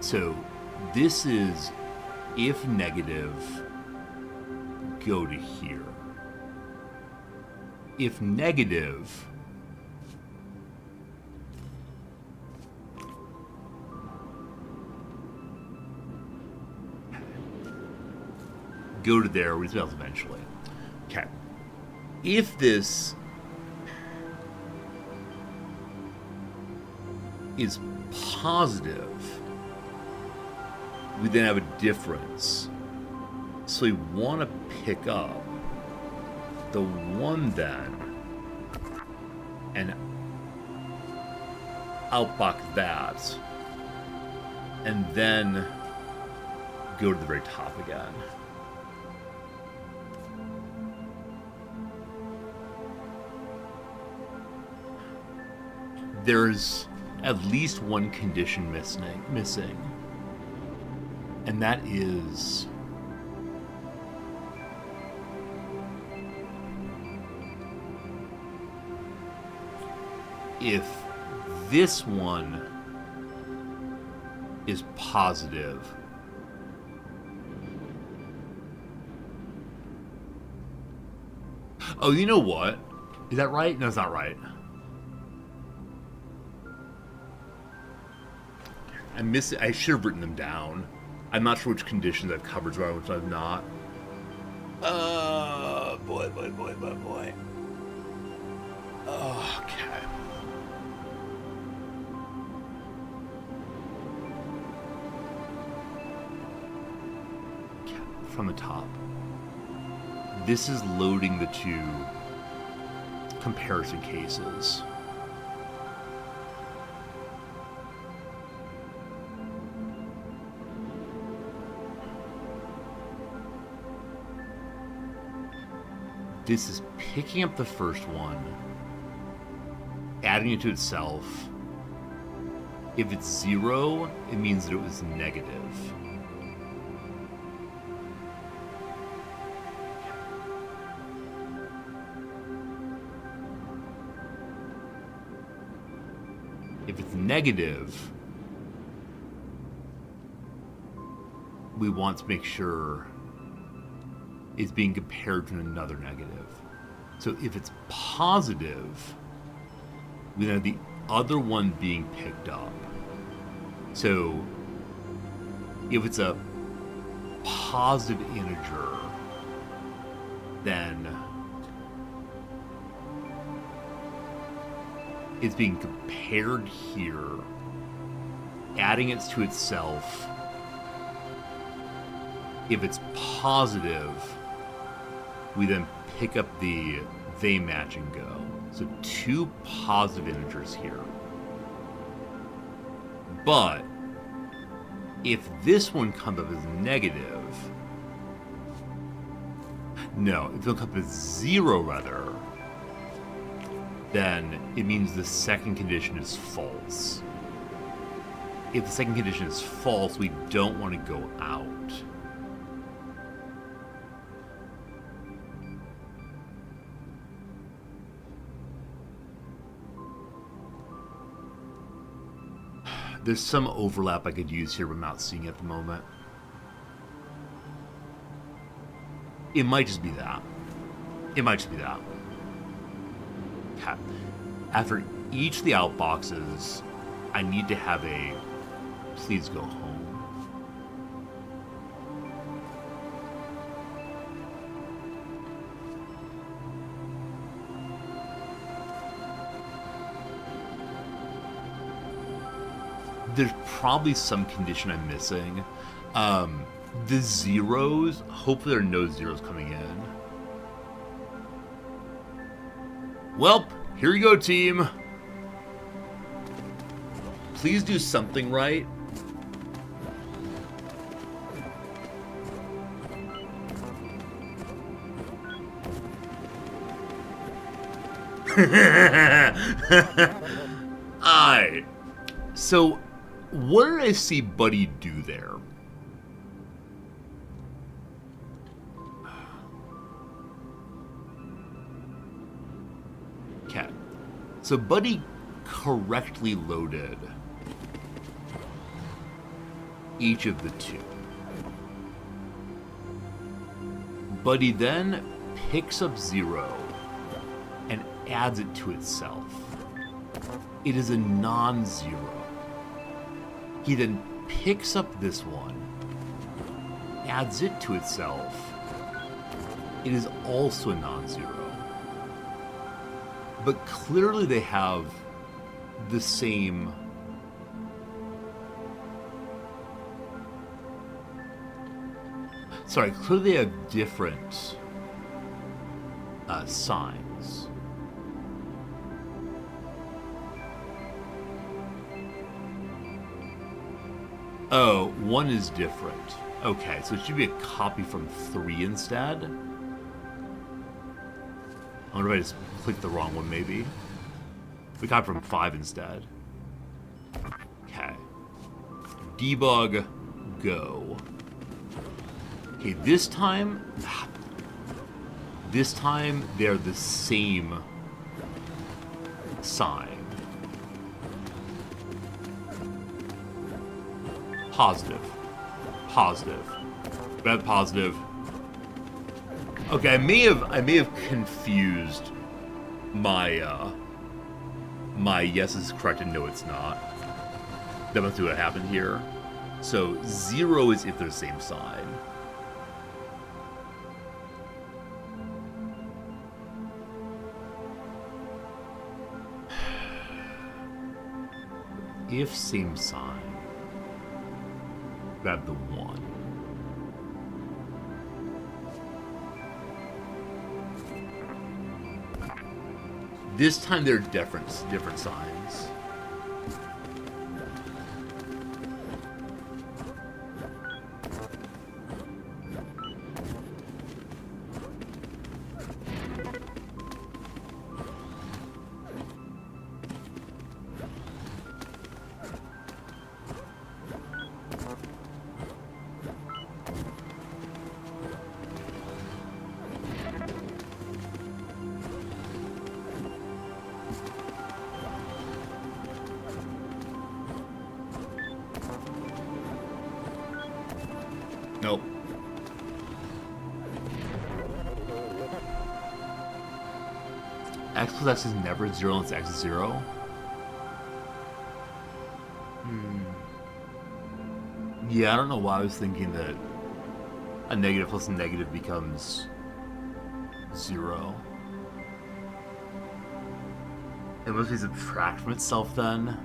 So this is if negative, go to here. If negative, go to there, results eventually. Okay. If this is positive, we then have a difference. So we want to pick up the 1 then and outbox that, and then go to the very top again. there's at least one condition missing. And that is... if this one is positive, oh, you know what? Is that right? No, it's not right. I should have written them down. I'm not sure which conditions I've covered, which I've not. Boy. Okay. From the top. This is loading the two comparison cases. This is picking up the first one, adding it to itself. If it's 0, it means that it was negative. If it's negative, we want to make sure it's being compared to another negative. So if it's positive, we have the other one being picked up. So if it's a positive integer, then it's being compared here, adding it to itself. If it's positive, we then pick up the they match and go. So 2 positive integers here. But if this one comes up as negative, no, if it'll come up as 0 rather, then it means the second condition is false. If the second condition is false, we don't want to go out. There's some overlap I could use here, but I'm not seeing it at the moment. It might just be that. Okay. After each of the outboxes, I need to have a please go home. There's probably some condition I'm missing. The zeros, hopefully there are no zeros coming in. Welp, here you go, team. Please do something right. Alright. So, what did I see Buddy do there? Okay. So Buddy correctly loaded each of the 2. Buddy then picks up 0 and adds it to itself. It is a non-zero. He then picks up this one, adds it to itself. It is also a non-zero. But clearly they have the same clearly they have different signs. Oh, 1 is different. Okay, so it should be a copy from 3 instead. I wonder if I just clicked the wrong one, maybe. We copy from 5 instead. Okay. Debug, go. Okay, this time they're the same sign. Positive. Positive. Bad positive. Okay, I may have confused my my yes is correct and no it's not. That must be what happened here. So 0 is if they're the same sign. If same sign, grab the 1. This time they're different signs. Nope. X plus X is never 0 unless X is 0. Yeah, I don't know why I was thinking that a negative plus a negative becomes 0. It must be subtract from itself then.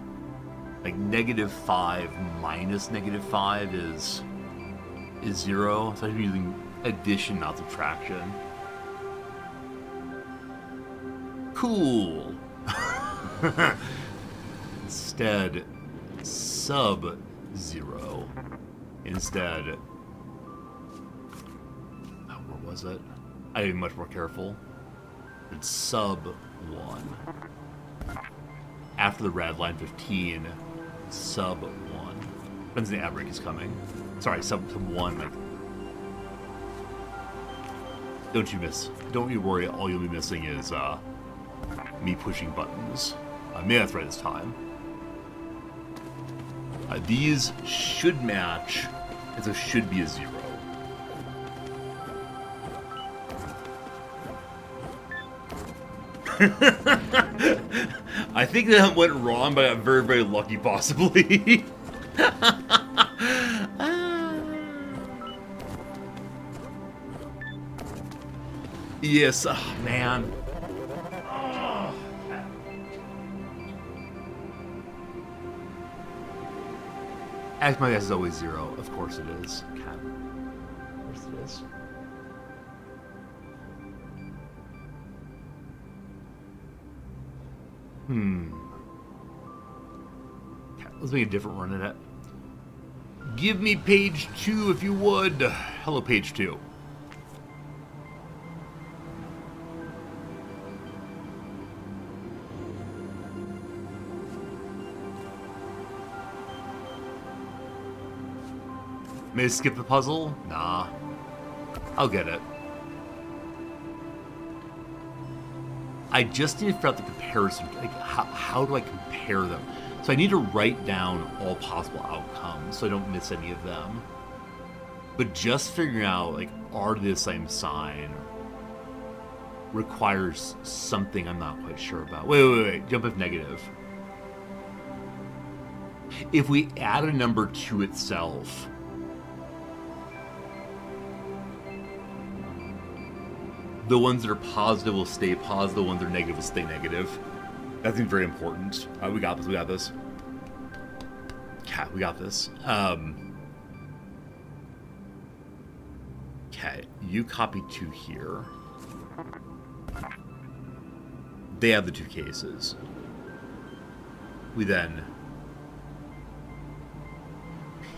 Like -5 minus -5 is 0. So I'm using addition, not subtraction. Cool. Instead, sub 0. Instead, where was it? I had to be much more careful. It's sub 1. After the rad line 15, sub 1. Depends when the ad break is coming. Sorry, sub 1. Like, don't you worry. All you'll be missing is me pushing buttons. Maybe that's right this time. These should match, and so should be a 0. I think that went wrong, but I got very, very lucky, possibly. Yes, oh, man. Oh. X my guess is always 0. Of course it is. God. Of course it is. Okay, let's make a different run at it. Give me page 2 if you would. Hello, page 2. May I skip the puzzle? Nah. I'll get it. I just need to figure out the comparison. Like, how do I compare them? So I need to write down all possible outcomes so I don't miss any of them. But just figuring out, like, are they the same sign requires something I'm not quite sure about. Wait. Jump if negative. If we add a number to itself, the ones that are positive will stay positive, the ones that are negative will stay negative. That seems very important. We got this. Yeah, we got this. Okay, you copy 2 here. They have the 2 cases. We then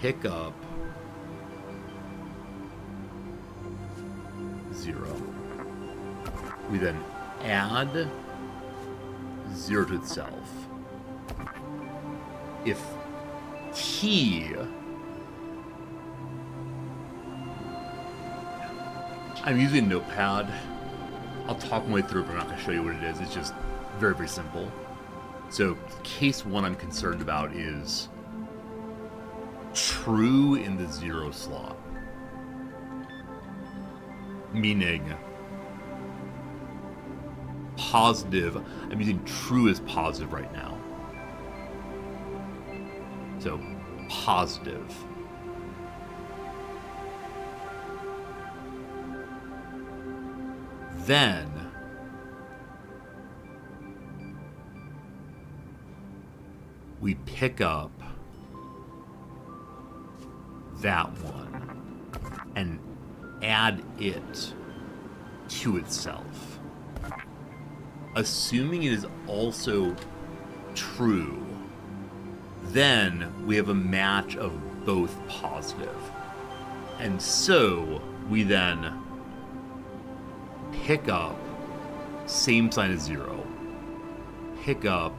pick up 0. We then add 0 to itself, if t, I'm using a notepad. I'll talk my way through it, but I'm not going to show you what it is. It's just very, very simple. So case 1 I'm concerned about is true in the 0 slot. Meaning positive. I'm using true as positive right now. So positive. Then we pick up that one and add it to itself. Assuming it is also true, then we have a match of both positive. And so we then pick up same sign as 0, pick up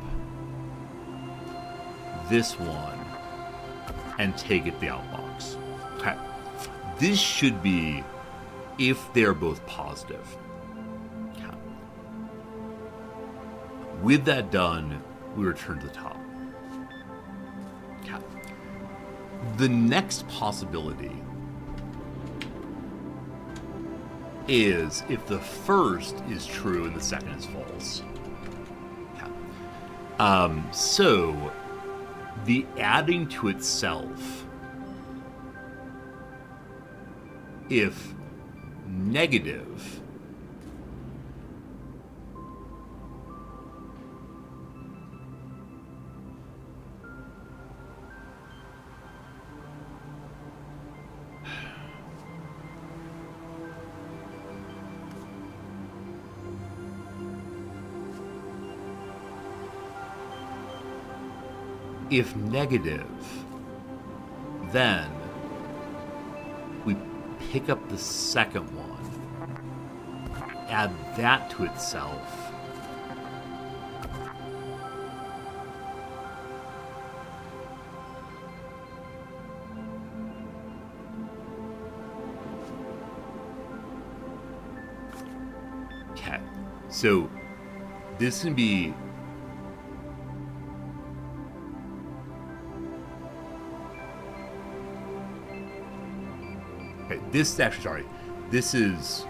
this one, and take it to the outbox. Okay. This should be if they're both positive. Okay. With that done, we return to the top. Okay. The next possibility is if the first is true and the second is false. Okay. So the adding to itself, if negative, if negative, then we pick up the second one, add that to itself, okay, so this can be this actually, sorry, this is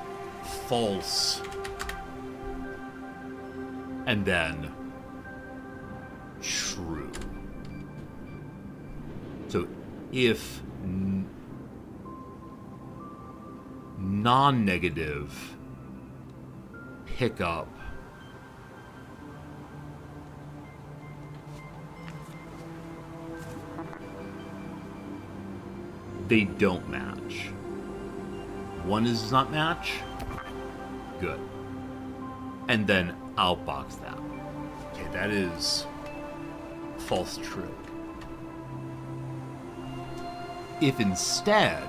false, and then true. So if non-negative, pick up they don't match. One does not match. Good. And then outbox that. Okay, that is false true. If instead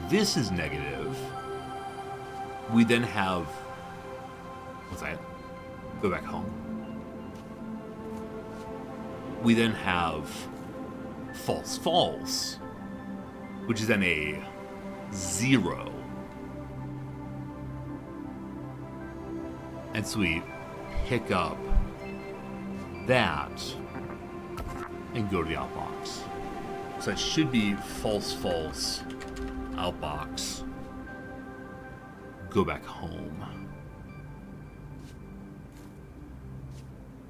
this is negative, we then have, what's that? Go back home. We then have false false, which is then a 0. And so we pick up that and go to the outbox. So it should be false, false, outbox, go back home.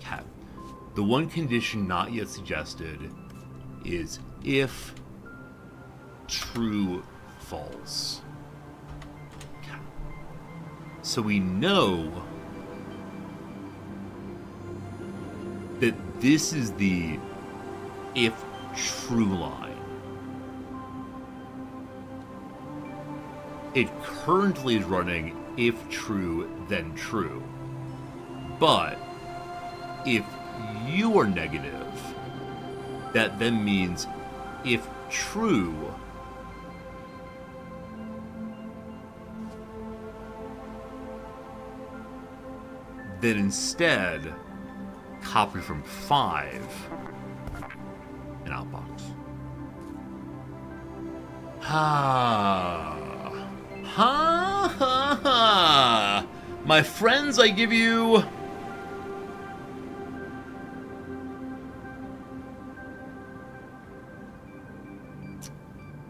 Okay. The one condition not yet suggested is if true, false. Okay. So we know that this is the if true line. It currently is running if true, then true. But if you are negative, that then means if true, then instead copy from 5. An outbox. Ha. Ha ha ha. My friends, I give you...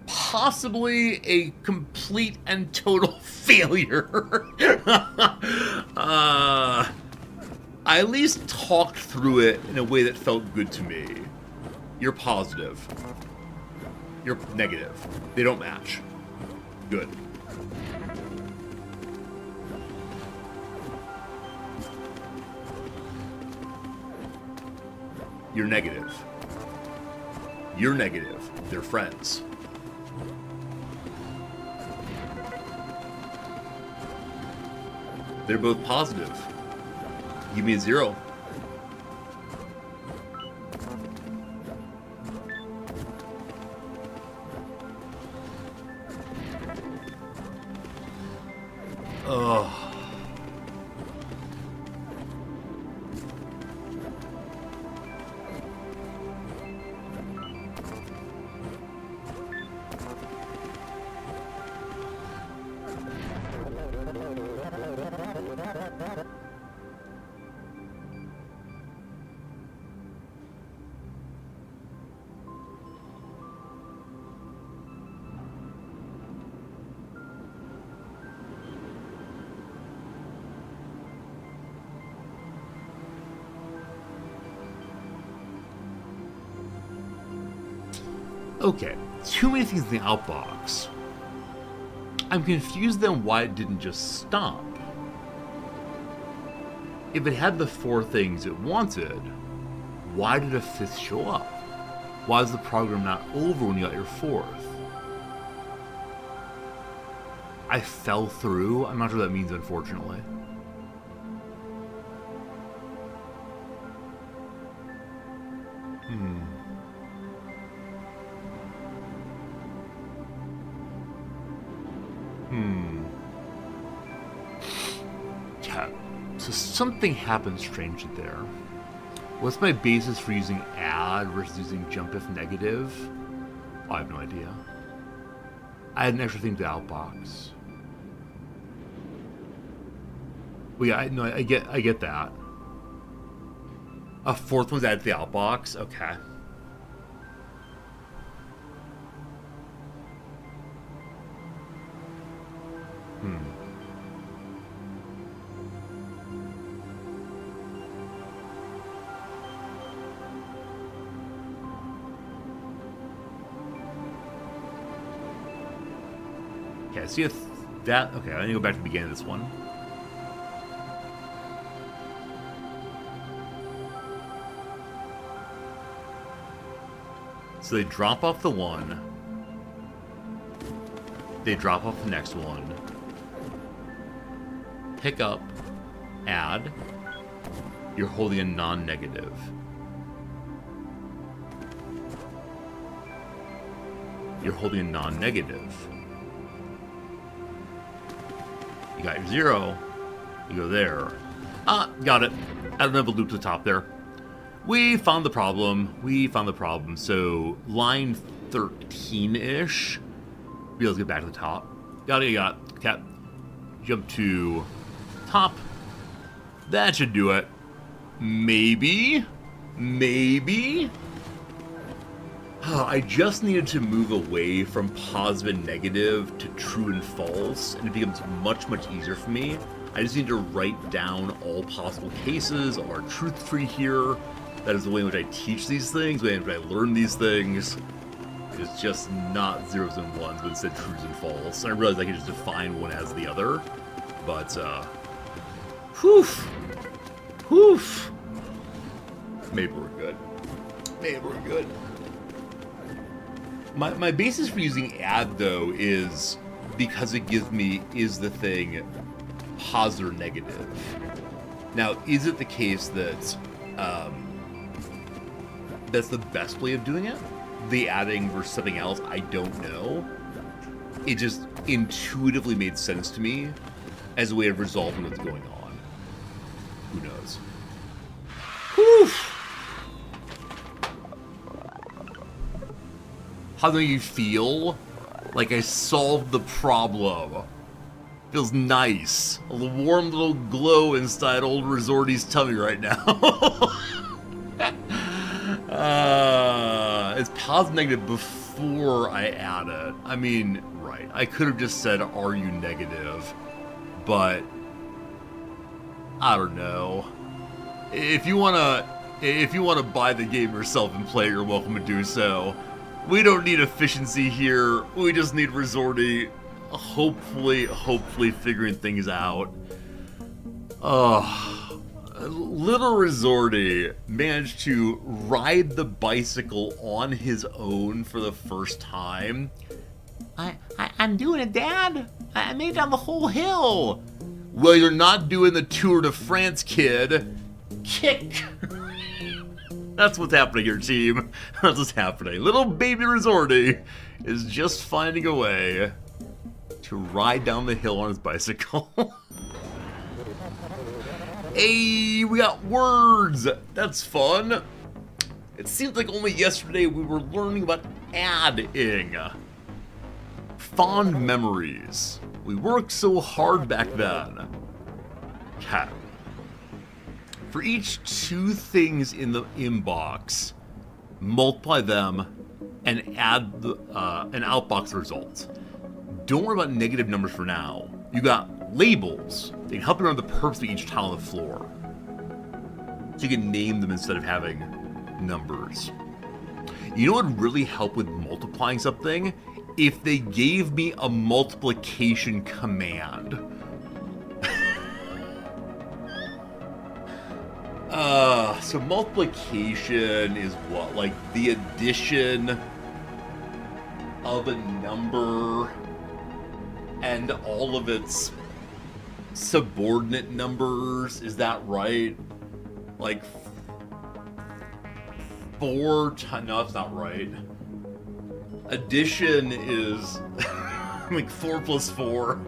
possibly a complete and total failure. I at least talked through it in a way that felt good to me. You're positive. You're negative. They don't match. Good. You're negative. You're negative. They're friends. They're both positive. Give me a 0. Ugh. Okay, too many things in the outbox. I'm confused then why it didn't just stop. If it had the 4 things it wanted, why did a 5th show up? Why is the program not over when you got your 4th? I fell through. I'm not sure what that means, unfortunately. Yeah, so something happened strangely there. What's my basis for using add versus using jump if negative? I have no idea. I had an extra thing to the outbox. Well, yeah, I get that. A 4th one's added to the outbox? Okay. Okay, see if that... Okay, I need to go back to the beginning of this one. So they drop off the 1. They drop off the next one. Pick up. Add. You're holding a non-negative. You're holding a non-negative. You got your 0. You go there. Ah, got it. I don't have a loop to the top there. We found the problem. So, line 13-ish. Let's get back to the top. Got it, Okay. Jump to top. That should do it. Maybe. I just needed to move away from positive and negative to true and false, and it becomes much, much easier for me. I just need to write down all possible cases, or truth tree here. That is the way in which I teach these things, the way in which I learn these things. It's just not zeros and ones, but instead truths and false. And I realized I can just define one as the other, but, whew. Maybe we're good. My basis for using add, though, is because it gives me is the thing positive or negative. Now, is it the case that that's the best way of doing it? The adding versus something else, I don't know. It just intuitively made sense to me as a way of resolving what's going on. Who knows? Whew. Whew. How do you feel? Like I solved the problem. Feels nice. A warm little glow inside old Resorty's tummy right now. It's positive negative before I add it. I mean, right. I could have just said, are you negative? But I don't know. If you wanna buy the game yourself and play, you're welcome to do so. We don't need efficiency here. We just need Resorty hopefully figuring things out. Little Resorty managed to ride the bicycle on his own for the first time. I'm doing it, Dad. I made it down the whole hill. Well, you're not doing the Tour de France, kid. Kick. That's what's happening here, team. That's what's happening. Little baby Resorty is just finding a way to ride down the hill on his bicycle. Hey, we got words. That's fun. It seems like only yesterday we were learning about adding. Fond memories. We worked so hard back then. Cat. For each 2 things in the inbox, multiply them and add the, an outbox result. Don't worry about negative numbers for now. You got labels. They can help you remember the purpose of each tile on the floor. So you can name them instead of having numbers. You know what would really help with multiplying something? If they gave me a multiplication command. So multiplication is what? Like the addition of a number and all of its subordinate numbers, is that right? Like 4 times, no, that's not right. Addition is like 4 plus 4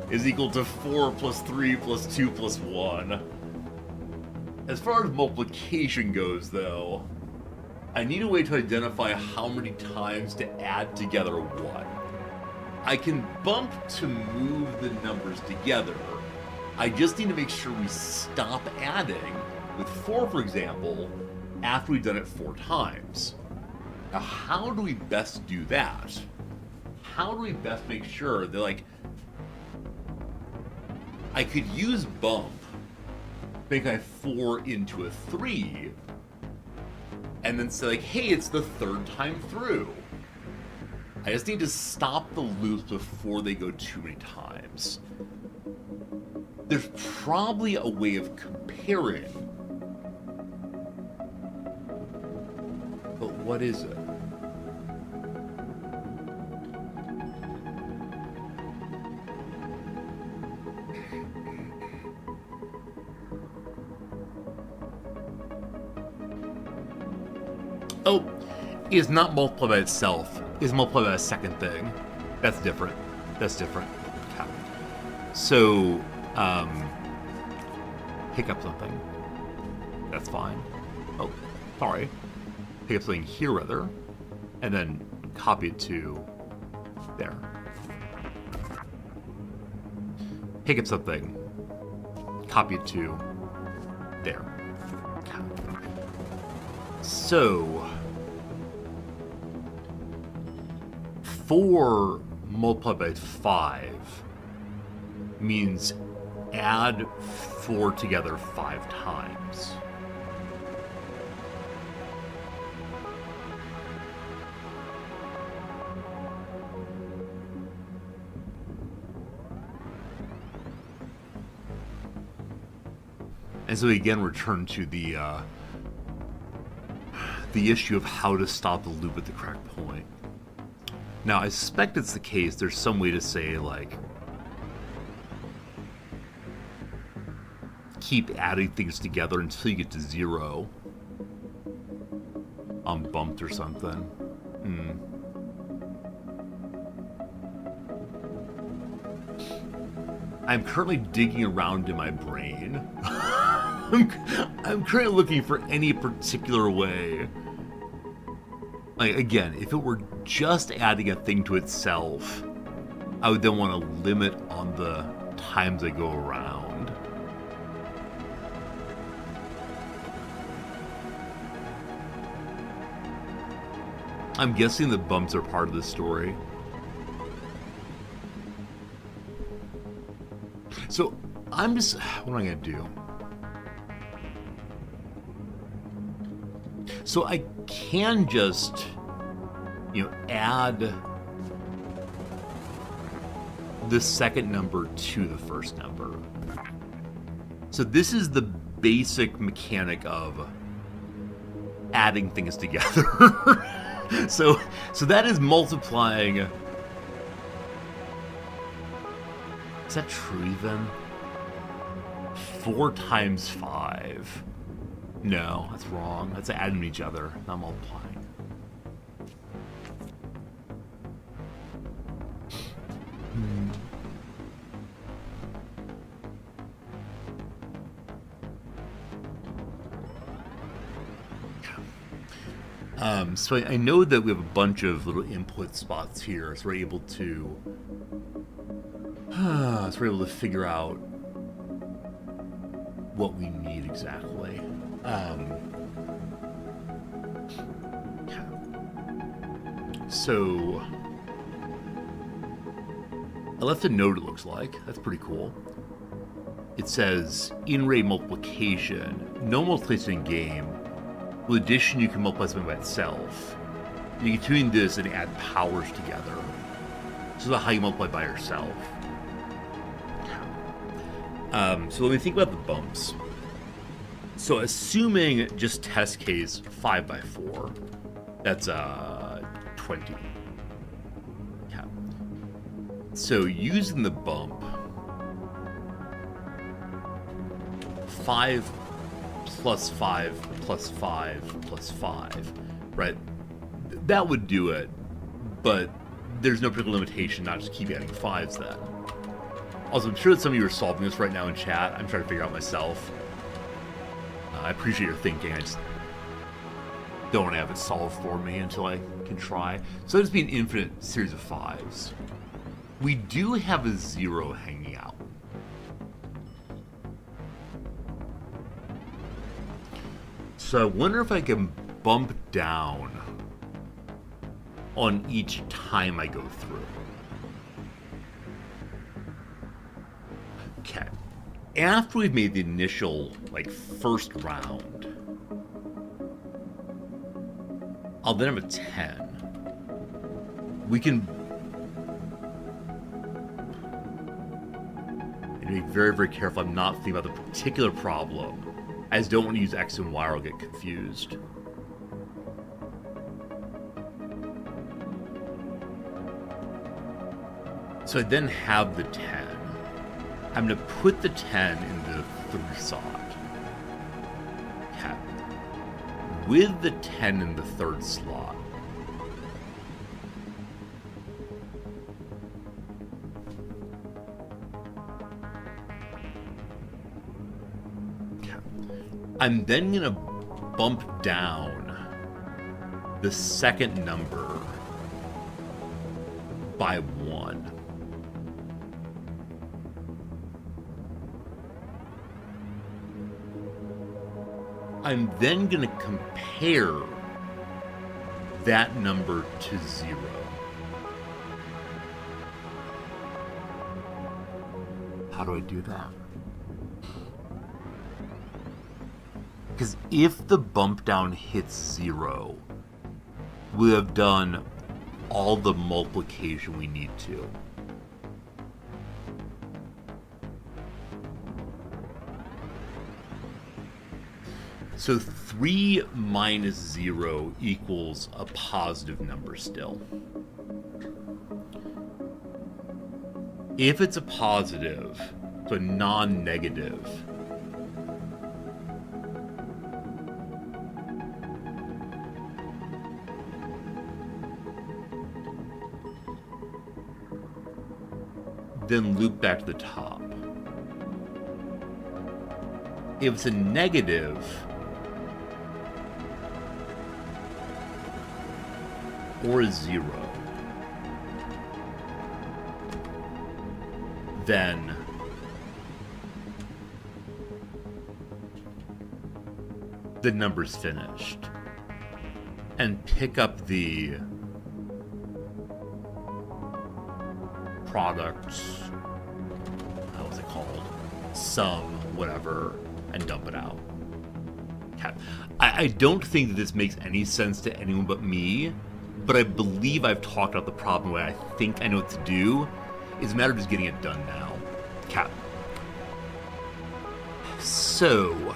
is equal to 4 plus 3 plus 2 plus 1. As far as multiplication goes, though, I need a way to identify how many times to add together what. I can bump to move the numbers together. I just need to make sure we stop adding, with 4, for example, after we've done it 4 times. Now, how do we best do that? How do we best make sure that, like, I could use bump, make my 4 into a 3, and then say, like, hey, it's the 3rd time through. I just need to stop the loops before they go too many times. There's probably a way of comparing. But what is it? Oh, it is not multiplied by itself. It is multiplied by a second thing. That's different. That's different. So, pick up something. That's fine. Oh, sorry. Pick up something here, rather. And then copy it to there. Pick up something. Copy it to there. So, 4 multiplied by 5 means add 4 together 5 times. And so we again return to the issue of how to stop the loop at the correct point. Now, I suspect it's the case. There's some way to say, like, keep adding things together until you get to 0 on bumped or something. I'm currently digging around in my brain I'm currently looking for any particular way. Like, again, if it were just adding a thing to itself, I would then want to limit on the times I go around. I'm guessing the bumps are part of the story. So, what am I going to do? So I can just, add the second number to the first number. So this is the basic mechanic of adding things together. So that is multiplying. Is that true even? 4 times 5. No, that's wrong. That's adding each other, not multiplying. So I know that we have a bunch of little input spots here, so we're able to figure out what we need exactly. So I left a note, it looks like. That's pretty cool. It says, in-ray multiplication. No multiplication in game. With addition, you can multiply something by itself. You can tune this and add powers together. This is how you multiply by yourself. So let me think about the bumps. So assuming just test case 5 by 4, that's 20. Yeah. So using the bump, 5 plus 5 plus 5 plus 5, right? That would do it, but there's no particular limitation, not just keep adding 5s then. Also, I'm sure that some of you are solving this right now in chat. I'm trying to figure out myself. I appreciate your thinking. I just don't want to have it solved for me until I can try. So that'd just be an infinite series of 5s. We do have a 0 hanging out. So I wonder if I can bump down on each time I go through. Okay. After we've made the initial, first round, I'll then have a 10. We can... I need to be very, very careful I'm not thinking about the particular problem. I just don't want to use X and Y or I'll get confused. So I then have the 10. I'm going to put the 10 in the third slot. Okay. With the 10 in the third slot, I'm then going to bump down the second number by 1. I'm then going to compare that number to 0. How do I do that? Because if the bump down hits 0, we have done all the multiplication we need to. So 3 minus 0 equals a positive number still. If it's a positive, so non-negative, then loop back to the top. If it's a negative, or a 0, then the number's finished. And pick up the product, how was it called? Sum, whatever, and dump it out. Okay. I don't think that this makes any sense to anyone but me, but I believe I've talked about the problem where I think I know what to do. It's a matter of just getting it done now. Okay. So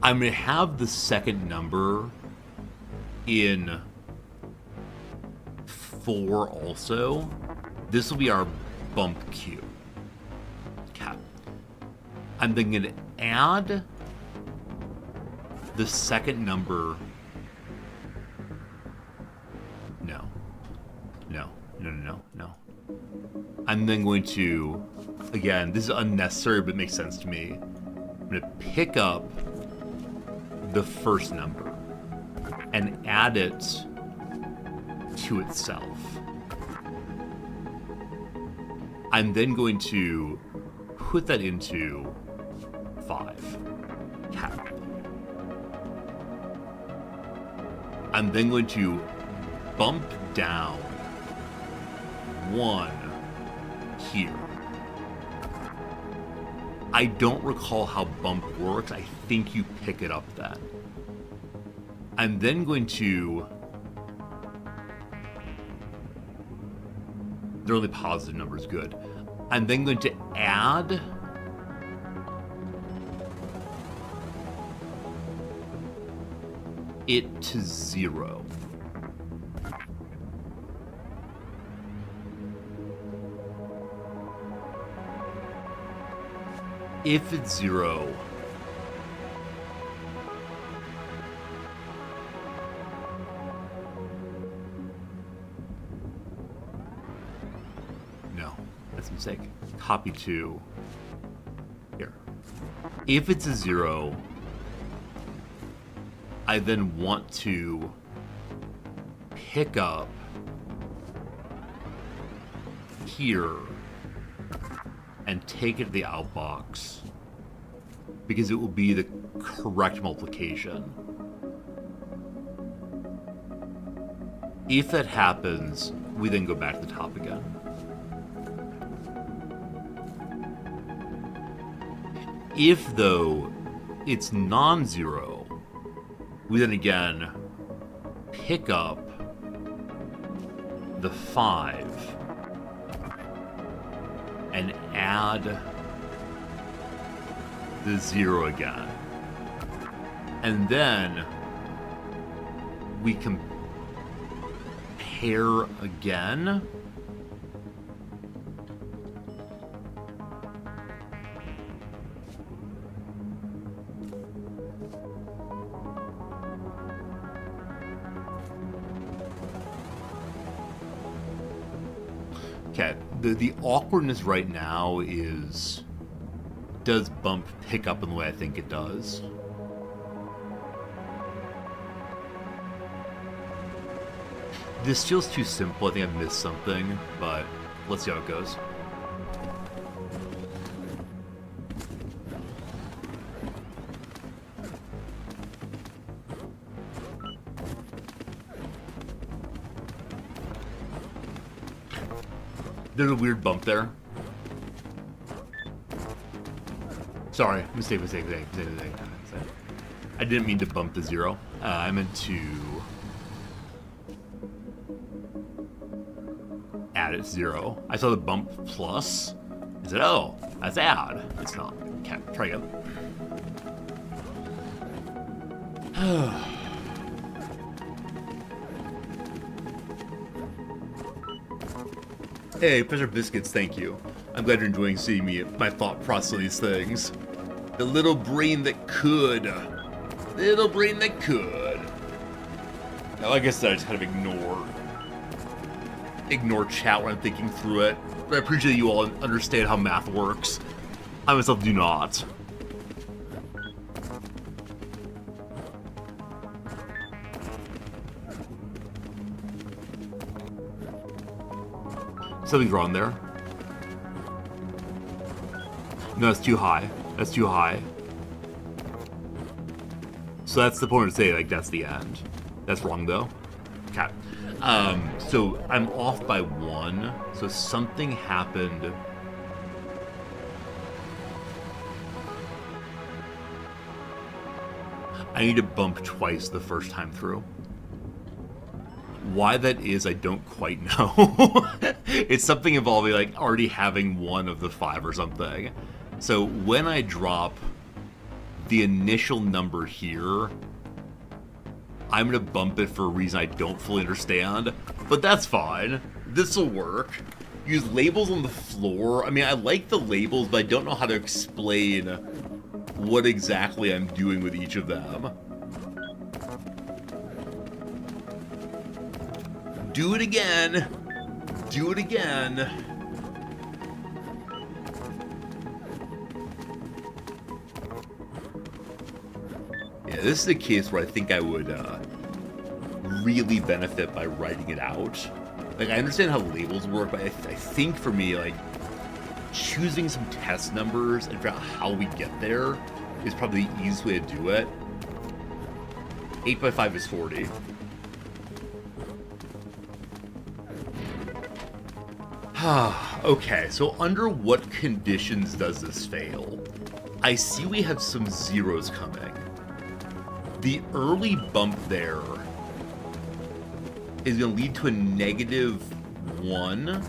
I'm going to have the second number in 4 also. This will be our bump Q. Okay. I'm then going to add the second number. No. I'm then going to, again, this is unnecessary, but it makes sense to me. I'm going to pick up the first number and add it to itself. I'm then going to put that into 5. Cap. I'm then going to bump down 1 here. I don't recall how bump works. I think you pick it up then. I'm then going to... They're only positive numbers, good. I'm then going to add it to 0. If it's 0, no, that's a mistake. Copy to here. If it's a 0, I then want to pick up here and take it to the outbox because it will be the correct multiplication. If that happens, we then go back to the top again. If, though, it's non-zero, we then again pick up the 5 and add the 0 again. And then we compare again. Okay, the awkwardness right now is, does bump pick up in the way I think it does? This feels too simple. I think I've missed something, but let's see how it goes. There's a weird bump there. Sorry, mistake. I didn't mean to bump the 0. I meant to add it 0. I saw the bump plus. I said, oh, that's add. It's not. Okay, try again. Hey, Pleasure Biscuits, thank you. I'm glad you're enjoying seeing my thought process on these things. The little brain that could. Little brain that could. Now, like I said, I just kind of ignore chat when I'm thinking through it. I appreciate you all understand how math works. I myself do not. Something's wrong there. No, that's too high. That's too high. So that's the point to say, like, that's the end. That's wrong, though. Okay. So I'm off by 1. So something happened. I need to bump twice the first time through. Why that is, I don't quite know. It's something involving, like, already having 1 of the 5 or something. So when I drop the initial number here, I'm going to bump it for a reason I don't fully understand, but that's fine. This will work. Use labels on the floor. I mean, I like the labels, but I don't know how to explain what exactly I'm doing with each of them. Do it again. Do it again. Yeah, this is a case where I think I would really benefit by writing it out. Like, I understand how labels work, but I think for me, like, choosing some test numbers and figure out how we get there is probably the easiest way to do it. 8 by 5 is 40. Okay, so under what conditions does this fail? I see we have some zeros coming. The early bump there is going to lead to a -1,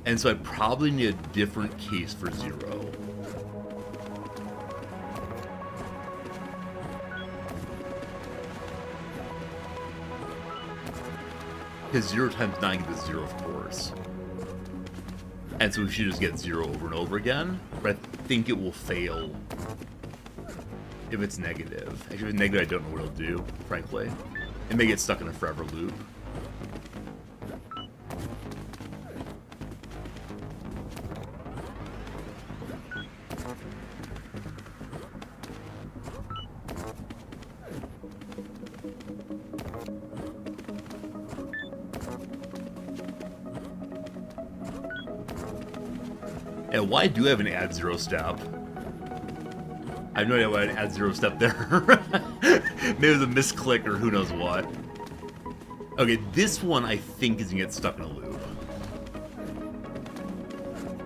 and so I probably need a different case for 0. Because 0 times 9 gives 0, of course. And so we should just get 0 over and over again, but I think it will fail if it's negative. Actually, if it's negative, I don't know what it'll do, frankly. It may get stuck in a forever loop. And why do I have an add 0 step? I have no idea why I'd add 0 step there. Maybe it was a misclick or who knows what. Okay, this one I think is gonna get stuck in a loop.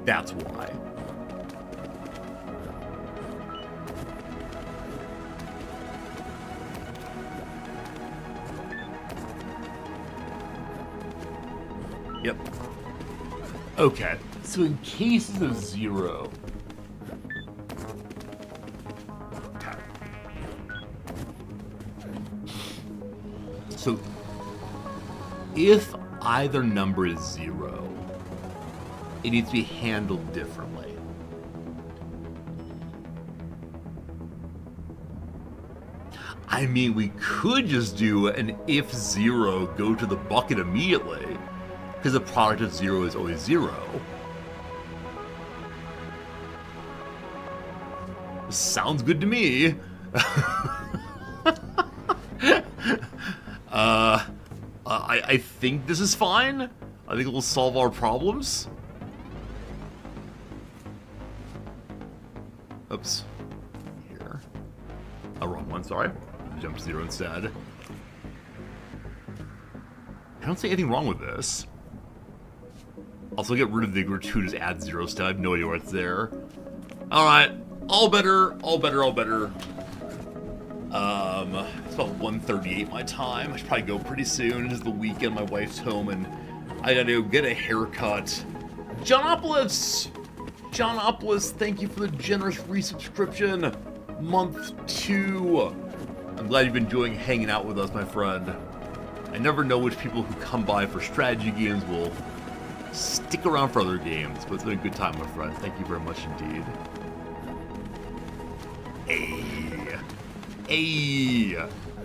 That's why. Yep. Okay, so in cases of 0... So, if either number is 0, it needs to be handled differently. I mean, we could just do an if 0, go to the bucket immediately, because the product of 0 is always 0. Sounds good to me. I think this is fine. I think it will solve our problems. Oops. Here. Oh, wrong one, sorry. Jump to 0 instead. I don't see anything wrong with this. Also, get rid of the gratuitous add 0 step. I have no idea why it's there. Alright. All better, all better, all better. It's about 1:38 my time. I should probably go pretty soon. It's the weekend, my wife's home, and I gotta go get a haircut. Johnopolis! Johnopolis, thank you for the generous resubscription. Month 2. I'm glad you've been enjoying hanging out with us, my friend. I never know which people who come by for strategy games will stick around for other games, but it's been a good time, my friend. Thank you very much indeed. Hey. Hey.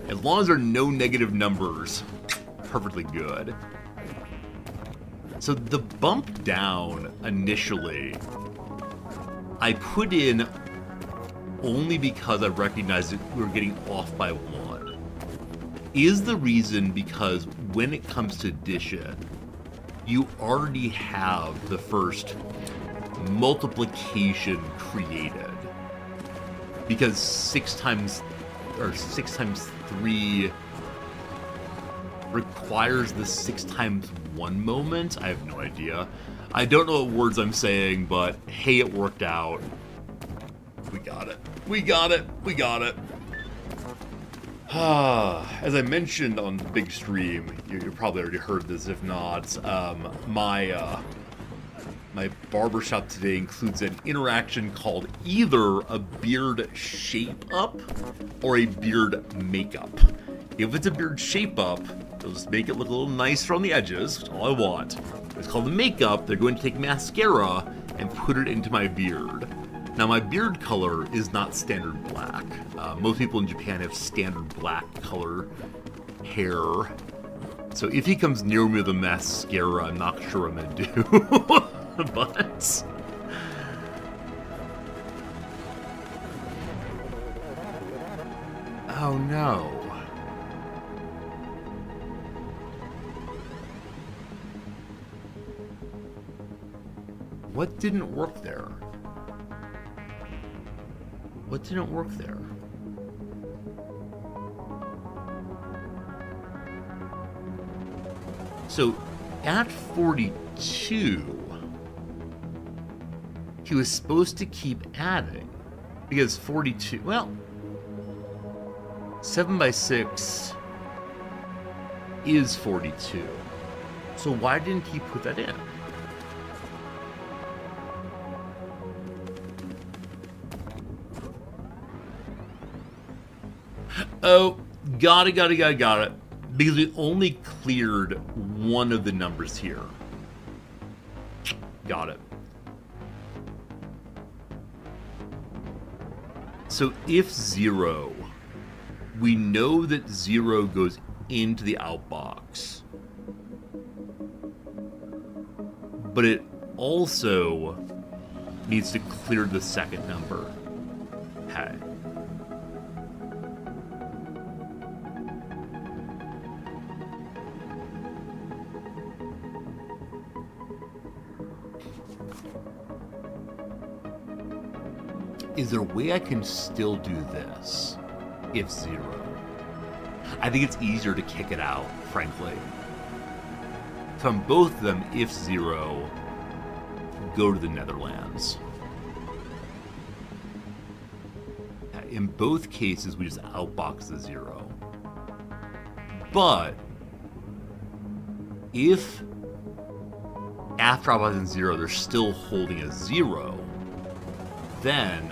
As long as there are no negative numbers, perfectly good. So the bump down initially, I put in only because I recognized that we were getting off by 1. Is the reason because when it comes to addition, you already have the first multiplication created. Because 6 times 3 requires the 6 times 1 moment? I have no idea. I don't know what words I'm saying, but hey, it worked out. We got it. We got it. We got it. As I mentioned on the big stream, you probably already heard this. If not, my barbershop today includes an interaction called either a beard shape up or a beard makeup. If it's a beard shape up, they'll just make it look a little nicer on the edges. That's all I want. If it's called a makeup, they're going to take mascara and put it into my beard. Now, my beard color is not standard black. Most people in Japan have standard black color hair. So if he comes near me with a mascara, I'm not sure what I'm gonna do. But... oh no. What didn't work there? What didn't work there? So, at 42, he was supposed to keep adding. Because 42, well, 7 by 6 is 42. So why didn't he put that in? Oh, got it. Because we only cleared one of the numbers here. Got it. So if 0, we know that 0 goes into the outbox. But it also needs to clear the second number. Hey. Is there a way I can still do this if 0? I think it's easier to kick it out, frankly. So on both of them, if 0, go to the Netherlands. In both cases, we just outbox the 0. But if after outboxing 0, they're still holding a 0, then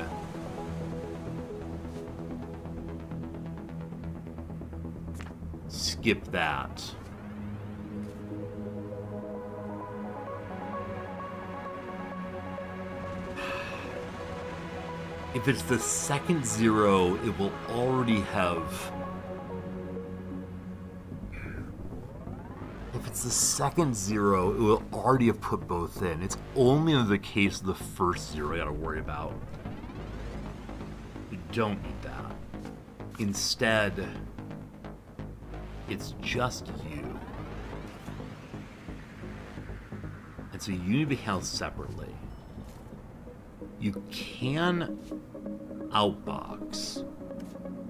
skip that. If it's the second 0, it will already have... if it's the second 0, it will already have put both in. It's only in the case of the first 0 I gotta worry about. We don't need that. Instead, it's just you. And so you need to be held separately. You can outbox,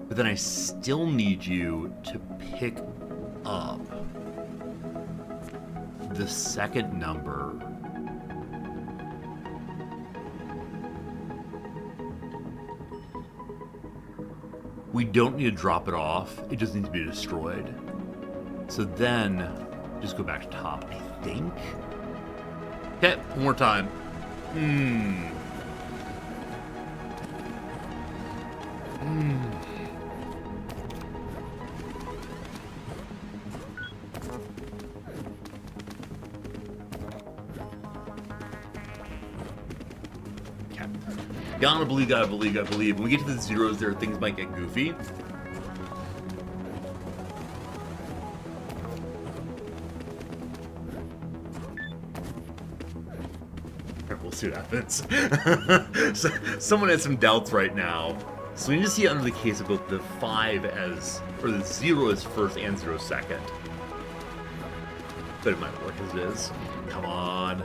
but then I still need you to pick up the second number we don't need to drop it off, it just needs to be destroyed. So then just go back to top, I think. Okay, one more time. Gotta believe. When we get to the 0s there, things might get goofy. we'll see what happens. So, someone has some doubts right now. So we need to see under the case of both the 5 as, or the 0 as first and 0 second. But it might work as it is. Come on.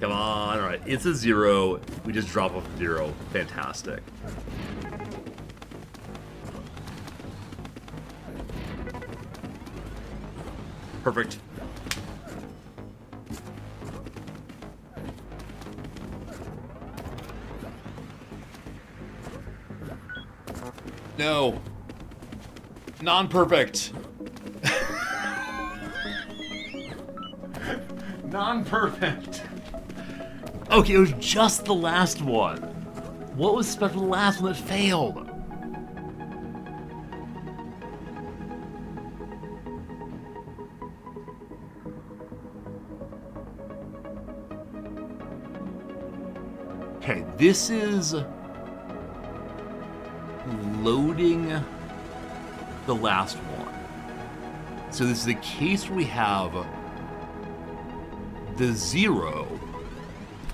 Come on. Alright, it's a 0. We just drop off a 0. Fantastic. Perfect. No. Non-perfect. Non-perfect. Okay, it was just the last one. What was special the last one that failed? Okay, this is loading the last one. So this is the case where we have the 0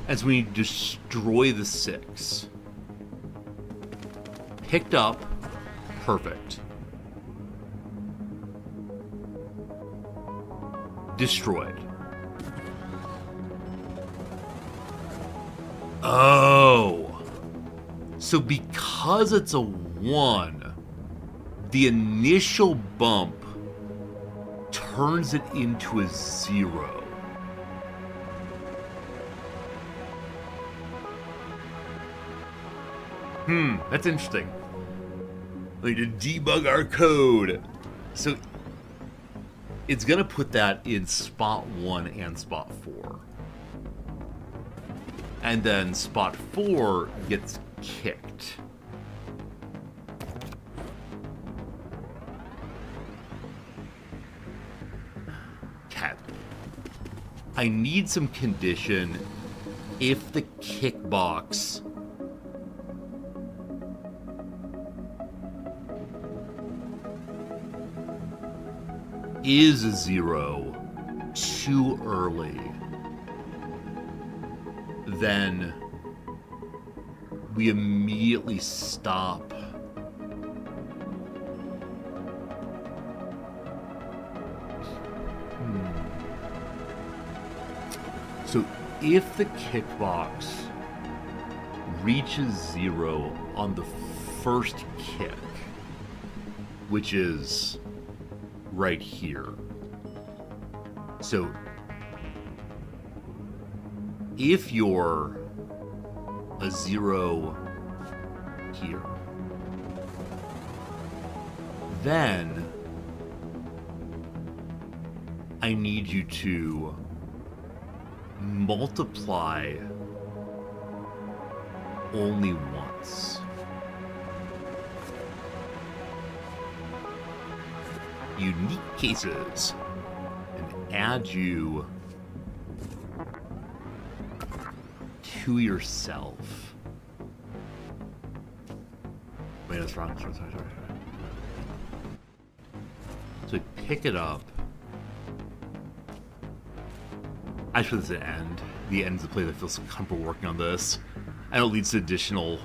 as we destroy the 6. Picked up, perfect. Destroyed. Oh. So because it's a 1, the initial bump turns it into a 0. That's interesting. We need to debug our code. So it's gonna put that in spot 1 and spot 4. And then spot 4 gets kicked. Okay. I need some condition if the kick box is a 0 too early, then we immediately stop. So if the kickbox reaches 0 on the first kick, which is right here. So if you're a 0 here, then I need you to multiply only once. Unique cases, and add you to yourself. Wait, that's wrong. Sorry. So we pick it up. I should say end. The end's the play that feels so comfortable working on this. I know it leads to additional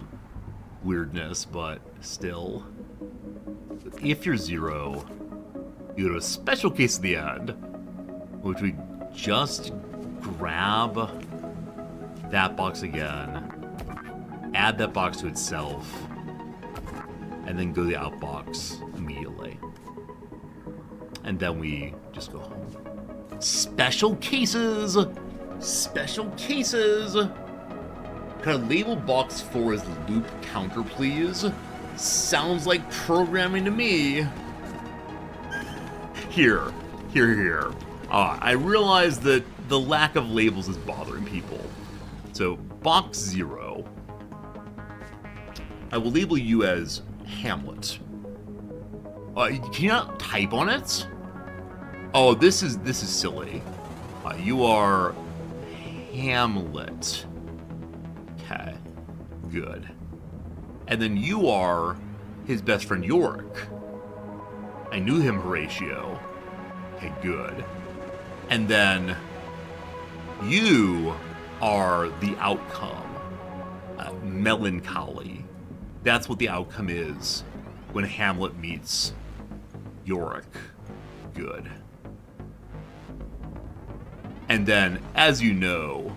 weirdness, but still. If you're 0, you go to a special case at the end, which we just grab that box again, add that box to itself, and then go to the out box immediately. And then we just go home. Special cases! Special cases! Can I label box 4 as loop counter, please? Sounds like programming to me. Here. I realize that the lack of labels is bothering people. So, box 0. I will label you as Hamlet. Can you not type on it? Oh, this is silly. You are Hamlet. Okay, good. And then you are his best friend Yorick. I knew him, Horatio. Okay, good. And then you are the outcome. Melancholy. That's what the outcome is when Hamlet meets Yorick. Good. And then, as you know,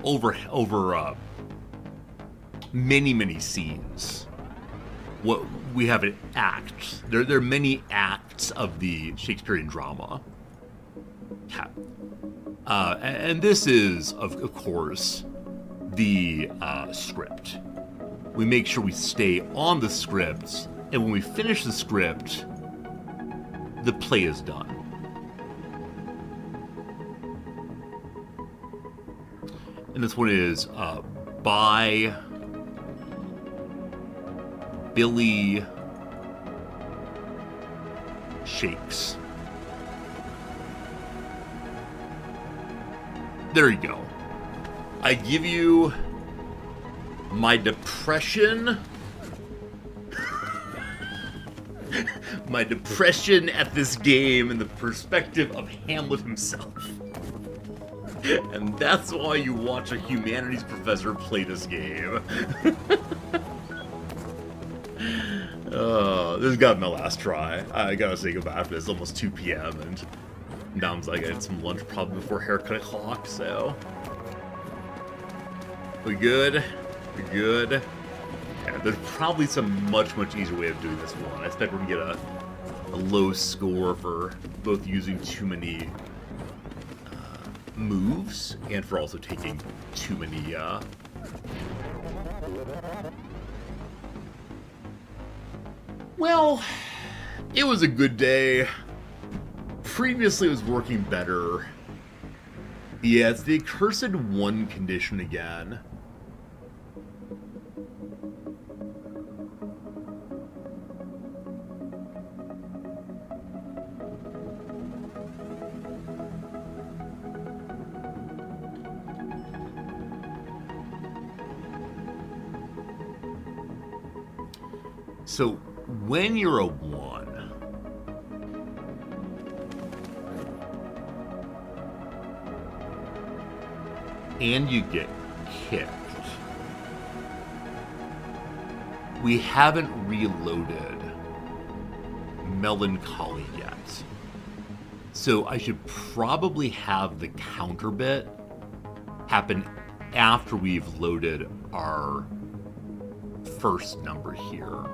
over many scenes, what we have an act. There are many acts of the Shakespearean drama. And this is, of course, the script. We make sure we stay on the script, and when we finish the script, the play is done. And this one is by Billy Shakes. There you go. I give you my depression. My depression at this game in the perspective of Hamlet himself. And that's why you watch a humanities professor play this game. This has got to be my last try. I gotta say goodbye after this. It's almost 2 p.m. and Dom's like, I had some lunch probably before haircut o'clock, so. We good? We good? Yeah, there's probably some much easier way of doing this one. I expect we're gonna get a low score for both using too many moves and for also taking too many Well, it was a good day. Previously it was working better. Yeah, it's the accursed one condition again. So, when you're a 1, and you get kicked, we haven't reloaded Melancholy yet. So I should probably have the counter bit happen after we've loaded our first number here.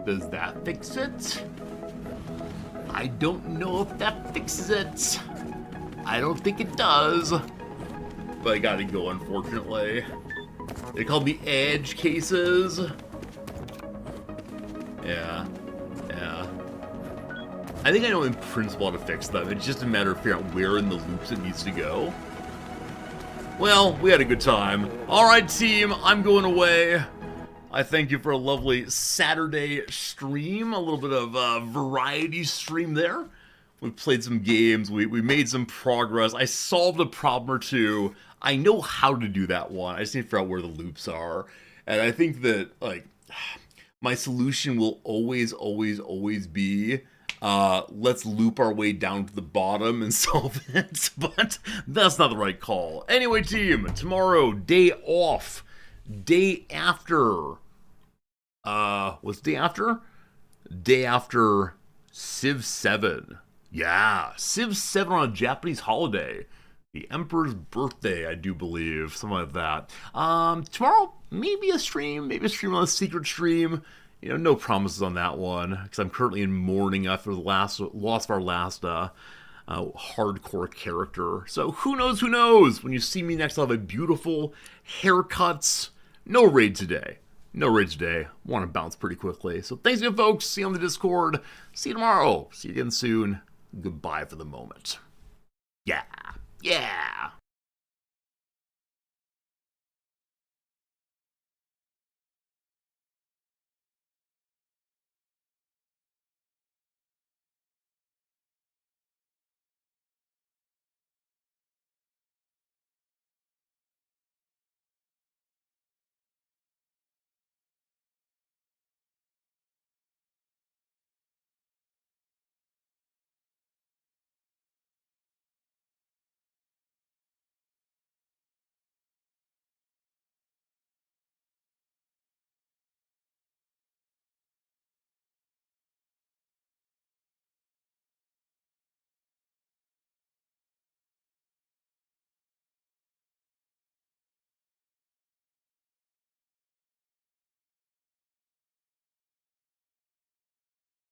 Does that fix it? I don't know if that fixes it. I don't think it does. But I got to go, unfortunately. They call me edge cases. Yeah. I think I know in principle how to fix them. It's just a matter of figuring out where in the loops it needs to go. Well, we had a good time. Alright, team, I'm going away. I thank you for a lovely Saturday stream, a little bit of a variety stream there. We played some games, we made some progress, I solved a problem or two. I know how to do that one, I just need to figure out where the loops are. And I think that, like, my solution will always be, let's loop our way down to the bottom and solve it, but that's not the right call. Anyway, team, tomorrow, day off. Day after, what's day after? Day after Civ 7. Yeah, Civ 7 on a Japanese holiday. The Emperor's birthday, I do believe. Something like that. Tomorrow, maybe a stream on a secret stream. no promises on that one, because I'm currently in mourning after the loss of our last hardcore character. So who knows, who knows? When you see me next, I'll have a beautiful haircuts. No raid today. No raid today. Want to bounce pretty quickly. So thanks again, folks. See you on the Discord. See you tomorrow. See you again soon. Goodbye for the moment. Yeah. Yeah.